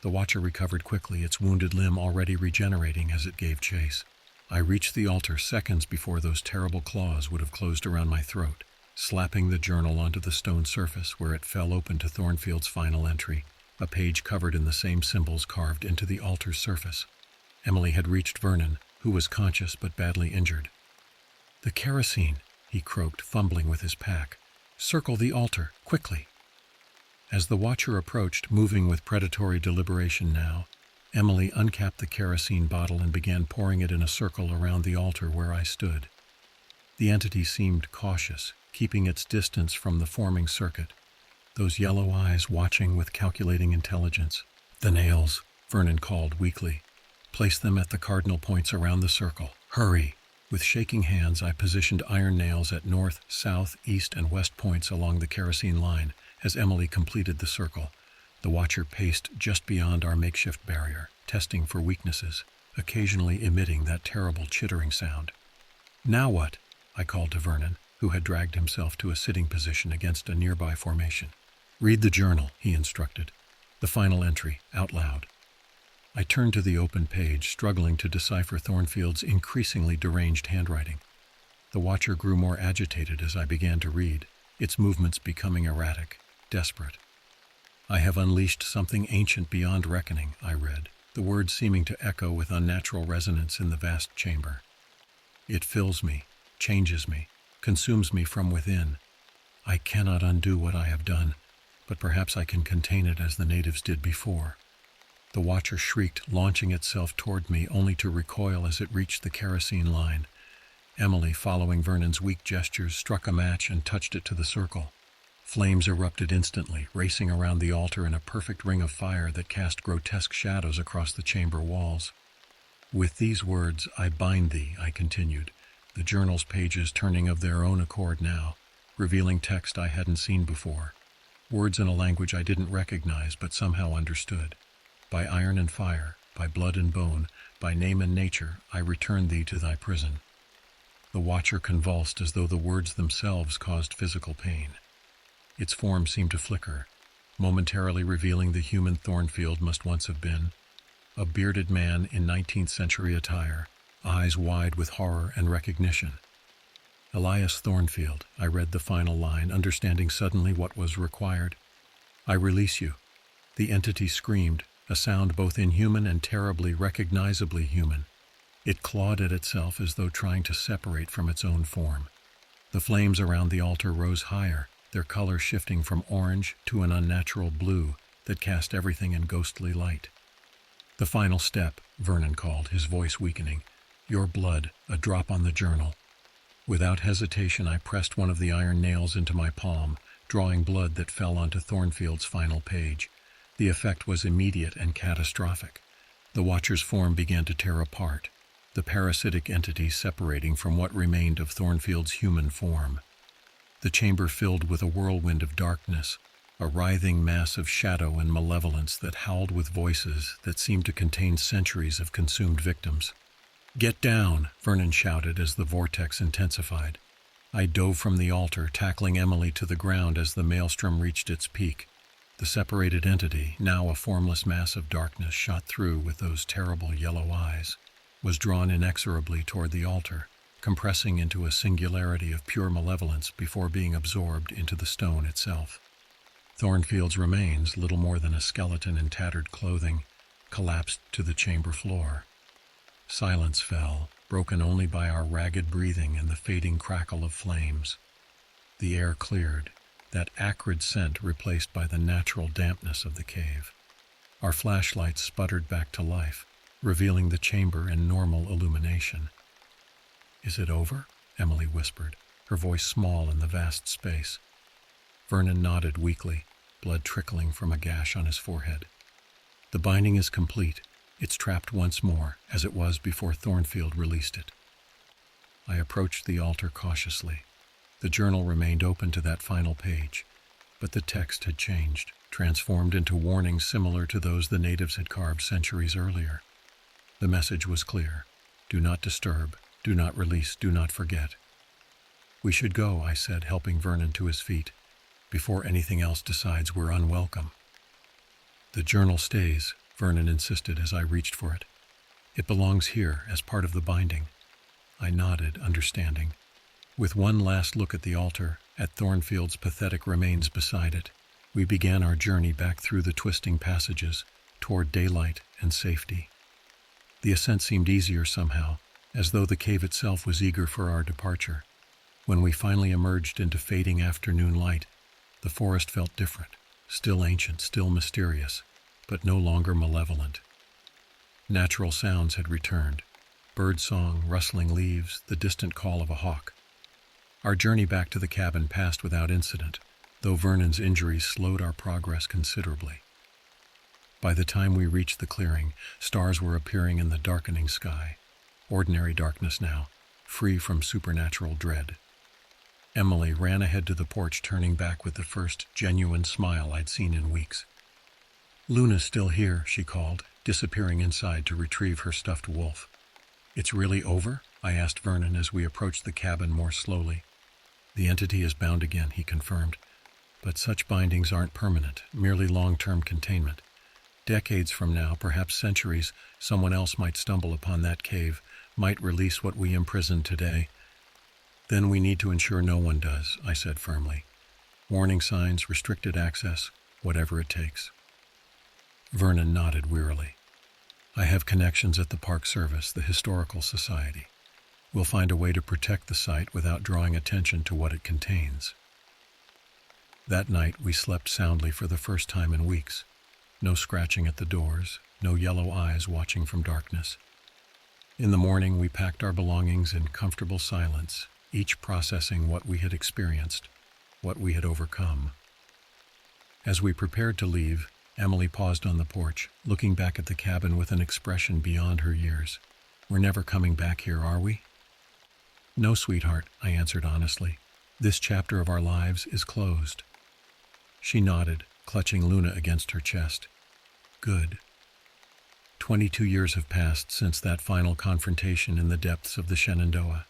The watcher recovered quickly, its wounded limb already regenerating as it gave chase. I reached the altar seconds before those terrible claws would have closed around my throat, slapping the journal onto the stone surface where it fell open to Thornfield's final entry, a page covered in the same symbols carved into the altar's surface. Emily had reached Vernon, who was conscious but badly injured. The kerosene, he croaked, fumbling with his pack. Circle the altar, quickly. As the watcher approached, moving with predatory deliberation now, Emily uncapped the kerosene bottle and began pouring it in a circle around the altar where I stood. The entity seemed cautious, keeping its distance from the forming circuit, those yellow eyes watching with calculating intelligence. The nails, Vernon called weakly. Place them at the cardinal points around the circle. Hurry! With shaking hands, I positioned iron nails at north, south, east, and west points along the kerosene line as Emily completed the circle. The watcher paced just beyond our makeshift barrier, testing for weaknesses, occasionally emitting that terrible chittering sound. Now what? I called to Vernon, who had dragged himself to a sitting position against a nearby formation. Read the journal, he instructed. The final entry, out loud. I turned to the open page, struggling to decipher Thornfield's increasingly deranged handwriting. The watcher grew more agitated as I began to read, its movements becoming erratic, desperate. I have unleashed something ancient beyond reckoning, I read, the words seeming to echo with unnatural resonance in the vast chamber. It fills me, changes me, consumes me from within. I cannot undo what I have done, but perhaps I can contain it as the natives did before. The watcher shrieked, launching itself toward me, only to recoil as it reached the kerosene line. Emily, following Vernon's weak gestures, struck a match and touched it to the circle. Flames erupted instantly, racing around the altar in a perfect ring of fire that cast grotesque shadows across the chamber walls. With these words, I bind thee, I continued, the journal's pages turning of their own accord now, revealing text I hadn't seen before, words in a language I didn't recognize but somehow understood. By iron and fire, by blood and bone, by name and nature, I return thee to thy prison. The watcher convulsed as though the words themselves caused physical pain. Its form seemed to flicker, momentarily revealing the human Thornfield must once have been, a bearded man in 19th century attire, eyes wide with horror and recognition. Elias Thornfield, I read the final line, understanding suddenly what was required. I release you. The entity screamed, a sound both inhuman and terribly recognizably human. It clawed at itself as though trying to separate from its own form. The flames around the altar rose higher, their color shifting from orange to an unnatural blue that cast everything in ghostly light. The final step, Vernon called, his voice weakening. Your blood, a drop on the journal. Without hesitation, I pressed one of the iron nails into my palm, drawing blood that fell onto Thornfield's final page. The effect was immediate and catastrophic. The Watcher's form began to tear apart, the parasitic entity separating from what remained of Thornfield's human form. The chamber filled with a whirlwind of darkness, a writhing mass of shadow and malevolence that howled with voices that seemed to contain centuries of consumed victims. "Get down!" Vernon shouted as the vortex intensified. I dove from the altar, tackling Emily to the ground as the maelstrom reached its peak. The separated entity, now a formless mass of darkness shot through with those terrible yellow eyes, was drawn inexorably toward the altar, compressing into a singularity of pure malevolence before being absorbed into the stone itself. Thornfield's remains, little more than a skeleton in tattered clothing, collapsed to the chamber floor. Silence fell, broken only by our ragged breathing and the fading crackle of flames. The air cleared, that acrid scent replaced by the natural dampness of the cave. Our flashlights sputtered back to life, revealing the chamber in normal illumination. "Is it over?" Emily whispered, her voice small in the vast space. Vernon nodded weakly, blood trickling from a gash on his forehead. "The binding is complete. It's trapped once more, as it was before Thornfield released it." I approached the altar cautiously. The journal remained open to that final page, but the text had changed, transformed into warnings similar to those the natives had carved centuries earlier. The message was clear: do not disturb, do not release, do not forget. "We should go," I said, helping Vernon to his feet, "before anything else decides we're unwelcome." "The journal stays," Vernon insisted as I reached for it. "It belongs here as part of the binding." I nodded, understanding. With one last look at the altar, at Thornfield's pathetic remains beside it, we began our journey back through the twisting passages toward daylight and safety. The ascent seemed easier somehow, as though the cave itself was eager for our departure. When we finally emerged into fading afternoon light, the forest felt different, still ancient, still mysterious, but no longer malevolent. Natural sounds had returned: birdsong, rustling leaves, the distant call of a hawk. Our journey back to the cabin passed without incident, though Vernon's injuries slowed our progress considerably. By the time we reached the clearing, stars were appearing in the darkening sky. Ordinary darkness now, free from supernatural dread. Emily ran ahead to the porch, turning back with the first genuine smile I'd seen in weeks. "Luna's still here," she called, disappearing inside to retrieve her stuffed wolf. "It's really over?" I asked Vernon as we approached the cabin more slowly. "The entity is bound again," he confirmed. "But such bindings aren't permanent, merely long-term containment. Decades from now, perhaps centuries, someone else might stumble upon that cave, might release what we imprisoned today. Then we need to ensure no one does," I said firmly. "Warning signs, restricted access, whatever it takes." Vernon nodded wearily. "I have connections at the Park Service, the Historical Society. We'll find a way to protect the site without drawing attention to what it contains." That night we slept soundly for the first time in weeks. No scratching at the doors, no yellow eyes watching from darkness. In the morning we packed our belongings in comfortable silence, each processing what we had experienced, what we had overcome. As we prepared to leave, Emily paused on the porch, looking back at the cabin with an expression beyond her years. "We're never coming back here, are we?" "No, sweetheart," I answered honestly. "This chapter of our lives is closed." She nodded, clutching Luna against her chest. "Good." 22 years have passed since that final confrontation in the depths of the Shenandoah.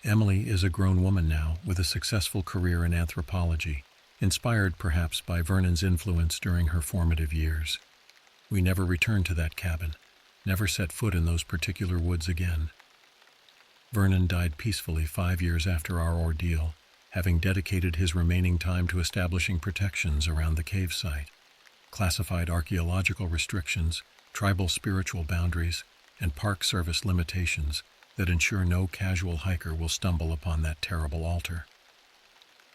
Emily is a grown woman now, with a successful career in anthropology, inspired perhaps by Vernon's influence during her formative years. We never returned to that cabin, never set foot in those particular woods again. Vernon died peacefully 5 years after our ordeal, having dedicated his remaining time to establishing protections around the cave site, classified archaeological restrictions, tribal spiritual boundaries, and Park Service limitations that ensure no casual hiker will stumble upon that terrible altar.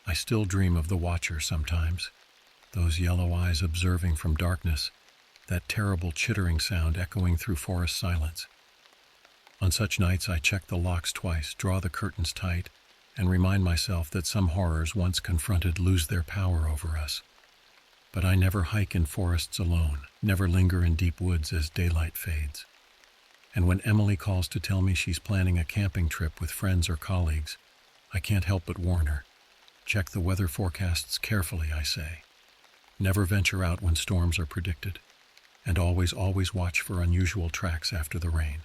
I still dream of the Watcher sometimes, those yellow eyes observing from darkness, that terrible chittering sound echoing through forest silence. On such nights, I check the locks twice, draw the curtains tight, and remind myself that some horrors once confronted lose their power over us. But I never hike in forests alone, never linger in deep woods as daylight fades. And when Emily calls to tell me she's planning a camping trip with friends or colleagues, I can't help but warn her. Check the weather forecasts carefully, I say. Never venture out when storms are predicted. And always watch for unusual tracks after the rain.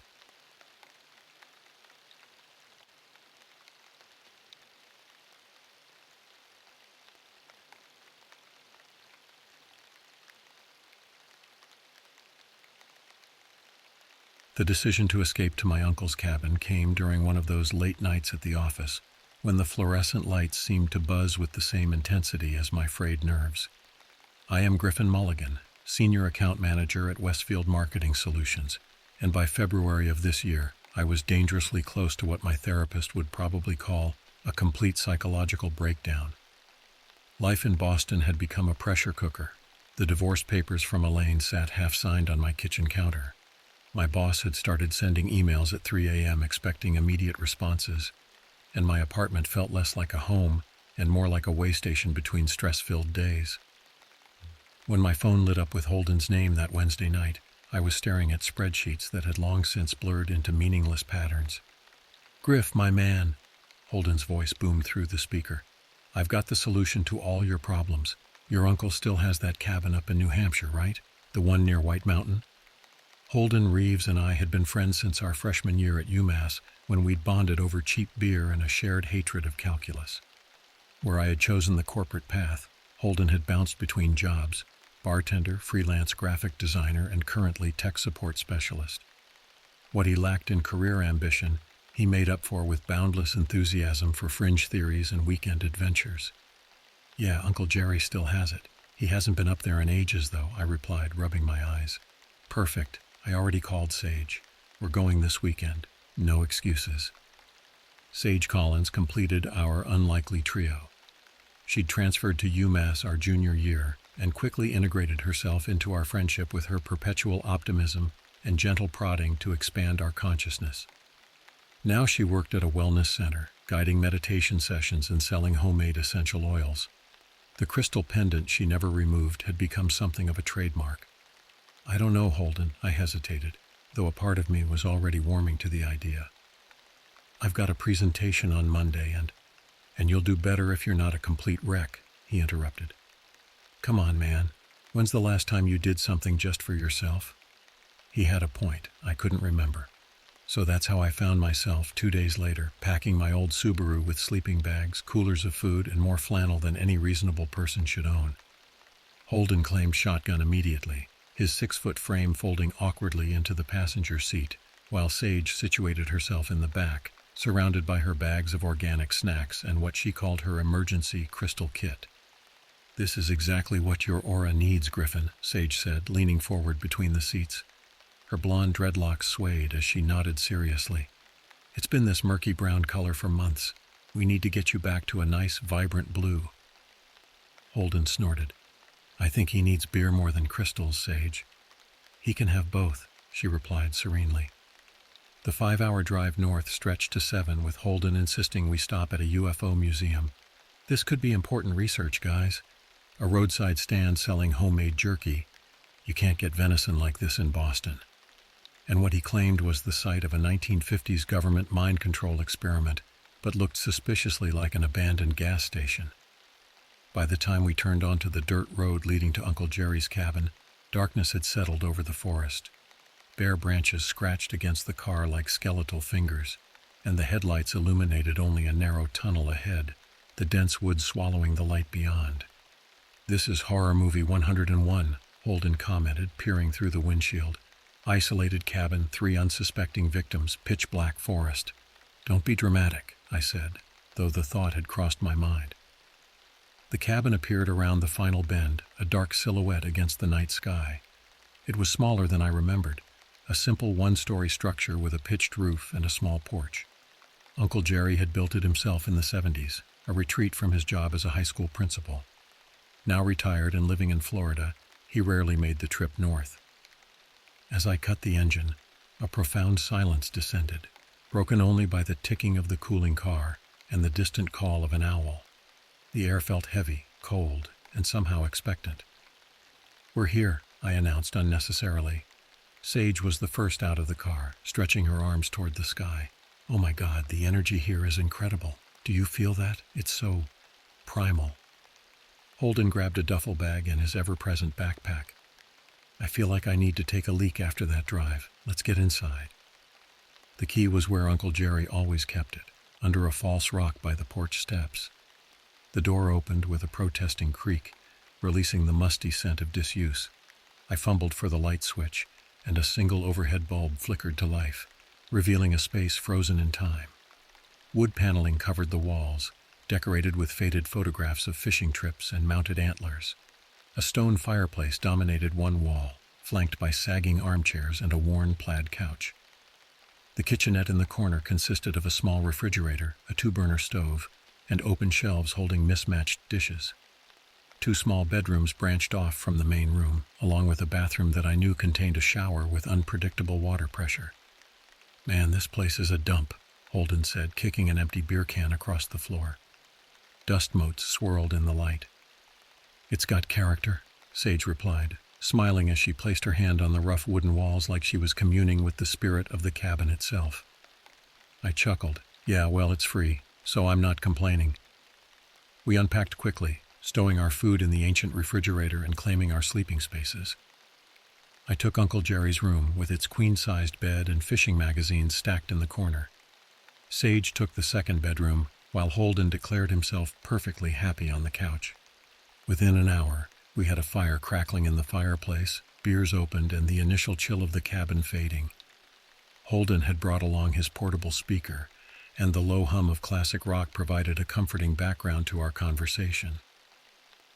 The decision to escape to my uncle's cabin came during one of those late nights at the office, when the fluorescent lights seemed to buzz with the same intensity as my frayed nerves. I am Griffin Mulligan, Senior Account Manager at Westfield Marketing Solutions, and by February of this year, I was dangerously close to what my therapist would probably call a complete psychological breakdown. Life in Boston had become a pressure cooker. The divorce papers from Elaine sat half-signed on my kitchen counter. My boss had started sending emails at 3 a.m. expecting immediate responses, and my apartment felt less like a home and more like a way station between stress-filled days. When my phone lit up with Holden's name that Wednesday night, I was staring at spreadsheets that had long since blurred into meaningless patterns. "Griff, my man," Holden's voice boomed through the speaker. "I've got the solution to all your problems. Your uncle still has that cabin up in New Hampshire, right? The one near White Mountain?" Holden, Reeves, and I had been friends since our freshman year at UMass, when we'd bonded over cheap beer and a shared hatred of calculus. Where I had chosen the corporate path, Holden had bounced between jobs: bartender, freelance graphic designer, and currently tech support specialist. What he lacked in career ambition, he made up for with boundless enthusiasm for fringe theories and weekend adventures. "Yeah, Uncle Jerry still has it. He hasn't been up there in ages, though," I replied, rubbing my eyes. "Perfect. I already called Sage. We're going this weekend. No excuses." Sage Collins completed our unlikely trio. She'd transferred to UMass our junior year and quickly integrated herself into our friendship with her perpetual optimism and gentle prodding to expand our consciousness. Now she worked at a wellness center, guiding meditation sessions and selling homemade essential oils. The crystal pendant she never removed had become something of a trademark. "I don't know, Holden," I hesitated, though a part of me was already warming to the idea. "I've got a presentation on Monday, and you'll do better if you're not a complete wreck," he interrupted. "Come on, man. When's the last time you did something just for yourself?" He had a point. I couldn't remember. So that's how I found myself, 2 days later, packing my old Subaru with sleeping bags, coolers of food, and more flannel than any reasonable person should own. Holden claimed shotgun immediately, his 6-foot frame folding awkwardly into the passenger seat, while Sage situated herself in the back, surrounded by her bags of organic snacks and what she called her emergency crystal kit. "This is exactly what your aura needs, Griffin," Sage said, leaning forward between the seats. Her blonde dreadlocks swayed as she nodded seriously. "It's been this murky brown color for months. We need to get you back to a nice, vibrant blue." Holden snorted. "I think he needs beer more than crystals, Sage." "He can have both," she replied serenely. The 5-hour drive north stretched to 7, with Holden insisting we stop at a UFO museum. This could be important research, guys. A roadside stand selling homemade jerky. You can't get venison like this in Boston. And what he claimed was the site of a 1950s government mind control experiment, but looked suspiciously like an abandoned gas station. By the time we turned onto the dirt road leading to Uncle Jerry's cabin, darkness had settled over the forest. Bare branches scratched against the car like skeletal fingers, and the headlights illuminated only a narrow tunnel ahead, the dense woods swallowing the light beyond. "This is horror movie 101, Holden commented, peering through the windshield. "Isolated cabin, 3 unsuspecting victims, pitch black forest." "Don't be dramatic," I said, though the thought had crossed my mind. The cabin appeared around the final bend, a dark silhouette against the night sky. It was smaller than I remembered, a simple 1-story structure with a pitched roof and a small porch. Uncle Jerry had built it himself in the 70s, a retreat from his job as a high school principal. Now retired and living in Florida, he rarely made the trip north. As I cut the engine, A profound silence descended, broken only by the ticking of the cooling car and the distant call of an owl. The air felt heavy, cold, and somehow expectant. "We're here," I announced unnecessarily. Sage was the first out of the car, stretching her arms toward the sky. "Oh my God, the energy here is incredible. Do you feel that? It's so primal." Holden grabbed a duffel bag and his ever-present backpack. "I feel like I need to take a leak after that drive. Let's get inside." The key was where Uncle Jerry always kept it, under a false rock by the porch steps. The door opened with a protesting creak, releasing the musty scent of disuse. I fumbled for the light switch, and a single overhead bulb flickered to life, revealing a space frozen in time. Wood paneling covered the walls, decorated with faded photographs of fishing trips and mounted antlers. A stone fireplace dominated one wall, flanked by sagging armchairs and a worn plaid couch. The kitchenette in the corner consisted of a small refrigerator, a two-burner stove, and open shelves holding mismatched dishes. Two small bedrooms branched off from the main room, along with a bathroom that I knew contained a shower with unpredictable water pressure. "Man, this place is a dump," Holden said, kicking an empty beer can across the floor. Dust motes swirled in the light. "It's got character," Sage replied, smiling as she placed her hand on the rough wooden walls like she was communing with the spirit of the cabin itself. I chuckled. "Yeah, well, it's free, so I'm not complaining." We unpacked quickly, stowing our food in the ancient refrigerator and claiming our sleeping spaces. I took Uncle Jerry's room with its queen-sized bed and fishing magazines stacked in the corner. Sage took the second bedroom, while Holden declared himself perfectly happy on the couch. Within an hour, we had a fire crackling in the fireplace, beers opened, and the initial chill of the cabin fading. Holden had brought along his portable speaker, and the low hum of classic rock provided a comforting background to our conversation.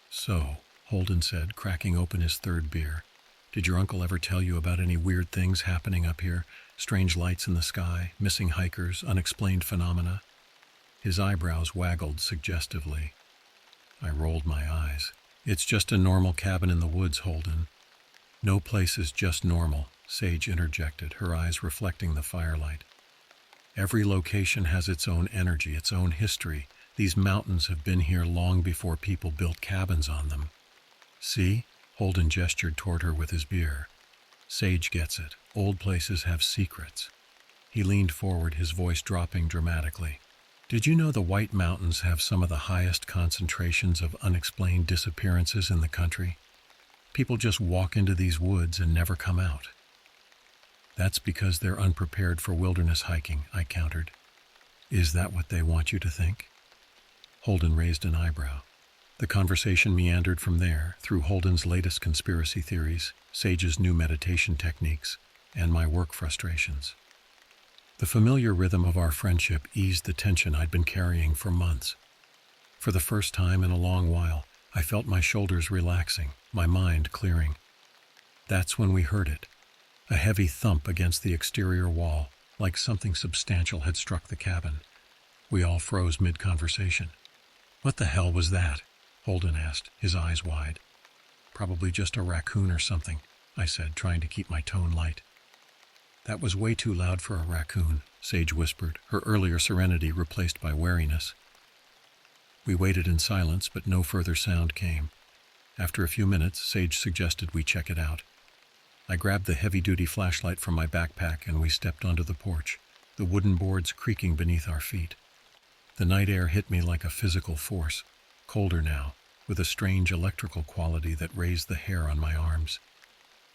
"So," Holden said, cracking open his third beer, "did your uncle ever tell you about any weird things happening up here? Strange lights in the sky, missing hikers, unexplained phenomena?" His eyebrows waggled suggestively. I rolled my eyes. "It's just a normal cabin in the woods, Holden." "No place is just normal," Sage interjected, her eyes reflecting the firelight. "Every location has its own energy, its own history. These mountains have been here long before people built cabins on them." "See?" Holden gestured toward her with his beer. "Sage gets it. Old places have secrets." He leaned forward, his voice dropping dramatically. "Did you know the White Mountains have some of the highest concentrations of unexplained disappearances in the country? People just walk into these woods and never come out." "That's because they're unprepared for wilderness hiking," I countered. "Is that what they want you to think?" Holden raised an eyebrow. The conversation meandered from there, through Holden's latest conspiracy theories, Sage's new meditation techniques, and my work frustrations. The familiar rhythm of our friendship eased the tension I'd been carrying for months. For the first time in a long while, I felt my shoulders relaxing, my mind clearing. That's when we heard it. A heavy thump against the exterior wall, like something substantial had struck the cabin. We all froze mid-conversation. "What the hell was that?" Holden asked, his eyes wide. "Probably just a raccoon or something," I said, trying to keep my tone light. "That was way too loud for a raccoon," Sage whispered, her earlier serenity replaced by wariness. We waited in silence, but no further sound came. After a few minutes, Sage suggested we check it out. I grabbed the heavy-duty flashlight from my backpack and we stepped onto the porch, the wooden boards creaking beneath our feet. The night air hit me like a physical force, colder now, with a strange electrical quality that raised the hair on my arms.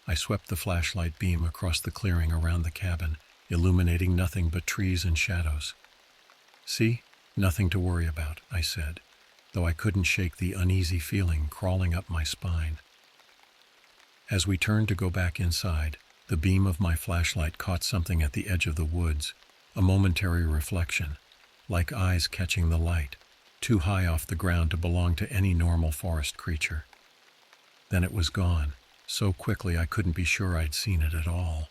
I swept the flashlight beam across the clearing around the cabin, illuminating nothing but trees and shadows. "See? Nothing to worry about," I said, though I couldn't shake the uneasy feeling crawling up my spine. As we turned to go back inside, the beam of my flashlight caught something at the edge of the woods, a momentary reflection, like eyes catching the light, too high off the ground to belong to any normal forest creature. Then it was gone, so quickly I couldn't be sure I'd seen it at all.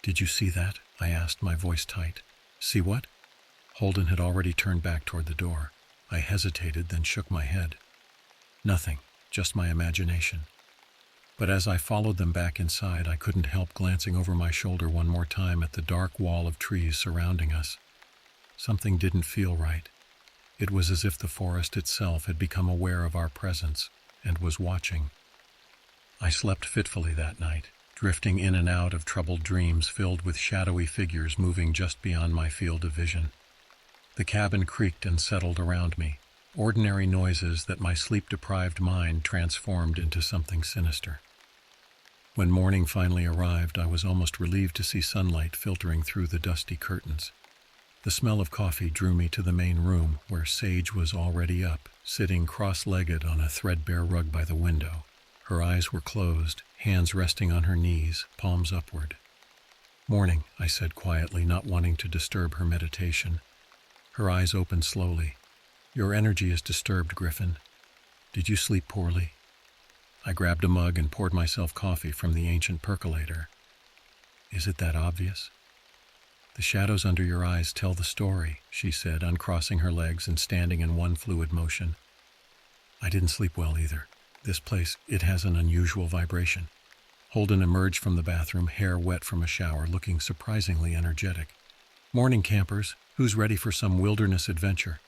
"Did you see that?" I asked, my voice tight. "See what?" Holden had already turned back toward the door. I hesitated, then shook my head. "Nothing, just my imagination." But as I followed them back inside, I couldn't help glancing over my shoulder one more time at the dark wall of trees surrounding us. Something didn't feel right. It was as if the forest itself had become aware of our presence and was watching. I slept fitfully that night, drifting in and out of troubled dreams filled with shadowy figures moving just beyond my field of vision. The cabin creaked and settled around me, ordinary noises that my sleep-deprived mind transformed into something sinister. When morning finally arrived, I was almost relieved to see sunlight filtering through the dusty curtains. The smell of coffee drew me to the main room, where Sage was already up, sitting cross-legged on a threadbare rug by the window. Her eyes were closed, hands resting on her knees, palms upward. "Morning," I said quietly, not wanting to disturb her meditation. Her eyes opened slowly. "Your energy is disturbed, Griffin. Did you sleep poorly?" I grabbed a mug and poured myself coffee from the ancient percolator. "Is it that obvious?" "The shadows under your eyes tell the story," she said, uncrossing her legs and standing in one fluid motion. "I didn't sleep well either. This place, it has an unusual vibration." Holden emerged from the bathroom, hair wet from a shower, looking surprisingly energetic. "Morning, campers. Who's ready for some wilderness adventure?"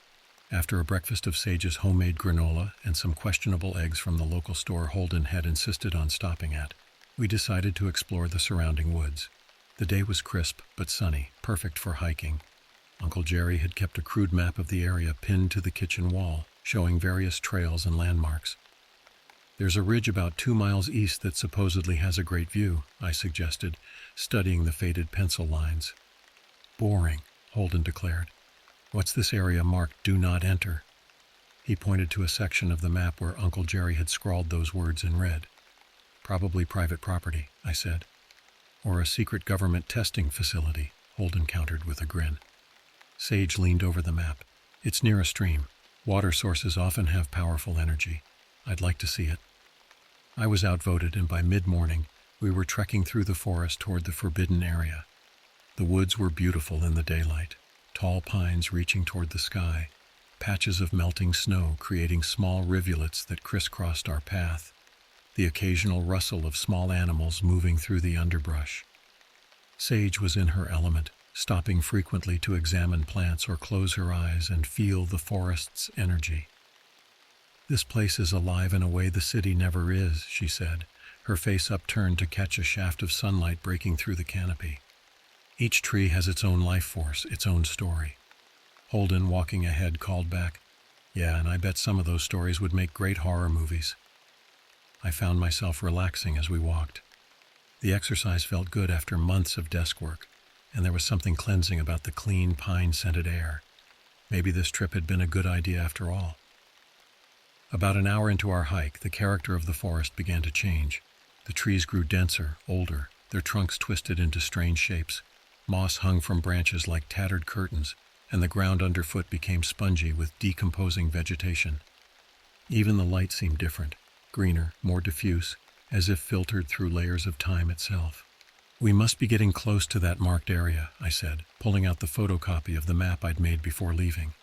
After a breakfast of Sage's homemade granola and some questionable eggs from the local store Holden had insisted on stopping at, we decided to explore the surrounding woods. The day was crisp but sunny, perfect for hiking. Uncle Jerry had kept a crude map of the area pinned to the kitchen wall, showing various trails and landmarks. "There's a ridge about 2 miles east that supposedly has a great view," I suggested, studying the faded pencil lines. "Boring," Holden declared. "What's this area marked 'Do Not Enter'?" He pointed to a section of the map where Uncle Jerry had scrawled those words in red. "Probably private property," I said. "Or a secret government testing facility," Holden countered with a grin. Sage leaned over the map. "It's near a stream. Water sources often have powerful energy. I'd like to see it." I was outvoted, and by mid-morning, we were trekking through the forest toward the forbidden area. The woods were beautiful in the daylight, tall pines reaching toward the sky, patches of melting snow creating small rivulets that crisscrossed our path, the occasional rustle of small animals moving through the underbrush. Sage was in her element, stopping frequently to examine plants or close her eyes and feel the forest's energy. "This place is alive in a way the city never is," she said, her face upturned to catch a shaft of sunlight breaking through the canopy. "Each tree has its own life force, its own story." Holden, walking ahead, called back, "Yeah, and I bet some of those stories would make great horror movies." I found myself relaxing as we walked. The exercise felt good after months of desk work, and there was something cleansing about the clean, pine-scented air. Maybe this trip had been a good idea after all. About an hour into our hike, the character of the forest began to change. The trees grew denser, older, their trunks twisted into strange shapes. Moss hung from branches like tattered curtains, and the ground underfoot became spongy with decomposing vegetation. Even the light seemed different, greener, more diffuse, as if filtered through layers of time itself. "We must be getting close to that marked area," I said, pulling out the photocopy of the map I'd made before leaving.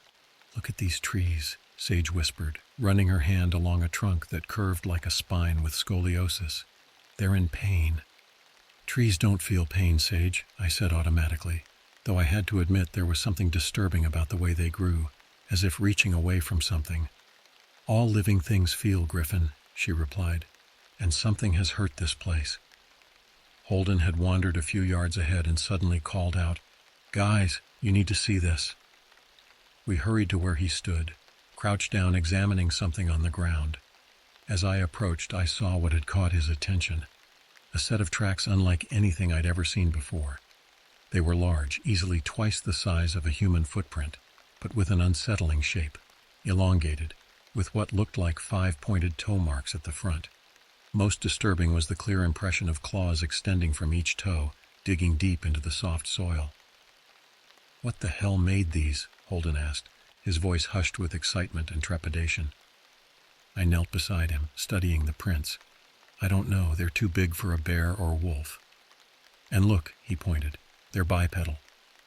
"Look at these trees," Sage whispered, running her hand along a trunk that curved like a spine with scoliosis. "They're in pain." "Trees don't feel pain, Sage," I said automatically, though I had to admit there was something disturbing about the way they grew, as if reaching away from something. "All living things feel, Griffin," she replied, "and something has hurt this place." Holden had wandered a few yards ahead and suddenly called out, "Guys, you need to see this." We hurried to where he stood, crouched down examining something on the ground. As I approached, I saw what had caught his attention. A set of tracks unlike anything I'd ever seen before. They were large, easily twice the size of a human footprint, but with an unsettling shape, elongated, with what looked like 5-pointed toe marks at the front. Most disturbing was the clear impression of claws extending from each toe, digging deep into the soft soil. "What the hell made these?" Holden asked, his voice hushed with excitement and trepidation. I knelt beside him, studying the prints. "I don't know, they're too big for a bear or wolf." "And look," he pointed, "they're bipedal.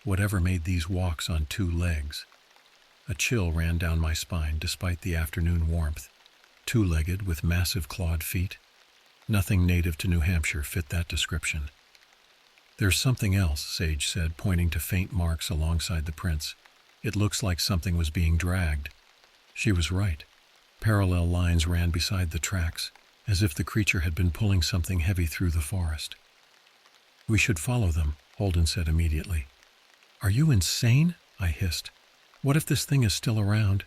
Whatever made these walks on 2 legs." A chill ran down my spine despite the afternoon warmth. 2-legged with massive clawed feet. Nothing native to New Hampshire fit that description. There's something else, Sage said, pointing to faint marks alongside the prints. It looks like something was being dragged. She was right. Parallel lines ran beside the tracks, as if the creature had been pulling something heavy through the forest. We should follow them, Holden said immediately. Are you insane? I hissed. What if this thing is still around?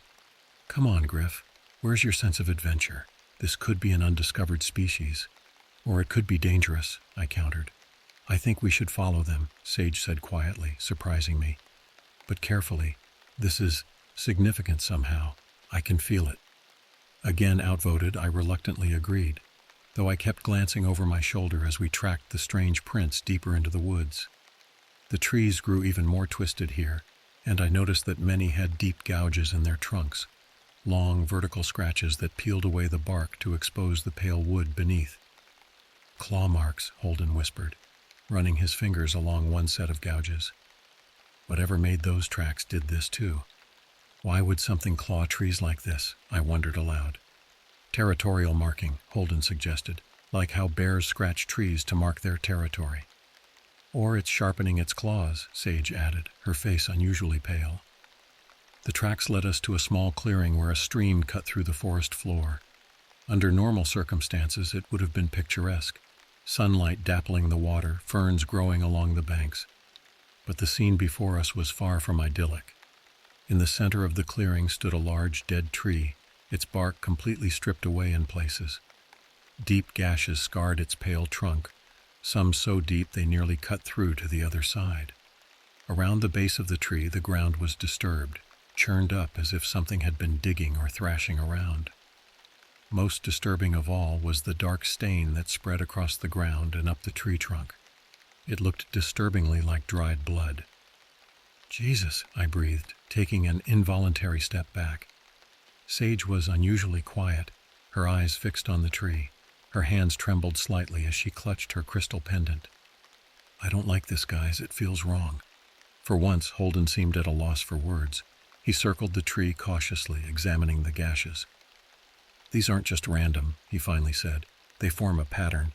Come on, Griff. Where's your sense of adventure? This could be an undiscovered species. Or it could be dangerous, I countered. I think we should follow them, Sage said quietly, surprising me. But carefully. This is significant somehow. I can feel it. Again outvoted, I reluctantly agreed, though I kept glancing over my shoulder as we tracked the strange prints deeper into the woods. The trees grew even more twisted here, and I noticed that many had deep gouges in their trunks, long vertical scratches that peeled away the bark to expose the pale wood beneath. Claw marks, Holden whispered, running his fingers along one set of gouges. Whatever made those tracks did this too. Why would something claw trees like this? I wondered aloud. Territorial marking, Holden suggested, like how bears scratch trees to mark their territory. Or it's sharpening its claws, Sage added, her face unusually pale. The tracks led us to a small clearing where a stream cut through the forest floor. Under normal circumstances, it would have been picturesque. Sunlight dappling the water, ferns growing along the banks. But the scene before us was far from idyllic. In the center of the clearing stood a large dead tree, its bark completely stripped away in places. Deep gashes scarred its pale trunk, some so deep they nearly cut through to the other side. Around the base of the tree, the ground was disturbed, churned up as if something had been digging or thrashing around. Most disturbing of all was the dark stain that spread across the ground and up the tree trunk. It looked disturbingly like dried blood. Jesus, I breathed, taking an involuntary step back. Sage was unusually quiet, her eyes fixed on the tree. Her hands trembled slightly as she clutched her crystal pendant. I don't like this, guys. It feels wrong. For once, Holden seemed at a loss for words. He circled the tree cautiously, examining the gashes. These aren't just random, he finally said. They form a pattern.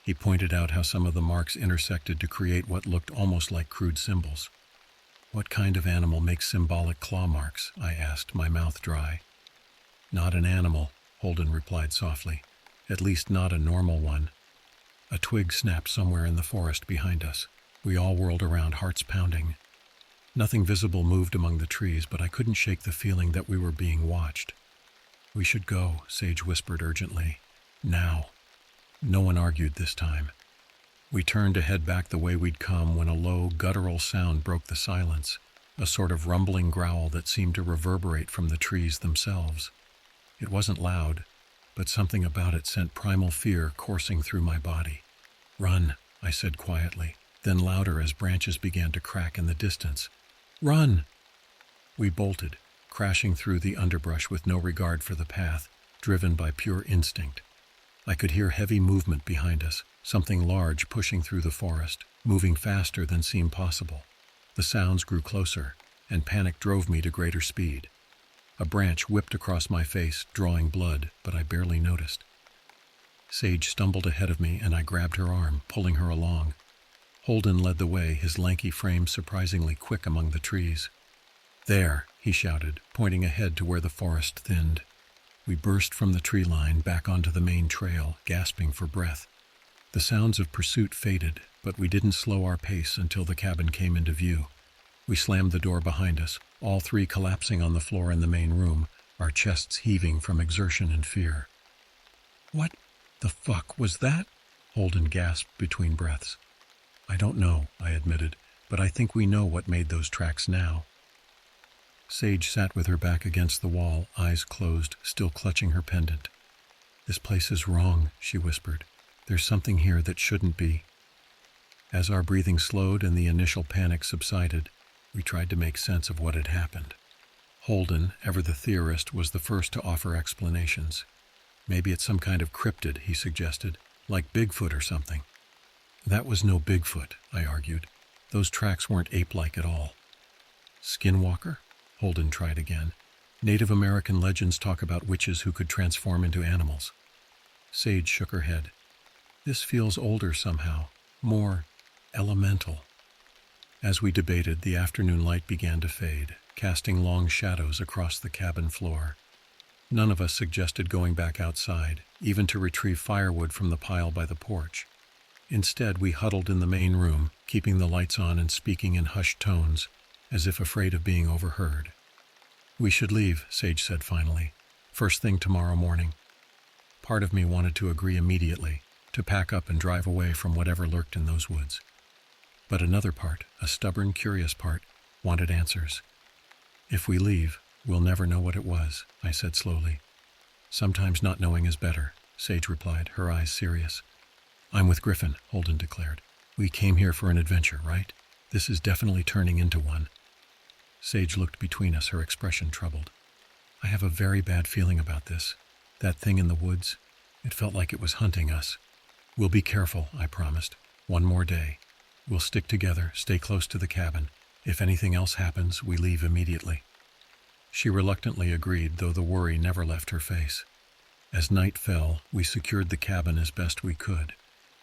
He pointed out how some of the marks intersected to create what looked almost like crude symbols. What kind of animal makes symbolic claw marks? I asked, my mouth dry. Not an animal, Holden replied softly. At least not a normal one. A twig snapped somewhere in the forest behind us. We all whirled around, hearts pounding. Nothing visible moved among the trees, but I couldn't shake the feeling that we were being watched. We should go, Sage whispered urgently. Now. No one argued this time. We turned to head back the way we'd come when a low, guttural sound broke the silence, a sort of rumbling growl that seemed to reverberate from the trees themselves. It wasn't loud, but something about it sent primal fear coursing through my body. Run, I said quietly, then louder as branches began to crack in the distance. Run! We bolted, crashing through the underbrush with no regard for the path, driven by pure instinct. I could hear heavy movement behind us, something large pushing through the forest, moving faster than seemed possible. The sounds grew closer, and panic drove me to greater speed. A branch whipped across my face, drawing blood, but I barely noticed. Sage stumbled ahead of me, and I grabbed her arm, pulling her along. Holden led the way, his lanky frame surprisingly quick among the trees. There, he shouted, pointing ahead to where the forest thinned. We burst from the tree line back onto the main trail, gasping for breath. The sounds of pursuit faded, but we didn't slow our pace until the cabin came into view. We slammed the door behind us, all three collapsing on the floor in the main room, our chests heaving from exertion and fear. What the fuck was that? Holden gasped between breaths. I don't know, I admitted, but I think we know what made those tracks now. Sage sat with her back against the wall, eyes closed, still clutching her pendant. This place is wrong, she whispered. There's something here that shouldn't be. As our breathing slowed and the initial panic subsided, we tried to make sense of what had happened. Holden, ever the theorist, was the first to offer explanations. Maybe it's some kind of cryptid, he suggested, like Bigfoot or something. That was no Bigfoot, I argued. Those tracks weren't ape-like at all. Skinwalker? Holden tried again. Native American legends talk about witches who could transform into animals. Sage shook her head. This feels older somehow, more elemental. As we debated, the afternoon light began to fade, casting long shadows across the cabin floor. None of us suggested going back outside, even to retrieve firewood from the pile by the porch. Instead, we huddled in the main room, keeping the lights on and speaking in hushed tones, as if afraid of being overheard. "We should leave," Sage said finally. "First thing tomorrow morning." Part of me wanted to agree immediately, to pack up and drive away from whatever lurked in those woods. But another part, a stubborn, curious part, wanted answers. "If we leave, we'll never know what it was," I said slowly. "Sometimes not knowing is better," Sage replied, her eyes serious. "I'm with Griffin," Holden declared. "We came here for an adventure, right? This is definitely turning into one." Sage looked between us, her expression troubled. "I have a very bad feeling about this. That thing in the woods, it felt like it was hunting us." "We'll be careful," I promised. "One more day. We'll stick together, stay close to the cabin. If anything else happens, we leave immediately." She reluctantly agreed, though the worry never left her face. As night fell, we secured the cabin as best we could,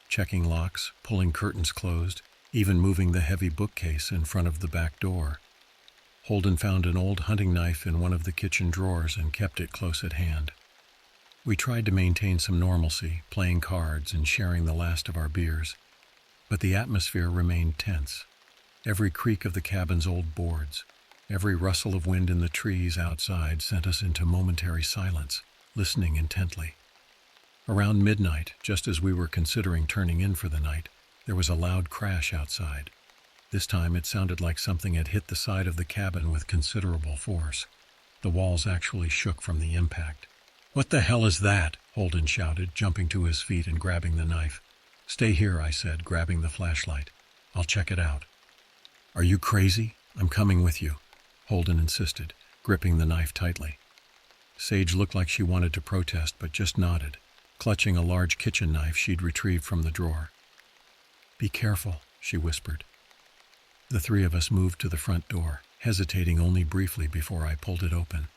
checking locks, pulling curtains closed, even moving the heavy bookcase in front of the back door. Holden found an old hunting knife in one of the kitchen drawers and kept it close at hand. We tried to maintain some normalcy, playing cards and sharing the last of our beers, but the atmosphere remained tense. Every creak of the cabin's old boards, every rustle of wind in the trees outside sent us into momentary silence, listening intently. Around midnight, just as we were considering turning in for the night, there was a loud crash outside. This time it sounded like something had hit the side of the cabin with considerable force. The walls actually shook from the impact. "What the hell is that?" Holden shouted, jumping to his feet and grabbing the knife. "Stay here," I said, grabbing the flashlight. "I'll check it out." "Are you crazy? I'm coming with you," Holden insisted, gripping the knife tightly. Sage looked like she wanted to protest, but just nodded, clutching a large kitchen knife she'd retrieved from the drawer. "Be careful," she whispered. The three of us moved to the front door, hesitating only briefly before I pulled it open.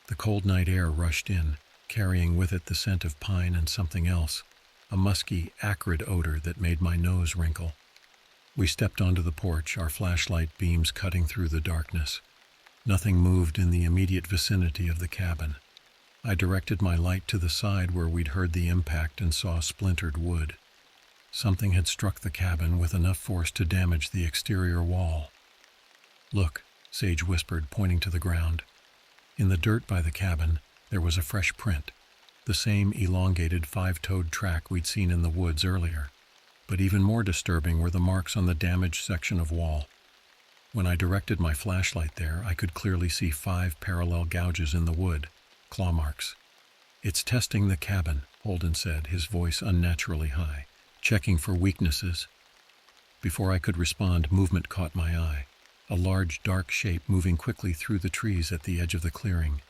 The cold night air rushed in, carrying with it the scent of pine and something else, a musky, acrid odor that made my nose wrinkle. We stepped onto the porch, our flashlight beams cutting through the darkness. Nothing moved in the immediate vicinity of the cabin. I directed my light to the side where we'd heard the impact and saw splintered wood. Something had struck the cabin with enough force to damage the exterior wall. "Look," Sage whispered, pointing to the ground. In the dirt by the cabin, there was a fresh print, the same elongated five-toed track we'd seen in the woods earlier. But even more disturbing were the marks on the damaged section of wall. When I directed my flashlight there, I could clearly see 5 parallel gouges in the wood, claw marks. "It's testing the cabin," Holden said, his voice unnaturally high, "checking for weaknesses." Before I could respond, movement caught my eye. A large, dark shape moving quickly through the trees at the edge of the clearing.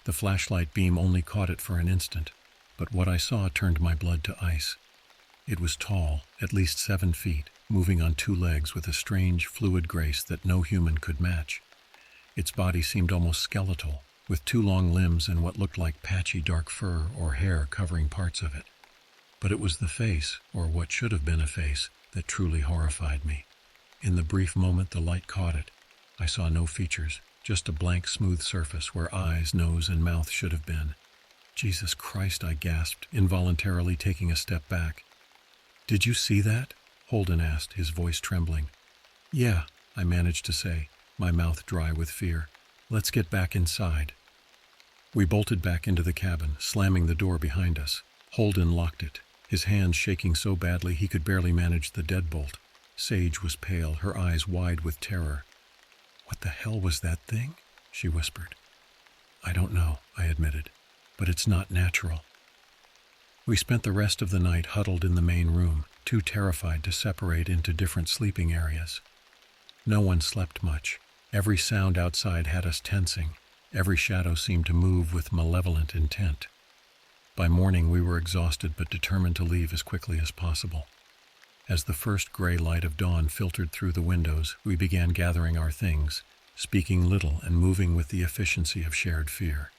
The flashlight beam only caught it for an instant, but what I saw turned my blood to ice. It was tall, at least 7 feet, moving on 2 legs with a strange, fluid grace that no human could match. Its body seemed almost skeletal, with 2 long limbs and what looked like patchy dark fur or hair covering parts of it. But it was the face, or what should have been a face, that truly horrified me. In the brief moment the light caught it, I saw no features, just a blank, smooth surface where eyes, nose, and mouth should have been. "Jesus Christ," I gasped, involuntarily taking a step back. "Did you see that?" Holden asked, his voice trembling. "Yeah," I managed to say, my mouth dry with fear. "Let's get back inside." We bolted back into the cabin, slamming the door behind us. Holden locked it, his hands shaking so badly he could barely manage the deadbolt. Sage was pale, her eyes wide with terror. "What the hell was that thing?" she whispered. "I don't know," I admitted, "but it's not natural." We spent the rest of the night huddled in the main room, too terrified to separate into different sleeping areas. No one slept much. Every sound outside had us tensing. Every shadow seemed to move with malevolent intent. By morning we were exhausted but determined to leave as quickly as possible. As the first gray light of dawn filtered through the windows, we began gathering our things, speaking little and moving with the efficiency of shared fear.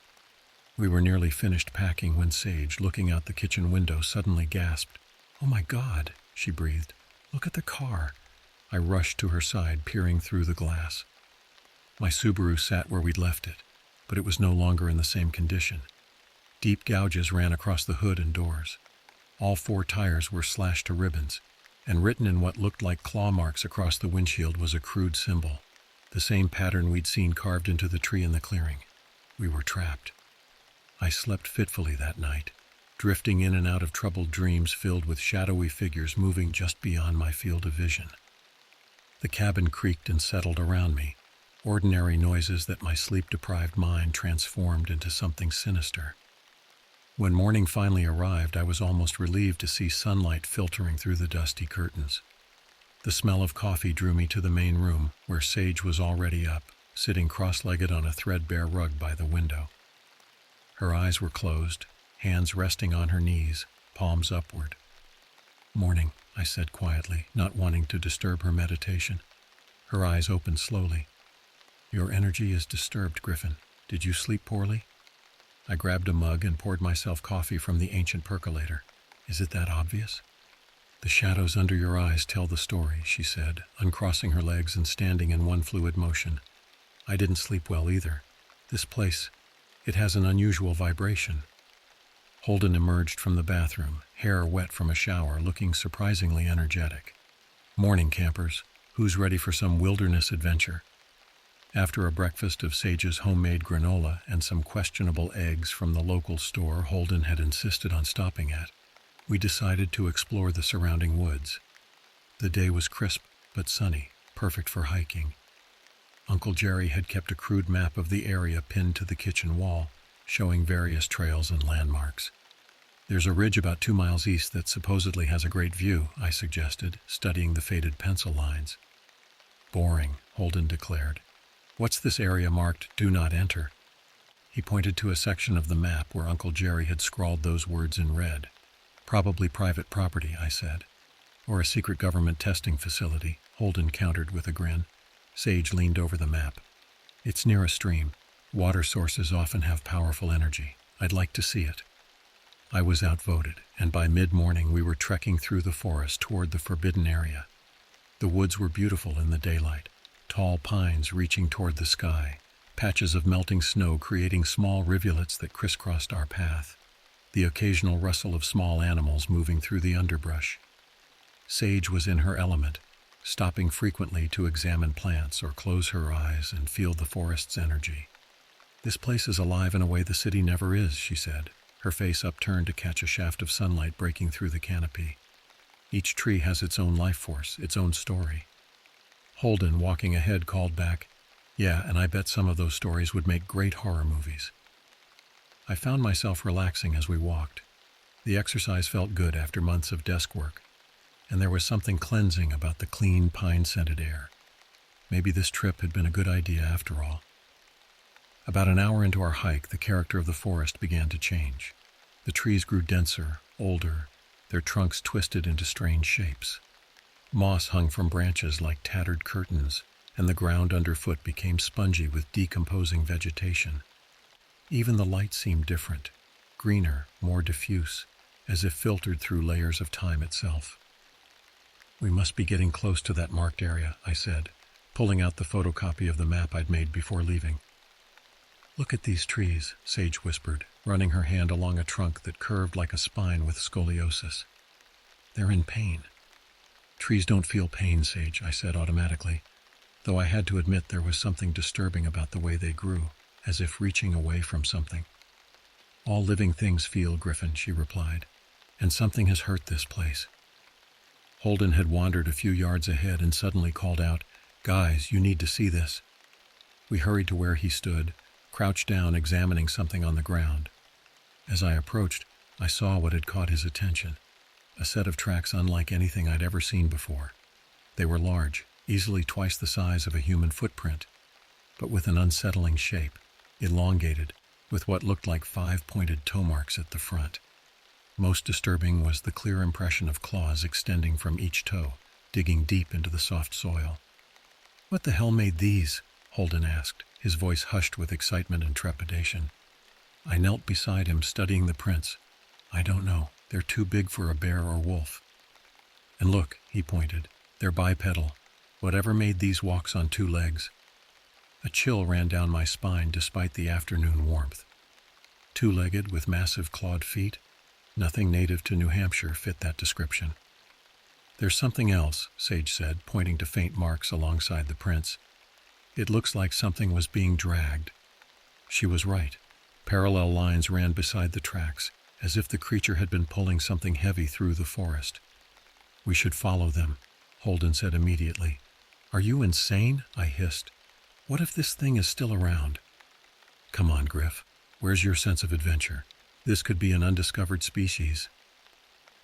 We were nearly finished packing when Sage, looking out the kitchen window, suddenly gasped. "Oh my God," she breathed. "Look at the car." I rushed to her side, peering through the glass. My Subaru sat where we'd left it, but it was no longer in the same condition. Deep gouges ran across the hood and doors. All 4 tires were slashed to ribbons, and written in what looked like claw marks across the windshield was a crude symbol, the same pattern we'd seen carved into the tree in the clearing. We were trapped. I slept fitfully that night, drifting in and out of troubled dreams filled with shadowy figures moving just beyond my field of vision. The cabin creaked and settled around me, ordinary noises that my sleep-deprived mind transformed into something sinister. When morning finally arrived, I was almost relieved to see sunlight filtering through the dusty curtains. The smell of coffee drew me to the main room, where Sage was already up, sitting cross-legged on a threadbare rug by the window. Her eyes were closed, hands resting on her knees, palms upward. "Morning," I said quietly, not wanting to disturb her meditation. Her eyes opened slowly. "Your energy is disturbed, Griffin. Did you sleep poorly?" I grabbed a mug and poured myself coffee from the ancient percolator. "Is it that obvious?" "The shadows under your eyes tell the story," she said, uncrossing her legs and standing in one fluid motion. "I didn't sleep well either. This place, it has an unusual vibration." Holden emerged from the bathroom, hair wet from a shower, looking surprisingly energetic. "Morning, campers. Who's ready for some wilderness adventure?" After a breakfast of Sage's homemade granola and some questionable eggs from the local store Holden had insisted on stopping at, we decided to explore the surrounding woods. The day was crisp but sunny, perfect for hiking. Uncle Jerry had kept a crude map of the area pinned to the kitchen wall, showing various trails and landmarks. "There's a ridge about 2 miles east that supposedly has a great view," I suggested, studying the faded pencil lines. "Boring," Holden declared. "What's this area marked 'Do Not Enter'?" He pointed to a section of the map where Uncle Jerry had scrawled those words in red. "Probably private property," I said. "Or a secret government testing facility," Holden countered with a grin. Sage leaned over the map. "It's near a stream. Water sources often have powerful energy. I'd like to see it." I was outvoted, and by mid-morning we were trekking through the forest toward the forbidden area. The woods were beautiful in the daylight, tall pines reaching toward the sky, patches of melting snow creating small rivulets that crisscrossed our path, the occasional rustle of small animals moving through the underbrush. Sage was in her element, stopping frequently to examine plants or close her eyes and feel the forest's energy. "This place is alive in a way the city never is," she said, her face upturned to catch a shaft of sunlight breaking through the canopy. "Each tree has its own life force, its own story." Holden, walking ahead, called back, "Yeah, and I bet some of those stories would make great horror movies." I found myself relaxing as we walked. The exercise felt good after months of desk work, and there was something cleansing about the clean, pine-scented air. Maybe this trip had been a good idea after all. About an hour into our hike, the character of the forest began to change. The trees grew denser, older, their trunks twisted into strange shapes. Moss hung from branches like tattered curtains, and the ground underfoot became spongy with decomposing vegetation. Even the light seemed different, greener, more diffuse, as if filtered through layers of time itself. "We must be getting close to that marked area," I said, pulling out the photocopy of the map I'd made before leaving. "Look at these trees," Sage whispered, running her hand along a trunk that curved like a spine with scoliosis. "They're in pain." "Trees don't feel pain, Sage," I said automatically, though I had to admit there was something disturbing about the way they grew, as if reaching away from something. "All living things feel, Griffin," she replied, "and something has hurt this place." Holden had wandered a few yards ahead and suddenly called out, "Guys, you need to see this." We hurried to where he stood, crouched down examining something on the ground. As I approached, I saw what had caught his attention. A set of tracks unlike anything I'd ever seen before. They were large, easily twice the size of a human footprint, but with an unsettling shape, elongated, with what looked like 5-pointed toe marks at the front. Most disturbing was the clear impression of claws extending from each toe, digging deep into the soft soil. "What the hell made these?" Holden asked, his voice hushed with excitement and trepidation. I knelt beside him, studying the prints. "I don't know. They're too big for a bear or wolf. And look, he pointed, they're bipedal. Whatever made these walks on two legs? A chill ran down my spine despite the afternoon warmth. Two-legged with massive clawed feet? Nothing native to New Hampshire fit that description. There's something else, Sage said, pointing to faint marks alongside the prints. It looks like something was being dragged. She was right. Parallel lines ran beside the tracks, as if the creature had been pulling something heavy through the forest. We should follow them, Holden said immediately. Are you insane? I hissed. What if this thing is still around? Come on, Griff. Where's your sense of adventure? This could be an undiscovered species.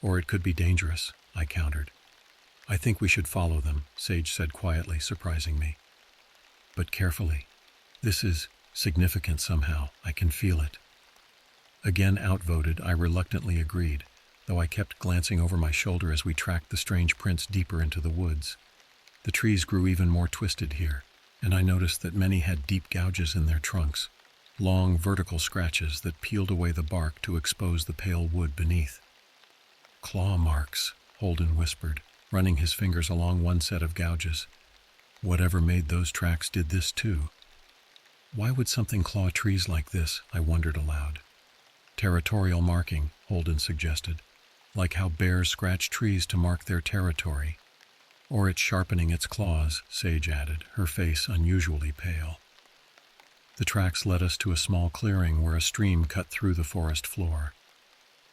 Or it could be dangerous, I countered. I think we should follow them, Sage said quietly, surprising me. But carefully. This is significant somehow. I can feel it. Again outvoted, I reluctantly agreed, though I kept glancing over my shoulder as we tracked the strange prints deeper into the woods. The trees grew even more twisted here, and I noticed that many had deep gouges in their trunks, long vertical scratches that peeled away the bark to expose the pale wood beneath. Claw marks, Holden whispered, running his fingers along one set of gouges. Whatever made those tracks did this too. Why would something claw trees like this? I wondered aloud. Territorial marking, Holden suggested, like how bears scratch trees to mark their territory. Or it's sharpening its claws, Sage added, her face unusually pale. The tracks led us to a small clearing where a stream cut through the forest floor.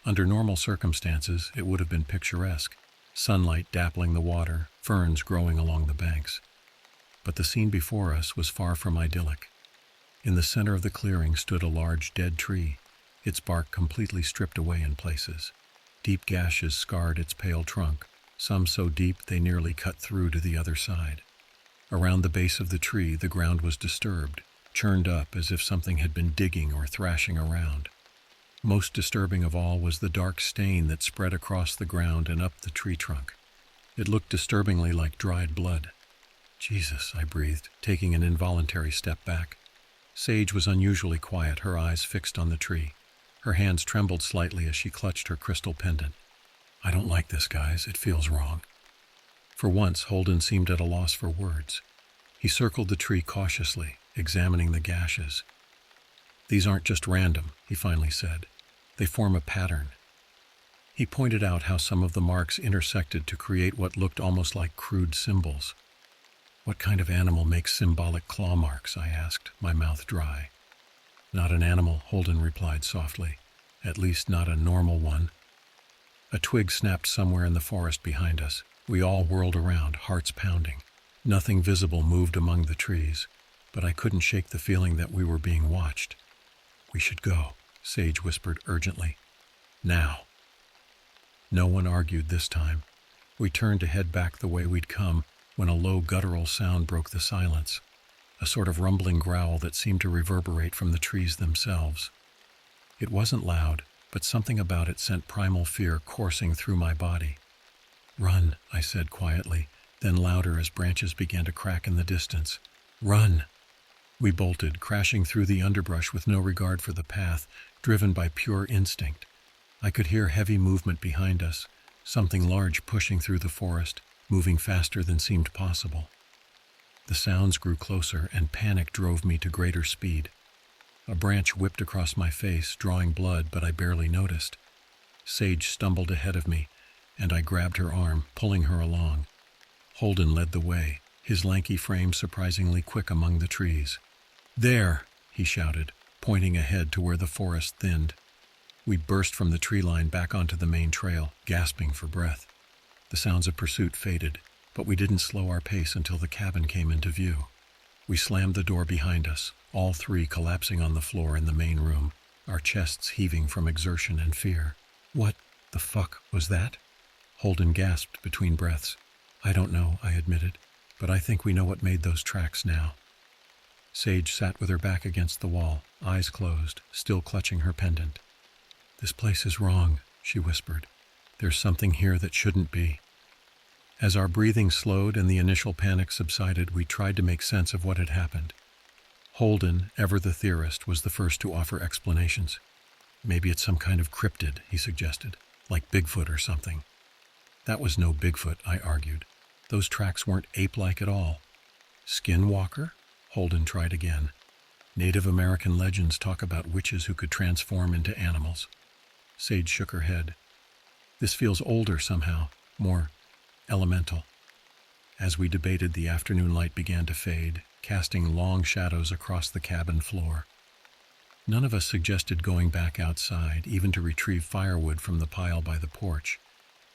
Under normal circumstances, it would have been picturesque, sunlight dappling the water, ferns growing along the banks. But the scene before us was far from idyllic. In the center of the clearing stood a large dead tree, its bark completely stripped away in places. Deep gashes scarred its pale trunk, some so deep they nearly cut through to the other side. Around the base of the tree, the ground was disturbed, churned up as if something had been digging or thrashing around. Most disturbing of all was the dark stain that spread across the ground and up the tree trunk. It looked disturbingly like dried blood. Jesus, I breathed, taking an involuntary step back. Sage was unusually quiet, her eyes fixed on the tree. Her hands trembled slightly as she clutched her crystal pendant. I don't like this, guys. It feels wrong. For once, Holden seemed at a loss for words. He circled the tree cautiously, examining the gashes. These aren't just random, he finally said. They form a pattern. He pointed out how some of the marks intersected to create what looked almost like crude symbols. What kind of animal makes symbolic claw marks? I asked, my mouth dry. Not an animal, Holden replied softly. At least not a normal one. A twig snapped somewhere in the forest behind us. We all whirled around, hearts pounding. Nothing visible moved among the trees, but I couldn't shake the feeling that we were being watched. We should go, Sage whispered urgently. Now. No one argued this time. We turned to head back the way we'd come when a low guttural sound broke the silence, a sort of rumbling growl that seemed to reverberate from the trees themselves. It wasn't loud, but something about it sent primal fear coursing through my body. Run, I said quietly, then louder as branches began to crack in the distance. Run! We bolted, crashing through the underbrush with no regard for the path, driven by pure instinct. I could hear heavy movement behind us, something large pushing through the forest, moving faster than seemed possible. The sounds grew closer, and panic drove me to greater speed. A branch whipped across my face, drawing blood, but I barely noticed. Sage stumbled ahead of me, and I grabbed her arm, pulling her along. Holden led the way, his lanky frame surprisingly quick among the trees. There, he shouted, pointing ahead to where the forest thinned. We burst from the tree line back onto the main trail, gasping for breath. The sounds of pursuit faded, but we didn't slow our pace until the cabin came into view. We slammed the door behind us, all three collapsing on the floor in the main room, our chests heaving from exertion and fear. What the fuck was that? Holden gasped between breaths. I don't know, I admitted, but I think we know what made those tracks now. Sage sat with her back against the wall, eyes closed, still clutching her pendant. This place is wrong, she whispered. There's something here that shouldn't be. As our breathing slowed and the initial panic subsided, we tried to make sense of what had happened. Holden, ever the theorist, was the first to offer explanations. Maybe it's some kind of cryptid, he suggested, like Bigfoot or something. That was no Bigfoot, I argued. Those tracks weren't ape-like at all. Skinwalker? Holden tried again. Native American legends talk about witches who could transform into animals. Sage shook her head. This feels older somehow, more elemental. As we debated, the afternoon light began to fade, casting long shadows across the cabin floor. None of us suggested going back outside, even to retrieve firewood from the pile by the porch.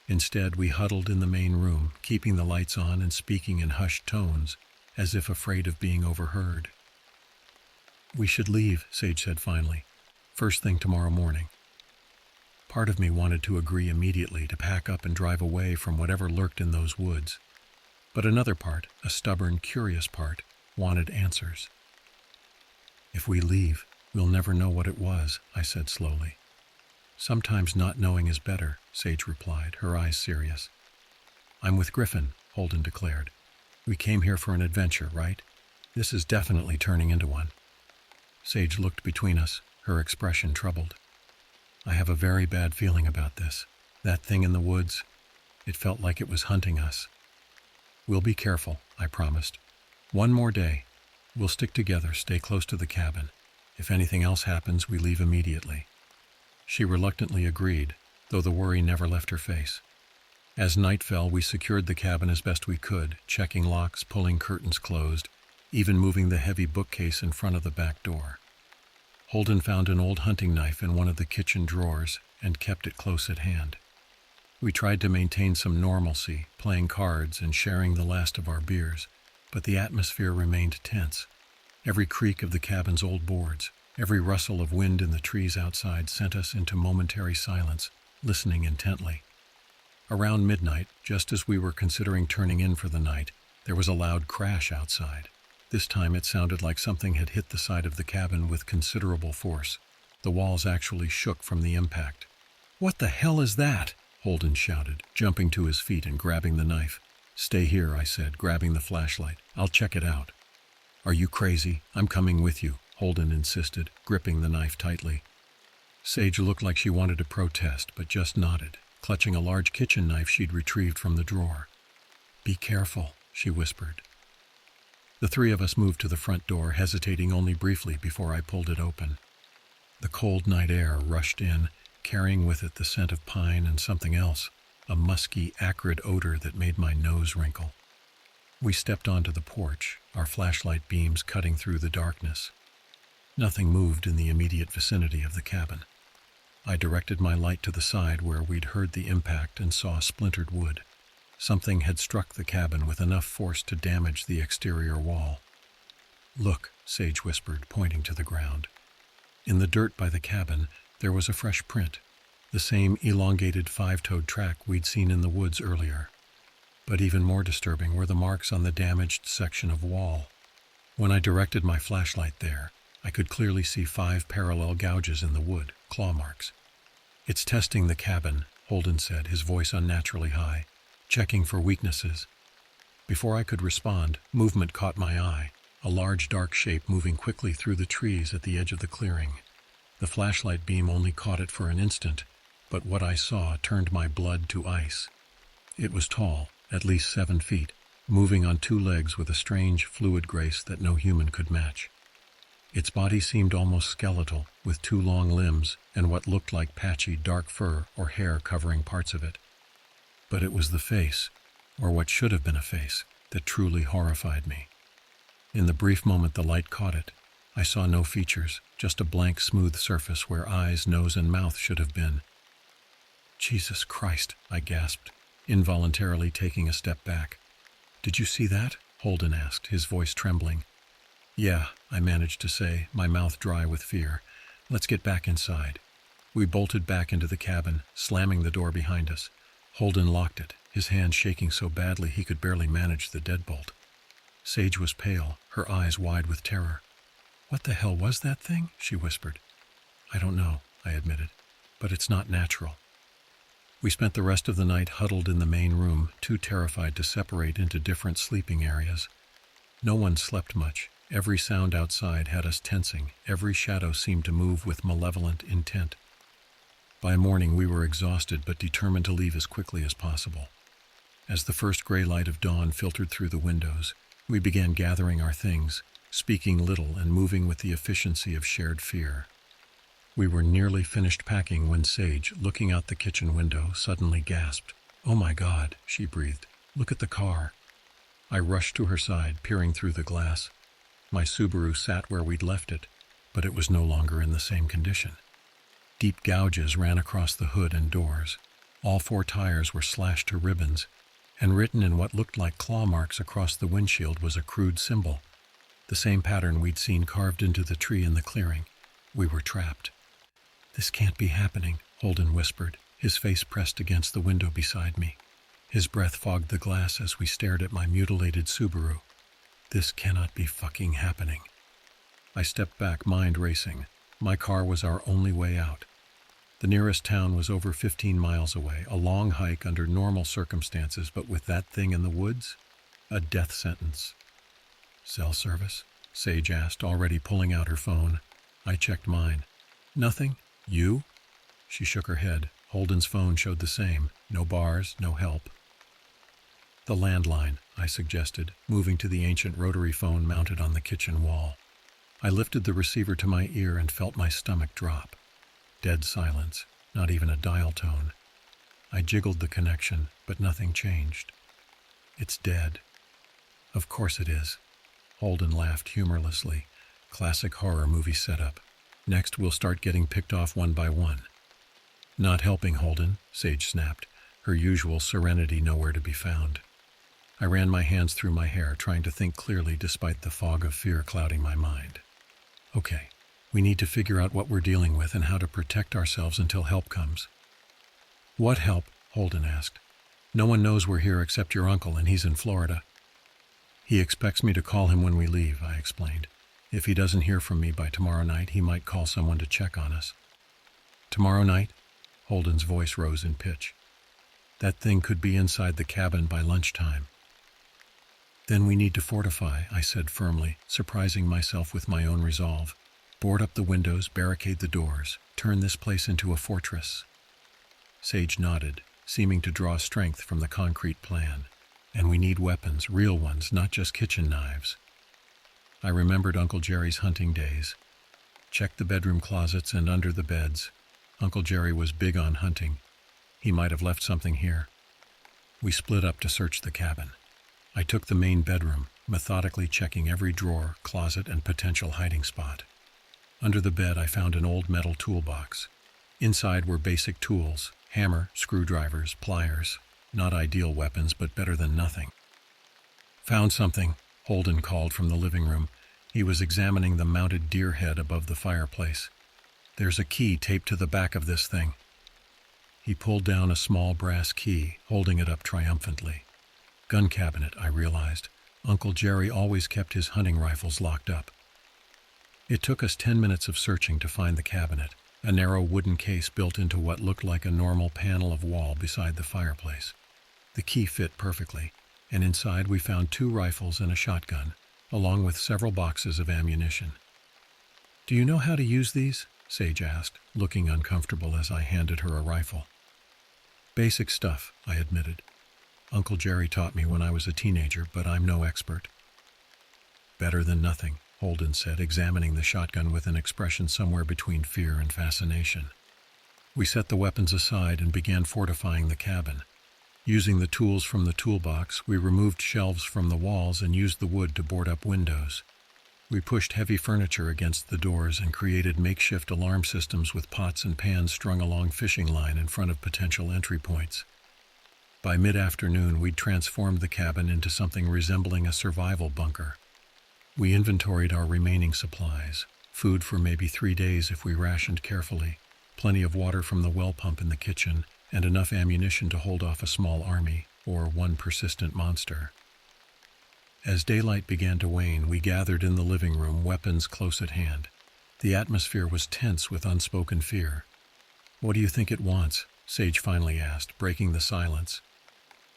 Instead, we huddled in the main room, keeping the lights on and speaking in hushed tones, as if afraid of being overheard. "We should leave," Sage said finally. "First thing tomorrow morning." Part of me wanted to agree immediately to pack up and drive away from whatever lurked in those woods. But another part, a stubborn, curious part, wanted answers. "If we leave, we'll never know what it was," I said slowly. "Sometimes not knowing is better," Sage replied, her eyes serious. "I'm with Griffin," Holden declared. "We came here for an adventure, right? This is definitely turning into one." Sage looked between us, her expression troubled. "I have a very bad feeling about this. That thing in the woods, it felt like it was hunting us." "We'll be careful," I promised. "One more day. We'll stick together, stay close to the cabin. If anything else happens, we leave immediately." She reluctantly agreed, though the worry never left her face. As night fell, we secured the cabin as best we could, checking locks, pulling curtains closed, even moving the heavy bookcase in front of the back door. Holden found an old hunting knife in one of the kitchen drawers and kept it close at hand. We tried to maintain some normalcy, playing cards and sharing the last of our beers, but the atmosphere remained tense. Every creak of the cabin's old boards, every rustle of wind in the trees outside sent us into momentary silence, listening intently. Around midnight, just as we were considering turning in for the night, there was a loud crash outside. This time it sounded like something had hit the side of the cabin with considerable force. The walls actually shook from the impact. "What the hell is that?" Holden shouted, jumping to his feet and grabbing the knife. "Stay here," I said, grabbing the flashlight. "I'll check it out." "Are you crazy? I'm coming with you," Holden insisted, gripping the knife tightly. Sage looked like she wanted to protest, but just nodded, clutching a large kitchen knife she'd retrieved from the drawer. "Be careful," she whispered. The three of us moved to the front door, hesitating only briefly before I pulled it open. The cold night air rushed in, carrying with it the scent of pine and something else, a musky, acrid odor that made my nose wrinkle. We stepped onto the porch, our flashlight beams cutting through the darkness. Nothing moved in the immediate vicinity of the cabin. I directed my light to the side where we'd heard the impact and saw splintered wood. Something had struck the cabin with enough force to damage the exterior wall. "Look," Sage whispered, pointing to the ground. In the dirt by the cabin, there was a fresh print, the same elongated five-toed track we'd seen in the woods earlier. But even more disturbing were the marks on the damaged section of wall. When I directed my flashlight there, I could clearly see 5 parallel gouges in the wood, claw marks. "It's testing the cabin," Holden said, his voice unnaturally high, "checking for weaknesses." Before I could respond, movement caught my eye, a large dark shape moving quickly through the trees at the edge of the clearing. The flashlight beam only caught it for an instant, but what I saw turned my blood to ice. It was tall, at least 7 feet, moving on 2 legs with a strange, fluid grace that no human could match. Its body seemed almost skeletal, with 2 long limbs and what looked like patchy, dark fur or hair covering parts of it. But it was the face, or what should have been a face, that truly horrified me. In the brief moment the light caught it, I saw no features, just a blank, smooth surface where eyes, nose, and mouth should have been. "Jesus Christ," I gasped, involuntarily taking a step back. "Did you see that?" Holden asked, his voice trembling. "Yeah," I managed to say, my mouth dry with fear. "Let's get back inside." We bolted back into the cabin, slamming the door behind us. Holden locked it, his hand shaking so badly he could barely manage the deadbolt. Sage was pale, her eyes wide with terror. "What the hell was that thing?" she whispered. "I don't know," I admitted, "but it's not natural." We spent the rest of the night huddled in the main room, too terrified to separate into different sleeping areas. No one slept much. Every sound outside had us tensing. Every shadow seemed to move with malevolent intent. By morning we were exhausted but determined to leave as quickly as possible. As the first gray light of dawn filtered through the windows, we began gathering our things, speaking little and moving with the efficiency of shared fear. We were nearly finished packing when Sage, looking out the kitchen window, suddenly gasped. "Oh my God," she breathed. "Look at the car." I rushed to her side, peering through the glass. My Subaru sat where we'd left it, but it was no longer in the same condition. Deep gouges ran across the hood and doors. All 4 tires were slashed to ribbons, and written in what looked like claw marks across the windshield was a crude symbol, the same pattern we'd seen carved into the tree in the clearing. We were trapped. "This can't be happening," Holden whispered, his face pressed against the window beside me. His breath fogged the glass as we stared at my mutilated Subaru. "This cannot be fucking happening." I stepped back, mind racing. My car was our only way out. The nearest town was over 15 miles away, a long hike under normal circumstances, but with that thing in the woods, a death sentence. "Cell service?" Sage asked, already pulling out her phone. I checked mine. "Nothing? You?" She shook her head. Holden's phone showed the same. No bars, no help. "The landline," I suggested, moving to the ancient rotary phone mounted on the kitchen wall. I lifted the receiver to my ear and felt my stomach drop. Dead silence, not even a dial tone. I jiggled the connection, but nothing changed. "It's dead." "Of course it is." Holden laughed humorlessly. Classic horror movie setup. "Next we'll start getting picked off one by one." "Not helping, Holden," Sage snapped, her usual serenity nowhere to be found. I ran my hands through my hair, trying to think clearly despite the fog of fear clouding my mind. "Okay, we need to figure out what we're dealing with and how to protect ourselves until help comes." "What help?" Holden asked. "No one knows we're here except your uncle, and he's in Florida." "He expects me to call him when we leave," I explained. "If he doesn't hear from me by tomorrow night, he might call someone to check on us." "Tomorrow night?" Holden's voice rose in pitch. "That thing could be inside the cabin by lunchtime." "Then we need to fortify," I said firmly, surprising myself with my own resolve. "Board up the windows, barricade the doors, turn this place into a fortress." Sage nodded, seeming to draw strength from the concrete plan. "And we need weapons, real ones, not just kitchen knives." I remembered Uncle Jerry's hunting days. Checked the bedroom closets and under the beds. Uncle Jerry was big on hunting. He might have left something here. We split up to search the cabin. I took the main bedroom, methodically checking every drawer, closet, and potential hiding spot. Under the bed, I found an old metal toolbox. Inside were basic tools: hammer, screwdrivers, pliers. Not ideal weapons, but better than nothing. "Found something," Holden called from the living room. He was examining the mounted deer head above the fireplace. "There's a key taped to the back of this thing." He pulled down a small brass key, holding it up triumphantly. Gun cabinet, I realized. Uncle Jerry always kept his hunting rifles locked up. It took us 10 minutes of searching to find the cabinet, a narrow wooden case built into what looked like a normal panel of wall beside the fireplace. The key fit perfectly, and inside we found 2 rifles and a shotgun, along with several boxes of ammunition. "Do you know how to use these?" Sage asked, looking uncomfortable as I handed her a rifle. "Basic stuff," I admitted. "Uncle Jerry taught me when I was a teenager, but I'm no expert." "Better than nothing," Holden said, examining the shotgun with an expression somewhere between fear and fascination. We set the weapons aside and began fortifying the cabin. Using the tools from the toolbox, we removed shelves from the walls and used the wood to board up windows. We pushed heavy furniture against the doors and created makeshift alarm systems with pots and pans strung along fishing line in front of potential entry points. By mid-afternoon, we'd transformed the cabin into something resembling a survival bunker. We inventoried our remaining supplies, food for maybe 3 days if we rationed carefully, plenty of water from the well pump in the kitchen, and enough ammunition to hold off a small army, or one persistent monster. As daylight began to wane, we gathered in the living room, weapons close at hand. The atmosphere was tense with unspoken fear. "What do you think it wants?" Sage finally asked, breaking the silence.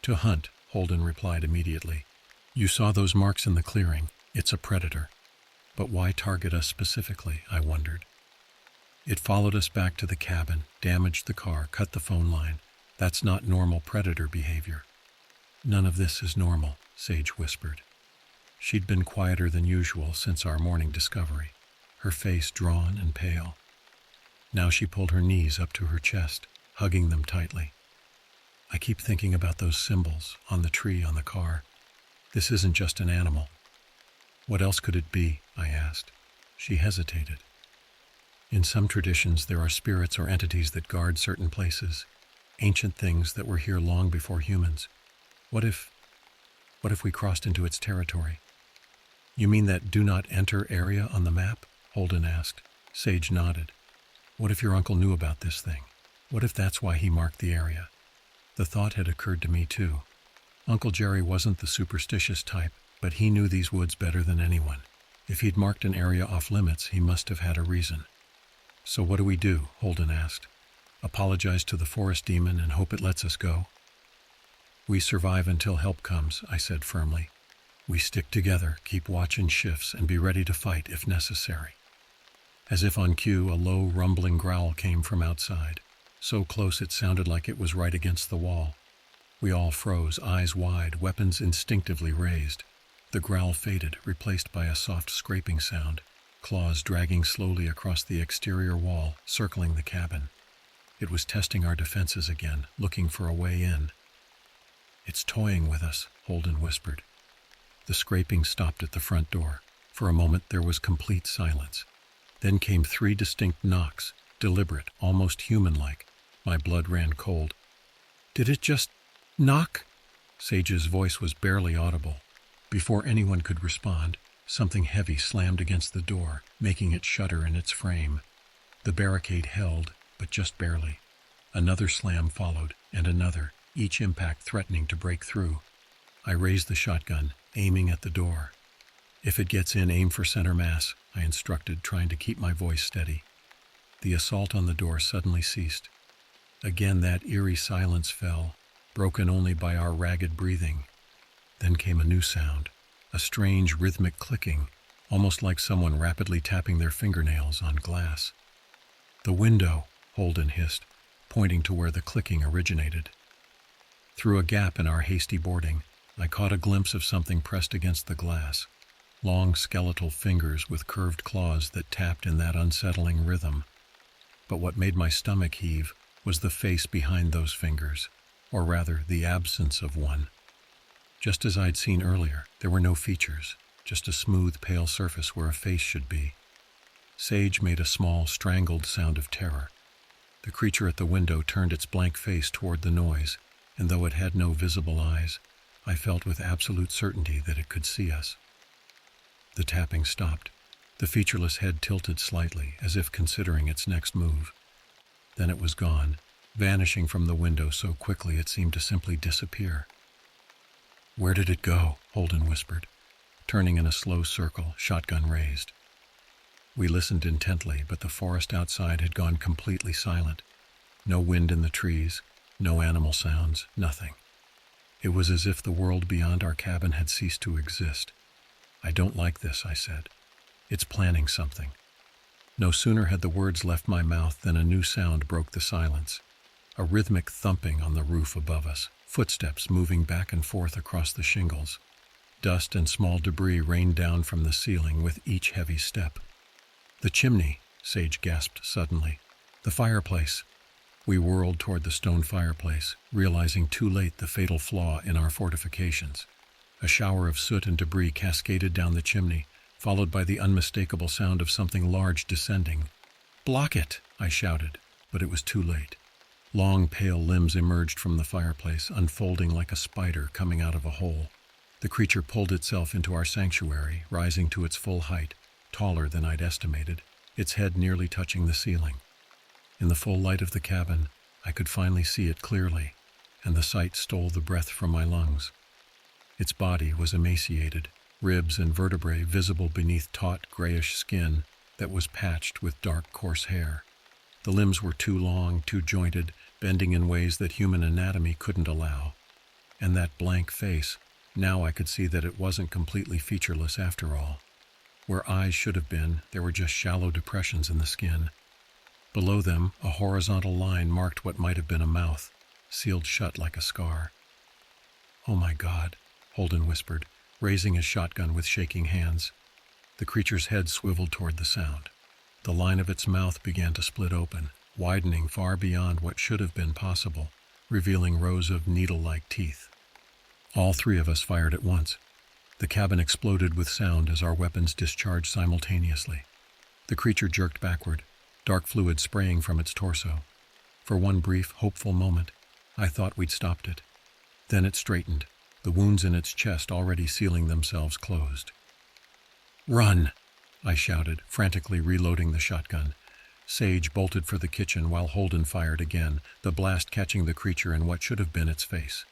"To hunt," Holden replied immediately. "You saw those marks in the clearing. It's a predator." "But why target us specifically?" I wondered. It followed us back to the cabin, damaged the car, cut the phone line. That's not normal predator behavior. None of this is normal, Sage whispered. She'd been quieter than usual since our morning discovery, her face drawn and pale. Now she pulled her knees up to her chest, hugging them tightly. I keep thinking about those symbols on the tree on the car. This isn't just an animal. What else could it be? I asked. She hesitated. In some traditions, there are spirits or entities that guard certain places, ancient things that were here long before humans. What if we crossed into its territory? You mean that do not enter area on the map? Holden asked. Sage nodded. What if your uncle knew about this thing? What if that's why he marked the area? The thought had occurred to me too. Uncle Jerry wasn't the superstitious type, but he knew these woods better than anyone. If he'd marked an area off limits, he must have had a reason. So what do we do? Holden asked. Apologize to the forest demon and hope it lets us go? We survive until help comes, I said firmly. We stick together, keep watch in shifts, and be ready to fight if necessary. As if on cue, a low, rumbling growl came from outside, so close it sounded like it was right against the wall. We all froze, eyes wide, weapons instinctively raised. The growl faded, replaced by a soft scraping sound, claws dragging slowly across the exterior wall, circling the cabin. It was testing our defenses again, looking for a way in. It's toying with us, Holden whispered. The scraping stopped at the front door. For a moment there was complete silence. Then came 3 distinct knocks, deliberate, almost human-like. My blood ran cold. Did it just knock? Sage's voice was barely audible. Before anyone could respond, something heavy slammed against the door, making it shudder in its frame. The barricade held, but just barely. Another slam followed, and another, each impact threatening to break through. I raised the shotgun, aiming at the door. If it gets in, aim for center mass, I instructed, trying to keep my voice steady. The assault on the door suddenly ceased. Again that eerie silence fell, broken only by our ragged breathing. Then came a new sound, a strange rhythmic clicking, almost like someone rapidly tapping their fingernails on glass. The window, Holden hissed, pointing to where the clicking originated. Through a gap in our hasty boarding, I caught a glimpse of something pressed against the glass, long skeletal fingers with curved claws that tapped in that unsettling rhythm. But what made my stomach heave was the face behind those fingers, or rather, the absence of one. Just as I'd seen earlier, there were no features, just a smooth, pale surface where a face should be. Sage made a small, strangled sound of terror. The creature at the window turned its blank face toward the noise, and though it had no visible eyes, I felt with absolute certainty that it could see us. The tapping stopped. The featureless head tilted slightly, as if considering its next move. Then it was gone, vanishing from the window so quickly it seemed to simply disappear. Where did it go? Holden whispered, turning in a slow circle, shotgun raised. We listened intently, but the forest outside had gone completely silent. No wind in the trees, no animal sounds, nothing. It was as if the world beyond our cabin had ceased to exist. I don't like this, I said. It's planning something. No sooner had the words left my mouth than a new sound broke the silence. A rhythmic thumping on the roof above us, footsteps moving back and forth across the shingles. Dust and small debris rained down from the ceiling with each heavy step. The chimney, Sage gasped suddenly. The fireplace. We whirled toward the stone fireplace, realizing too late the fatal flaw in our fortifications. A shower of soot and debris cascaded down the chimney, followed by the unmistakable sound of something large descending. "Block it!" I shouted, but it was too late. Long, pale limbs emerged from the fireplace, unfolding like a spider coming out of a hole. The creature pulled itself into our sanctuary, rising to its full height, taller than I'd estimated, its head nearly touching the ceiling. In the full light of the cabin, I could finally see it clearly, and the sight stole the breath from my lungs. Its body was emaciated, ribs and vertebrae visible beneath taut, grayish skin that was patched with dark, coarse hair. The limbs were too long, too jointed, bending in ways that human anatomy couldn't allow. And that blank face, now I could see that it wasn't completely featureless after all. Where eyes should have been, there were just shallow depressions in the skin. Below them, a horizontal line marked what might have been a mouth, sealed shut like a scar. "Oh my God," Holden whispered, raising his shotgun with shaking hands. The creature's head swiveled toward the sound. The line of its mouth began to split open, widening far beyond what should have been possible, revealing rows of needle-like teeth. All three of us fired at once. The cabin exploded with sound as our weapons discharged simultaneously. The creature jerked backward, dark fluid spraying from its torso. For one brief, hopeful moment, I thought we'd stopped it. Then it straightened, the wounds in its chest already sealing themselves closed. "Run!" I shouted, frantically reloading the shotgun. Sage bolted for the kitchen while Holden fired again, the blast catching the creature in what should have been its face.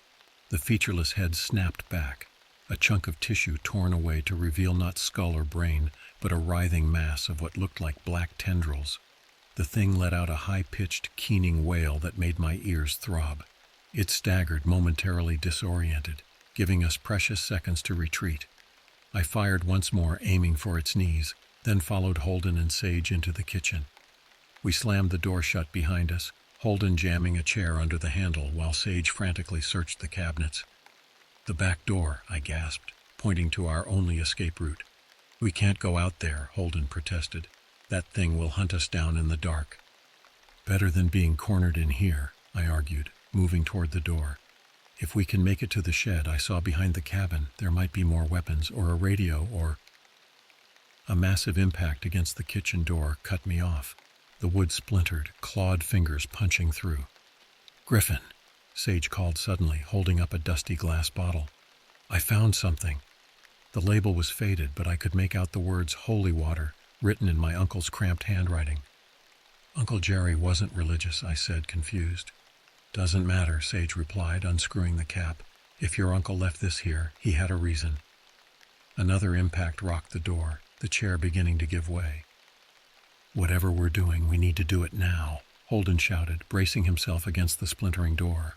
The featureless head snapped back, a chunk of tissue torn away to reveal not skull or brain, but a writhing mass of what looked like black tendrils. The thing let out a high-pitched, keening wail that made my ears throb. It staggered, momentarily disoriented, giving us precious seconds to retreat. I fired once more, aiming for its knees, then followed Holden and Sage into the kitchen. We slammed the door shut behind us, Holden jamming a chair under the handle while Sage frantically searched the cabinets. "The back door," I gasped, pointing to our only escape route. "We can't go out there," Holden protested. "That thing will hunt us down in the dark." "Better than being cornered in here," I argued, moving toward the door. "If we can make it to the shed I saw behind the cabin, there might be more weapons, or a radio, or—" A massive impact against the kitchen door cut me off. The wood splintered, clawed fingers punching through. "Griffin," Sage called suddenly, holding up a dusty glass bottle. "I found something." The label was faded, but I could make out the words "holy water" written in my uncle's cramped handwriting. "Uncle Jerry wasn't religious," I said, confused. "Doesn't matter," Sage replied, unscrewing the cap. "If your uncle left this here, he had a reason." Another impact rocked the door, the chair beginning to give way. "Whatever we're doing, we need to do it now," Holden shouted, bracing himself against the splintering door.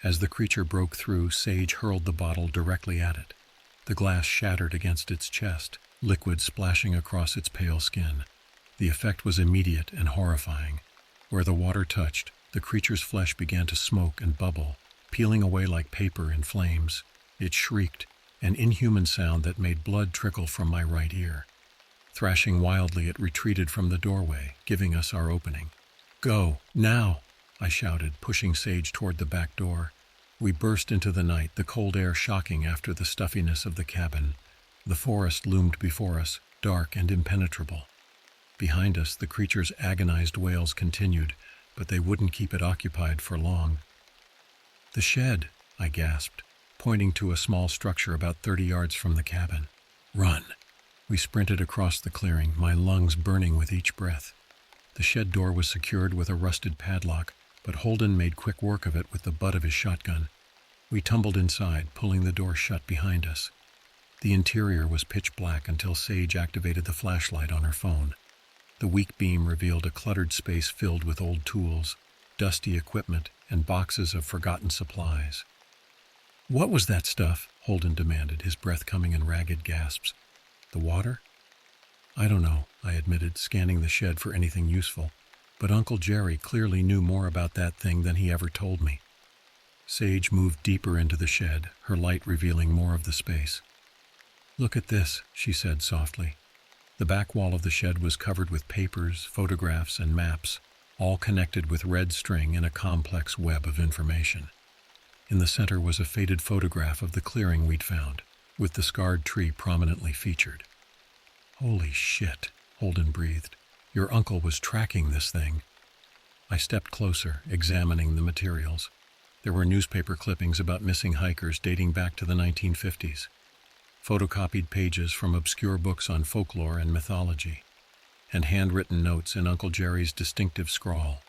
As the creature broke through, Sage hurled the bottle directly at it. The glass shattered against its chest, liquid splashing across its pale skin. The effect was immediate and horrifying. Where the water touched, the creature's flesh began to smoke and bubble, peeling away like paper in flames. It shrieked, an inhuman sound that made blood trickle from my right ear. Thrashing wildly, it retreated from the doorway, giving us our opening. "Go, now!" I shouted, pushing Sage toward the back door. We burst into the night, the cold air shocking after the stuffiness of the cabin. The forest loomed before us, dark and impenetrable. Behind us, the creature's agonized wails continued, but they wouldn't keep it occupied for long. "The shed," I gasped, pointing to a small structure about 30 yards from the cabin. "Run!" We sprinted across the clearing, my lungs burning with each breath. The shed door was secured with a rusted padlock, but Holden made quick work of it with the butt of his shotgun. We tumbled inside, pulling the door shut behind us. The interior was pitch black until Sage activated the flashlight on her phone. The weak beam revealed a cluttered space filled with old tools, dusty equipment, and boxes of forgotten supplies. "What was that stuff?" Holden demanded, his breath coming in ragged gasps. "The water?" "I don't know," I admitted, scanning the shed for anything useful. But Uncle Jerry clearly knew more about that thing than he ever told me. Sage moved deeper into the shed, her light revealing more of the space. "Look at this," she said softly. The back wall of the shed was covered with papers, photographs, and maps, all connected with red string in a complex web of information. In the center was a faded photograph of the clearing we'd found, with the scarred tree prominently featured. "Holy shit," Holden breathed. "Your uncle was tracking this thing." I stepped closer, examining the materials. There were newspaper clippings about missing hikers dating back to the 1950s, photocopied pages from obscure books on folklore and mythology, and handwritten notes in Uncle Jerry's distinctive scrawl.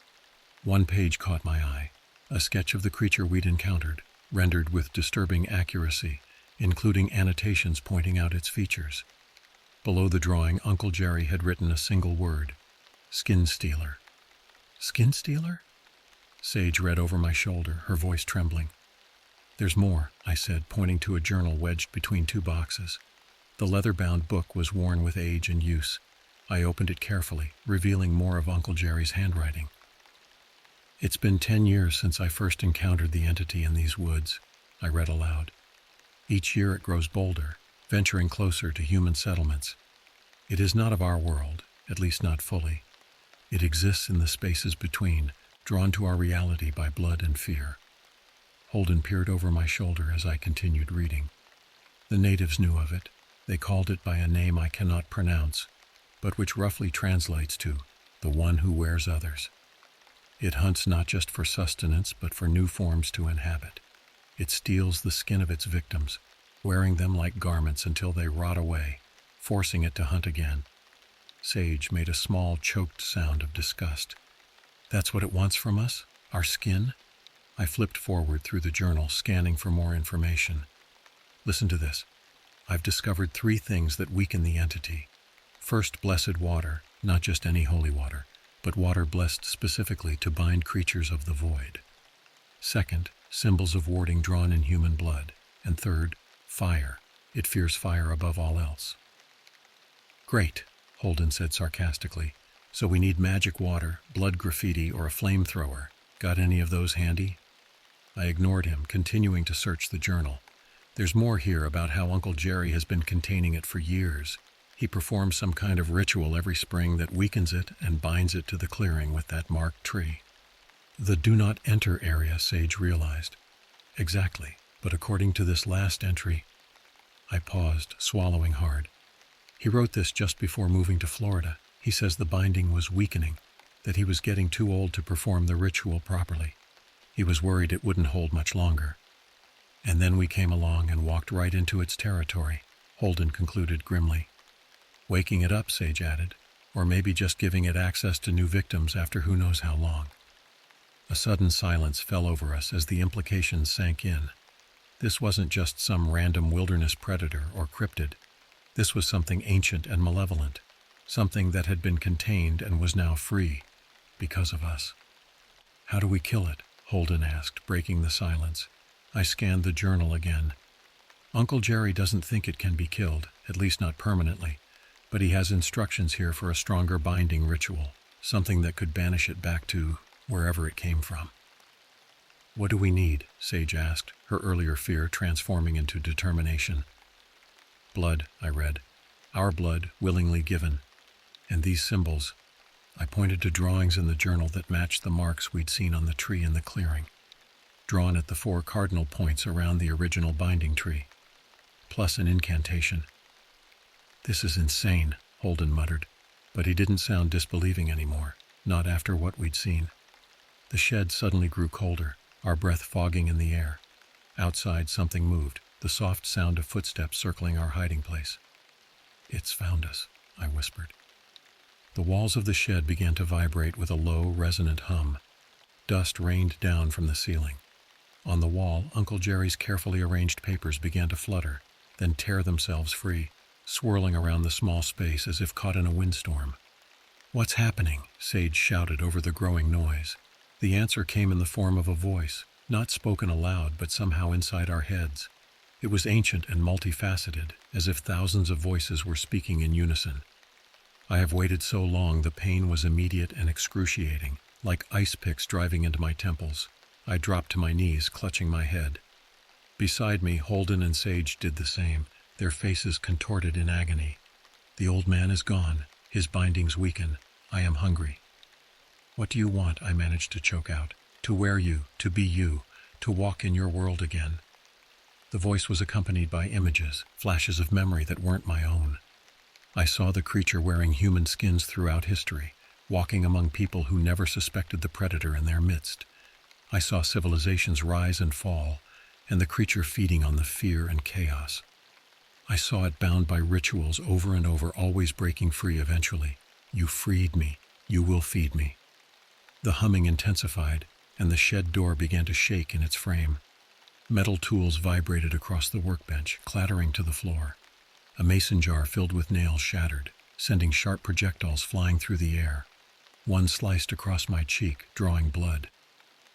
One page caught my eye, a sketch of the creature we'd encountered, rendered with disturbing accuracy, including annotations pointing out its features. Below the drawing, Uncle Jerry had written a single word: "Skin stealer." "Skin stealer?" Sage read over my shoulder, her voice trembling. "There's more," I said, pointing to a journal wedged between two boxes. The leather-bound book was worn with age and use. I opened it carefully, revealing more of Uncle Jerry's handwriting. "It's been 10 years since I first encountered the entity in these woods," I read aloud. "Each year it grows bolder, venturing closer to human settlements. It is not of our world, at least not fully. It exists in the spaces between, drawn to our reality by blood and fear." Holden peered over my shoulder as I continued reading. "The natives knew of it. They called it by a name I cannot pronounce, but which roughly translates to the one who wears others. It hunts not just for sustenance, but for new forms to inhabit. It steals the skin of its victims, wearing them like garments until they rot away, forcing it to hunt again." Sage made a small, choked sound of disgust. "That's what it wants from us? Our skin?" I flipped forward through the journal, scanning for more information. "Listen to this. I've discovered 3 things that weaken the entity. First, blessed water, not just any holy water, but water blessed specifically to bind creatures of the void. Second, symbols of warding drawn in human blood. And third, fire. It fears fire above all else." "Great," Holden said sarcastically. "So we need magic water, blood graffiti, or a flamethrower. Got any of those handy?" I ignored him, continuing to search the journal. "There's more here about how Uncle Jerry has been containing it for years. He performs some kind of ritual every spring that weakens it and binds it to the clearing with that marked tree." "The do not enter area," Sage realized. "Exactly, but according to this last entry..." I paused, swallowing hard. "He wrote this just before moving to Florida. He says the binding was weakening, that he was getting too old to perform the ritual properly. He was worried it wouldn't hold much longer. And then we came along and walked right into its territory," Holden concluded grimly. "Waking it up," Sage added, "or maybe just giving it access to new victims after who knows how long." A sudden silence fell over us as the implications sank in. This wasn't just some random wilderness predator or cryptid. This was something ancient and malevolent, something that had been contained and was now free, because of us. "How do we kill it?" Holden asked, breaking the silence. I scanned the journal again. "Uncle Jerry doesn't think it can be killed, at least not permanently, but he has instructions here for a stronger binding ritual, something that could banish it back to wherever it came from." "What do we need?" Sage asked, her earlier fear transforming into determination. "Blood," I read. "Our blood, willingly given. And these symbols..." I pointed to drawings in the journal that matched the marks we'd seen on the tree in the clearing, drawn at the 4 cardinal points around the original binding tree, plus an incantation. "This is insane," Holden muttered, but he didn't sound disbelieving anymore, not after what we'd seen. The shed suddenly grew colder, our breath fogging in the air. Outside, something moved, the soft sound of footsteps circling our hiding place. "It's found us," I whispered. The walls of the shed began to vibrate with a low, resonant hum. Dust rained down from the ceiling. On the wall, Uncle Jerry's carefully arranged papers began to flutter, then tear themselves free, swirling around the small space as if caught in a windstorm. "What's happening?" Sage shouted over the growing noise. The answer came in the form of a voice, not spoken aloud but somehow inside our heads. It was ancient and multifaceted, as if thousands of voices were speaking in unison. I have waited so long, the pain was immediate and excruciating, like ice picks driving into my temples. I dropped to my knees, clutching my head. Beside me, Holden and Sage did the same, their faces contorted in agony. "The old man is gone. His bindings weaken. I am hungry." "What do you want?" I managed to choke out. "To wear you, to be you, to walk in your world again." The voice was accompanied by images, flashes of memory that weren't my own. I saw the creature wearing human skins throughout history, walking among people who never suspected the predator in their midst. I saw civilizations rise and fall, and the creature feeding on the fear and chaos. I saw it bound by rituals over and over, always breaking free eventually. "You freed me. You will feed me." The humming intensified, and the shed door began to shake in its frame. Metal tools vibrated across the workbench, clattering to the floor. A mason jar filled with nails shattered, sending sharp projectiles flying through the air. One sliced across my cheek, drawing blood.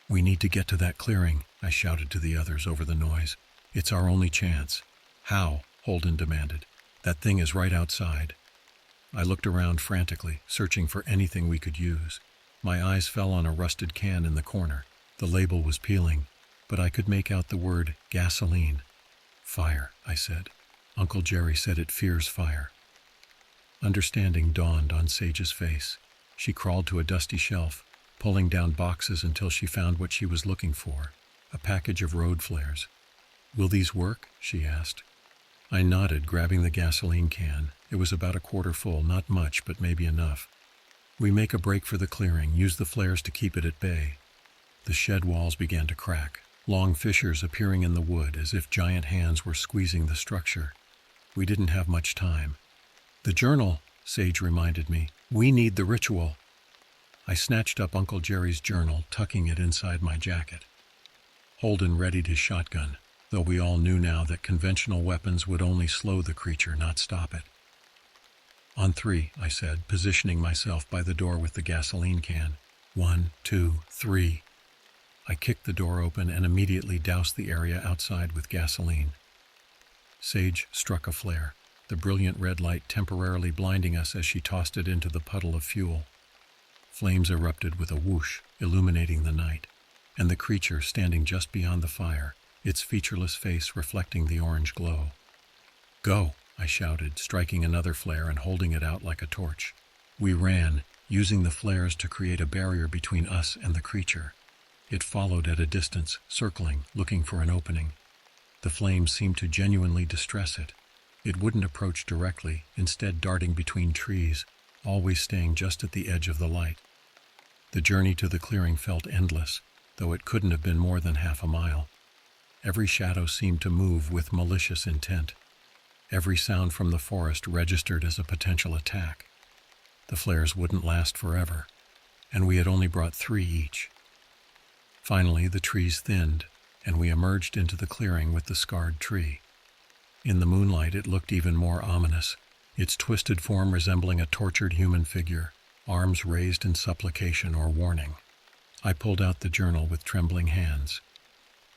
"We need to get to that clearing," I shouted to the others over the noise. "It's our only chance." "How?" Holden demanded. "That thing is right outside." I looked around frantically, searching for anything we could use. My eyes fell on a rusted can in the corner. The label was peeling, but I could make out the word gasoline. Fire, I said. Uncle Jerry said it fears fire. Understanding dawned on Sage's face. She crawled to a dusty shelf, pulling down boxes until she found what she was looking for, a package of road flares. Will these work? She asked. I nodded, grabbing the gasoline can. It was about a quarter full, not much, but maybe enough. We make a break for the clearing, use the flares to keep it at bay. The shed walls began to crack, long fissures appearing in the wood as if giant hands were squeezing the structure. We didn't have much time. The journal, Sage reminded me. We need the ritual. I snatched up Uncle Jerry's journal, tucking it inside my jacket. Holden readied his shotgun, though we all knew now that conventional weapons would only slow the creature, not stop it. On 3, I said, positioning myself by the door with the gasoline can. 1, 2, 3. I kicked the door open and immediately doused the area outside with gasoline. Sage struck a flare, the brilliant red light temporarily blinding us as she tossed it into the puddle of fuel. Flames erupted with a whoosh, illuminating the night, and the creature standing just beyond the fire, its featureless face reflecting the orange glow. Go, I shouted, striking another flare and holding it out like a torch. We ran, using the flares to create a barrier between us and the creature. It followed at a distance, circling, looking for an opening. The flames seemed to genuinely distress it. It wouldn't approach directly, instead darting between trees, always staying just at the edge of the light. The journey to the clearing felt endless, though it couldn't have been more than half a mile. Every shadow seemed to move with malicious intent. Every sound from the forest registered as a potential attack. The flares wouldn't last forever, and we had only brought 3 each. Finally, the trees thinned, and we emerged into the clearing with the scarred tree. In the moonlight, it looked even more ominous, its twisted form resembling a tortured human figure, arms raised in supplication or warning. I pulled out the journal with trembling hands.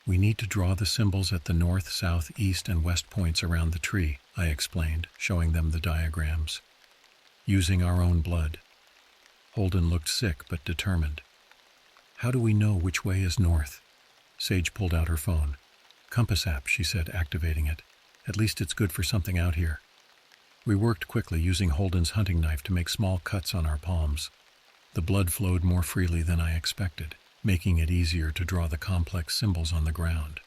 We need to draw the symbols at the north, south, east, and west points around the tree, I explained, showing them the diagrams. Using our own blood. Holden looked sick but determined. How do we know which way is north? Sage pulled out her phone. Compass app, she said, activating it. At least it's good for something out here. We worked quickly, using Holden's hunting knife to make small cuts on our palms. The blood flowed more freely than I expected, making it easier to draw the complex symbols on the ground.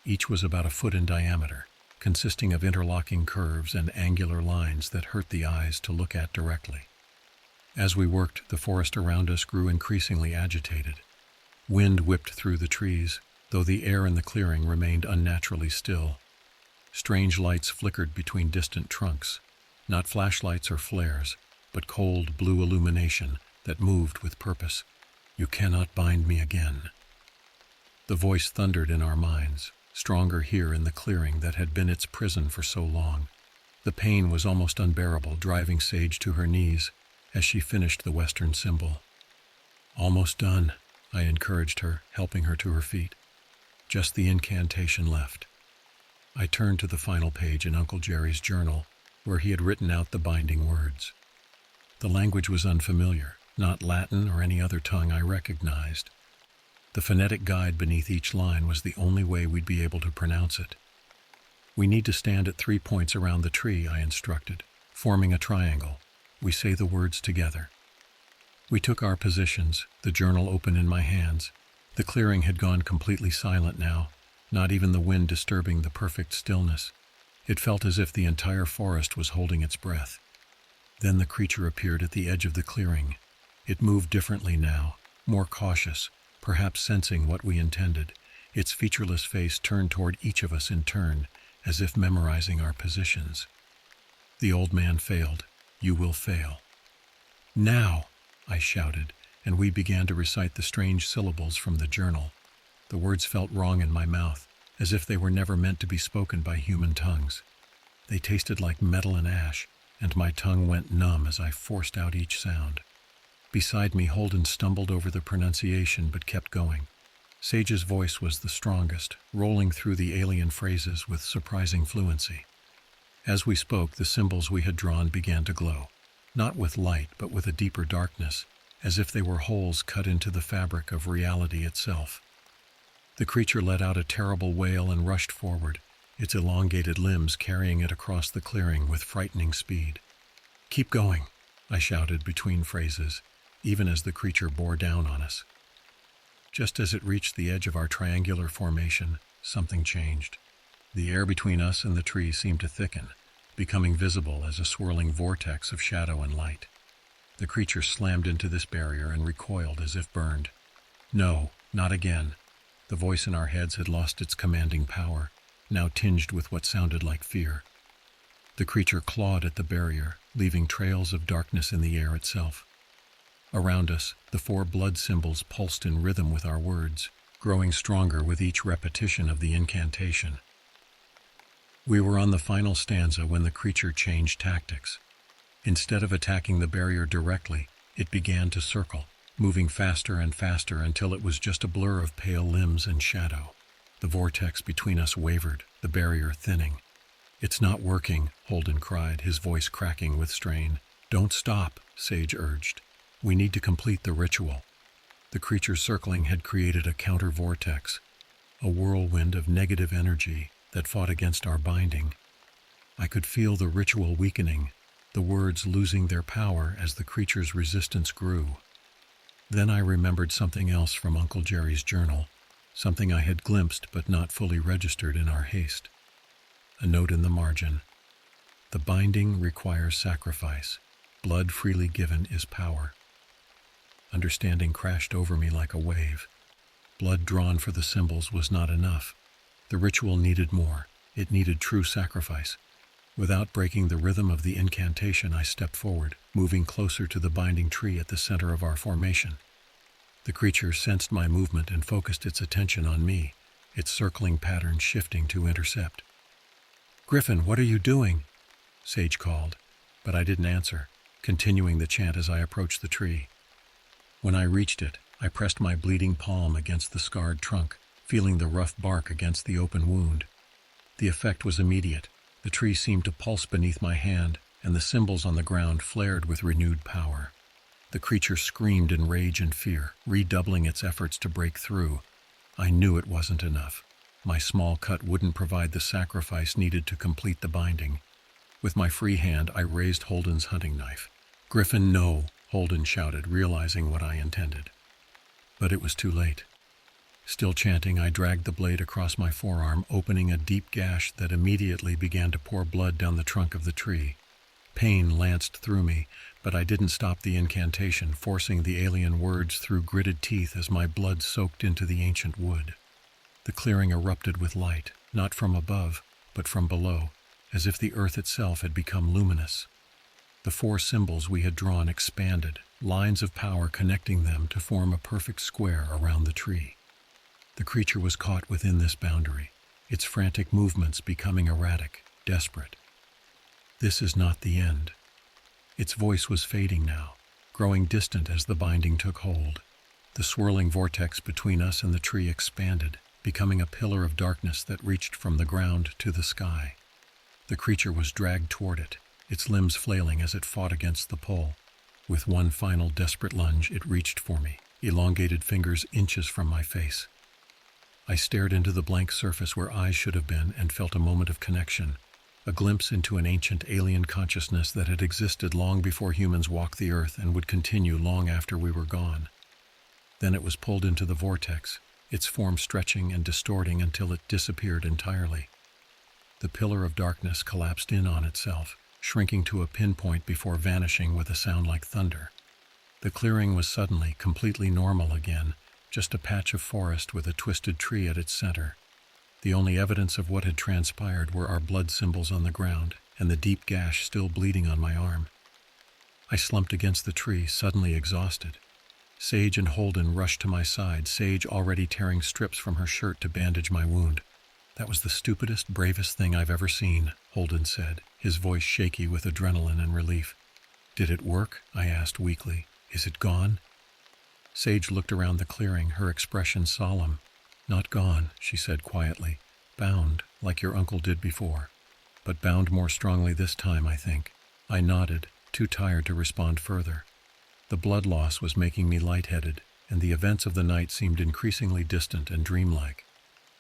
Each was about a foot in diameter, consisting of interlocking curves and angular lines that hurt the eyes to look at directly. As we worked, the forest around us grew increasingly agitated. Wind whipped through the trees, though the air in the clearing remained unnaturally still. Strange lights flickered between distant trunks, not flashlights or flares, but cold blue illumination that moved with purpose. You cannot bind me again. The voice thundered in our minds, stronger here in the clearing that had been its prison for so long. The pain was almost unbearable, driving Sage to her knees as she finished the Western symbol. Almost done, I encouraged her, helping her to her feet. Just the incantation left. I turned to the final page in Uncle Jerry's journal, where he had written out the binding words. The language was unfamiliar, not Latin or any other tongue I recognized. The phonetic guide beneath each line was the only way we'd be able to pronounce it. We need to stand at 3 points around the tree, I instructed, forming a triangle. We say the words together. We took our positions, the journal open in my hands. The clearing had gone completely silent now, not even the wind disturbing the perfect stillness. It felt as if the entire forest was holding its breath. Then the creature appeared at the edge of the clearing. It moved differently now, more cautious, perhaps sensing what we intended. Its featureless face turned toward each of us in turn, as if memorizing our positions. The old man failed. You will fail. Now, I shouted, and we began to recite the strange syllables from the journal. The words felt wrong in my mouth, as if they were never meant to be spoken by human tongues. They tasted like metal and ash, and my tongue went numb as I forced out each sound. Beside me, Holden stumbled over the pronunciation but kept going. Sage's voice was the strongest, rolling through the alien phrases with surprising fluency. As we spoke, the symbols we had drawn began to glow, not with light but with a deeper darkness, as if they were holes cut into the fabric of reality itself. The creature let out a terrible wail and rushed forward, its elongated limbs carrying it across the clearing with frightening speed. "Keep going," I shouted between phrases, even as the creature bore down on us. Just as it reached the edge of our triangular formation, something changed. The air between us and the tree seemed to thicken, becoming visible as a swirling vortex of shadow and light. The creature slammed into this barrier and recoiled as if burned. No, not again. The voice in our heads had lost its commanding power, now tinged with what sounded like fear. The creature clawed at the barrier, leaving trails of darkness in the air itself. Around us, the 4 blood symbols pulsed in rhythm with our words, growing stronger with each repetition of the incantation. We were on the final stanza when the creature changed tactics. Instead of attacking the barrier directly, it began to circle, moving faster and faster until it was just a blur of pale limbs and shadow. The vortex between us wavered, the barrier thinning. "It's not working," Holden cried, his voice cracking with strain. "Don't stop," Sage urged. "We need to complete the ritual." The creature's circling had created a counter-vortex, a whirlwind of negative energy that fought against our binding. I could feel the ritual weakening, the words losing their power as the creature's resistance grew. Then I remembered something else from Uncle Jerry's journal, something I had glimpsed but not fully registered in our haste. A note in the margin. "The binding requires sacrifice. Blood freely given is power." Understanding crashed over me like a wave. Blood drawn for the symbols was not enough. The ritual needed more. It needed true sacrifice. Without breaking the rhythm of the incantation, I stepped forward, moving closer to the binding tree at the center of our formation. The creature sensed my movement and focused its attention on me, its circling pattern shifting to intercept. "Griffin, what are you doing?" Sage called, but I didn't answer, continuing the chant as I approached the tree. When I reached it, I pressed my bleeding palm against the scarred trunk, feeling the rough bark against the open wound. The effect was immediate. The tree seemed to pulse beneath my hand, and the symbols on the ground flared with renewed power. The creature screamed in rage and fear, redoubling its efforts to break through. I knew it wasn't enough. My small cut wouldn't provide the sacrifice needed to complete the binding. With my free hand, I raised Holden's hunting knife. "Griffin, no!" Holden shouted, realizing what I intended. But it was too late. Still chanting, I dragged the blade across my forearm, opening a deep gash that immediately began to pour blood down the trunk of the tree. Pain lanced through me, but I didn't stop the incantation, forcing the alien words through gritted teeth as my blood soaked into the ancient wood. The clearing erupted with light, not from above, but from below, as if the earth itself had become luminous. The 4 symbols we had drawn expanded, lines of power connecting them to form a perfect square around the tree. The creature was caught within this boundary, its frantic movements becoming erratic, desperate. "This is not the end." Its voice was fading now, growing distant as the binding took hold. The swirling vortex between us and the tree expanded, becoming a pillar of darkness that reached from the ground to the sky. The creature was dragged toward it, its limbs flailing as it fought against the pull. With one final desperate lunge, it reached for me, elongated fingers inches from my face. I stared into the blank surface where eyes should have been and felt a moment of connection, a glimpse into an ancient alien consciousness that had existed long before humans walked the earth and would continue long after we were gone. Then it was pulled into the vortex, its form stretching and distorting until it disappeared entirely. The pillar of darkness collapsed in on itself, shrinking to a pinpoint before vanishing with a sound like thunder. The clearing was suddenly completely normal again, just a patch of forest with a twisted tree at its center. The only evidence of what had transpired were our blood symbols on the ground and the deep gash still bleeding on my arm. I slumped against the tree, suddenly exhausted. Sage and Holden rushed to my side, Sage already tearing strips from her shirt to bandage my wound. "That was the stupidest, bravest thing I've ever seen," Holden said, his voice shaky with adrenaline and relief. "Did it work?" I asked weakly. "Is it gone?" Sage looked around the clearing, her expression solemn. "Not gone," she said quietly. "Bound, like your uncle did before. But bound more strongly this time, I think." I nodded, too tired to respond further. The blood loss was making me lightheaded, and the events of the night seemed increasingly distant and dreamlike.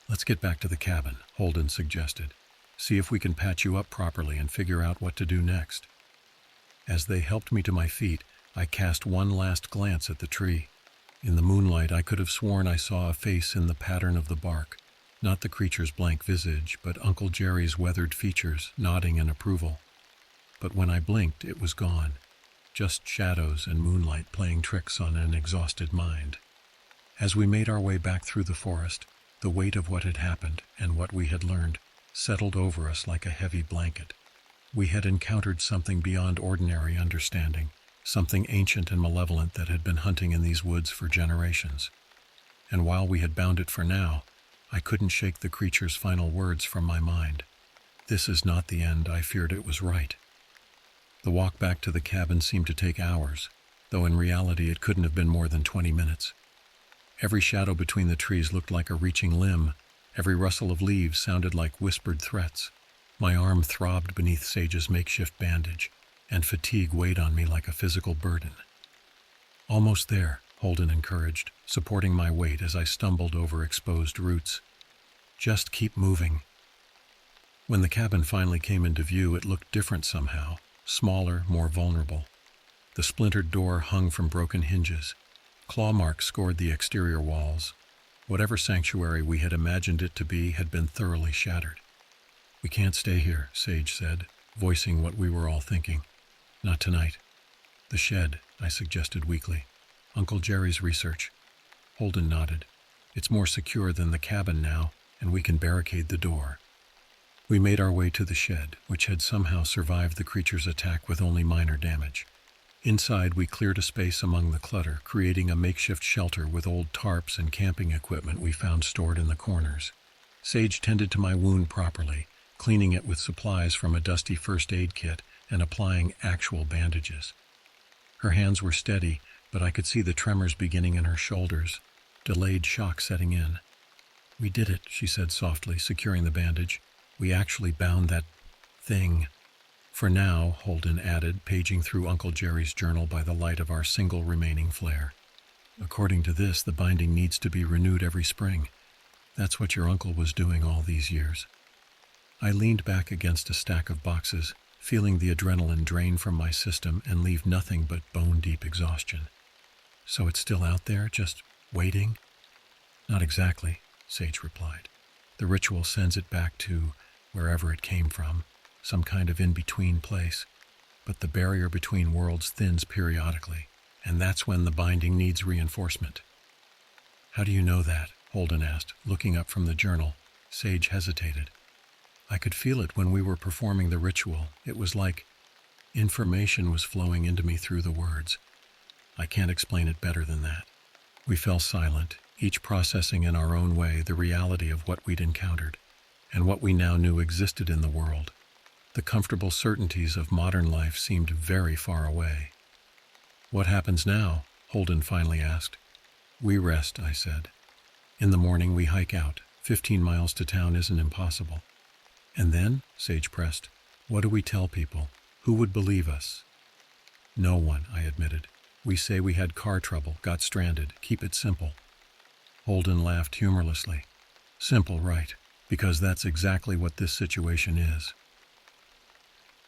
"Let's get back to the cabin," Holden suggested. "See if we can patch you up properly and figure out what to do next." As they helped me to my feet, I cast one last glance at the tree. In the moonlight, I could have sworn I saw a face in the pattern of the bark, not the creature's blank visage, but Uncle Jerry's weathered features, nodding in approval. But when I blinked, it was gone. Just shadows and moonlight playing tricks on an exhausted mind. As we made our way back through the forest, the weight of what had happened and what we had learned settled over us like a heavy blanket. We had encountered something beyond ordinary understanding, something ancient and malevolent that had been hunting in these woods for generations. And while we had bound it for now, I couldn't shake the creature's final words from my mind. "This is not the end. I feared it was right." The walk back to the cabin seemed to take hours, though in reality it couldn't have been more than 20 minutes. Every shadow between the trees looked like a reaching limb. Every rustle of leaves sounded like whispered threats. My arm throbbed beneath Sage's makeshift bandage, and fatigue weighed on me like a physical burden. "Almost there," Holden encouraged, supporting my weight as I stumbled over exposed roots. "Just keep moving." When the cabin finally came into view, it looked different somehow. Smaller, more vulnerable. The splintered door hung from broken hinges. Claw marks scored the exterior walls. Whatever sanctuary we had imagined it to be had been thoroughly shattered. "We can't stay here," Sage said, voicing what we were all thinking. "Not tonight." "The shed," I suggested weakly. "Uncle Jerry's research." Holden nodded. "It's more secure than the cabin now, and we can barricade the door." We made our way to the shed, which had somehow survived the creature's attack with only minor damage. Inside, we cleared a space among the clutter, creating a makeshift shelter with old tarps and camping equipment we found stored in the corners. Sage tended to my wound properly, cleaning it with supplies from a dusty first aid kit and applying actual bandages. Her hands were steady, but I could see the tremors beginning in her shoulders, delayed shock setting in. "We did it," she said softly, securing the bandage. "We actually bound that thing." "For now," Holden added, paging through Uncle Jerry's journal by the light of our single remaining flare. "According to this, the binding needs to be renewed every spring. That's what your uncle was doing all these years." I leaned back against a stack of boxes, feeling the adrenaline drain from my system and leave nothing but bone-deep exhaustion. "So it's still out there, just waiting?" "Not exactly," Sage replied. "The ritual sends it back to wherever it came from, some kind of in-between place. But the barrier between worlds thins periodically, and that's when the binding needs reinforcement." "How do you know that?" Holden asked, looking up from the journal. Sage hesitated. "I could feel it when we were performing the ritual. It was like information was flowing into me through the words. I can't explain it better than that." We fell silent, each processing in our own way the reality of what we'd encountered, and what we now knew existed in the world. The comfortable certainties of modern life seemed very far away. "What happens now?" Holden finally asked. "We rest," I said. "In the morning we hike out. 15 miles to town isn't impossible." "And then?" Sage pressed. "What do we tell people? Who would believe us?" "No one," I admitted. "We say we had car trouble, got stranded. Keep it simple." Holden laughed humorlessly. "Simple, right? Because that's exactly what this situation is."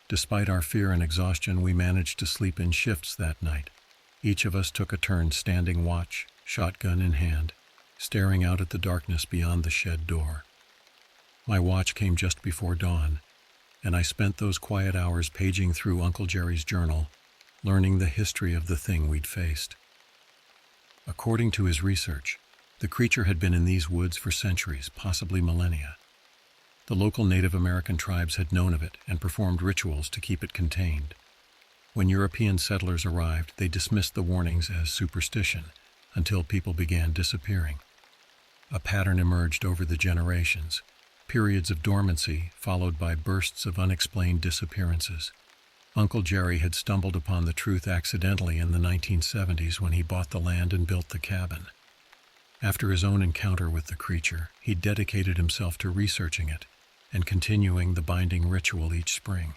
Despite our fear and exhaustion, we managed to sleep in shifts that night. Each of us took a turn standing watch, shotgun in hand, staring out at the darkness beyond the shed door. My watch came just before dawn, and I spent those quiet hours paging through Uncle Jerry's journal, learning the history of the thing we'd faced. According to his research, the creature had been in these woods for centuries, possibly millennia. The local Native American tribes had known of it and performed rituals to keep it contained. When European settlers arrived, they dismissed the warnings as superstition until people began disappearing. A pattern emerged over the generations, periods of dormancy followed by bursts of unexplained disappearances. Uncle Jerry had stumbled upon the truth accidentally in the 1970s when he bought the land and built the cabin. After his own encounter with the creature, he dedicated himself to researching it and continuing the binding ritual each spring.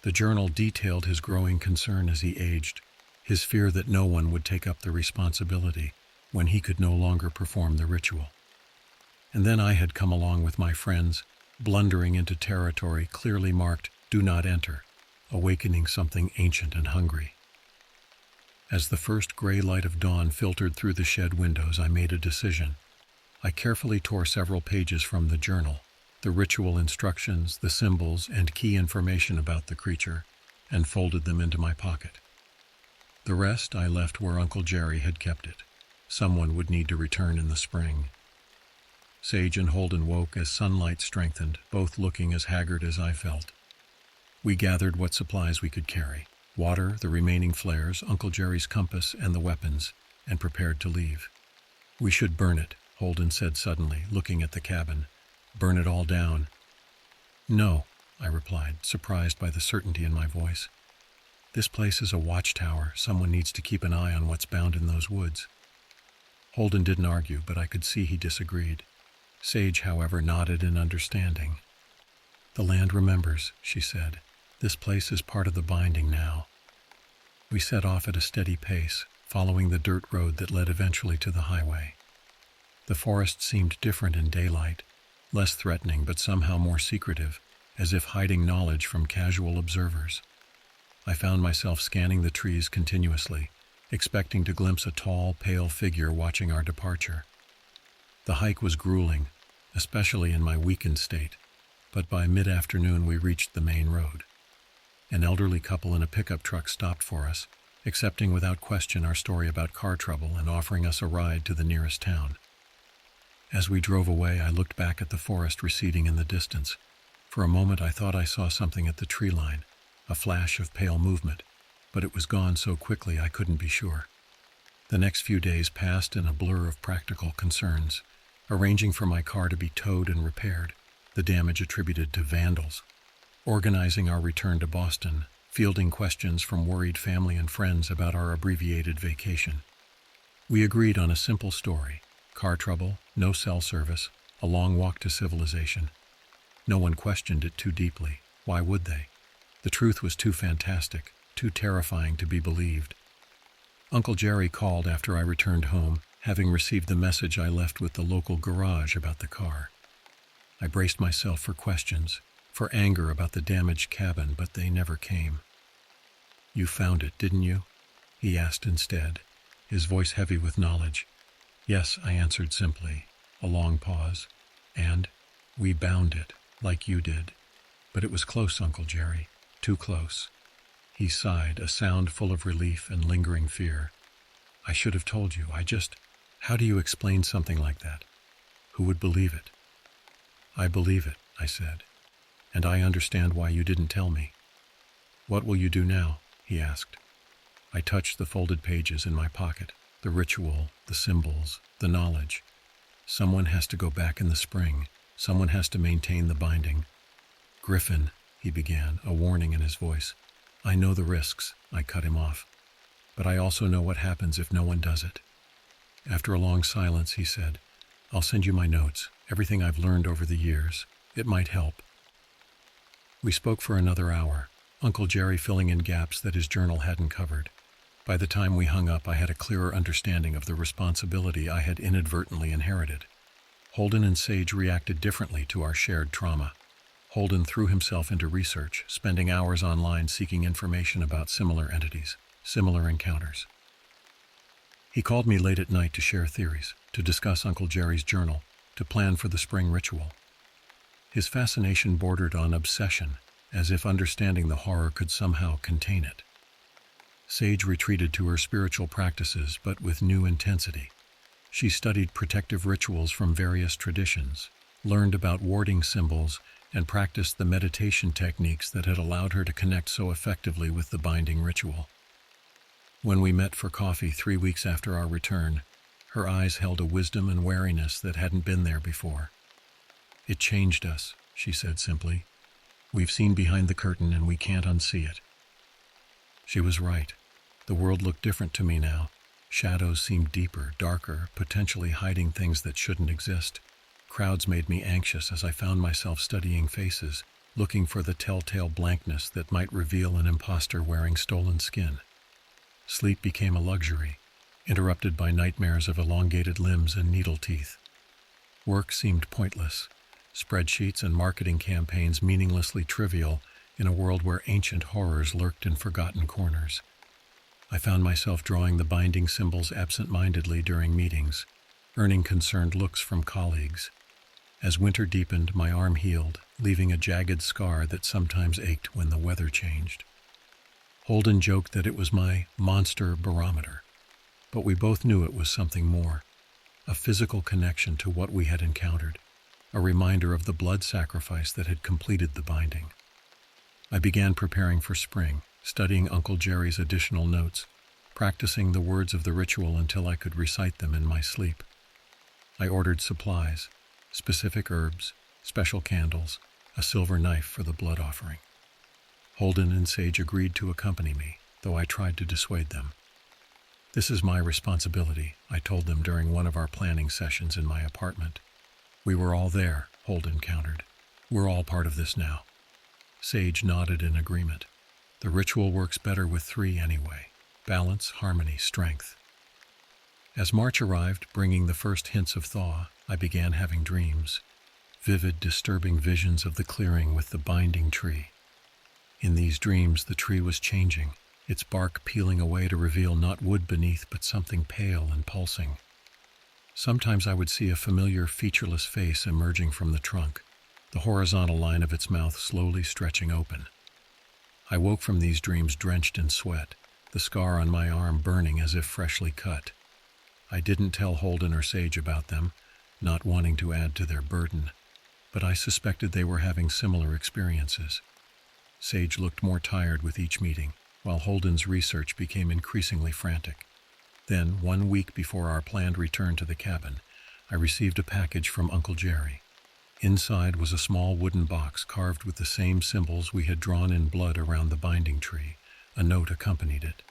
The journal detailed his growing concern as he aged, his fear that no one would take up the responsibility when he could no longer perform the ritual. And then I had come along with my friends, blundering into territory clearly marked "Do Not Enter," awakening something ancient and hungry. As the first gray light of dawn filtered through the shed windows, I made a decision. I carefully tore several pages from the journal, the ritual instructions, the symbols, and key information about the creature, and folded them into my pocket. The rest I left where Uncle Jerry had kept it. Someone would need to return in the spring. Sage and Holden woke as sunlight strengthened, both looking as haggard as I felt. We gathered what supplies we could carry: water, the remaining flares, Uncle Jerry's compass, and the weapons, and prepared to leave. "We should burn it," Holden said suddenly, looking at the cabin. "Burn it all down." "No," I replied, surprised by the certainty in my voice. "This place is a watchtower. Someone needs to keep an eye on what's bound in those woods." Holden didn't argue, but I could see he disagreed. Sage, however, nodded in understanding. "The land remembers," she said. "This place is part of the binding now." We set off at a steady pace, following the dirt road that led eventually to the highway. The forest seemed different in daylight, less threatening but somehow more secretive, as if hiding knowledge from casual observers. I found myself scanning the trees continuously, expecting to glimpse a tall, pale figure watching our departure. The hike was grueling, especially in my weakened state, but by mid-afternoon we reached the main road. An elderly couple in a pickup truck stopped for us, accepting without question our story about car trouble and offering us a ride to the nearest town. As we drove away, I looked back at the forest receding in the distance. For a moment I thought I saw something at the tree line, a flash of pale movement, but it was gone so quickly I couldn't be sure. The next few days passed in a blur of practical concerns, arranging for my car to be towed and repaired, the damage attributed to vandals, organizing our return to Boston, fielding questions from worried family and friends about our abbreviated vacation. We agreed on a simple story: car trouble, no cell service, a long walk to civilization. No one questioned it too deeply. Why would they? The truth was too fantastic, too terrifying to be believed. Uncle Jerry called after I returned home, having received the message I left with the local garage about the car. I braced myself for questions, for anger about the damaged cabin, but they never came. "You found it, didn't you?" he asked instead, his voice heavy with knowledge. "Yes," I answered simply. A long pause. "And we bound it, like you did. But it was close, Uncle Jerry, too close." He sighed, a sound full of relief and lingering fear. "I should have told you. How do you explain something like that? Who would believe it?" "I believe it," I said. "And I understand why you didn't tell me." "What will you do now?" he asked. I touched the folded pages in my pocket, the ritual, the symbols, the knowledge. Someone has to go back in the spring. Someone has to maintain the binding. "Griffin," he began, a warning in his voice. "I know the risks," I cut him off. "But I also know what happens if no one does it." After a long silence, he said, "I'll send you my notes, everything I've learned over the years. It might help." We spoke for another hour, Uncle Jerry filling in gaps that his journal hadn't covered. By the time we hung up, I had a clearer understanding of the responsibility I had inadvertently inherited. Holden and Sage reacted differently to our shared trauma. Holden threw himself into research, spending hours online seeking information about similar entities, similar encounters. He called me late at night to share theories, to discuss Uncle Jerry's journal, to plan for the spring ritual. His fascination bordered on obsession, as if understanding the horror could somehow contain it. Sage retreated to her spiritual practices, but with new intensity. She studied protective rituals from various traditions, learned about warding symbols, and practiced the meditation techniques that had allowed her to connect so effectively with the binding ritual. When we met for coffee 3 weeks after our return, her eyes held a wisdom and wariness that hadn't been there before. "It changed us," she said simply. "We've seen behind the curtain and we can't unsee it." She was right. The world looked different to me now. Shadows seemed deeper, darker, potentially hiding things that shouldn't exist. Crowds made me anxious as I found myself studying faces, looking for the telltale blankness that might reveal an imposter wearing stolen skin. Sleep became a luxury, interrupted by nightmares of elongated limbs and needle teeth. Work seemed pointless, spreadsheets and marketing campaigns meaninglessly trivial in a world where ancient horrors lurked in forgotten corners. I found myself drawing the binding symbols absent-mindedly during meetings, earning concerned looks from colleagues. As winter deepened, my arm healed, leaving a jagged scar that sometimes ached when the weather changed. Holden joked that it was my monster barometer, but we both knew it was something more, a physical connection to what we had encountered, a reminder of the blood sacrifice that had completed the binding. I began preparing for spring, studying Uncle Jerry's additional notes, practicing the words of the ritual until I could recite them in my sleep. I ordered supplies, specific herbs, special candles, a silver knife for the blood offering. Holden and Sage agreed to accompany me, though I tried to dissuade them. "This is my responsibility," I told them during one of our planning sessions in my apartment. "We were all there," Holden countered. "We're all part of this now." Sage nodded in agreement. "The ritual works better with three anyway. Balance, harmony, strength." As March arrived, bringing the first hints of thaw, I began having dreams. Vivid, disturbing visions of the clearing with the binding tree. In these dreams, the tree was changing, its bark peeling away to reveal not wood beneath but something pale and pulsing. Sometimes I would see a familiar, featureless face emerging from the trunk, the horizontal line of its mouth slowly stretching open. I woke from these dreams drenched in sweat, the scar on my arm burning as if freshly cut. I didn't tell Holden or Sage about them, not wanting to add to their burden, but I suspected they were having similar experiences. Sage looked more tired with each meeting, while Holden's research became increasingly frantic. Then, 1 week before our planned return to the cabin, I received a package from Uncle Jerry. Inside was a small wooden box carved with the same symbols we had drawn in blood around the binding tree. A note accompanied it.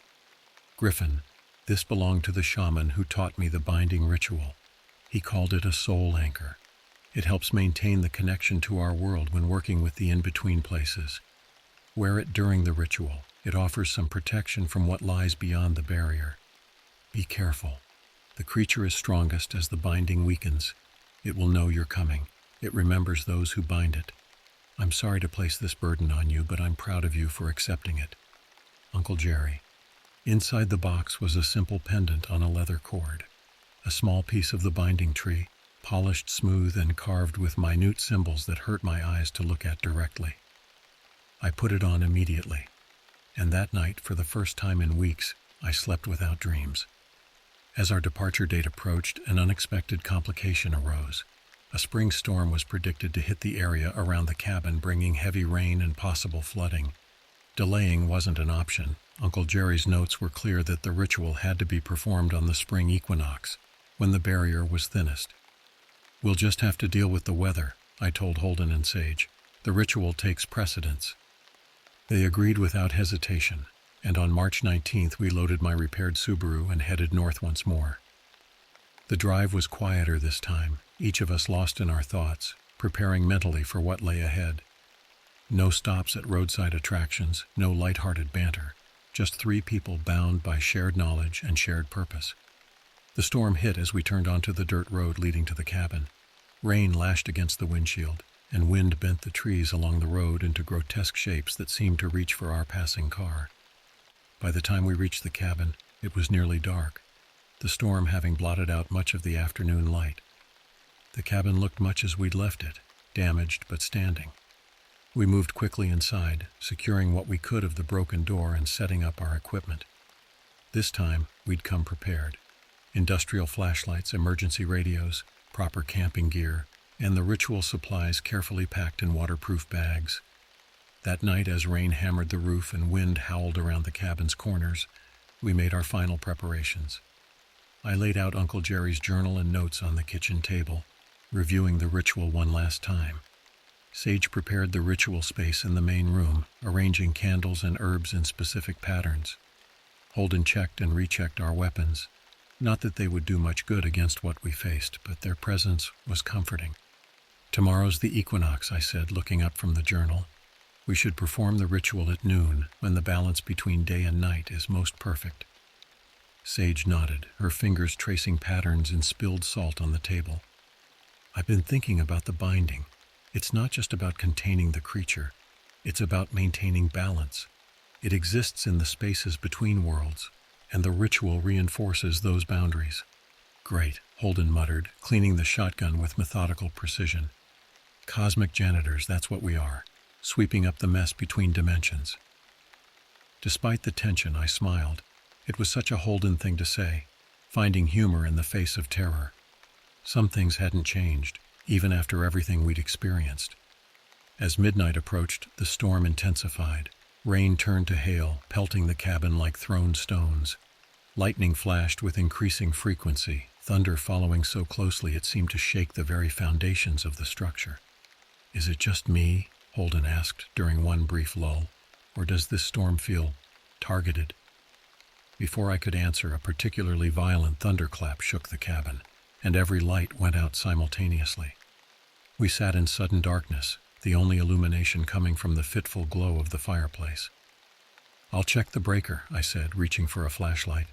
"Griffin, this belonged to the shaman who taught me the binding ritual. He called it a soul anchor. It helps maintain the connection to our world when working with the in-between places. Wear it during the ritual. It offers some protection from what lies beyond the barrier. Be careful. The creature is strongest as the binding weakens. It will know you're coming. It remembers those who bind it. I'm sorry to place this burden on you, but I'm proud of you for accepting it. Uncle Jerry." Inside the box was a simple pendant on a leather cord, a small piece of the binding tree, polished smooth and carved with minute symbols that hurt my eyes to look at directly. I put it on immediately, and that night, for the first time in weeks, I slept without dreams. As our departure date approached, an unexpected complication arose. A spring storm was predicted to hit the area around the cabin, bringing heavy rain and possible flooding. Delaying wasn't an option. Uncle Jerry's notes were clear that the ritual had to be performed on the spring equinox, when the barrier was thinnest. "We'll just have to deal with the weather," I told Holden and Sage. "The ritual takes precedence." They agreed without hesitation, and on March 19th we loaded my repaired Subaru and headed north once more. The drive was quieter this time, each of us lost in our thoughts, preparing mentally for what lay ahead. No stops at roadside attractions, no light-hearted banter, just 3 people bound by shared knowledge and shared purpose. The storm hit as we turned onto the dirt road leading to the cabin. Rain lashed against the windshield, and wind bent the trees along the road into grotesque shapes that seemed to reach for our passing car. By the time we reached the cabin, it was nearly dark, the storm having blotted out much of the afternoon light. The cabin looked much as we'd left it, damaged but standing. We moved quickly inside, securing what we could of the broken door and setting up our equipment. This time, we'd come prepared. Industrial flashlights, emergency radios, proper camping gear, and the ritual supplies carefully packed in waterproof bags. That night, as rain hammered the roof and wind howled around the cabin's corners, we made our final preparations. I laid out Uncle Jerry's journal and notes on the kitchen table, reviewing the ritual one last time. Sage prepared the ritual space in the main room, arranging candles and herbs in specific patterns. Holden checked and rechecked our weapons. Not that they would do much good against what we faced, but their presence was comforting. "Tomorrow's the equinox," I said, looking up from the journal. We should perform the ritual at noon, when the balance between day and night is most perfect. Sage nodded, her fingers tracing patterns in spilled salt on the table. I've been thinking about the binding. It's not just about containing the creature. It's about maintaining balance. It exists in the spaces between worlds, and the ritual reinforces those boundaries. Great, Holden muttered, cleaning the shotgun with methodical precision. Cosmic janitors, that's what we are, sweeping up the mess between dimensions. Despite the tension, I smiled. It was such a Holden thing to say, finding humor in the face of terror. Some things hadn't changed, even after everything we'd experienced. As midnight approached, the storm intensified. Rain turned to hail, pelting the cabin like thrown stones. Lightning flashed with increasing frequency, thunder following so closely it seemed to shake the very foundations of the structure. "Is it just me?" Holden asked during one brief lull. "Or does this storm feel targeted?" Before I could answer, a particularly violent thunderclap shook the cabin, and every light went out simultaneously. We sat in sudden darkness, the only illumination coming from the fitful glow of the fireplace. "I'll check the breaker," I said, reaching for a flashlight.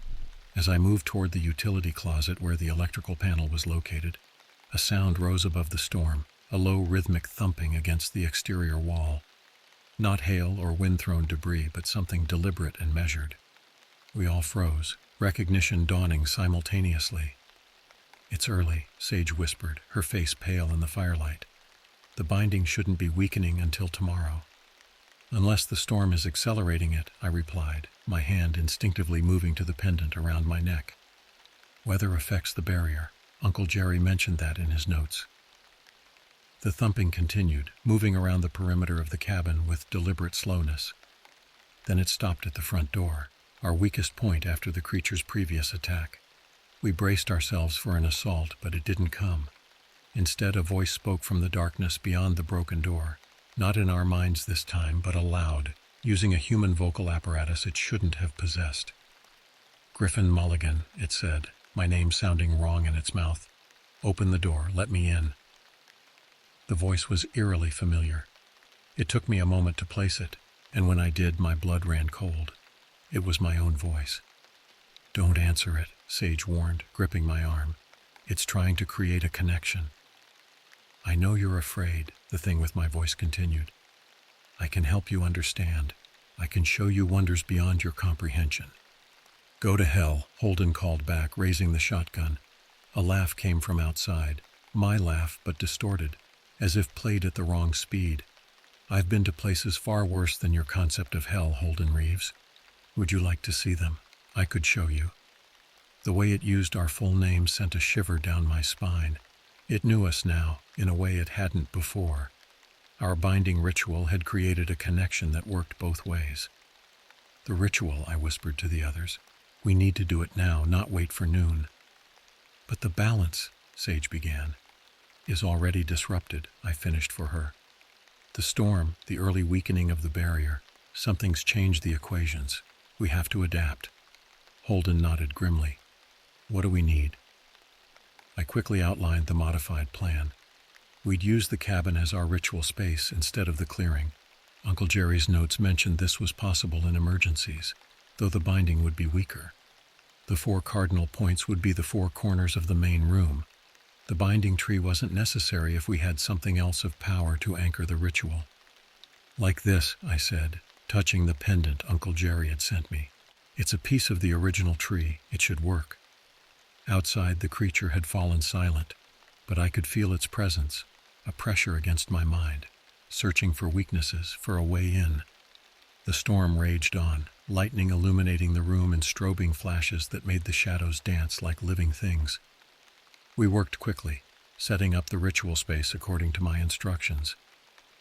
As I moved toward the utility closet where the electrical panel was located, a sound rose above the storm, a low rhythmic thumping against the exterior wall. Not hail or wind-thrown debris, but something deliberate and measured. We all froze, recognition dawning simultaneously. "It's early," Sage whispered, her face pale in the firelight. "The binding shouldn't be weakening until tomorrow." "Unless the storm is accelerating it," I replied, my hand instinctively moving to the pendant around my neck. "Weather affects the barrier. Uncle Jerry mentioned that in his notes." The thumping continued, moving around the perimeter of the cabin with deliberate slowness. Then it stopped at the front door, our weakest point after the creature's previous attack. We braced ourselves for an assault, but it didn't come. Instead, a voice spoke from the darkness beyond the broken door. Not in our minds this time, but aloud, using a human vocal apparatus it shouldn't have possessed. "Griffin Mulligan," it said, my name sounding wrong in its mouth. "Open the door, let me in." The voice was eerily familiar. It took me a moment to place it, and when I did, my blood ran cold. It was my own voice. "Don't answer it," Sage warned, gripping my arm. "It's trying to create a connection." "I know you're afraid," the thing with my voice continued. "I can help you understand. I can show you wonders beyond your comprehension." "Go to hell," Holden called back, raising the shotgun. A laugh came from outside. My laugh, but distorted, as if played at the wrong speed. "I've been to places far worse than your concept of hell, Holden Reeves. Would you like to see them? I could show you." The way it used our full name sent a shiver down my spine. It knew us now, in a way it hadn't before. Our binding ritual had created a connection that worked both ways. "The ritual," I whispered to the others. "We need to do it now, not wait for noon." "But the balance," Sage began. "Is already disrupted," I finished for her. "The storm, the early weakening of the barrier, something's changed the equations. We have to adapt." Holden nodded grimly. "What do we need?" I quickly outlined the modified plan. We'd use the cabin as our ritual space instead of the clearing. Uncle Jerry's notes mentioned this was possible in emergencies, though the binding would be weaker. The 4 cardinal points would be the 4 corners of the main room. The binding tree wasn't necessary if we had something else of power to anchor the ritual. "Like this," I said, touching the pendant Uncle Jerry had sent me. "It's a piece of the original tree. It should work." Outside, the creature had fallen silent, but I could feel its presence, a pressure against my mind, searching for weaknesses, for a way in. The storm raged on, lightning illuminating the room in strobing flashes that made the shadows dance like living things. We worked quickly, setting up the ritual space according to my instructions.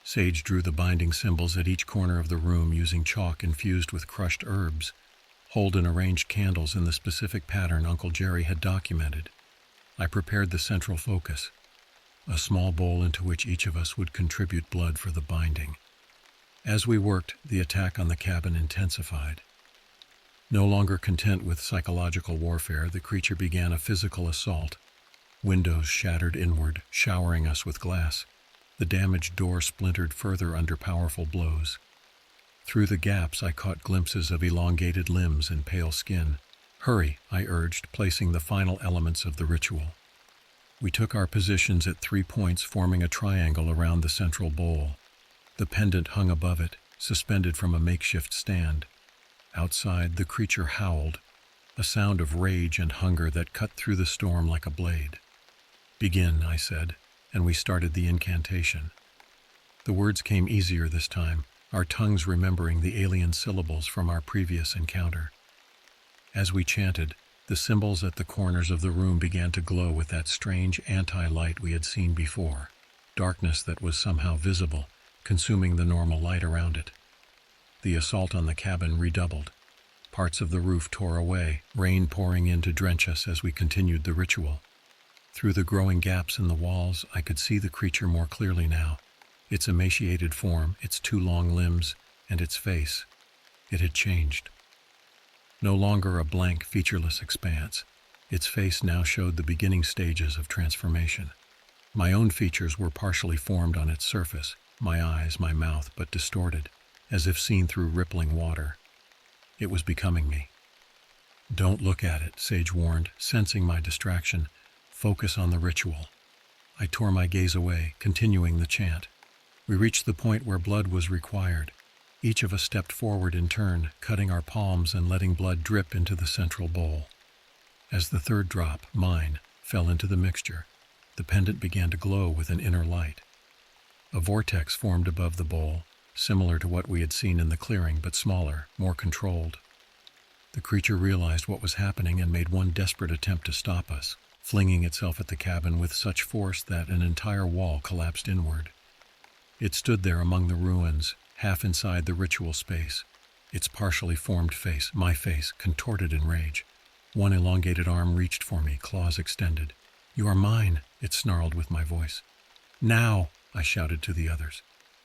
Sage drew the binding symbols at each corner of the room using chalk infused with crushed herbs. Holden arranged candles in the specific pattern Uncle Jerry had documented. I prepared the central focus, a small bowl into which each of us would contribute blood for the binding. As we worked, the attack on the cabin intensified. No longer content with psychological warfare, the creature began a physical assault. Windows shattered inward, showering us with glass. The damaged door splintered further under powerful blows. Through the gaps I caught glimpses of elongated limbs and pale skin. "Hurry," I urged, placing the final elements of the ritual. We took our positions at 3 points, forming a triangle around the central bowl. The pendant hung above it, suspended from a makeshift stand. Outside, the creature howled, a sound of rage and hunger that cut through the storm like a blade. "Begin," I said, and we started the incantation. The words came easier this time, our tongues remembering the alien syllables from our previous encounter. As we chanted, the symbols at the corners of the room began to glow with that strange anti-light we had seen before, darkness that was somehow visible, consuming the normal light around it. The assault on the cabin redoubled. Parts of the roof tore away, rain pouring in to drench us as we continued the ritual. Through the growing gaps in the walls, I could see the creature more clearly now. Its emaciated form, its 2 long limbs, and its face. It had changed. No longer a blank, featureless expanse. Its face now showed the beginning stages of transformation. My own features were partially formed on its surface, my eyes, my mouth, but distorted, as if seen through rippling water. It was becoming me. "Don't look at it," Sage warned, sensing my distraction. "Focus on the ritual." I tore my gaze away, continuing the chant. We reached the point where blood was required. Each of us stepped forward in turn, cutting our palms and letting blood drip into the central bowl. As the third drop, mine, fell into the mixture, the pendant began to glow with an inner light. A vortex formed above the bowl, similar to what we had seen in the clearing, but smaller, more controlled. The creature realized what was happening and made one desperate attempt to stop us, flinging itself at the cabin with such force that an entire wall collapsed inward. It stood there among the ruins, half inside the ritual space, its partially formed face, my face, contorted in rage. One elongated arm reached for me, claws extended. "You are mine," it snarled with my voice. "Now," I shouted to the others.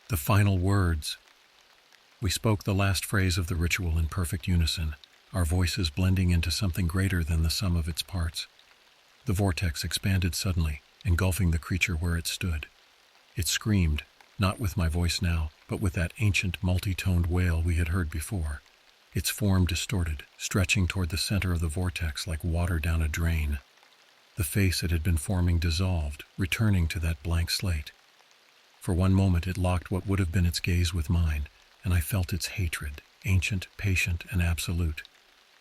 "The final words." We spoke the last phrase of the ritual in perfect unison, our voices blending into something greater than the sum of its parts. The vortex expanded suddenly, engulfing the creature where it stood. It screamed, not with my voice now, but with that ancient multi-toned wail we had heard before. Its form distorted, stretching toward the center of the vortex like water down a drain. The face it had been forming dissolved, returning to that blank slate. For one moment it locked what would have been its gaze with mine, and I felt its hatred, ancient, patient, and absolute.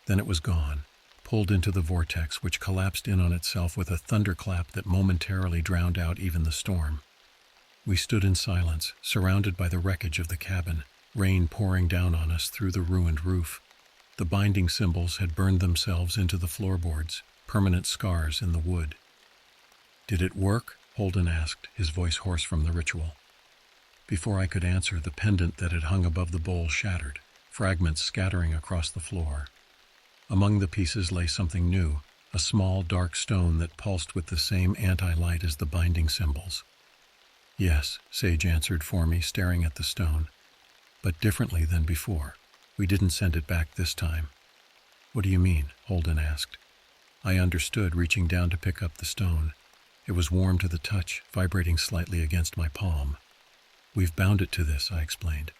Then it was gone, pulled into the vortex, which collapsed in on itself with a thunderclap that momentarily drowned out even the storm. We stood in silence, surrounded by the wreckage of the cabin, rain pouring down on us through the ruined roof. The binding symbols had burned themselves into the floorboards, permanent scars in the wood. "Did it work?" Holden asked, his voice hoarse from the ritual. Before I could answer, the pendant that had hung above the bowl shattered, fragments scattering across the floor. Among the pieces lay something new, a small, dark stone that pulsed with the same anti-light as the binding symbols. "Yes," Sage answered for me, staring at the stone. "But differently than before. We didn't send it back this time." "What do you mean?" Holden asked. I understood, reaching down to pick up the stone. It was warm to the touch, vibrating slightly against my palm. "We've bound it to this," I explained.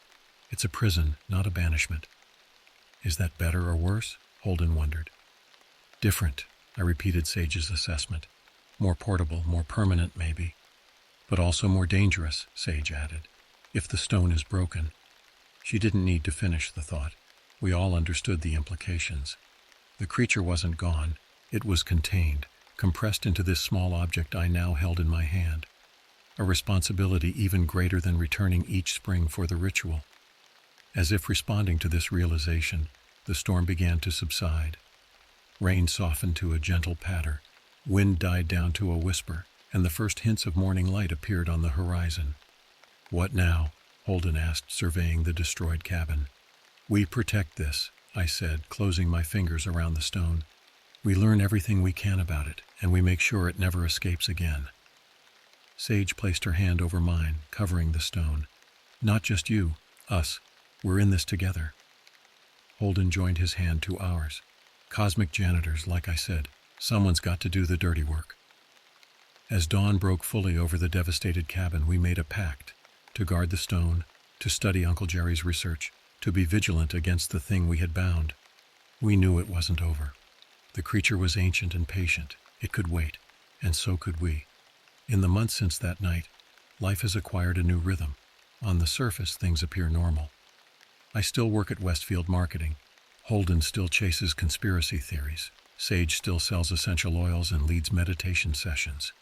"It's a prison, not a banishment." "Is that better or worse?" Holden wondered. "Different," I repeated Sage's assessment. "More portable, more permanent maybe. But also more dangerous," Sage added, "if the stone is broken." She didn't need to finish the thought. We all understood the implications. The creature wasn't gone. It was contained, compressed into this small object I now held in my hand. A responsibility even greater than returning each spring for the ritual. As if responding to this realization, the storm began to subside. Rain softened to a gentle patter. Wind died down to a whisper, and the first hints of morning light appeared on the horizon. "What now?" Holden asked, surveying the destroyed cabin. "We protect this," I said, closing my fingers around the stone. "We learn everything we can about it, and we make sure it never escapes again." Sage placed her hand over mine, covering the stone. "Not just you, us. We're in this together." Holden joined his hand to ours. "Cosmic janitors, like I said. Someone's got to do the dirty work." As dawn broke fully over the devastated cabin, we made a pact to guard the stone, to study Uncle Jerry's research, to be vigilant against the thing we had bound. We knew it wasn't over. The creature was ancient and patient. It could wait, and so could we. In the months since that night, life has acquired a new rhythm. On the surface, things appear normal. I still work at Westfield Marketing. Holden still chases conspiracy theories. Sage still sells essential oils and leads meditation sessions.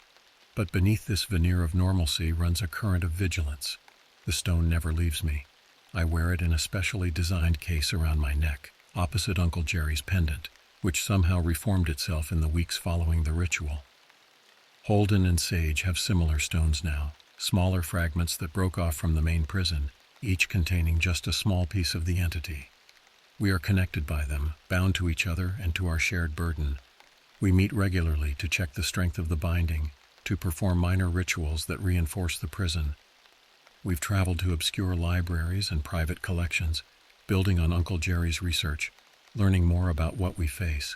But beneath this veneer of normalcy runs a current of vigilance. The stone never leaves me. I wear it in a specially designed case around my neck, opposite Uncle Jerry's pendant, which somehow reformed itself in the weeks following the ritual. Holden and Sage have similar stones now, smaller fragments that broke off from the main prison, each containing just a small piece of the entity. We are connected by them, bound to each other and to our shared burden. We meet regularly to check the strength of the binding, to perform minor rituals that reinforce the prison. We've traveled to obscure libraries and private collections, building on Uncle Jerry's research, learning more about what we face.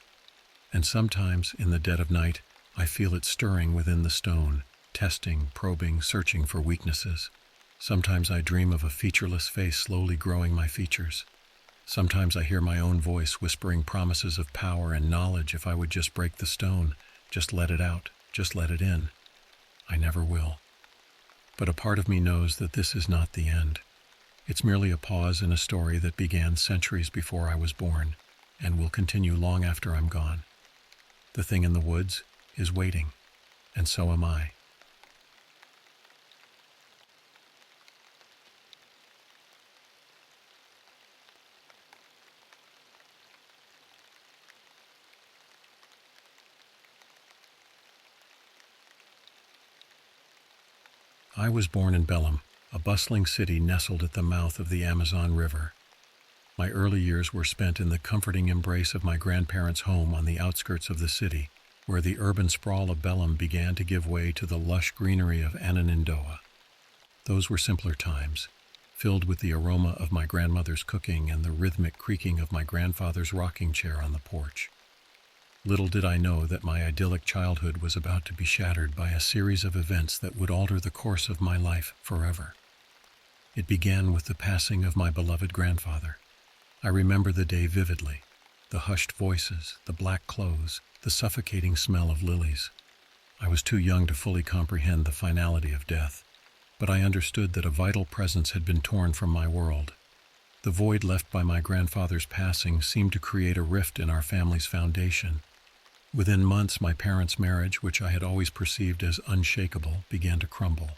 And sometimes, in the dead of night, I feel it stirring within the stone, testing, probing, searching for weaknesses. Sometimes I dream of a featureless face slowly growing my features. Sometimes I hear my own voice whispering promises of power and knowledge if I would just break the stone, just let it out, just let it in. I never will. But a part of me knows that this is not the end. It's merely a pause in a story that began centuries before I was born, and will continue long after I'm gone. The thing in the woods is waiting, and so am I. I was born in Belém, a bustling city nestled at the mouth of the Amazon River. My early years were spent in the comforting embrace of my grandparents' home on the outskirts of the city, where the urban sprawl of Belém began to give way to the lush greenery of Ananindoa. Those were simpler times, filled with the aroma of my grandmother's cooking and the rhythmic creaking of my grandfather's rocking chair on the porch. Little did I know that my idyllic childhood was about to be shattered by a series of events that would alter the course of my life forever. It began with the passing of my beloved grandfather. I remember the day vividly, the hushed voices, the black clothes, the suffocating smell of lilies. I was too young to fully comprehend the finality of death, but I understood that a vital presence had been torn from my world. The void left by my grandfather's passing seemed to create a rift in our family's foundation. Within months, my parents' marriage, which I had always perceived as unshakable, began to crumble.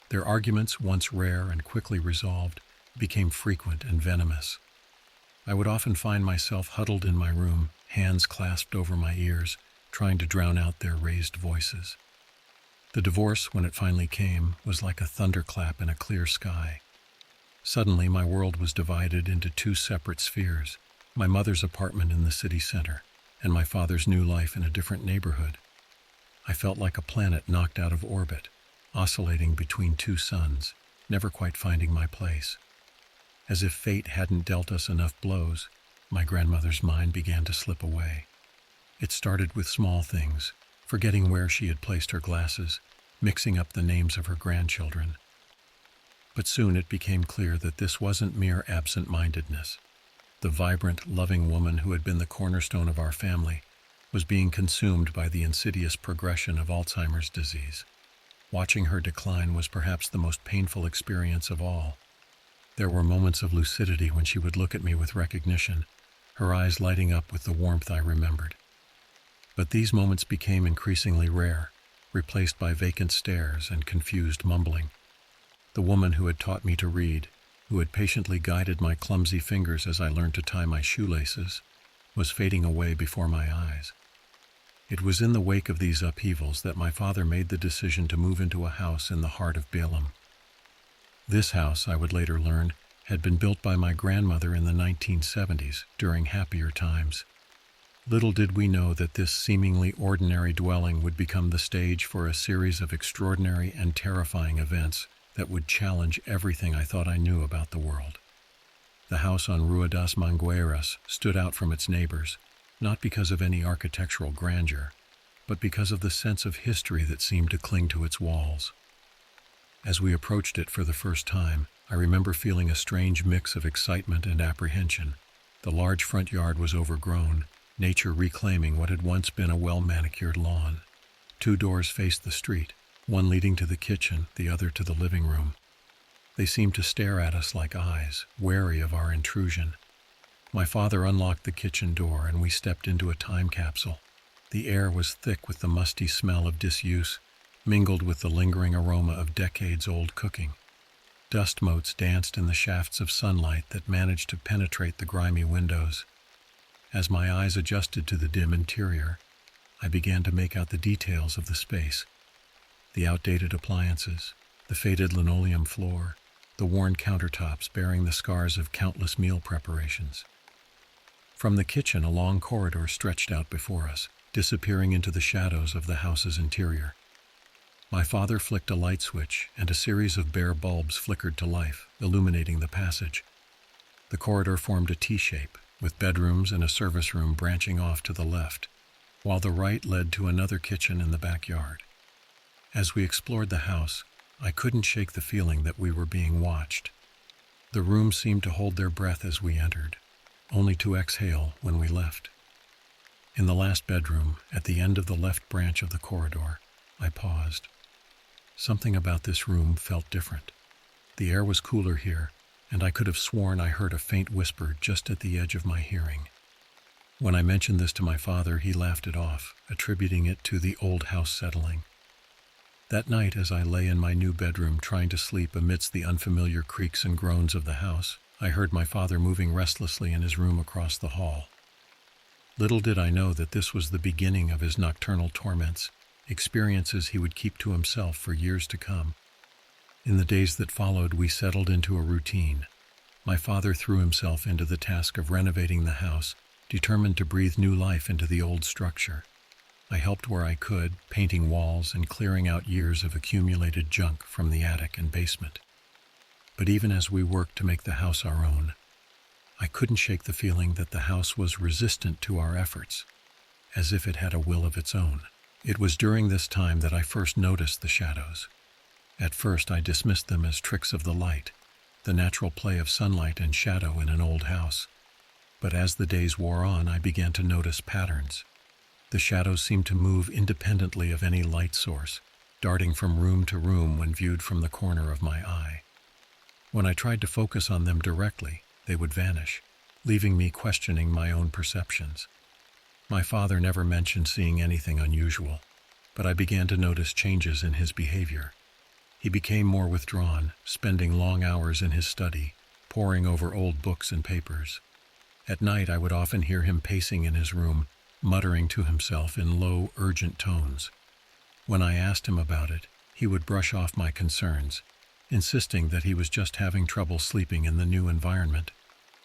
Their arguments, once rare and quickly resolved, became frequent and venomous. I would often find myself huddled in my room, hands clasped over my ears, trying to drown out their raised voices. The divorce, when it finally came, was like a thunderclap in a clear sky. Suddenly, my world was divided into two separate spheres, my mother's apartment in the city center, and my father's new life in a different neighborhood. I felt like a planet knocked out of orbit, oscillating between two suns, never quite finding my place. As if fate hadn't dealt us enough blows, my grandmother's mind began to slip away. It started with small things, forgetting where she had placed her glasses, mixing up the names of her grandchildren. But soon it became clear that this wasn't mere absent-mindedness. The vibrant, loving woman who had been the cornerstone of our family was being consumed by the insidious progression of Alzheimer's disease. Watching her decline was perhaps the most painful experience of all. There were moments of lucidity when she would look at me with recognition, her eyes lighting up with the warmth I remembered. But these moments became increasingly rare, replaced by vacant stares and confused mumbling. The woman who had taught me to read, who had patiently guided my clumsy fingers as I learned to tie my shoelaces, was fading away before my eyes. It was in the wake of these upheavals that my father made the decision to move into a house in the heart of Belém. This house, I would later learn, had been built by my grandmother in the 1970s, during happier times. Little did we know that this seemingly ordinary dwelling would become the stage for a series of extraordinary and terrifying events that would challenge everything I thought I knew about the world. The house on Rua das Mangueiras stood out from its neighbors, not because of any architectural grandeur, but because of the sense of history that seemed to cling to its walls. As we approached it for the first time, I remember feeling a strange mix of excitement and apprehension. The large front yard was overgrown, nature reclaiming what had once been a well-manicured lawn. 2 doors faced the street, one leading to the kitchen, the other to the living room. They seemed to stare at us like eyes, wary of our intrusion. My father unlocked the kitchen door and we stepped into a time capsule. The air was thick with the musty smell of disuse, mingled with the lingering aroma of decades-old cooking. Dust motes danced in the shafts of sunlight that managed to penetrate the grimy windows. As my eyes adjusted to the dim interior, I began to make out the details of the space. The outdated appliances, the faded linoleum floor, the worn countertops bearing the scars of countless meal preparations. From the kitchen, a long corridor stretched out before us, disappearing into the shadows of the house's interior. My father flicked a light switch, and a series of bare bulbs flickered to life, illuminating the passage. The corridor formed a T-shape, with bedrooms and a service room branching off to the left, while the right led to another kitchen in the backyard. As we explored the house, I couldn't shake the feeling that we were being watched. The rooms seemed to hold their breath as we entered, only to exhale when we left. In the last bedroom, at the end of the left branch of the corridor, I paused. Something about this room felt different. The air was cooler here, and I could have sworn I heard a faint whisper just at the edge of my hearing. When I mentioned this to my father, he laughed it off, attributing it to the old house settling. That night, as I lay in my new bedroom trying to sleep amidst the unfamiliar creaks and groans of the house, I heard my father moving restlessly in his room across the hall. Little did I know that this was the beginning of his nocturnal torments, experiences he would keep to himself for years to come. In the days that followed, we settled into a routine. My father threw himself into the task of renovating the house, determined to breathe new life into the old structure. I helped where I could, painting walls and clearing out years of accumulated junk from the attic and basement. But even as we worked to make the house our own, I couldn't shake the feeling that the house was resistant to our efforts, as if it had a will of its own. It was during this time that I first noticed the shadows. At first, I dismissed them as tricks of the light, the natural play of sunlight and shadow in an old house. But as the days wore on, I began to notice patterns. The shadows seemed to move independently of any light source, darting from room to room when viewed from the corner of my eye. When I tried to focus on them directly, they would vanish, leaving me questioning my own perceptions. My father never mentioned seeing anything unusual, but I began to notice changes in his behavior. He became more withdrawn, spending long hours in his study, poring over old books and papers. At night, I would often hear him pacing in his room, muttering to himself in low, urgent tones. When I asked him about it, he would brush off my concerns, insisting that he was just having trouble sleeping in the new environment.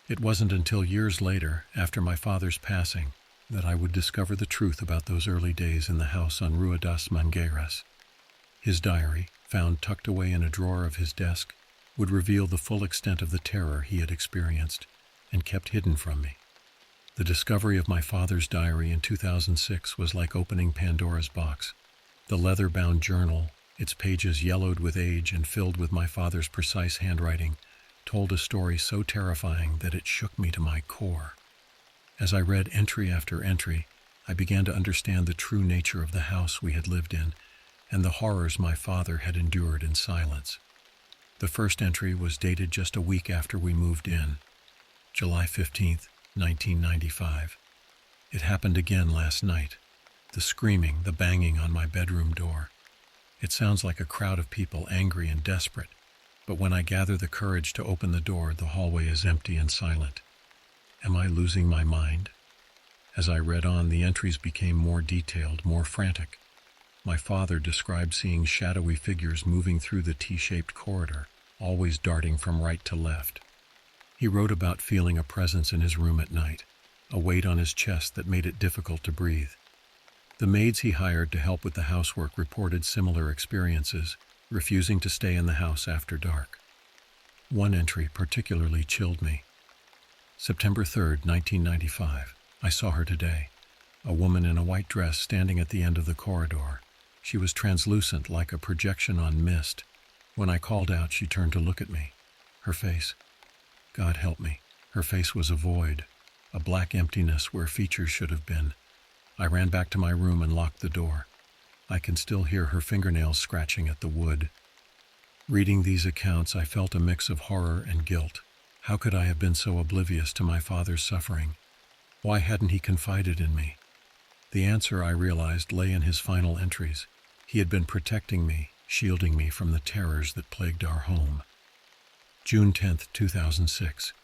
It wasn't until years later, after my father's passing, that I would discover the truth about those early days in the house on Rua das Mangueiras. His diary, found tucked away in a drawer of his desk, would reveal the full extent of the terror he had experienced and kept hidden from me. The discovery of my father's diary in 2006 was like opening Pandora's box. The leather-bound journal, its pages yellowed with age and filled with my father's precise handwriting, told a story so terrifying that it shook me to my core. As I read entry after entry, I began to understand the true nature of the house we had lived in and the horrors my father had endured in silence. The first entry was dated just a week after we moved in, July 15th, 1995. It happened again last night. The screaming, the banging on my bedroom door. It sounds like a crowd of people angry and desperate, but when I gather the courage to open the door, the hallway is empty and silent. Am I losing my mind? As I read on, the entries became more detailed, more frantic. My father described seeing shadowy figures moving through the T-shaped corridor, always darting from right to left. He wrote about feeling a presence in his room at night, a weight on his chest that made it difficult to breathe. The maids he hired to help with the housework reported similar experiences, refusing to stay in the house after dark. One entry particularly chilled me. September 3rd, 1995. I saw her today. a woman in a white dress standing at the end of the corridor. She was translucent like a projection on mist. When I called out, she turned to look at me. Her face, God help me, her face was a void, a black emptiness where features should have been. I ran back to my room and locked the door. I can still hear her fingernails scratching at the wood. Reading these accounts, I felt a mix of horror and guilt. How could I have been so oblivious to my father's suffering? Why hadn't he confided in me? The answer, I realized, lay in his final entries. He had been protecting me, shielding me from the terrors that plagued our home. June 10th, 2006.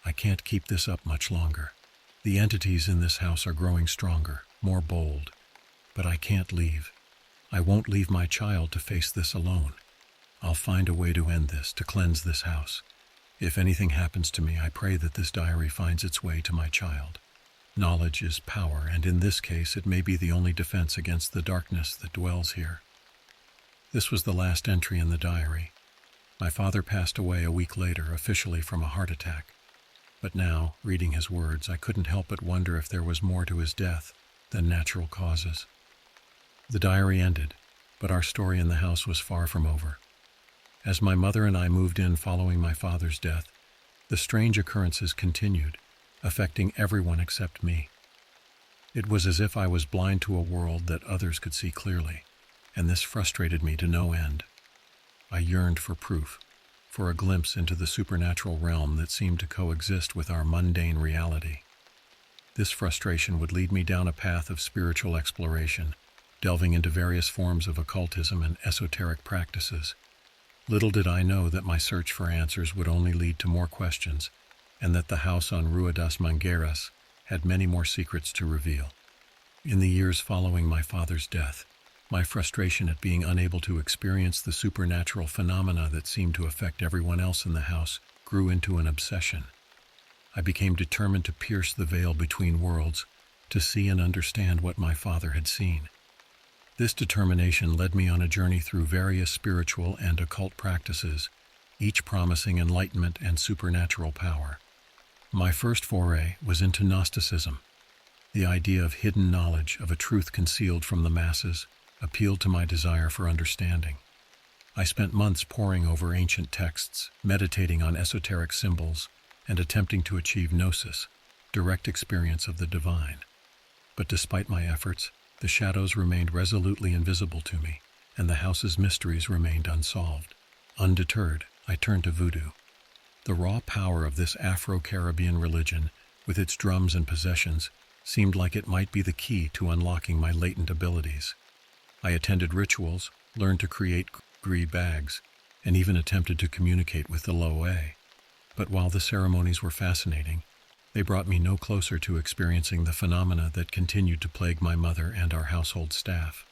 I can't keep this up much longer. The entities in this house are growing stronger, more bold. But I can't leave. I won't leave my child to face this alone. I'll find a way to end this, to cleanse this house. If anything happens to me, I pray that this diary finds its way to my child. Knowledge is power, and in this case, it may be the only defense against the darkness that dwells here. This was the last entry in the diary. My father passed away a week later, officially from a heart attack. But now, reading his words, I couldn't help but wonder if there was more to his death than natural causes. The diary ended, but our story in the house was far from over. As my mother and I moved in following my father's death, the strange occurrences continued, affecting everyone except me. It was as if I was blind to a world that others could see clearly, and this frustrated me to no end. I yearned for proof, for a glimpse into the supernatural realm that seemed to coexist with our mundane reality. This frustration would lead me down a path of spiritual exploration, delving into various forms of occultism and esoteric practices. Little did I know that my search for answers would only lead to more questions, and that the house on Rua das Mangueiras had many more secrets to reveal. In the years following my father's death, my frustration at being unable to experience the supernatural phenomena that seemed to affect everyone else in the house grew into an obsession. I became determined to pierce the veil between worlds, to see and understand what my father had seen. This determination led me on a journey through various spiritual and occult practices, each promising enlightenment and supernatural power. My first foray was into Gnosticism. The idea of hidden knowledge, of a truth concealed from the masses, appealed to my desire for understanding. I spent months poring over ancient texts, meditating on esoteric symbols, and attempting to achieve gnosis, direct experience of the divine. But despite my efforts, the shadows remained resolutely invisible to me, and the house's mysteries remained unsolved. Undeterred, I turned to voodoo. The raw power of this Afro-Caribbean religion, with its drums and possessions, seemed like it might be the key to unlocking my latent abilities. I attended rituals, learned to create gree bags, and even attempted to communicate with the Loe. But while the ceremonies were fascinating, they brought me no closer to experiencing the phenomena that continued to plague my mother and our household staff.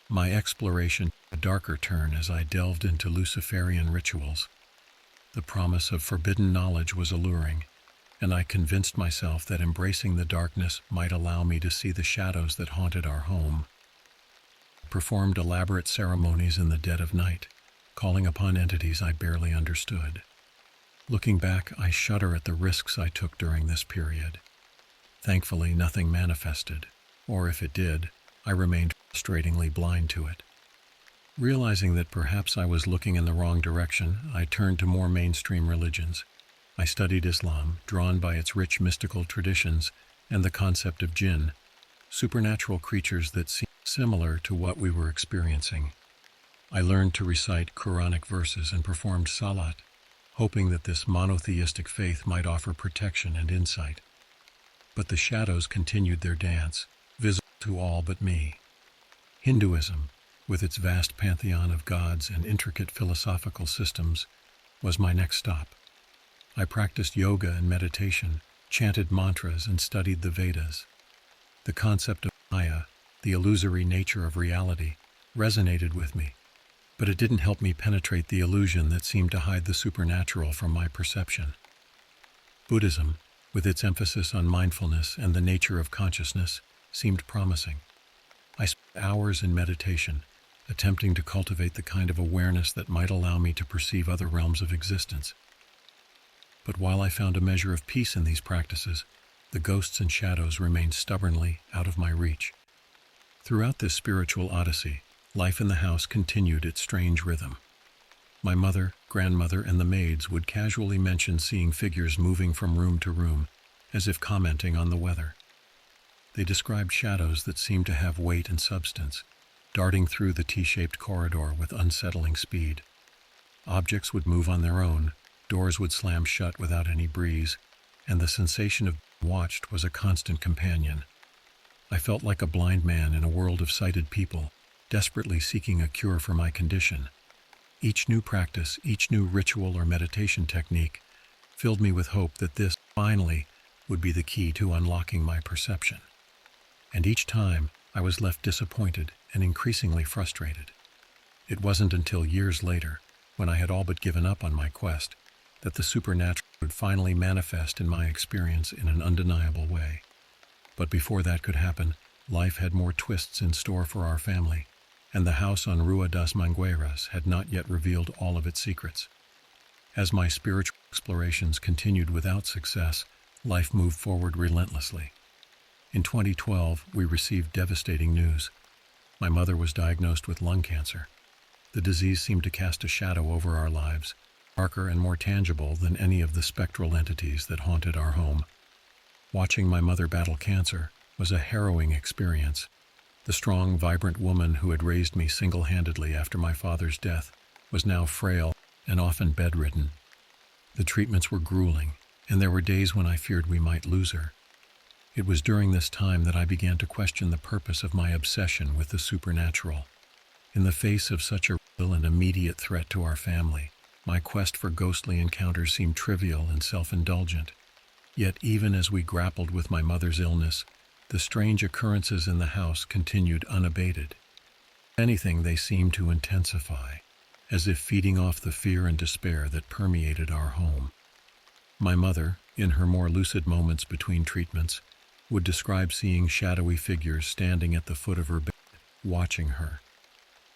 My exploration took a darker turn as I delved into Luciferian rituals. The promise of forbidden knowledge was alluring, and I convinced myself that embracing the darkness might allow me to see the shadows that haunted our home. I performed elaborate ceremonies in the dead of night, calling upon entities I barely understood. Looking back, I shudder at the risks I took during this period. Thankfully, nothing manifested, or if it did, I remained frustratingly blind to it. Realizing that perhaps I was looking in the wrong direction, I turned to more mainstream religions. I studied Islam, drawn by its rich mystical traditions and the concept of jinn, supernatural creatures that seemed similar to what we were experiencing. I learned to recite Quranic verses and performed salat, hoping that this monotheistic faith might offer protection and insight. But the shadows continued their dance, visible to all but me. Hinduism, with its vast pantheon of gods and intricate philosophical systems, was my next stop. I practiced yoga and meditation, chanted mantras, and studied the Vedas. The concept of Maya, the illusory nature of reality, resonated with me, but it didn't help me penetrate the illusion that seemed to hide the supernatural from my perception. Buddhism, with its emphasis on mindfulness and the nature of consciousness, seemed promising. I spent hours in meditation, attempting to cultivate the kind of awareness that might allow me to perceive other realms of existence. But while I found a measure of peace in these practices, The ghosts and shadows remained stubbornly out of my reach. Throughout this spiritual odyssey, life in the house continued its strange rhythm. My mother, grandmother, and the maids would casually mention seeing figures moving from room to room, as if commenting on the weather. They described shadows that seemed to have weight and substance, darting through the T-shaped corridor with unsettling speed. Objects would move on their own, doors would slam shut without any breeze, and the sensation of being watched was a constant companion. I felt like a blind man in a world of sighted people, desperately seeking a cure for my condition. Each new practice, each new ritual or meditation technique filled me with hope that this, finally, would be the key to unlocking my perception. And each time, I was left disappointed and increasingly frustrated. It wasn't until years later, when I had all but given up on my quest, that the supernatural would finally manifest in my experience in an undeniable way. But before that could happen, life had more twists in store for our family, and the house on Rua das Mangueiras had not yet revealed all of its secrets. As my spiritual explorations continued without success, life moved forward relentlessly. In 2012, we received devastating news. My mother was diagnosed with lung cancer. The disease seemed to cast a shadow over our lives, darker and more tangible than any of the spectral entities that haunted our home. Watching my mother battle cancer was a harrowing experience. The strong, vibrant woman who had raised me single-handedly after my father's death was now frail and often bedridden. The treatments were grueling, and there were days when I feared we might lose her. It was during this time that I began to question the purpose of my obsession with the supernatural. In the face of such a real and immediate threat to our family, my quest for ghostly encounters seemed trivial and self-indulgent. Yet even as we grappled with my mother's illness, the strange occurrences in the house continued unabated. If anything, they seemed to intensify, as if feeding off the fear and despair that permeated our home. My mother, in her more lucid moments between treatments, would describe seeing shadowy figures standing at the foot of her bed, watching her.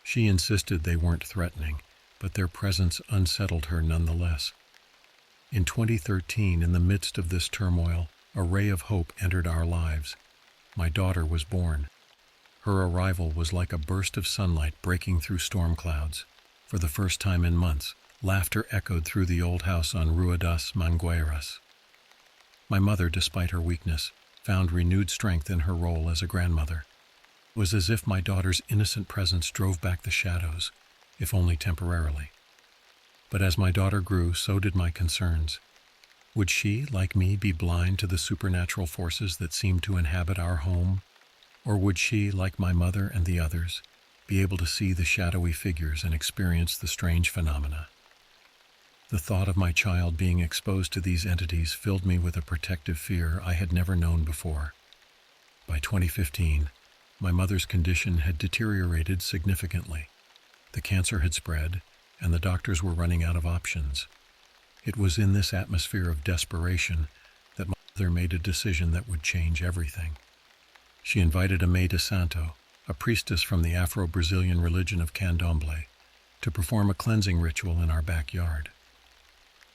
She insisted they weren't threatening, but their presence unsettled her nonetheless. In 2013, in the midst of this turmoil, a ray of hope entered our lives. My daughter was born. Her arrival was like a burst of sunlight breaking through storm clouds. For the first time in months, laughter echoed through the old house on Rua das Mangueiras. My mother, despite her weakness, found renewed strength in her role as a grandmother. It was as if my daughter's innocent presence drove back the shadows, if only temporarily. But as my daughter grew, so did my concerns. Would she, like me, be blind to the supernatural forces that seemed to inhabit our home? Or would she, like my mother and the others, be able to see the shadowy figures and experience the strange phenomena? The thought of my child being exposed to these entities filled me with a protective fear I had never known before. By 2015, my mother's condition had deteriorated significantly. The cancer had spread, and the doctors were running out of options. It was in this atmosphere of desperation that my mother made a decision that would change everything. She invited a Mãe de Santo, a priestess from the Afro-Brazilian religion of Candomblé, to perform a cleansing ritual in our backyard.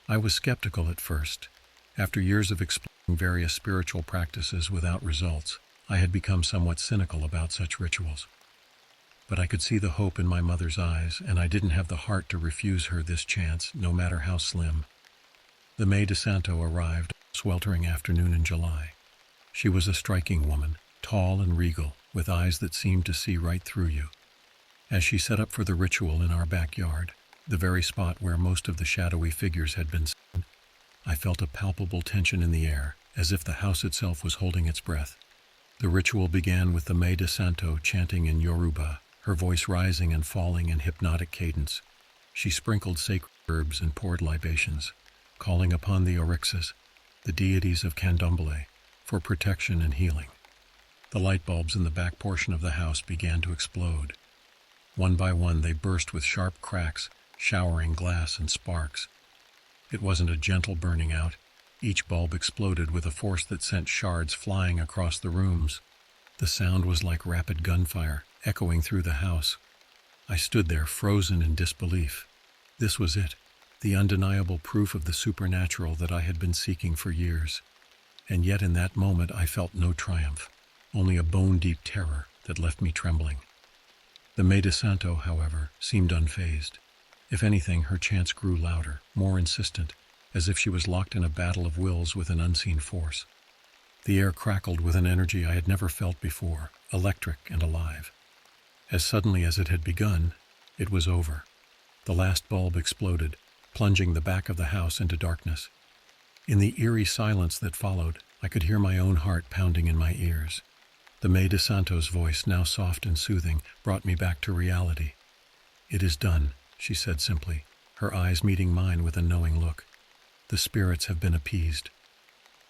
I was skeptical at first. After years of exploring various spiritual practices without results, I had become somewhat cynical about such rituals. But I could see the hope in my mother's eyes, and I didn't have the heart to refuse her this chance, no matter how slim. The Mãe de Santo arrived on a sweltering afternoon in July. She was a striking woman, tall and regal, with eyes that seemed to see right through you. As she set up for the ritual in our backyard, the very spot where most of the shadowy figures had been seen, I felt a palpable tension in the air, as if the house itself was holding its breath. The ritual began with the Mãe de Santo chanting in Yoruba, her voice rising and falling in hypnotic cadence. She sprinkled sacred herbs and poured libations, calling upon the Orixas, the deities of Candomblé, for protection and healing. The light bulbs in the back portion of the house began to explode. One by one, they burst with sharp cracks, showering glass and sparks. It wasn't a gentle burning out. Each bulb exploded with a force that sent shards flying across the rooms. The sound was like rapid gunfire, echoing through the house. I stood there, frozen in disbelief. This was it, the undeniable proof of the supernatural that I had been seeking for years. And yet in that moment I felt no triumph, only a bone-deep terror that left me trembling. The Maid Santo, however, seemed unfazed. If anything, her chants grew louder, more insistent, as if she was locked in a battle of wills with an unseen force. The air crackled with an energy I had never felt before, electric and alive. As suddenly as it had begun, it was over. The last bulb exploded, plunging the back of the house into darkness. In the eerie silence that followed, I could hear my own heart pounding in my ears. The Maid Santo's voice, now soft and soothing, brought me back to reality. "It is done," she said simply, her eyes meeting mine with a knowing look. "The spirits have been appeased."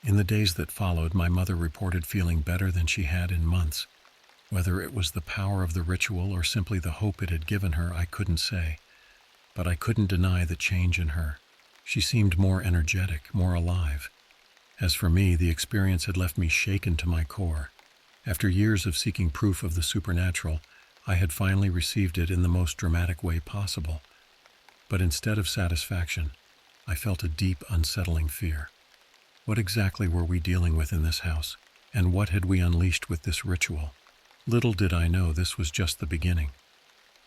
In the days that followed, my mother reported feeling better than she had in months. Whether it was the power of the ritual or simply the hope it had given her, I couldn't say. But I couldn't deny the change in her. She seemed more energetic, more alive. As for me, the experience had left me shaken to my core. After years of seeking proof of the supernatural, I had finally received it in the most dramatic way possible. But instead of satisfaction, I felt a deep, unsettling fear. What exactly were we dealing with in this house, and what had we unleashed with this ritual? Little did I know this was just the beginning.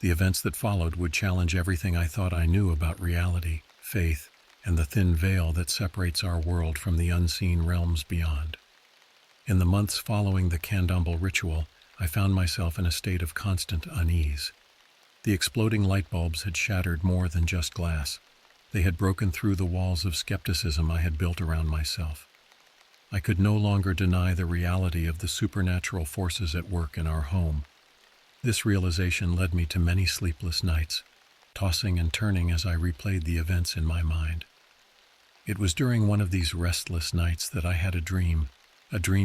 The events that followed would challenge everything I thought I knew about reality, faith, and the thin veil that separates our world from the unseen realms beyond. In the months following the candomblé ritual, I found myself in a state of constant unease. The exploding light bulbs had shattered more than just glass. They had broken through the walls of skepticism I had built around myself. I could no longer deny the reality of the supernatural forces at work in our home. This realization led me to many sleepless nights, tossing and turning as I replayed the events in my mind. It was during one of these restless nights that I had a dream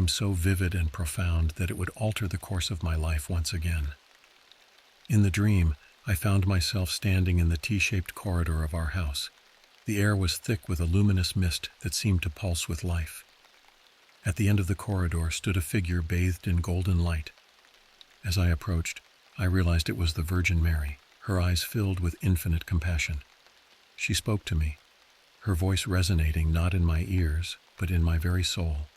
so vivid and profound that it would alter the course of my life once again. In the dream, I found myself standing in the T-shaped corridor of our house. The air was thick with a luminous mist that seemed to pulse with life. At the end of the corridor stood a figure bathed in golden light. As I approached, I realized it was the Virgin Mary, her eyes filled with infinite compassion. She spoke to me, her voice resonating not in my ears, but in my very soul.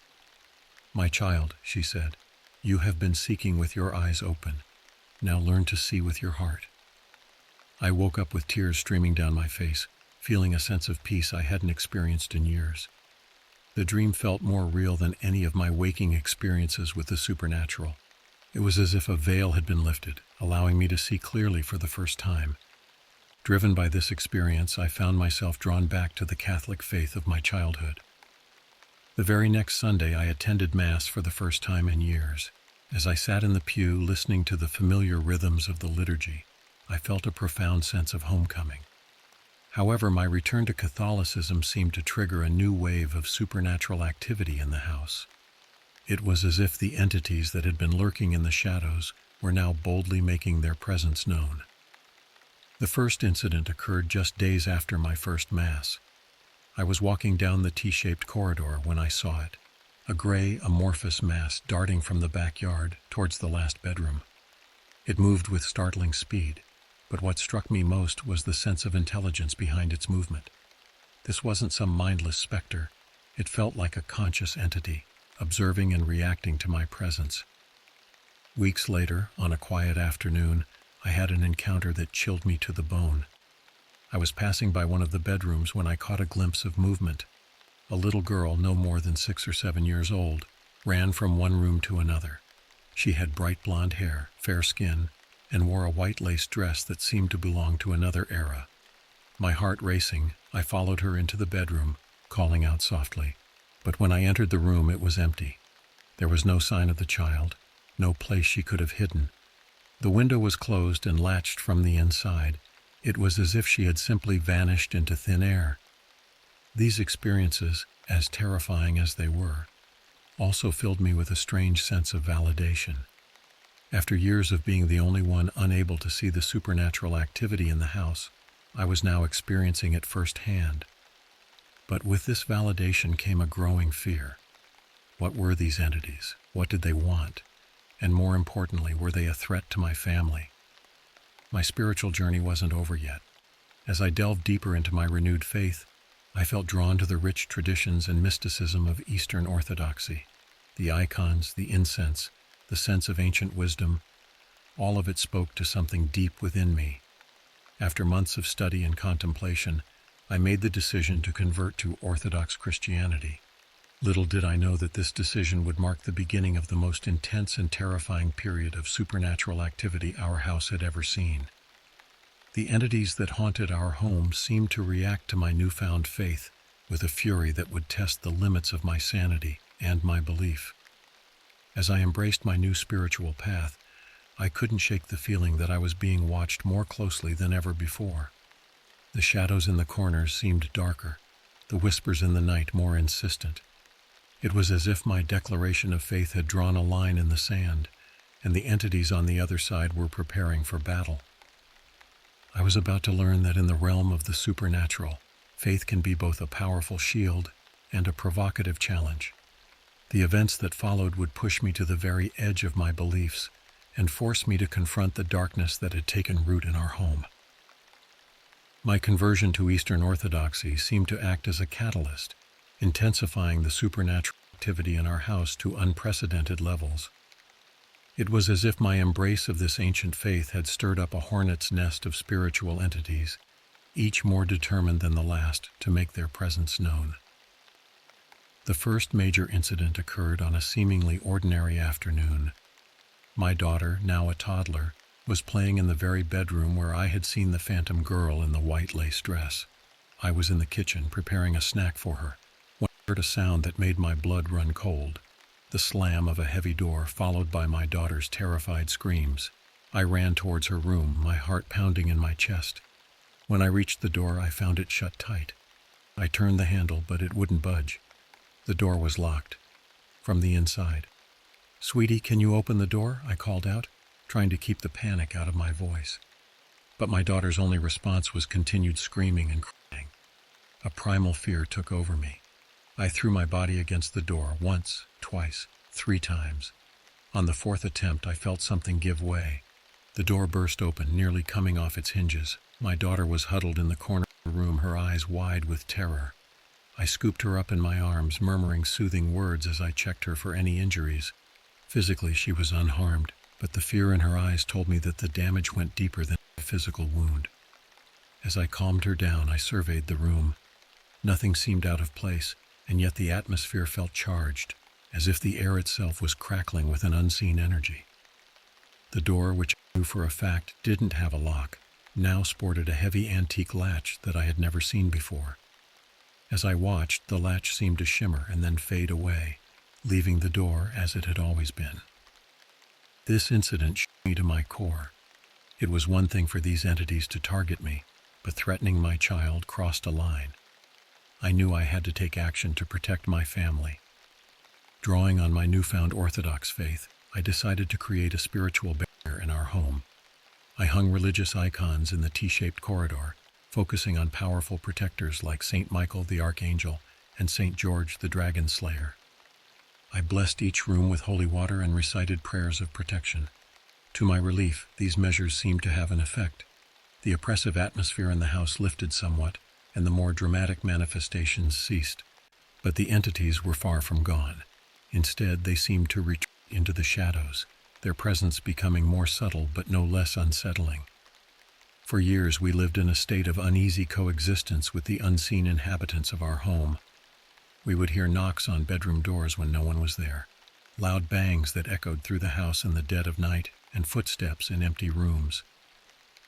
"My child," she said, "you have been seeking with your eyes open. Now learn to see with your heart." I woke up with tears streaming down my face, feeling a sense of peace I hadn't experienced in years. The dream felt more real than any of my waking experiences with the supernatural. It was as if a veil had been lifted, allowing me to see clearly for the first time. Driven by this experience, I found myself drawn back to the Catholic faith of my childhood. The very next Sunday, I attended Mass for the first time in years. As I sat in the pew listening to the familiar rhythms of the liturgy, I felt a profound sense of homecoming. However, my return to Catholicism seemed to trigger a new wave of supernatural activity in the house. It was as if the entities that had been lurking in the shadows were now boldly making their presence known. The first incident occurred just days after my first Mass. I was walking down the T-shaped corridor when I saw it, a gray, amorphous mass darting from the backyard towards the last bedroom. It moved with startling speed, but what struck me most was the sense of intelligence behind its movement. This wasn't some mindless specter. It felt like a conscious entity, observing and reacting to my presence. Weeks later, on a quiet afternoon, I had an encounter that chilled me to the bone. I was passing by one of the bedrooms when I caught a glimpse of movement. A little girl, no more than 6 or 7 years old, ran from one room to another. She had bright blonde hair, fair skin, and wore a white lace dress that seemed to belong to another era. My heart racing, I followed her into the bedroom, calling out softly. But when I entered the room, it was empty. There was no sign of the child, no place she could have hidden. The window was closed and latched from the inside. It was as if she had simply vanished into thin air. These experiences, as terrifying as they were, also filled me with a strange sense of validation. After years of being the only one unable to see the supernatural activity in the house, I was now experiencing it firsthand. But with this validation came a growing fear. What were these entities? What did they want? And more importantly, were they a threat to my family? My spiritual journey wasn't over yet. As I delved deeper into my renewed faith, I felt drawn to the rich traditions and mysticism of Eastern Orthodoxy. The icons, the incense, the sense of ancient wisdom, all of it spoke to something deep within me. After months of study and contemplation, I made the decision to convert to Orthodox Christianity. Little did I know that this decision would mark the beginning of the most intense and terrifying period of supernatural activity our house had ever seen. The entities that haunted our home seemed to react to my newfound faith with a fury that would test the limits of my sanity and my belief. As I embraced my new spiritual path, I couldn't shake the feeling that I was being watched more closely than ever before. The shadows in the corners seemed darker, the whispers in the night more insistent. It was as if my declaration of faith had drawn a line in the sand, and the entities on the other side were preparing for battle. I was about to learn that in the realm of the supernatural, faith can be both a powerful shield and a provocative challenge. The events that followed would push me to the very edge of my beliefs and force me to confront the darkness that had taken root in our home. My conversion to Eastern Orthodoxy seemed to act as a catalyst, intensifying the supernatural activity in our house to unprecedented levels. It was as if my embrace of this ancient faith had stirred up a hornet's nest of spiritual entities, each more determined than the last to make their presence known. The first major incident occurred on a seemingly ordinary afternoon. My daughter, now a toddler, was playing in the very bedroom where I had seen the phantom girl in the white lace dress. I was in the kitchen preparing a snack for her when I heard a sound that made my blood run cold. The slam of a heavy door followed by my daughter's terrified screams. I ran towards her room, my heart pounding in my chest. When I reached the door, I found it shut tight. I turned the handle, but it wouldn't budge. The door was locked from the inside. "Sweetie, can you open the door?" I called out, trying to keep the panic out of my voice. But my daughter's only response was continued screaming and crying. A primal fear took over me. I threw my body against the door once, twice, 3 times. On the 4th attempt, I felt something give way. The door burst open, nearly coming off its hinges. My daughter was huddled in the corner of the room, her eyes wide with terror. I scooped her up in my arms, murmuring soothing words as I checked her for any injuries. Physically, she was unharmed, but the fear in her eyes told me that the damage went deeper than a physical wound. As I calmed her down, I surveyed the room. Nothing seemed out of place, and yet the atmosphere felt charged, as if the air itself was crackling with an unseen energy. The door, which I knew for a fact didn't have a lock, now sported a heavy antique latch that I had never seen before. As I watched, the latch seemed to shimmer and then fade away, leaving the door as it had always been. This incident shook me to my core. It was one thing for these entities to target me, but threatening my child crossed a line. I knew I had to take action to protect my family. Drawing on my newfound Orthodox faith, I decided to create a spiritual barrier in our home. I hung religious icons in the T-shaped corridor, focusing on powerful protectors like Saint Michael the Archangel and Saint George the Dragon Slayer. I blessed each room with holy water and recited prayers of protection. To my relief, these measures seemed to have an effect. The oppressive atmosphere in the house lifted somewhat, and the more dramatic manifestations ceased. But the entities were far from gone. Instead, they seemed to retreat into the shadows, their presence becoming more subtle but no less unsettling. For years, we lived in a state of uneasy coexistence with the unseen inhabitants of our home. We would hear knocks on bedroom doors when no one was there, loud bangs that echoed through the house in the dead of night, and footsteps in empty rooms.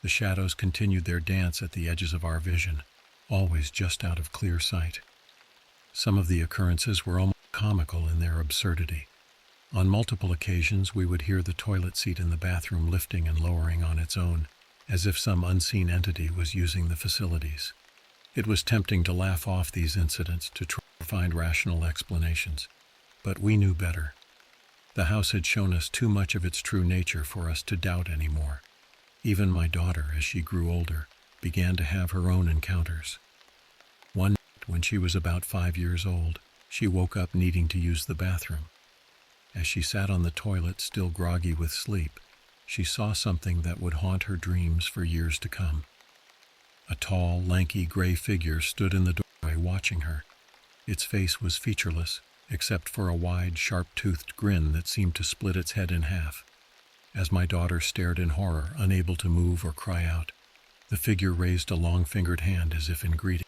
The shadows continued their dance at the edges of our vision, always just out of clear sight. Some of the occurrences were almost comical in their absurdity. On multiple occasions, we would hear the toilet seat in the bathroom lifting and lowering on its own, as if some unseen entity was using the facilities. It was tempting to laugh off these incidents to try to find rational explanations, but we knew better. The house had shown us too much of its true nature for us to doubt anymore. Even my daughter, as she grew older, began to have her own encounters. One night, when she was about 5 years old, she woke up needing to use the bathroom. As she sat on the toilet, still groggy with sleep, she saw something that would haunt her dreams for years to come. A tall, lanky, gray figure stood in the doorway watching her. Its face was featureless, except for a wide, sharp-toothed grin that seemed to split its head in half. As my daughter stared in horror, unable to move or cry out, the figure raised a long-fingered hand as if in greeting.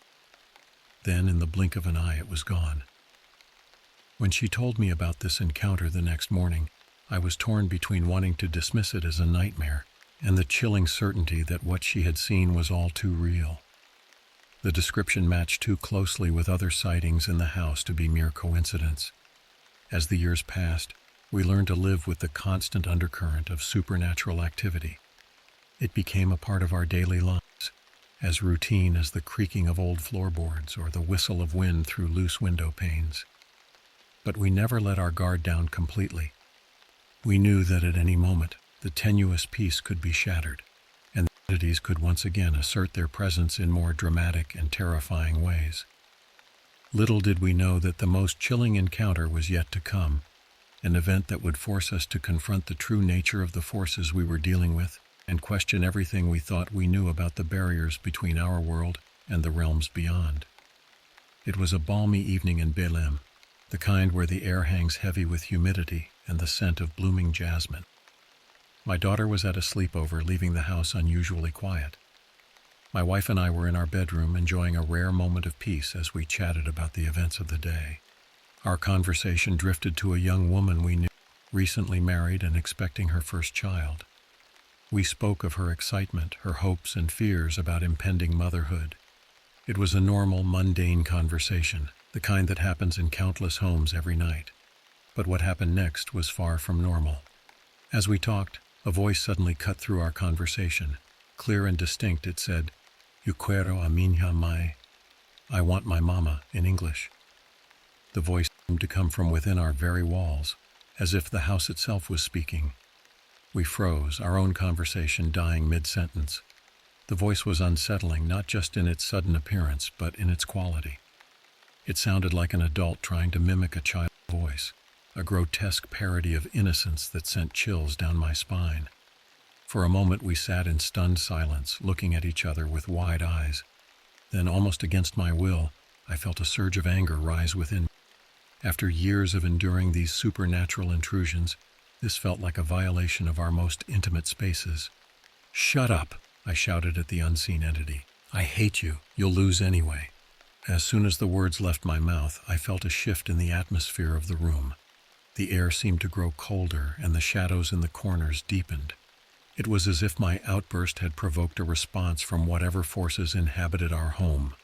Then, in the blink of an eye, it was gone. When she told me about this encounter the next morning, I was torn between wanting to dismiss it as a nightmare and the chilling certainty that what she had seen was all too real. The description matched too closely with other sightings in the house to be mere coincidence. As the years passed, we learned to live with the constant undercurrent of supernatural activity. It became a part of our daily lives, as routine as the creaking of old floorboards or the whistle of wind through loose window panes. But we never let our guard down completely. We knew that at any moment, the tenuous peace could be shattered, and the entities could once again assert their presence in more dramatic and terrifying ways. Little did we know that the most chilling encounter was yet to come, an event that would force us to confront the true nature of the forces we were dealing with and question everything we thought we knew about the barriers between our world and the realms beyond. It was a balmy evening in Belém, the kind where the air hangs heavy with humidity and the scent of blooming jasmine. My daughter was at a sleepover, leaving the house unusually quiet. My wife and I were in our bedroom enjoying a rare moment of peace as we chatted about the events of the day. Our conversation drifted to a young woman we knew, recently married and expecting her first child. We spoke of her excitement, her hopes and fears about impending motherhood. It was a normal, mundane conversation, the kind that happens in countless homes every night. But what happened next was far from normal. As we talked, a voice suddenly cut through our conversation. Clear and distinct, it said, "Eu quero a minha mãe." I want my mama, in English. The voice seemed to come from within our very walls, as if the house itself was speaking. We froze, our own conversation dying mid-sentence. The voice was unsettling, not just in its sudden appearance, but in its quality. It sounded like an adult trying to mimic a child's voice, a grotesque parody of innocence that sent chills down my spine. For a moment we sat in stunned silence, looking at each other with wide eyes. Then, almost against my will, I felt a surge of anger rise within me. After years of enduring these supernatural intrusions, this felt like a violation of our most intimate spaces. "Shut up!" I shouted at the unseen entity. "I hate you. You'll lose anyway." As soon as the words left my mouth, I felt a shift in the atmosphere of the room. The air seemed to grow colder, and the shadows in the corners deepened. It was as if my outburst had provoked a response from whatever forces inhabited our home.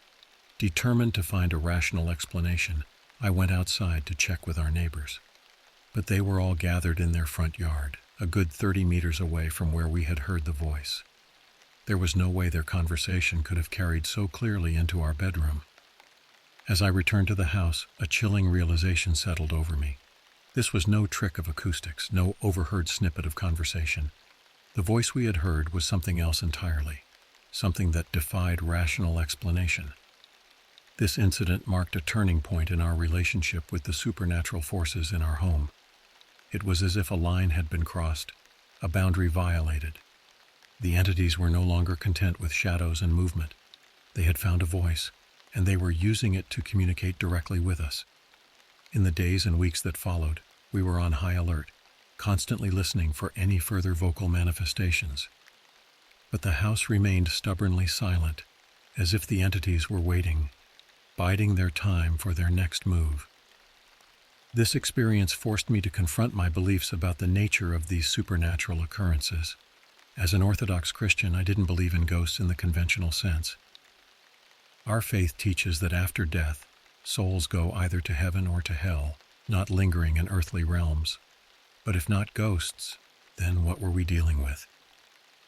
Determined to find a rational explanation, I went outside to check with our neighbors. But they were all gathered in their front yard, a good 30 meters away from where we had heard the voice. There was no way their conversation could have carried so clearly into our bedroom. As I returned to the house, a chilling realization settled over me. This was no trick of acoustics, no overheard snippet of conversation. The voice we had heard was something else entirely, something that defied rational explanation. This incident marked a turning point in our relationship with the supernatural forces in our home. It was as if a line had been crossed, a boundary violated. The entities were no longer content with shadows and movement. They had found a voice, and they were using it to communicate directly with us. In the days and weeks that followed, we were on high alert, constantly listening for any further vocal manifestations. But the house remained stubbornly silent, as if the entities were waiting, biding their time for their next move. This experience forced me to confront my beliefs about the nature of these supernatural occurrences. As an Orthodox Christian, I didn't believe in ghosts in the conventional sense. Our faith teaches that after death, souls go either to heaven or to hell, not lingering in earthly realms. But if not ghosts, then what were we dealing with?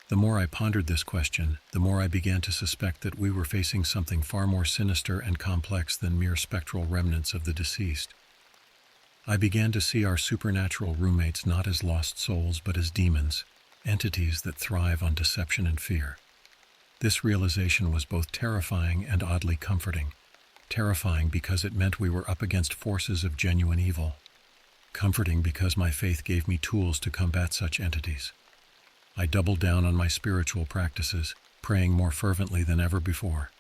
The more I pondered this question, the more I began to suspect that we were facing something far more sinister and complex than mere spectral remnants of the deceased. I began to see our supernatural roommates not as lost souls but as demons, entities that thrive on deception and fear. This realization was both terrifying and oddly comforting. Terrifying because it meant we were up against forces of genuine evil. Comforting because my faith gave me tools to combat such entities. I doubled down on my spiritual practices, praying more fervently than ever before.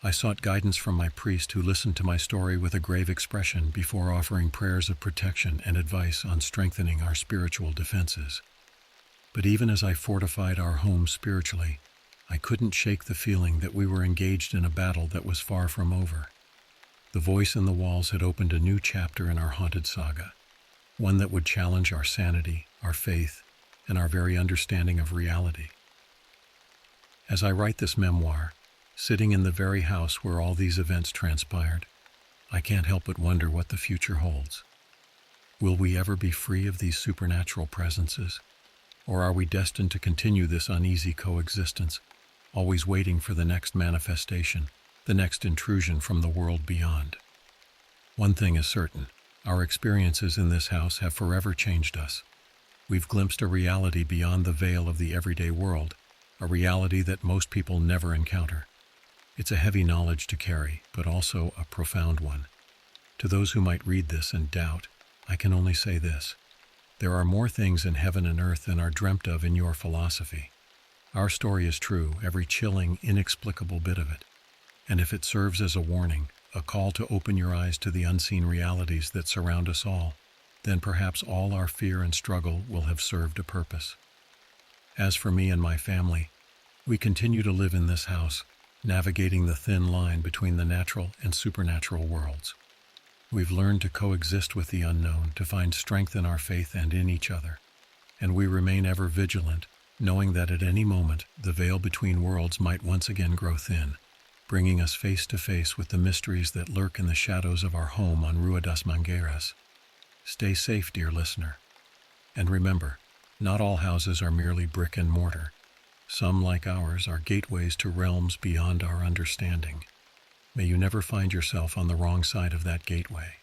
I sought guidance from my priest, who listened to my story with a grave expression before offering prayers of protection and advice on strengthening our spiritual defenses. But even as I fortified our home spiritually, I couldn't shake the feeling that we were engaged in a battle that was far from over. The voice in the walls had opened a new chapter in our haunted saga, one that would challenge our sanity, our faith, and our very understanding of reality. As I write this memoir, sitting in the very house where all these events transpired, I can't help but wonder what the future holds. Will we ever be free of these supernatural presences? Or are we destined to continue this uneasy coexistence, always waiting for the next manifestation, the next intrusion from the world beyond? One thing is certain: our experiences in this house have forever changed us. We've glimpsed a reality beyond the veil of the everyday world, a reality that most people never encounter. It's a heavy knowledge to carry, but also a profound one. To those who might read this and doubt, I can only say this: there are more things in heaven and earth than are dreamt of in your philosophy. Our story is true, every chilling, inexplicable bit of it. And if it serves as a warning, a call to open your eyes to the unseen realities that surround us all, then perhaps all our fear and struggle will have served a purpose. As for me and my family, we continue to live in this house, navigating the thin line between the natural and supernatural worlds. We've learned to coexist with the unknown, to find strength in our faith and in each other. And we remain ever vigilant, knowing that at any moment the veil between worlds might once again grow thin, bringing us face to face with the mysteries that lurk in the shadows of our home on Rua das Mangueiras. Stay safe, dear listener. And remember, not all houses are merely brick and mortar. Some, like ours, are gateways to realms beyond our understanding. May you never find yourself on the wrong side of that gateway.